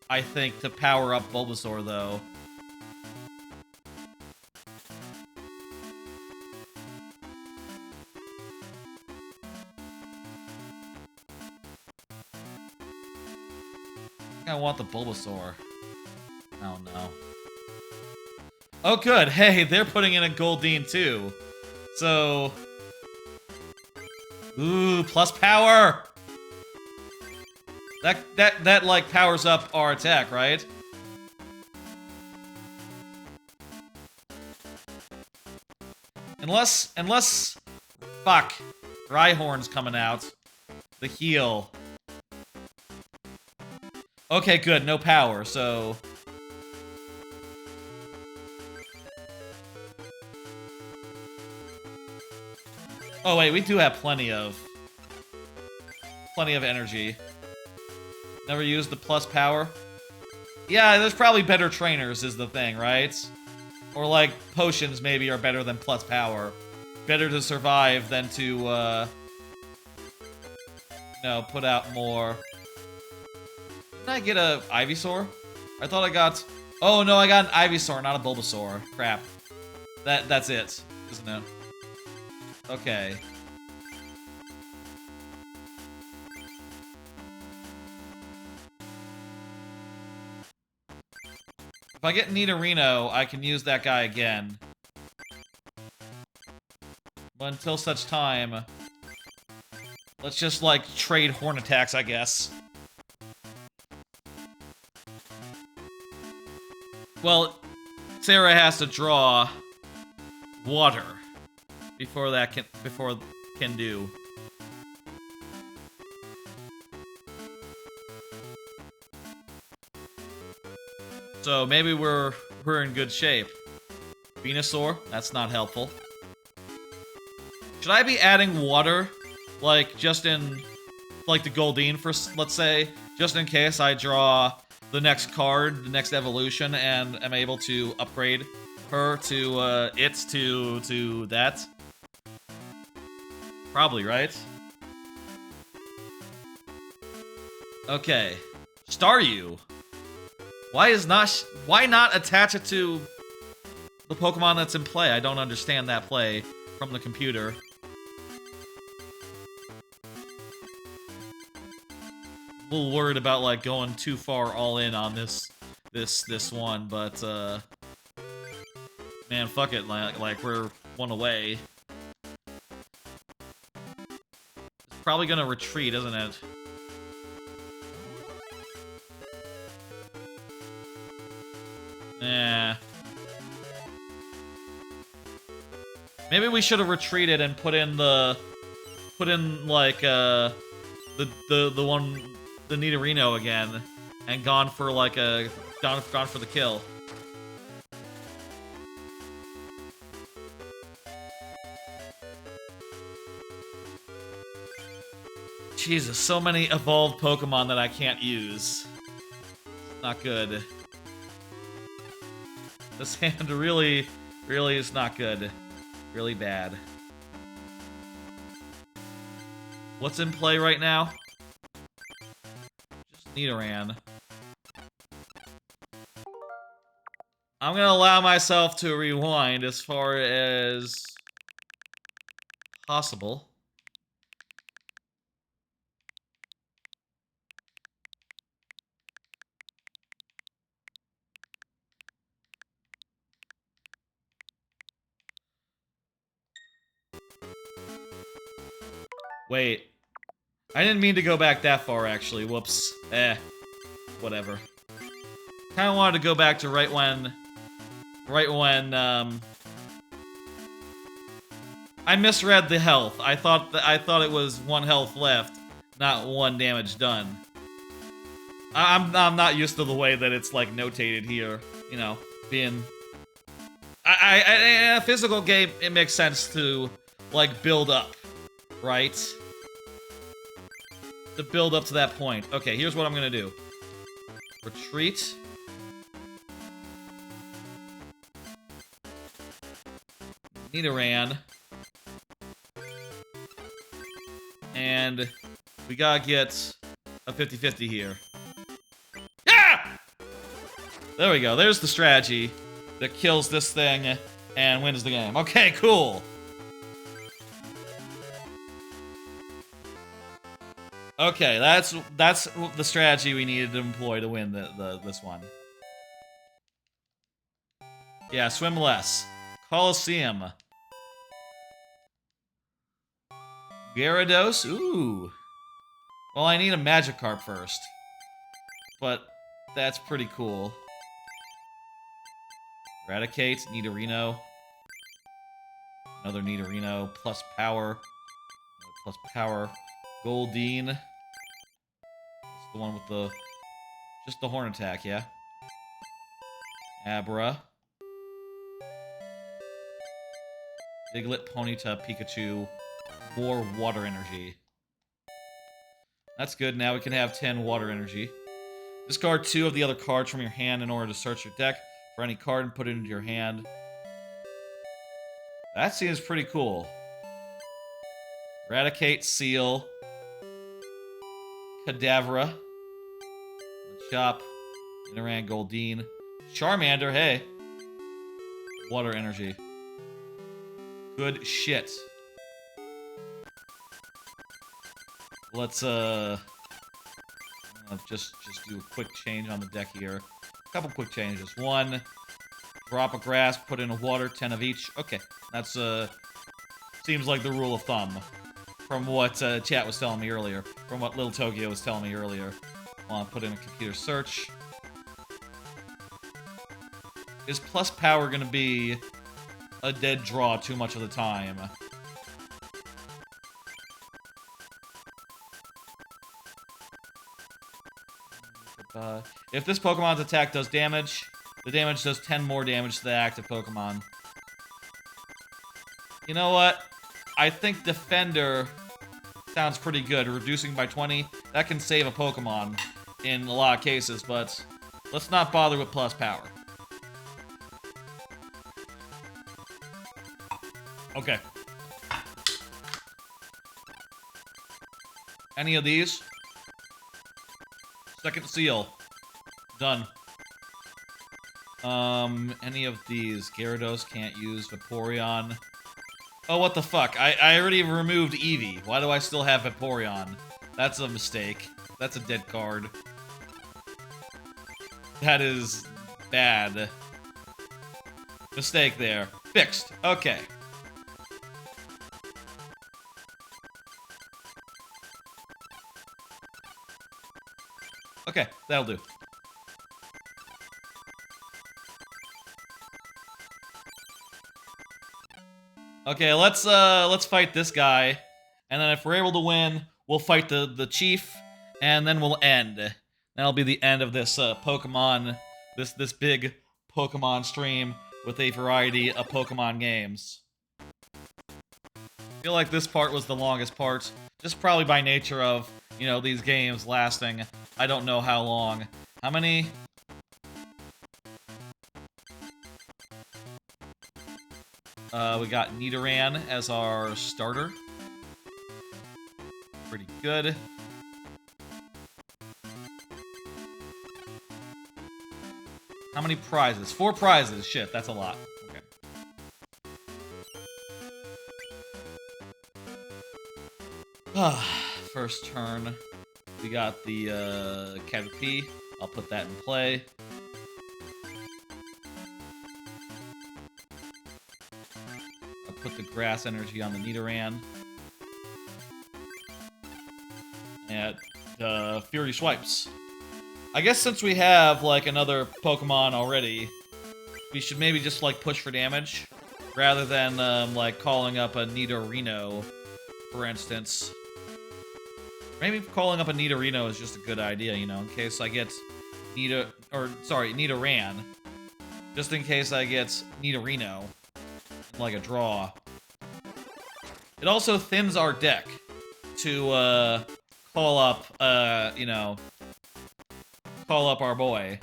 S1: I think, to power up Bulbasaur, though. I think I want the Bulbasaur. Oh, no. Oh, good. Hey, they're putting in a Goldeen, too. So... Ooh, plus power! That like powers up our attack, right? Unless... Fuck. Rhyhorn's coming out. The heal. Okay, good. No power, so... Oh, wait. We do have plenty of energy. Never used the plus power? Yeah, there's probably better trainers is the thing, right? Or, like, potions maybe are better than plus power. Better to survive than to, no, put out more. Didn't I get a Ivysaur? I thought I got... Oh, no, I got an Ivysaur, not a Bulbasaur. Crap. That's it, isn't it? Okay. If I get Nidorino, I can use that guy again. But until such time, let's just, like, trade horn attacks, I guess. Well, Sarah has to draw water before can do. So maybe we're in good shape. Venusaur, that's not helpful. Should I be adding water, like, just in, like, the Goldeen, for, let's say, just in case I draw the next card, the next evolution, and am able to upgrade her to, to that? Probably, right? Okay. Staryu. Why not attach it to the Pokemon that's in play? I don't understand that play from the computer. A little worried about, like, going too far all in on this one, but man, fuck it, like we're one away. It's probably gonna retreat, isn't it? Yeah. Maybe we should have retreated and put in like the one, the Nidorino again, and gone for like gone for the kill. Jesus, so many evolved Pokemon that I can't use. Not good. This hand really is not good. Really bad. What's in play right now? Just Nidoran. I'm gonna allow myself to rewind as far as possible. Wait. I didn't mean to go back that far, actually. Whoops. Whatever. Kinda wanted to go back to right when, I misread the health. I thought it was 1 health left, not 1 damage done. I'm not used to the way that it's, like, notated here, you know, being... in a physical game, it makes sense to, like, build up, right? To build up to that point. Okay, here's what I'm gonna do. Retreat. Nidoran. And we gotta get a 50-50 here. Yeah! There we go. There's the strategy that kills this thing and wins the game. Okay, cool. Okay, that's the strategy we needed to employ to win this one. Yeah, swim less. Colosseum. Gyarados? Ooh. Well, I need a Magikarp first. But that's pretty cool. Eradicate, Nidorino. Another Nidorino. Plus power. Plus power. Goldeen. That's the one with the... Just the horn attack, yeah? Abra. Diglett, Ponyta, Pikachu. More water energy. That's good. Now we can have 10 water energy. Discard 2 of the other cards from your hand in order to search your deck for any card and put it into your hand. That seems pretty cool. Eradicate, Seal. Kadabra. Chop. Nidoran, Goldeen. Charmander, hey. Water energy. Good shit. Let's just do a quick change on the deck here. A couple quick changes. 1, drop a grass, put in a water, 10 of each. Okay, that's seems like the rule of thumb from what chat was telling me earlier. From what Little Tokyo was telling me earlier. I'll put in a computer search. Is plus power gonna be a dead draw too much of the time? If this Pokemon's attack does damage, the damage does 10 more damage to the active Pokemon. You know what? I think Defender sounds pretty good. Reducing by 20, that can save a Pokemon in a lot of cases, but let's not bother with plus power. Okay. Any of these? Second seal. Done. Any of these. Gyarados can't use. Vaporeon. Oh, what the fuck? I already removed Eevee. Why do I still have Vaporeon? That's a mistake. That's a dead card. That is bad. Mistake there. Fixed. Okay. Okay, that'll do. Okay, let's fight this guy, and then if we're able to win, we'll fight the chief, and then we'll end. That'll be the end of this Pokemon, this big Pokemon stream with a variety of Pokemon games. I feel like this part was the longest part, just probably by nature of, you know, these games lasting, I don't know how long. How many? We got Nidoran as our starter. Pretty good. How many prizes? 4 prizes. Shit, that's a lot. Okay. First turn. We got the Caterpie. I'll put that in play. I'll put the grass energy on the Nidoran. And Fury Swipes. I guess since we have like another Pokemon already, we should maybe just like push for damage rather than like calling up a Nidorino, for instance. Maybe calling up a Nidorino is just a good idea, you know, in case I get Nidoran. Just in case I get Nidorino, like a draw. It also thins our deck to call up, you know, call up our boy.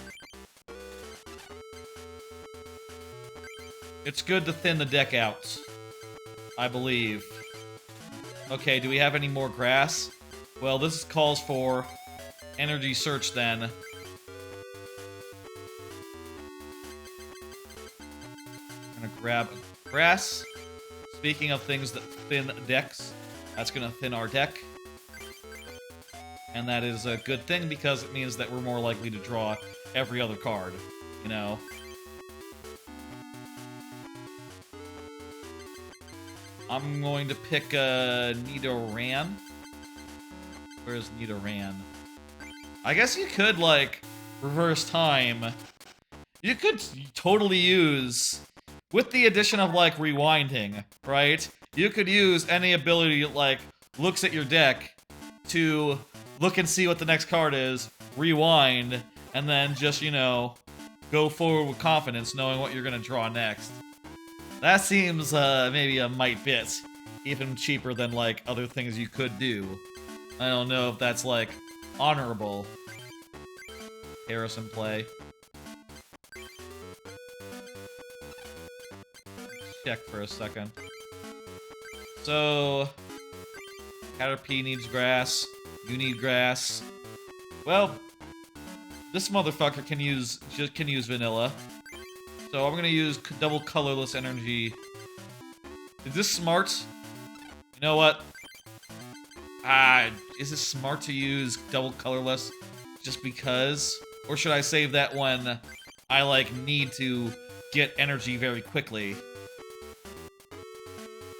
S1: It's good to thin the deck out, I believe. Okay, do we have any more grass? Well, this calls for energy search then. I'm gonna grab grass. Speaking of things that thin decks, that's gonna thin our deck. And that is a good thing because it means that we're more likely to draw every other card, you know? I'm going to pick Nidoran. Where's Nidoran? I guess you could, like, reverse time. You could totally use with the addition of, like, rewinding, right? You could use any ability that, like, looks at your deck to look and see what the next card is, rewind, and then just, you know, go forward with confidence knowing what you're gonna draw next. That seems, maybe a mite bit. Even cheaper than, like, other things you could do. I don't know if that's, like, honorable. Harrison play. Check for a second. So, Caterpie needs grass. You need grass. Well, this motherfucker can use vanilla. So I'm gonna use double colorless energy. Is this smart? You know what? Is it smart to use double colorless just because? Or should I save that when I, like, need to get energy very quickly?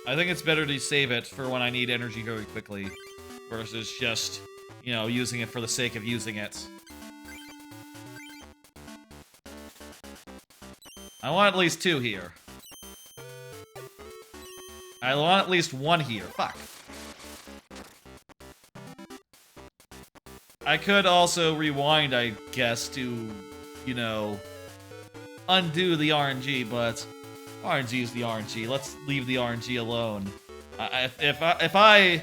S1: I think it's better to save it for when I need energy very quickly versus just, you know, using it for the sake of using it. I want at least 2 here. I want at least 1 here. Fuck. I could also rewind, I guess, to, you know, undo the RNG, but RNG is the RNG. Let's leave the RNG alone. If I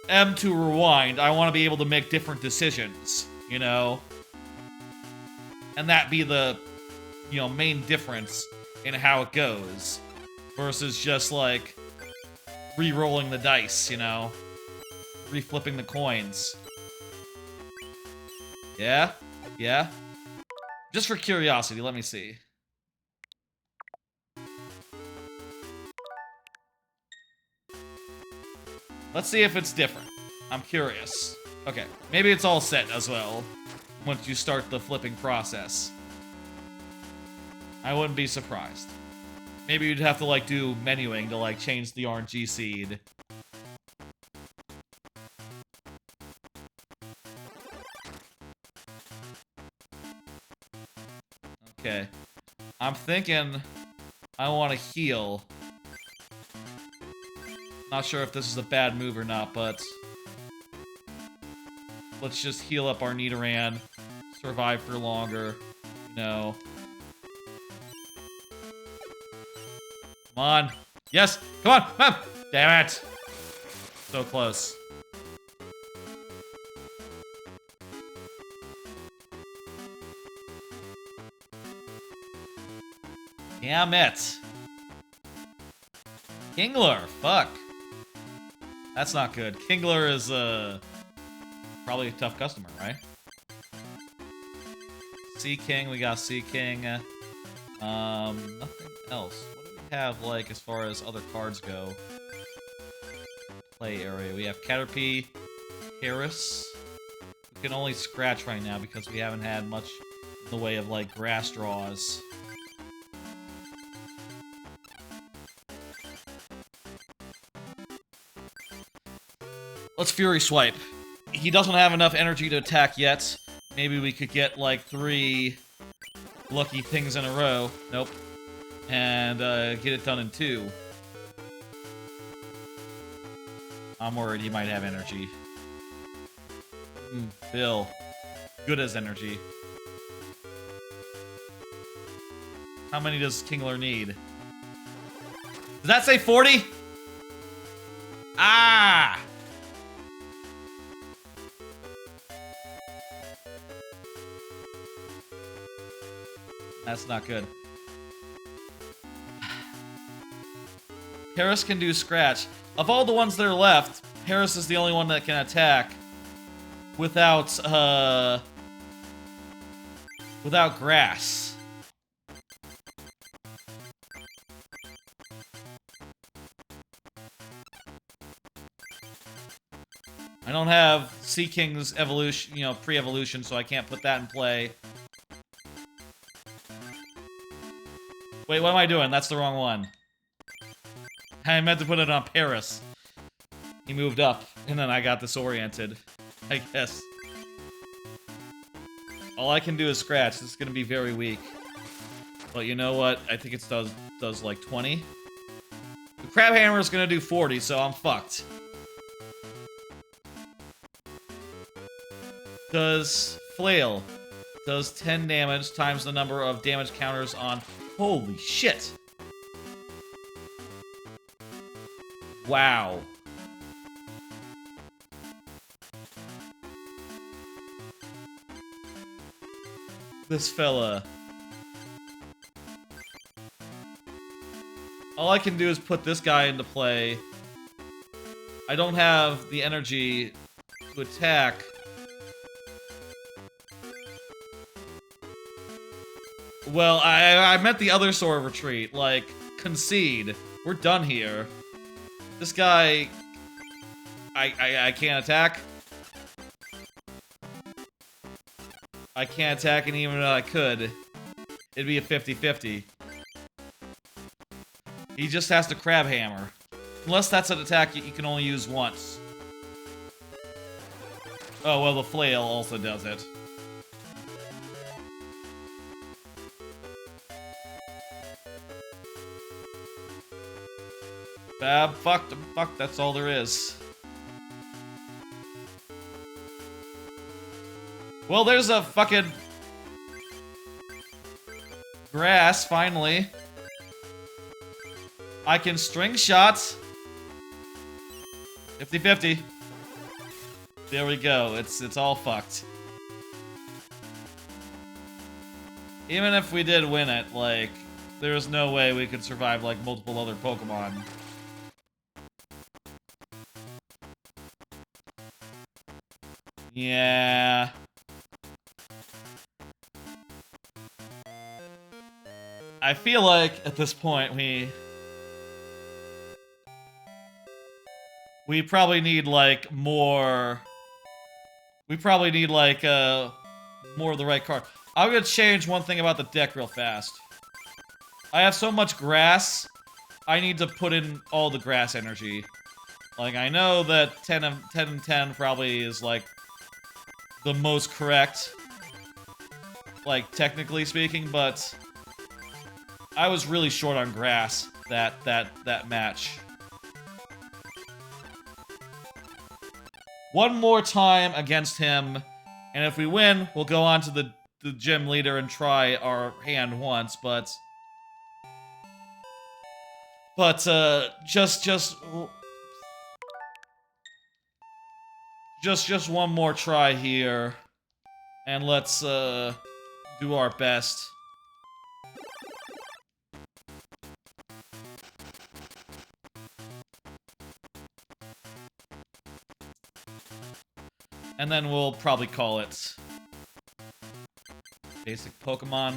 S1: am to rewind, I want to be able to make different decisions, you know? And that be the, you know, main difference in how it goes. Versus just, like, re-rolling the dice, you know? Re-flipping the coins. Yeah? Yeah? Just for curiosity, let me see. Let's see if it's different. I'm curious. Okay, maybe it's all set as well once you start the flipping process. I wouldn't be surprised. Maybe you'd have to, like, do menuing to, like, change the RNG seed. Okay. I'm thinking I want to heal. Not sure if this is a bad move or not, but let's just heal up our Nidoran. Survive for longer, you know. Come on. Yes! Come on! Come on! Damn it! So close. Damn it! Kingler! Fuck. That's not good. Kingler is, probably a tough customer, right? Sea King, we got Sea King. Nothing else. What do we have, like, as far as other cards go? Play area. We have Caterpie, Harris. We can only scratch right now because we haven't had much in the way of, like, grass draws. Let's Fury Swipe. He doesn't have enough energy to attack yet. Maybe we could get, like, 3 lucky things in a row. Nope. And, get it done in 2. I'm worried he might have energy. Bill. Good as energy. How many does Kingler need? Does that say 40? Ah! That's not good. Harris can do scratch. Of all the ones that are left, Harris is the only one that can attack without, without grass. I don't have Sea King's evolution, you know, pre-evolution, so I can't put that in play. Wait, what am I doing? That's the wrong one. I meant to put it on Paris. He moved up, and then I got disoriented, I guess. All I can do is scratch. This is gonna be very weak. But you know what? I think it does like 20. The Crab Hammer is gonna do 40, so I'm fucked. Does Flail. Does 10 damage times the number of damage counters on... Holy shit! Wow. This fella. All I can do is put this guy into play. I don't have the energy to attack. Well, I meant the other Sword of Retreat. Like, concede. We're done here. This guy... I can't attack. I can't attack, and even if I could, it'd be a 50-50. He just has to Crab Hammer. Unless that's an attack you can only use once. Oh, well, the Flail also does it. Fab, fuck, that's all there is. Well, there's a fucking... grass, finally. I can string shots. 50-50. There we go, it's all fucked. Even if we did win it, like, there's no way we could survive, like, multiple other Pokemon. Yeah. I feel like, at this point, we probably need, like, more... We probably need, like, more of the right card. I'm gonna change one thing about the deck real fast. I have so much grass, I need to put in all the grass energy. Like, I know that 10 and 10 probably is, like, the most correct, like, technically speaking, but I was really short on grass that match. One more time against him, and if we win, we'll go on to the gym leader and try our hand once, but just one more try here, and let's do our best. And then we'll probably call it basic Pokemon.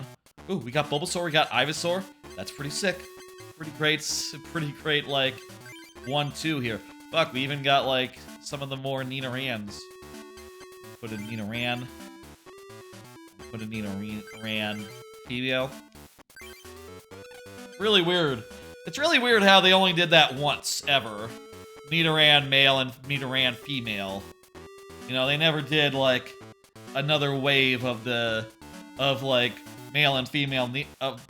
S1: Ooh, we got Bulbasaur, we got Ivysaur. That's pretty sick. Pretty great, like, 1-2 here. Fuck, we even got, like, some of the more Ninarans. Put a Ninaran. Put a Ninaran PBL. Really weird. It's really weird how they only did that once, ever. Nidoran male and Nidoran female. You know, they never did, like, another wave of like, male and female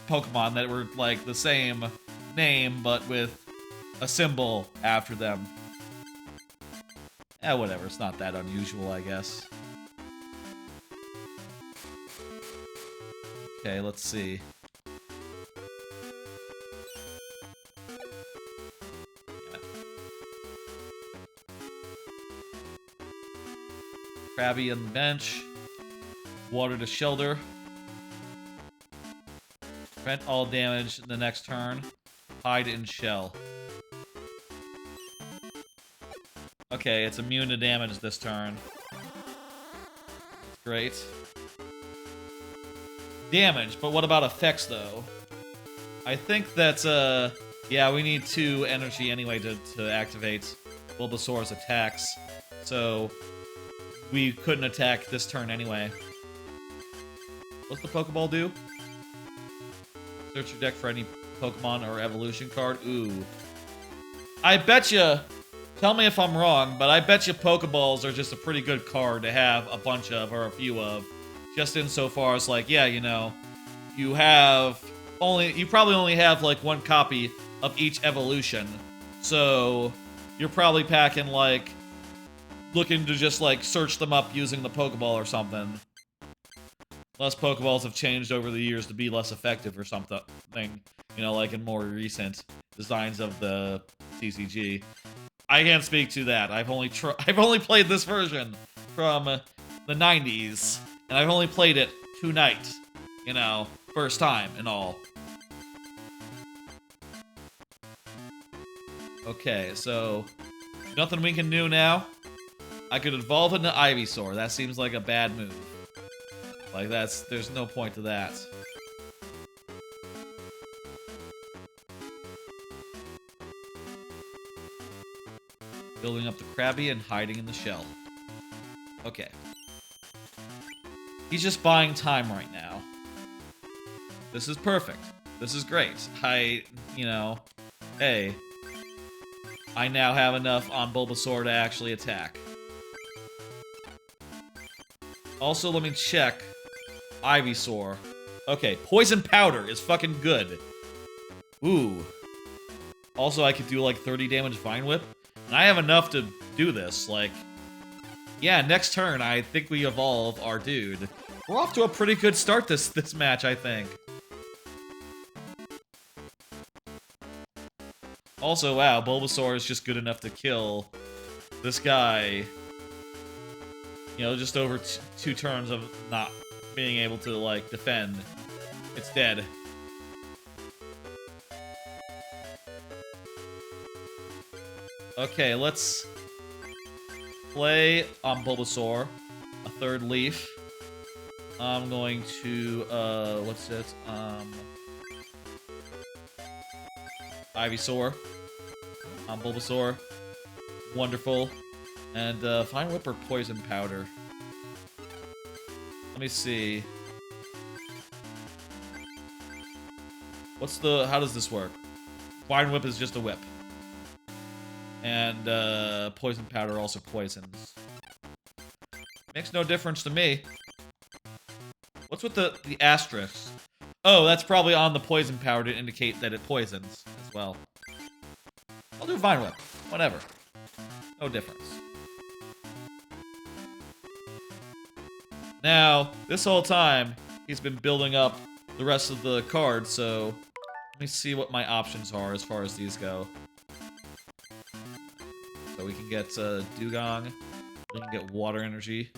S1: Pokemon that were, like, the same name, but with a symbol after them. Eh, whatever, it's not that unusual, I guess. Okay, let's see. Krabby on the bench. Water to Shelter. Prevent all damage in the next turn. Hide in Shell. Okay, it's immune to damage this turn. Great. Damage, but what about effects, though? I think that, yeah, we need 2 energy anyway to activate Bulbasaur's attacks. So, we couldn't attack this turn anyway. What's the Pokeball do? Search your deck for any Pokemon or evolution card. Ooh. I betcha, tell me if I'm wrong, but I betcha Pokeballs are just a pretty good card to have a bunch of, or a few of. Just insofar as, like, yeah, you know, you have you probably only have like one copy of each evolution. So you're probably packing like looking to just like search them up using the Pokeball or something. Unless Pokeballs have changed over the years to be less effective or something, you know, like in more recent designs of the TCG. I can't speak to that. I've only played this version from the 90s, and I've only played it tonight, you know, first time and all. Okay, so nothing we can do now. I could evolve into Ivysaur. That seems like a bad move. Like there's no point to that. Building up the Krabby and hiding in the shell. Okay. He's just buying time right now. This is perfect. This is great. You know, hey. I now have enough on Bulbasaur to actually attack. Also, let me check Ivysaur. Okay, Poison Powder is fucking good. Ooh. Also, I could do like 30 damage Vine Whip. And I have enough to do this. Like, yeah, next turn, I think we evolve our dude. We're off to a pretty good start this match, I think. Also, wow, Bulbasaur is just good enough to kill this guy. You know, just over 2 turns of not being able to, like, defend. It's dead. Okay, let's play on Bulbasaur. A 3rd leaf. I'm going to, what's it? Ivysaur. On Bulbasaur. Wonderful. And, Vine Whip or Poison Powder? Let me see. How does this work? Vine Whip is just a whip. And, Poison Powder also poisons. Makes no difference to me. What's with the asterisk? Oh, that's probably on the Poison Powder to indicate that it poisons as well. I'll do Vine Whip. Whatever. No difference. Now, this whole time, he's been building up the rest of the cards, so let me see what my options are as far as these go. So we can get Dugong. We can get Water Energy.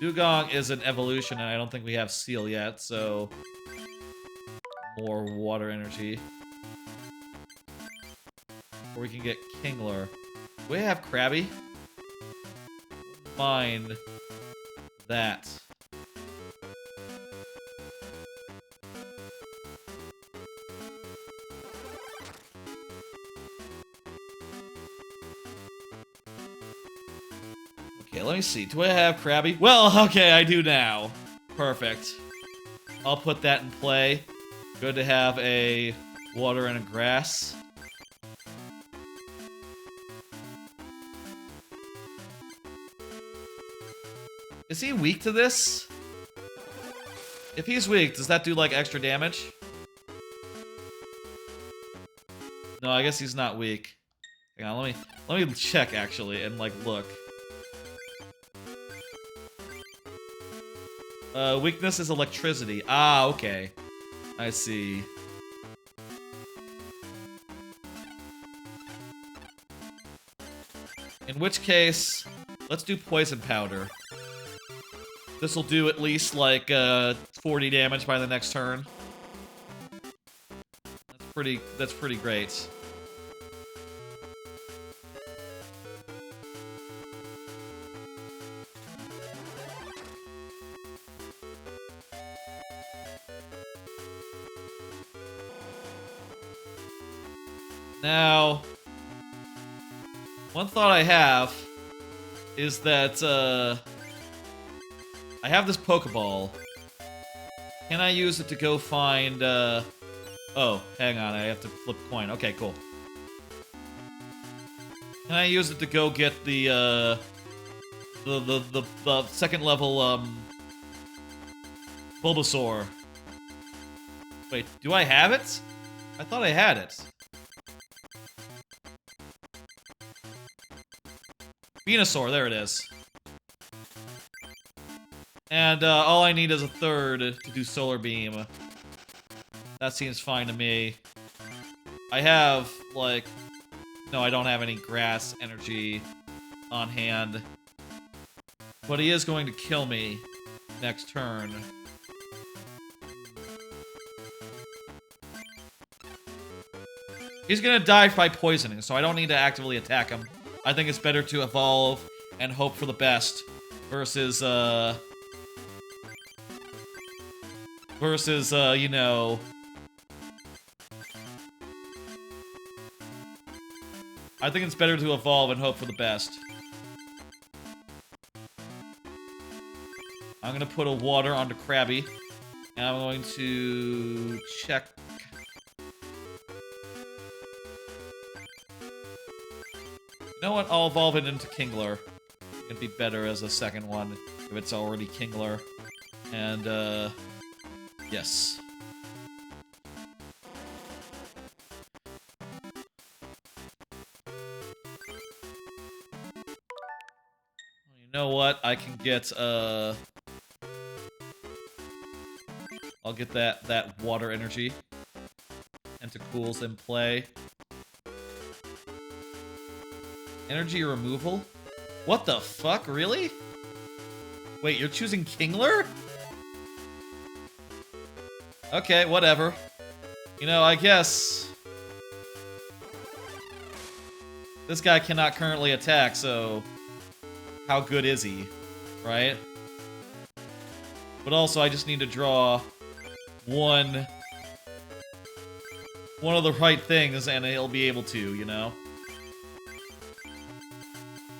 S1: Dugong is an evolution, and I don't think we have Seal yet, so more Water Energy. Or we can get Kingler. Do we have Krabby? Mind that. Okay, let me see. Do I have Krabby? Well, okay, I do now. Perfect. I'll put that in play. Good to have a water and a grass. Is he weak to this? If he's weak, does that do, like, extra damage? No, I guess he's not weak. Hang on, let me check, actually, and, like, look. Weakness is electricity. Ah, okay. I see. In which case, let's do Poison Powder. This'll do at least, like, 40 damage by the next turn. That's pretty great. Now, one thought I have is that, I have this Pokeball. Can I use it to go find, oh, hang on, I have to flip a coin. Okay, cool. Can I use it to go get the second level, Bulbasaur Wait, do I have it? I thought I had it. Venusaur, there it is. And all I need is a third to do Solar Beam. That seems fine to me. I have, like... No, I don't have any grass energy on hand. But he is going to kill me next turn. He's gonna die by poisoning, so I don't need to actively attack him. I think it's better to evolve and hope for the best versus, you know... I think it's better to evolve and hope for the best. I'm gonna put a water onto Krabby, and I'm going to check... You know what? I'll evolve it into Kingler. It'd be better as a second one if it's already Kingler. And, yes. You know what? I can get, I'll get that water energy. Tentacles in play. Energy removal? What the fuck? Really? Wait, you're choosing Kingler? Okay, whatever. You know, I guess... This guy cannot currently attack, so... How good is he? Right? But also, I just need to draw... One of the right things, and he'll be able to, you know?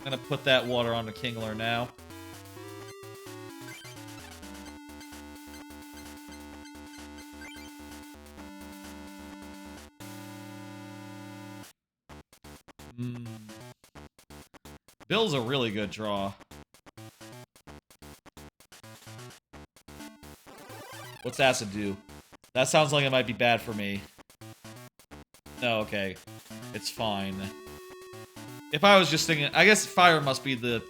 S1: I'm gonna put that water onto Kingler now. Bill's a really good draw. What's Acid do? That sounds like it might be bad for me. No, okay. It's fine. If I was just thinking... I guess fire must be the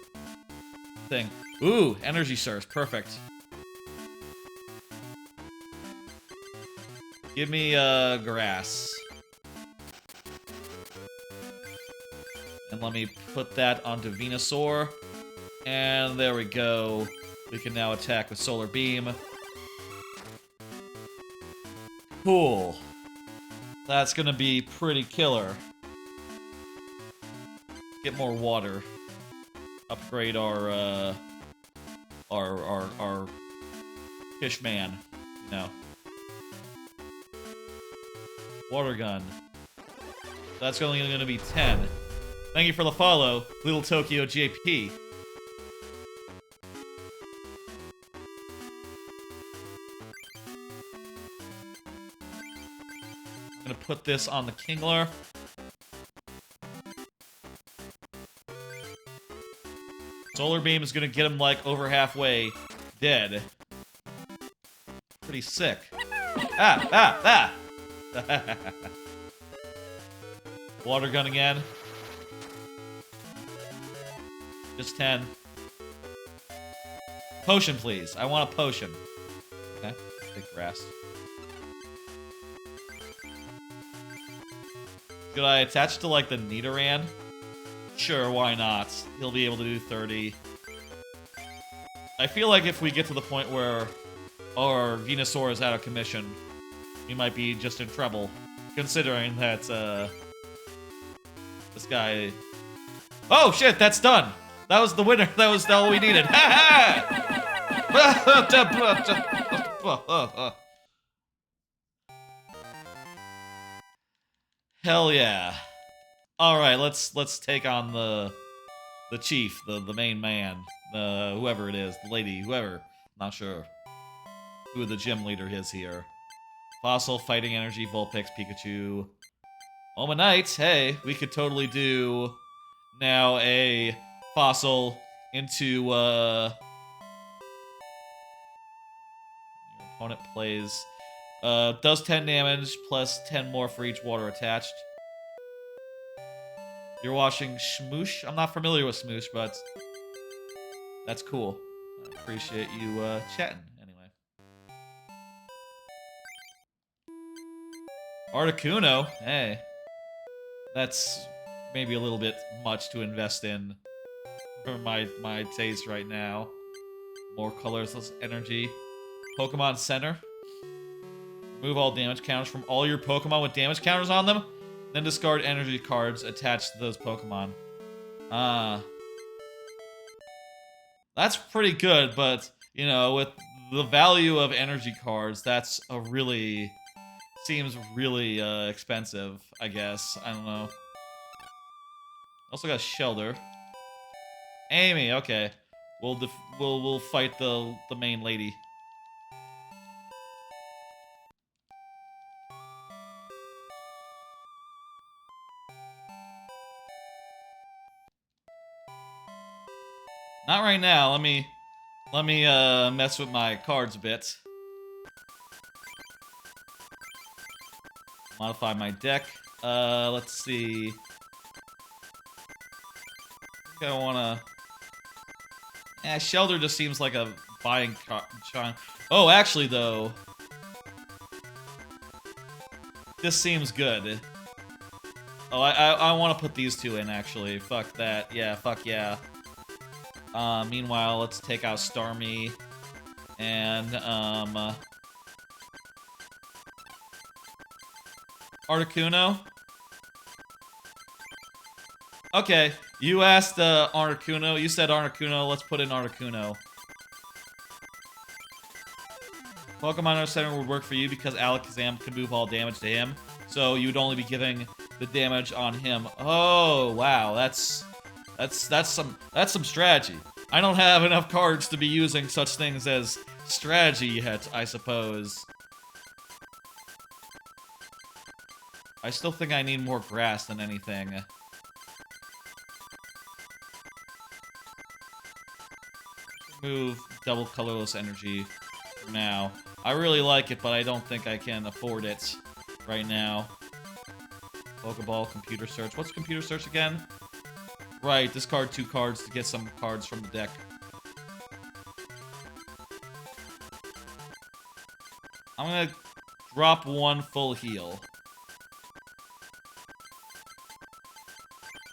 S1: thing. Ooh, energy source. Perfect. Give me, grass. And let me put that onto Venusaur. And there we go. We can now attack with Solar Beam. Cool. That's gonna be pretty killer. Get more water. Upgrade our fish man. You know. Water gun. That's only gonna be 10. Thank you for the follow, Little Tokyo JP. I'm gonna put this on the Kingler. Solar Beam is gonna get him, like, over halfway dead. Pretty sick. Water gun again. Just 10. Potion, please. I want a potion. Okay, take grass. Should I attach it to, like, the Nidoran? Sure, why not? He'll be able to do 30. I feel like if we get to the point where our Venusaur is out of commission, we might be just in trouble. Considering that, this guy... Oh, shit, that's done! That was the winner. That was all we needed. Hell yeah. Alright, let's take on the chief, the main man. Whoever it is, the lady, whoever. Not sure who the gym leader is here. Fossil, Fighting Energy, Vulpix, Pikachu. Omanite, hey, we could totally do now a Fossil into, your opponent plays... Does 10 damage plus 10 more for each water attached. You're watching Smoosh. I'm not familiar with Smoosh, but that's cool. I appreciate you chatting anyway. Articuno? Hey. That's maybe a little bit much to invest in for my taste right now. More colorless energy. Pokemon Center. Remove all damage counters from all your Pokemon with damage counters on them. Then discard energy cards attached to those Pokemon. That's pretty good, but, you know, with the value of energy cards, that's a really... Seems really expensive, I guess. I don't know. Also got Shelter. Amy, okay. We'll fight the main lady. Not right now. Let me mess with my cards a bit. Modify my deck. Let's see. I think I wanna. Yeah, Shelter just seems like a buying chime. Oh, actually though, this seems good. Oh, I want to put these two in actually. Fuck that. Yeah, fuck yeah. Meanwhile, let's take out Starmie and Articuno. Okay, you asked Articuno. You said Articuno. Let's put in Articuno. Pokemon Center would work for you because Alakazam can move all damage to him, so you would only be giving the damage on him. Oh wow, that's some strategy. I don't have enough cards to be using such things as strategy yet, I suppose. I still think I need more grass than anything. Move double colorless energy for now. I really like it, but I don't think I can afford it right now. Pokeball, computer search. What's computer search again? Right, discard 2 cards to get some cards from the deck. I'm gonna drop 1 full heal.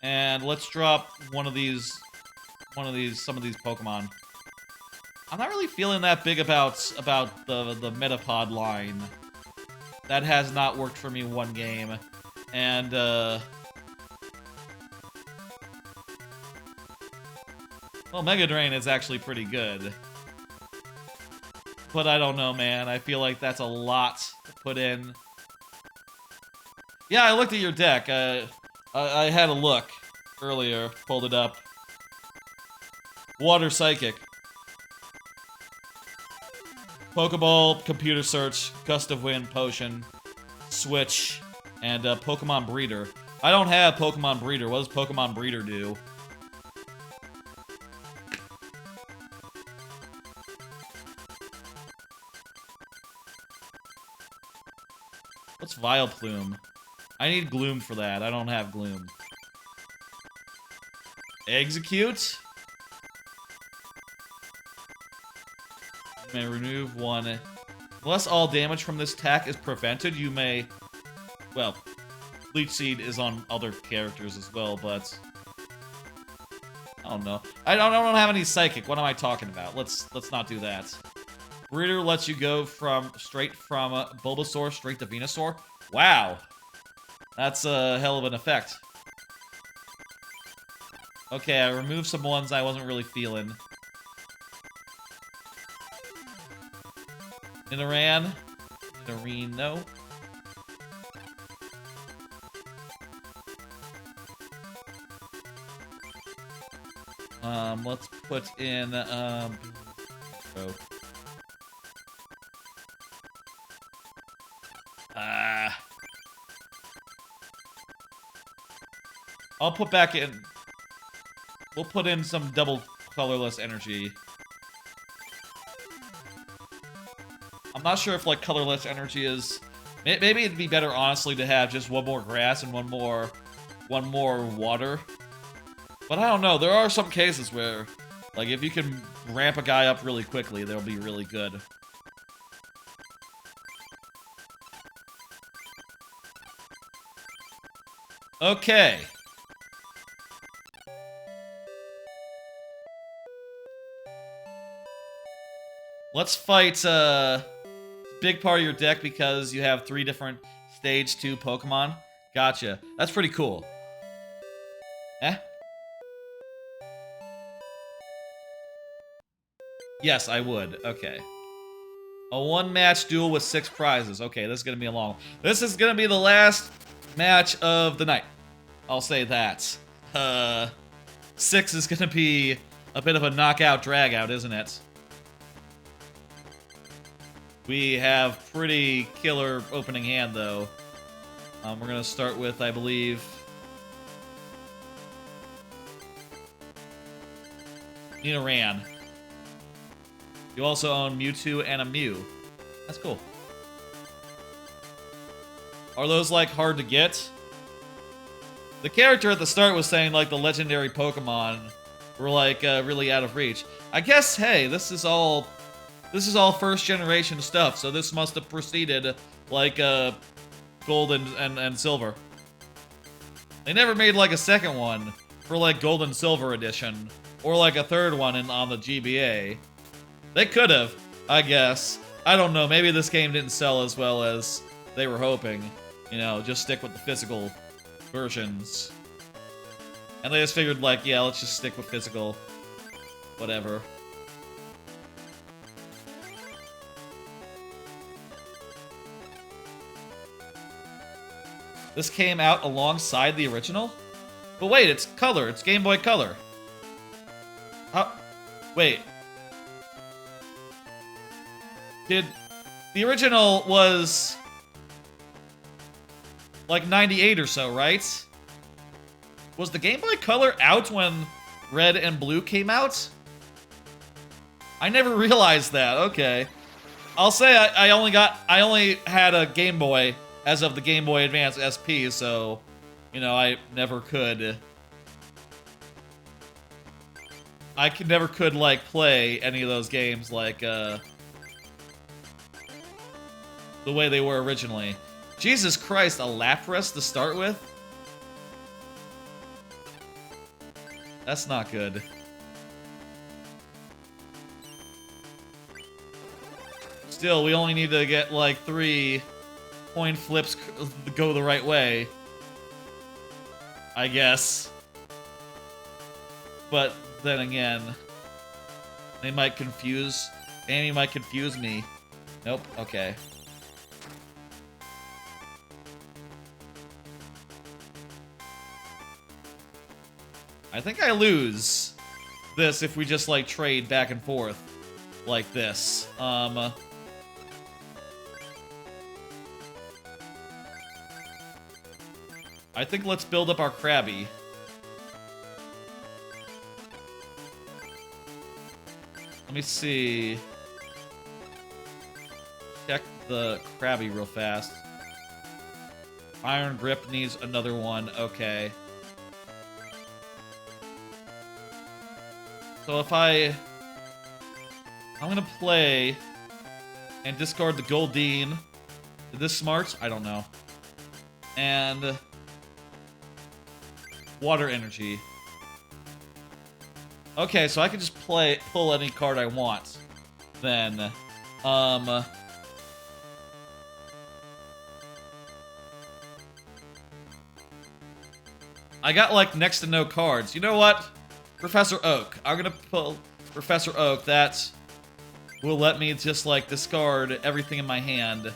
S1: And let's drop some of these Pokemon. I'm not really feeling that big about the Metapod line. That has not worked for me one game. And well, Mega Drain is actually pretty good. But I don't know, man. I feel like that's a lot to put in. Yeah, I looked at your deck. I had a look earlier, pulled it up. Water Psychic. Pokeball, Computer Search, Gust of Wind, Potion, Switch, and Pokemon Breeder. I don't have Pokemon Breeder. What does Pokemon Breeder do? What's Vileplume? I need Gloom for that. I don't have Gloom. Execute? You may remove 1. Unless all damage from this attack is prevented, you may... Well, Leech Seed is on other characters as well, but... I don't know. I don't have any Psychic. What am I talking about? Let's not do that. Breeder lets you go straight from Bulbasaur straight to Venusaur. Wow. That's a hell of an effect. Okay, I removed some ones I wasn't really feeling. Nidoran. Nidorino. Let's put in, oh. I'll put back in... We'll put in some double colorless energy. I'm not sure if like colorless energy is. Maybe it'd be better, honestly, to have just one more grass and one more water. But I don't know. There are some cases where, like, if you can ramp a guy up really quickly, they'll be really good. Okay. Let's fight, big part of your deck because you have 3 different Stage 2 Pokemon. Gotcha. That's pretty cool. Eh? Yes, I would. Okay. A 1-match duel with 6 prizes. Okay, this is gonna be a long one. This is gonna be the last match of the night. I'll say that. 6 is gonna be a bit of a knockout drag-out, isn't it? We have pretty killer opening hand, though. We're gonna start with, I believe, Nidoran. You also own Mewtwo and a Mew. That's cool. Are those, like, hard to get? The character at the start was saying, like, the legendary Pokemon were, like, really out of reach. I guess, hey, this is all first generation stuff, so this must have preceded, like, Gold and Silver. They never made, like, a second one for, like, Gold and Silver edition, or, like, a third one on the GBA. They could have, I guess. I don't know, maybe this game didn't sell as well as they were hoping. You know, just stick with the physical versions. And they just figured, like, yeah, let's just stick with physical. Whatever. This came out alongside the original? But wait, it's Color. It's Game Boy Color. How? Wait. The original was like 98 or so, right? Was the Game Boy Color out when Red and Blue came out? I never realized that. Okay. I'll say I only had a Game Boy as of the Game Boy Advance SP, so, you know, I never could like play any of those games like the way they were originally. Jesus Christ, a Lapras to start with? That's not good. Still, we only need to get like 3 coin flips go the right way, I guess. But then again, they might confuse. Annie might confuse me. Nope. Okay. I think I lose this if we just like trade back and forth like this. I think let's build up our Krabby. Let me see. Check the Krabby real fast. Iron Grip needs another one. Okay. So if I'm gonna play and discard the Goldeen. Is this smart? I don't know. And Water Energy. Okay, so I can just pull any card I want. Then, I got like next to no cards. You know what? Professor Oak. I'm gonna pull Professor Oak. That will let me just like discard everything in my hand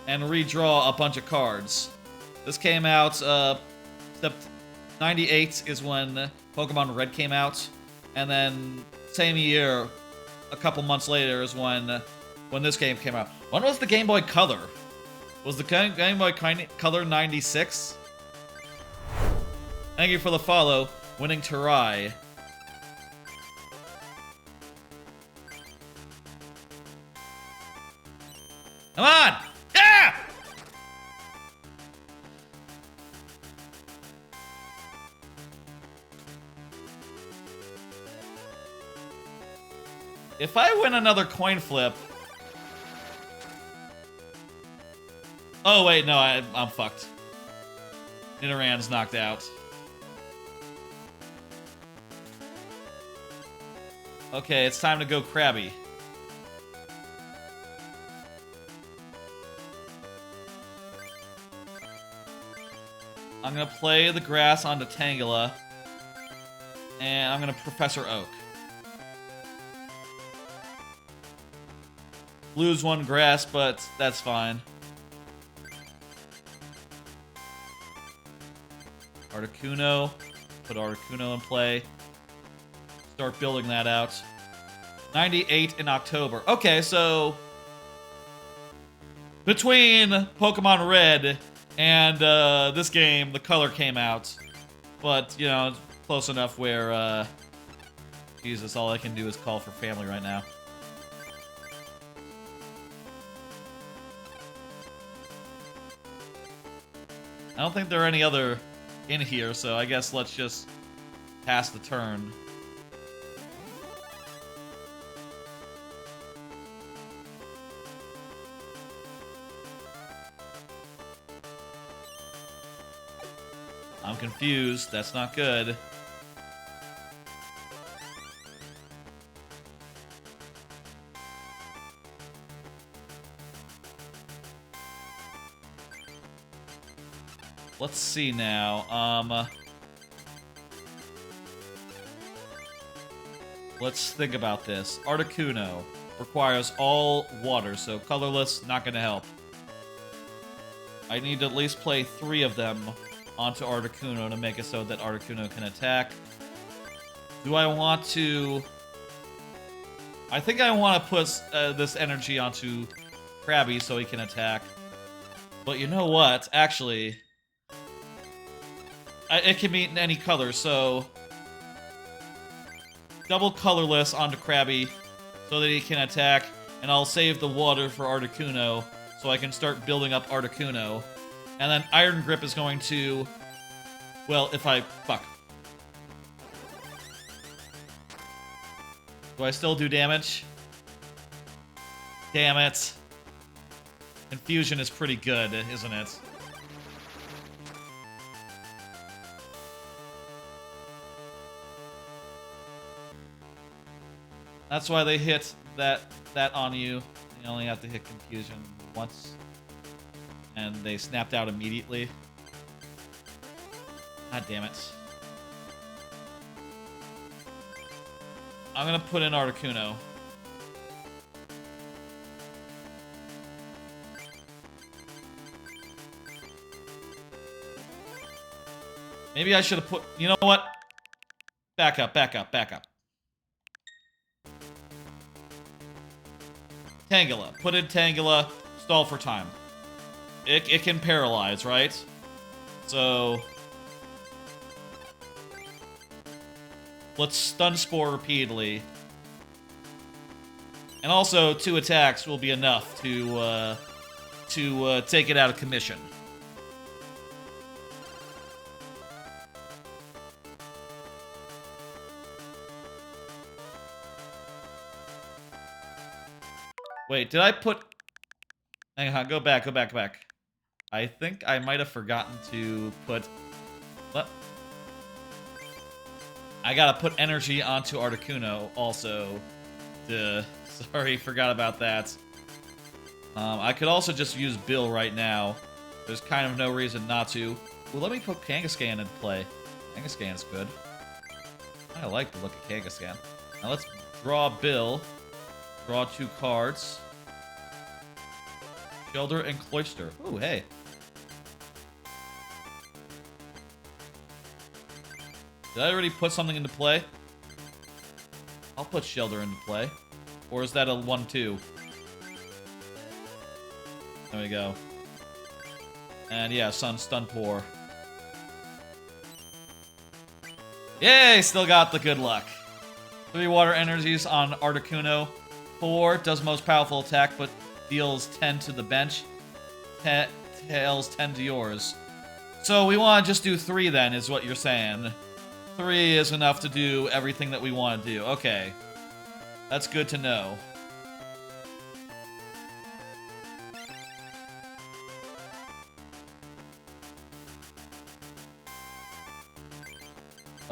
S1: and redraw a bunch of cards. This came out, 98 is when Pokemon Red came out, and then same year, a couple months later, is when this game came out. When was the Game Boy Color? Was the Game Boy Color 96? Thank you for the follow, Winning Terai. Come on! Yeah! If I win another coin flip... Oh, wait, no, I'm fucked. Nidoran's knocked out. Okay, it's time to go Krabby. I'm gonna play the grass onto Tangela. And I'm gonna Professor Oak. Lose one grass, but that's fine. Articuno. Put Articuno in play. Start building that out. 98 in October. Okay, so... between Pokemon Red and this game, the color came out. But, you know, close enough where... Jesus, all I can do is call for family right now. I don't think there are any other in here, so I guess let's just pass the turn. I'm confused. That's not good. Let's see now. Let's think about this. Articuno requires all water, so colorless, not gonna help. I need to at least play 3 of them onto Articuno to make it so that Articuno can attack. Do I want to... I think I want to put this energy onto Krabby so he can attack. But you know what? Actually... it can be in any color, so... double colorless onto Krabby so that he can attack, and I'll save the water for Articuno so I can start building up Articuno. And then Iron Grip is going to... well, if I... fuck. Do I still do damage? Damn it. Confusion is pretty good, isn't it? That's why they hit that on you. You only have to hit Confusion once. And they snapped out immediately. God damn it. I'm gonna put in Articuno. Maybe I should have put... you know what? Back up, back up, back up. Tangela. Put in Tangela. Stall for time. It can paralyze, right? So... let's Stun Spore repeatedly. And also, 2 attacks will be enough to take it out of commission. Wait, did I put... hang on, go back, go back, go back. I think I might have forgotten to put... what? I gotta put energy onto Articuno also. Duh. Sorry, forgot about that. I could also just use Bill right now. There's kind of no reason not to. Well, let me put Kangaskhan in play. Kangaskhan's good. I like the look of Kangaskhan. Now let's draw Bill. Draw 2 cards. Shelter and Cloyster. Ooh, hey. Did I already put something into play? I'll put Shelter into play. Or is that a 1-2? There we go. And yeah, Stun Pour. Yay! Still got the good luck. 3 water energies on Articuno. 4 does most powerful attack, but deals 10 to the bench, tails 10 to yours. So we want to just do 3 then, is what you're saying. 3 is enough to do everything that we want to do. Okay. That's good to know.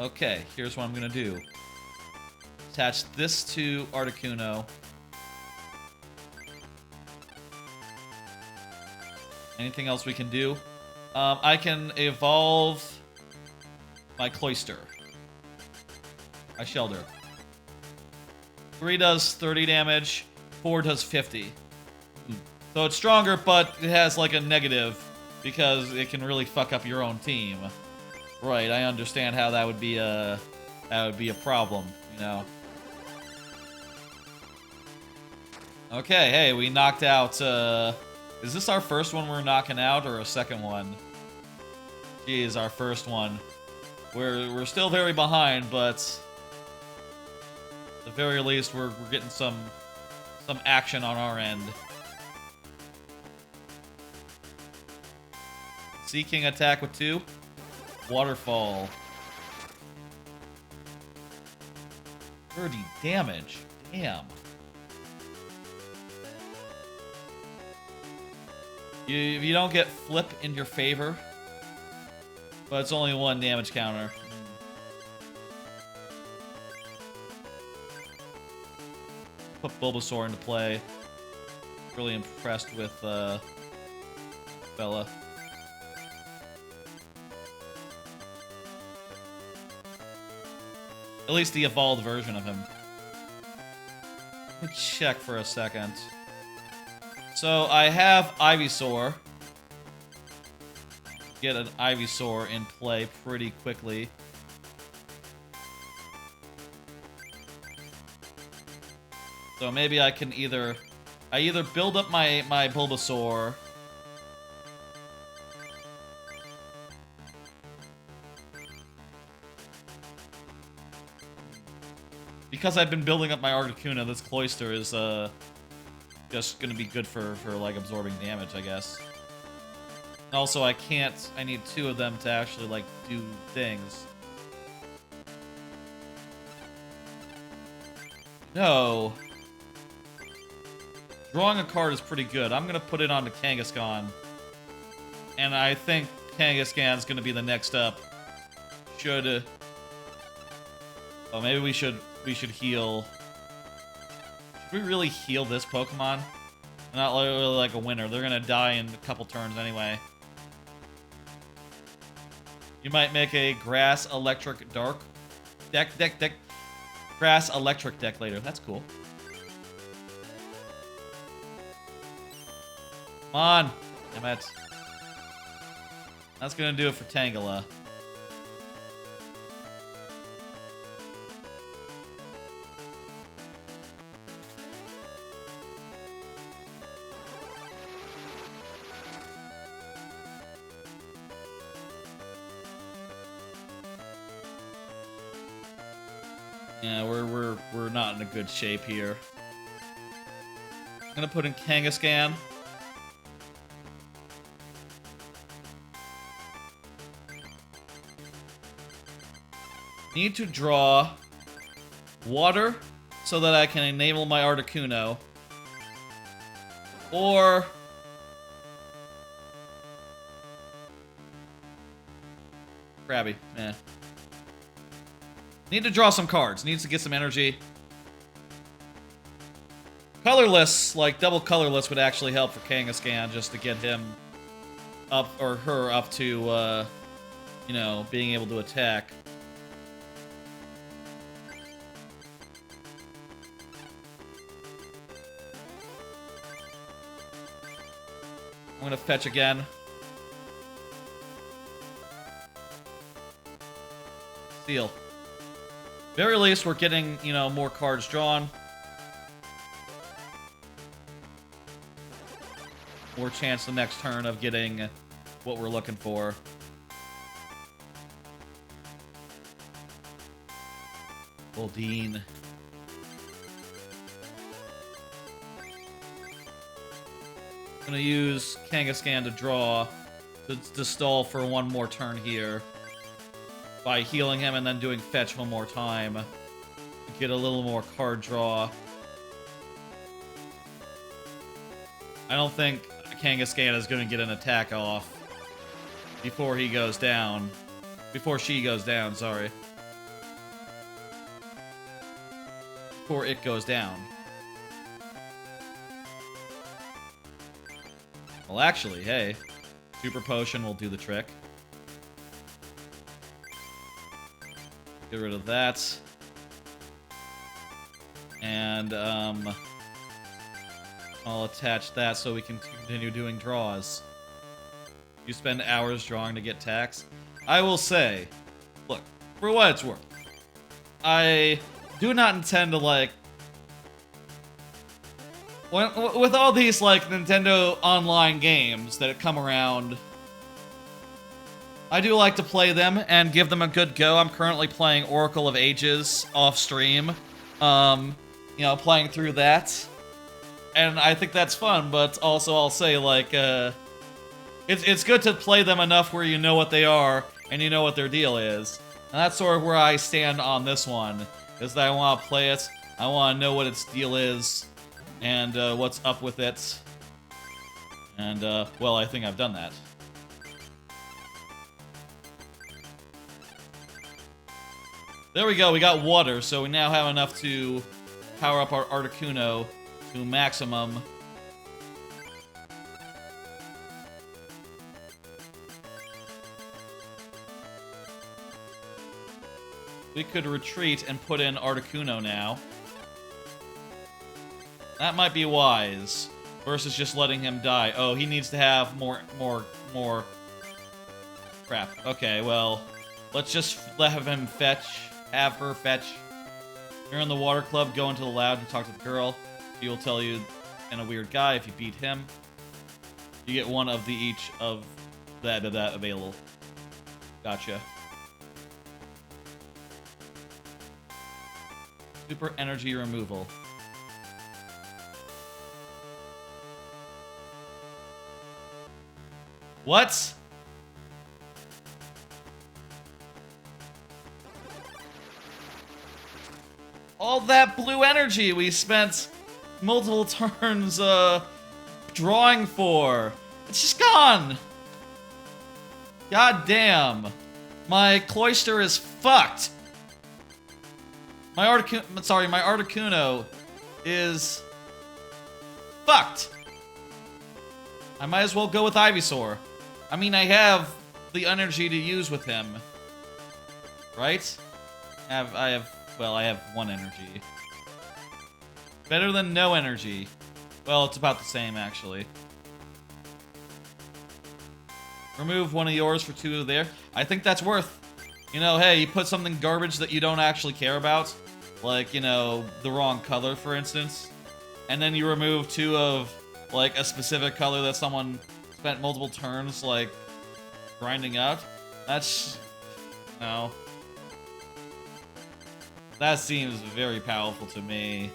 S1: Okay, here's what I'm gonna do. Attach this to Articuno. Anything else we can do? I can evolve my Cloyster. My Shelter. 3 does 30 damage, 4 does 50. So it's stronger, but it has like a negative because it can really fuck up your own team. Right, I understand how that would be a problem, you know. Okay, hey, we knocked out is this our first one we're knocking out or a second one? Geez, our first one. We're still very behind, but at the very least we're getting some action on our end. Sea King attack with 2. Waterfall. 30 damage. Damn. If you don't get flip in your favor, but it's only 1 damage counter. Put Bulbasaur into play. Really impressed with Bella. At least the evolved version of him. Let me check for a second. So I have Ivysaur. Get an Ivysaur in play pretty quickly. So maybe I can either build up my Bulbasaur. Because I've been building up my Articuno, this Cloyster is just gonna be good for like absorbing damage, I guess. And also I need 2 of them to actually like do things. No. Drawing a card is pretty good. I'm gonna put it onto Kangaskhan. And I think Kangaskhan's gonna be the next up. Oh, maybe we should heal. Should we really heal this Pokemon? Not really like a winner. They're gonna die in a couple turns anyway. You might make a Grass Electric Dark deck. Grass Electric deck later. That's cool. Come on. Damn it. That's gonna do it for Tangela. Yeah, we're not in a good shape here. I'm gonna put in Kangaskhan. Need to draw water so that I can enable my Articuno. Or Krabby, eh. Need to draw some cards. Needs to get some energy. Colorless, like double colorless, would actually help for Kangaskhan just to get him up, or her up to, you know, being able to attack. I'm gonna fetch again. Seal. Very least, we're getting, you know, more cards drawn. More chance the next turn of getting what we're looking for. Goldeen. gonna use Kangaskhan to draw, to stall for one more turn here. By healing him and then doing fetch one more time. To get a little more card draw. I don't think Kangaskhan is gonna get an attack off before he goes down. Before she goes down, sorry. Before it goes down. Well, actually, hey. Super Potion will do the trick. Get rid of that. And, I'll attach that so we can continue doing draws. You spend hours drawing to get tax. I will say, look, for what it's worth, I do not intend to, like... With all these, like, Nintendo Online games that come around, I do like to play them and give them a good go. I'm currently playing Oracle of Ages off stream. You know, playing through that. And I think that's fun, but also I'll say, like, it's good to play them enough where you know what they are and you know what their deal is. And that's sort of where I stand on this one, is that I want to play it, I want to know what its deal is, and what's up with it. And, well, I think I've done that. There we go, we got water, so we now have enough to power up our Articuno to maximum. We could retreat and put in Articuno now. That might be wise, versus just letting him die. Oh, he needs to have more crap. Okay, well, let's just have him fetch. Have her fetch. You're in the water club, go into the loud and talk to the girl. He will tell you, and a weird guy, if you beat him. You get one of the each of that available. Gotcha. Super energy removal. What? All that blue energy we spent multiple turns drawing for. It's just gone. God damn. My Cloyster is fucked. My Articuno is fucked. I might as well go with Ivysaur. I mean, I have the energy to use with him. Right? I have one energy. Better than no energy. Well, it's about the same, actually. Remove one of yours for two of there. I think that's worth. You know, hey, you put something garbage that you don't actually care about. Like, you know, the wrong color, for instance. And then you remove two of, like, a specific color that someone spent multiple turns, like, grinding out. That's... no. That seems very powerful to me.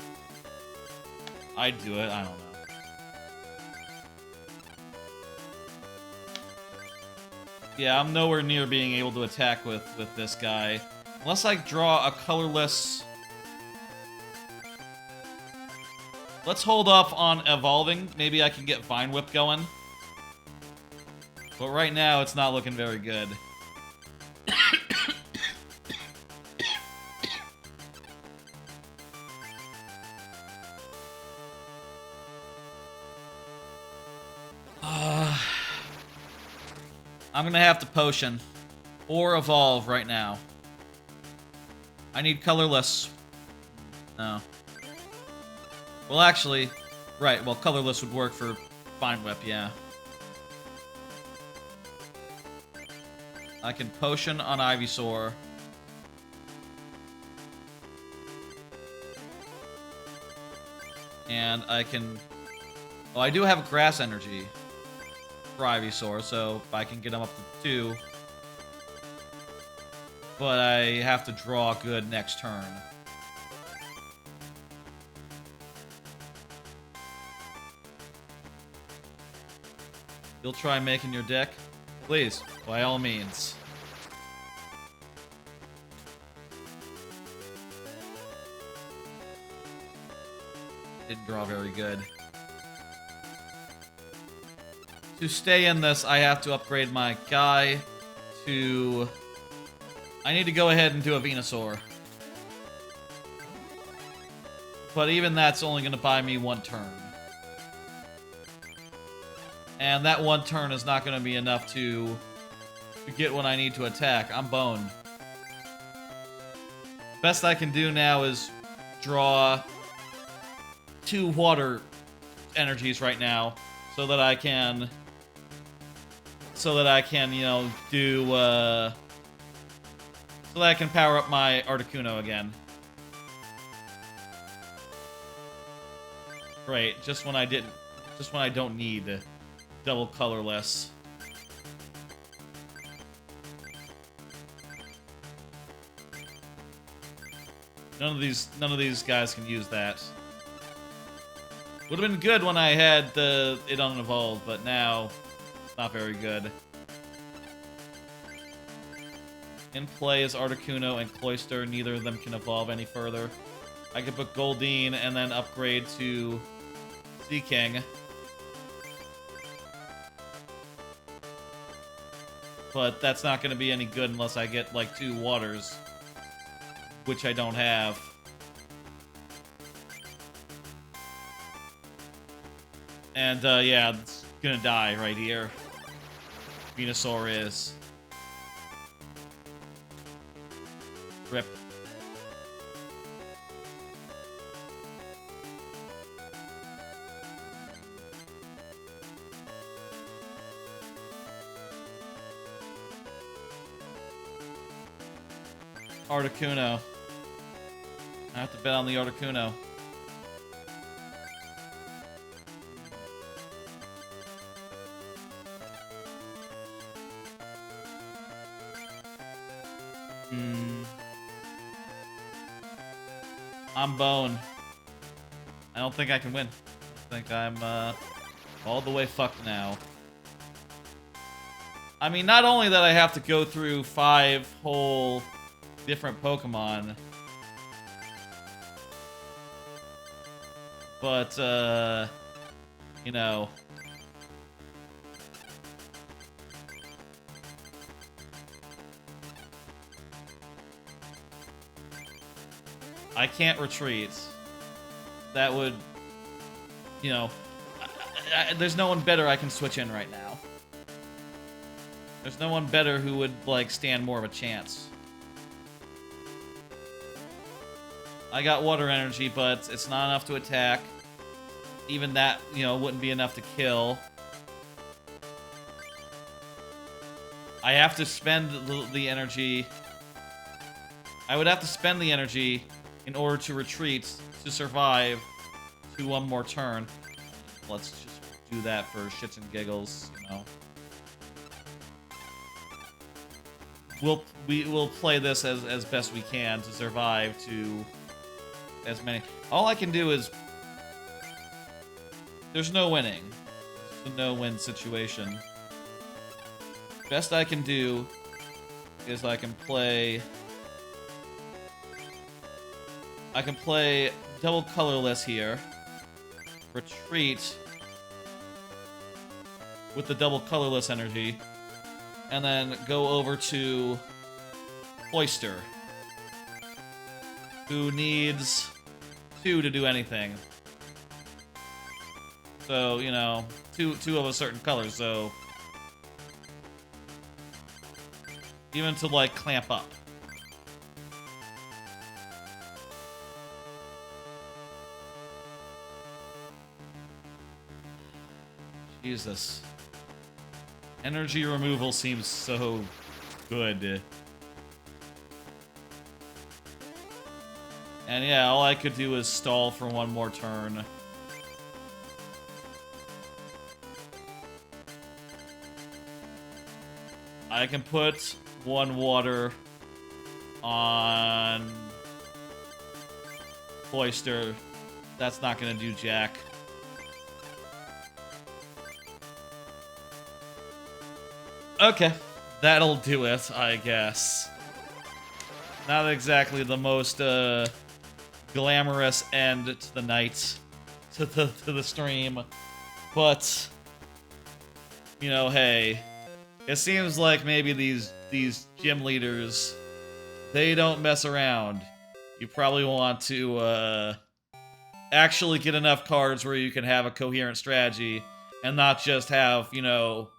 S1: I'd do it, I don't know. Yeah, I'm nowhere near being able to attack with this guy. Unless I draw a colorless... Let's hold off on evolving. Maybe I can get Vine Whip going. But right now, it's not looking very good. I'm gonna have to potion. Or evolve right now. I need colorless. No. Well, actually, right, well, colorless would work for Vine Whip, yeah. I can potion on Ivysaur. And I can... Oh, I do have grass energy for Ivysaur, so I can get him up to 2. But I have to draw good next turn. You'll try making your deck? Please, by all means. Didn't draw very good. To stay in this, I have to upgrade my guy to... I need to go ahead and do a Venusaur. But even that's only going to buy me 1 turn. And that 1 turn is not going to be enough to get what I need to attack. I'm boned. Best I can do now is draw 2 water energies right now so that I can... you know, do, so that I can power up my Articuno again. Great, just when I don't need double colorless. None of these guys can use that. Would have been good when I had it unevolved, but now it's not very good. In play is Articuno and Cloyster. Neither of them can evolve any further. I could put Goldeen and then upgrade to Sea King. But that's not going to be any good unless I get, like, 2 waters. Which I don't have. And, yeah, it's gonna die right here. Venusaur is. Rip. Articuno. I have to bet on the Articuno. I'm boned. I don't think I can win. I think I'm all the way fucked now. I mean, not only that I have to go through 5 whole different Pokemon, but, you know... I can't retreat. That would, you know, there's no one better I can switch in right now. There's no one better who would, like, stand more of a chance. I got water energy, but it's not enough to attack. Even that, you know, wouldn't be enough to kill. I have to spend the energy. I would have to spend the energy in order to retreat, to survive, to 1 more turn. Let's just do that for shits and giggles, you know. We'll play this as best we can to survive to as many. All I can do is... There's no winning. It's a no-win situation. Best I can do is I can play double colorless here, retreat with the double colorless energy, and then go over to Cloyster, who needs 2 to do anything. So, you know, two of a certain color, so even to, like, clamp up. Jesus. Energy removal seems so good. And yeah, all I could do is stall for 1 more turn. I can put 1 water on Cloyster. That's not gonna do jack. Okay, that'll do it, I guess. Not exactly the most glamorous end to the night, to the stream, but you know, hey, it seems like maybe these gym leaders, they don't mess around. You probably want to actually get enough cards where you can have a coherent strategy and not just have, you know,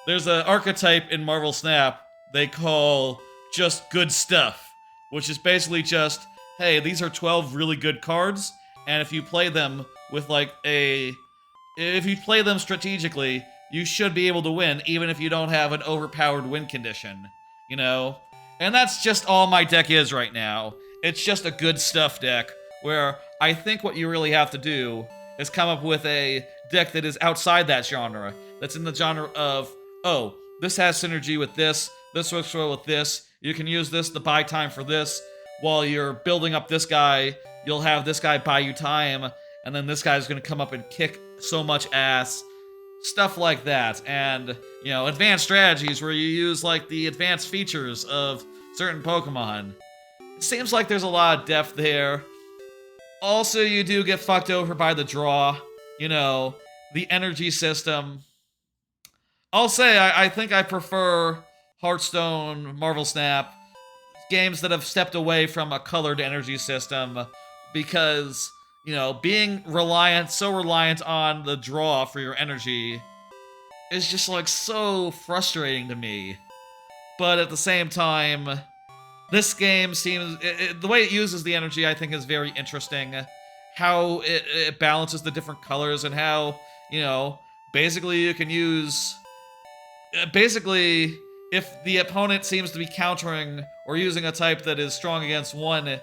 S1: there's an archetype in Marvel Snap they call just good stuff, which is basically just, hey, these are 12 really good cards, and if you play them with like if you play them strategically, you should be able to win, even if you don't have an overpowered win condition, you know? And that's just all my deck is right now. It's just a good stuff deck, where I think what you really have to do is come up with a deck that is outside that genre, that's in the genre of, oh, this has synergy with this works well with this, you can use this to buy time for this, while you're building up this guy, you'll have this guy buy you time, and then this guy's gonna come up and kick so much ass. Stuff like that, and, you know, advanced strategies where you use, like, the advanced features of certain Pokemon. It seems like there's a lot of depth there. Also, you do get fucked over by the draw, you know, the energy system. I'll say, I think I prefer Hearthstone, Marvel Snap, games that have stepped away from a colored energy system, because, you know, being so reliant on the draw for your energy is just, like, so frustrating to me. But at the same time, this game seems, the way it uses the energy, I think, is very interesting. How it balances the different colors, and how, you know, basically you can use, basically, if the opponent seems to be countering or using a type that is strong against one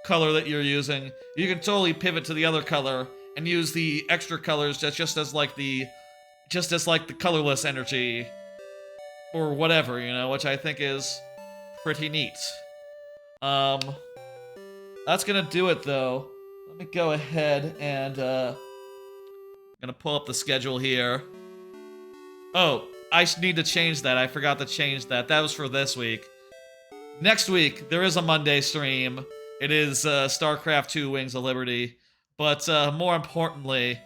S1: color that you're using, you can totally pivot to the other color and use the extra colors just as like the colorless energy or whatever, you know, which I think is pretty neat. That's gonna do it though. Let me go ahead and I'm gonna pull up the schedule here. Oh, I need to change that. I forgot to change that. That was for this week. Next week, there is a Monday stream. It is StarCraft 2 Wings of Liberty. But more importantly,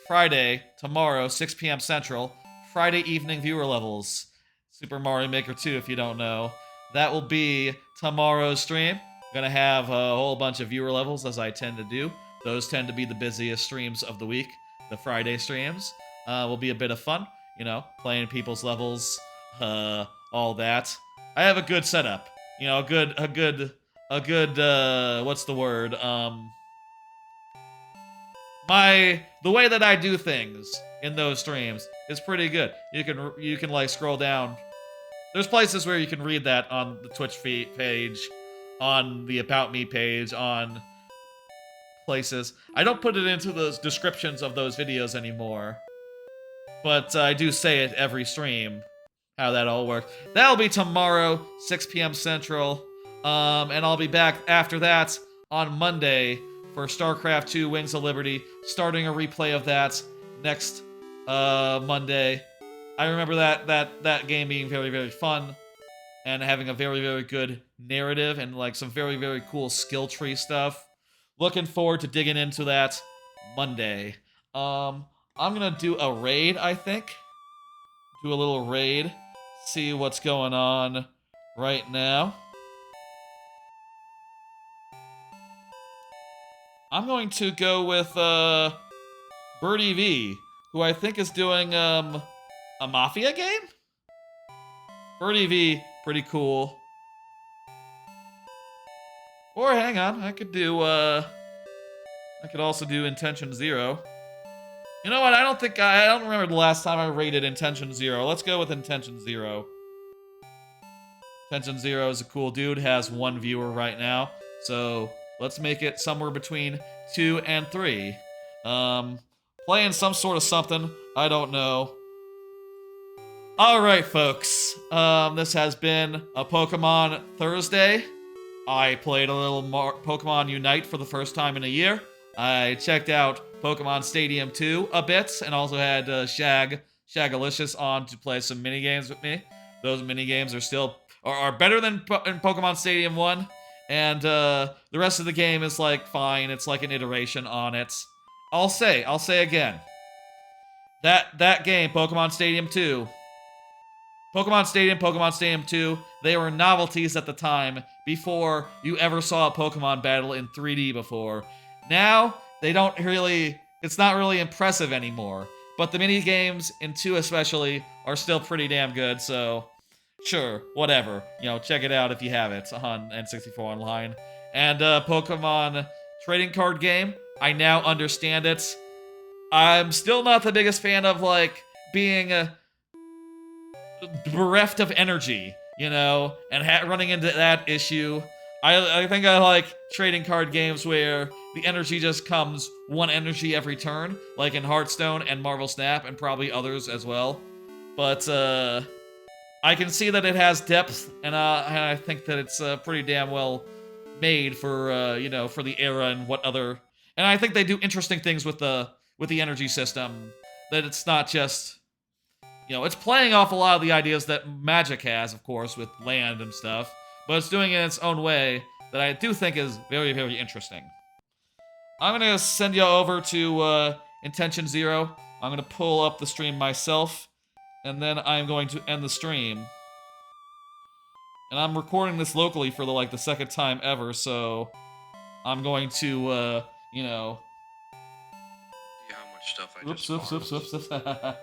S1: Friday, tomorrow, 6 p.m. Central, Friday evening viewer levels. Super Mario Maker 2, if you don't know. That will be tomorrow's stream. I'm gonna have a whole bunch of viewer levels, as I tend to do. Those tend to be the busiest streams of the week. The Friday streams will be a bit of fun. You know, playing people's levels, all that. I have a good setup. You know, a good, what's the word? The way that I do things in those streams is pretty good. You can like scroll down. There's places where you can read that on the Twitch feed page, on the About Me page, on places. I don't put it into the descriptions of those videos anymore. But I do say it every stream, how that all works. That'll be tomorrow, 6 p.m. Central. And I'll be back after that on Monday for StarCraft 2 Wings of Liberty, starting a replay of that next Monday. I remember that game being very, very fun, and having a very, very good narrative, and like some very, very cool skill tree stuff. Looking forward to digging into that Monday. I'm gonna do a raid, I think. Do a little raid. See what's going on right now. I'm going to go with, Birdie V, who I think is doing, a Mafia game? Birdie V, pretty cool. Or hang on, I could also do Intention Zero. You know what, I don't remember the last time I rated Intention Zero. Let's go with Intention Zero. Intention Zero is a cool dude, has 1 viewer right now. So, let's make it somewhere between 2 and 3. Playing some sort of something, I don't know. Alright, folks. This has been a Pokemon Thursday. I played a little Pokemon Unite for the first time in a year. I checked out Pokemon Stadium 2 a bit, and also had Shagg Shaggaliciouss on to play some minigames with me. Those minigames are still are better than in Pokemon Stadium 1. And the rest of the game is like fine. It's like an iteration on it. I'll say again. That game, Pokemon Stadium 2, Pokemon Stadium 2, they were novelties at the time before you ever saw a Pokemon battle in 3D before. Now, they don't really, it's not really impressive anymore. But the mini games, in 2 especially, are still pretty damn good, so sure, whatever. You know, check it out if you have it on N64 Online. And Pokemon trading card game, I now understand it. I'm still not the biggest fan of, like, being bereft of energy, you know, and running into that issue. I think I like trading card games where the energy just comes one energy every turn, like in Hearthstone and Marvel Snap, and probably others as well. But I can see that it has depth, and I think that it's pretty damn well made for you know, for the era and what other. And I think they do interesting things with the energy system. That it's not just, you know, it's playing off a lot of the ideas that Magic has, of course, with land and stuff, but it's doing it in its own way that I do think is very, very interesting. I'm gonna send you over to Intention Zero. I'm gonna pull up the stream myself, and then I'm going to end the stream. And I'm recording this locally for the second time ever, so I'm going to, you know.
S4: See how much stuff I
S1: Oops.
S4: just
S1: I'm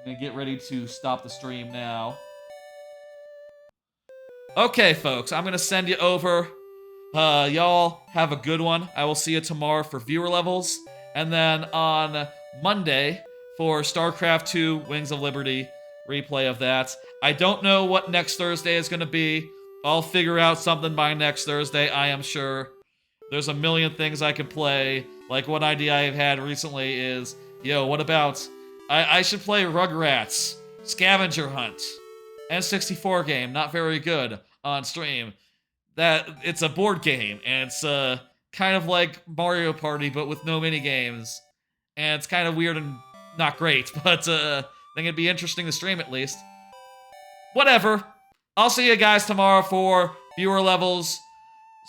S1: gonna get ready to stop the stream now. Okay, folks, I'm gonna send you over. Y'all have a good one. I will see you tomorrow for viewer levels, and then on Monday for StarCraft 2 Wings of Liberty replay of that. I don't know what next Thursday is gonna be. I'll figure out something by next Thursday, I am sure. There's a million things I could play. Like, one idea I've had recently is, yo, what about... I should play Rugrats, Scavenger Hunt, N64 game, not very good, on stream. It's a board game, and it's kind of like Mario Party, but with no minigames. And it's kind of weird and not great, but I think it'd be interesting to stream at least. Whatever. I'll see you guys tomorrow for viewer levels,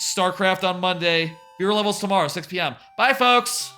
S1: StarCraft on Monday, viewer levels tomorrow, 6 p.m. Bye, folks!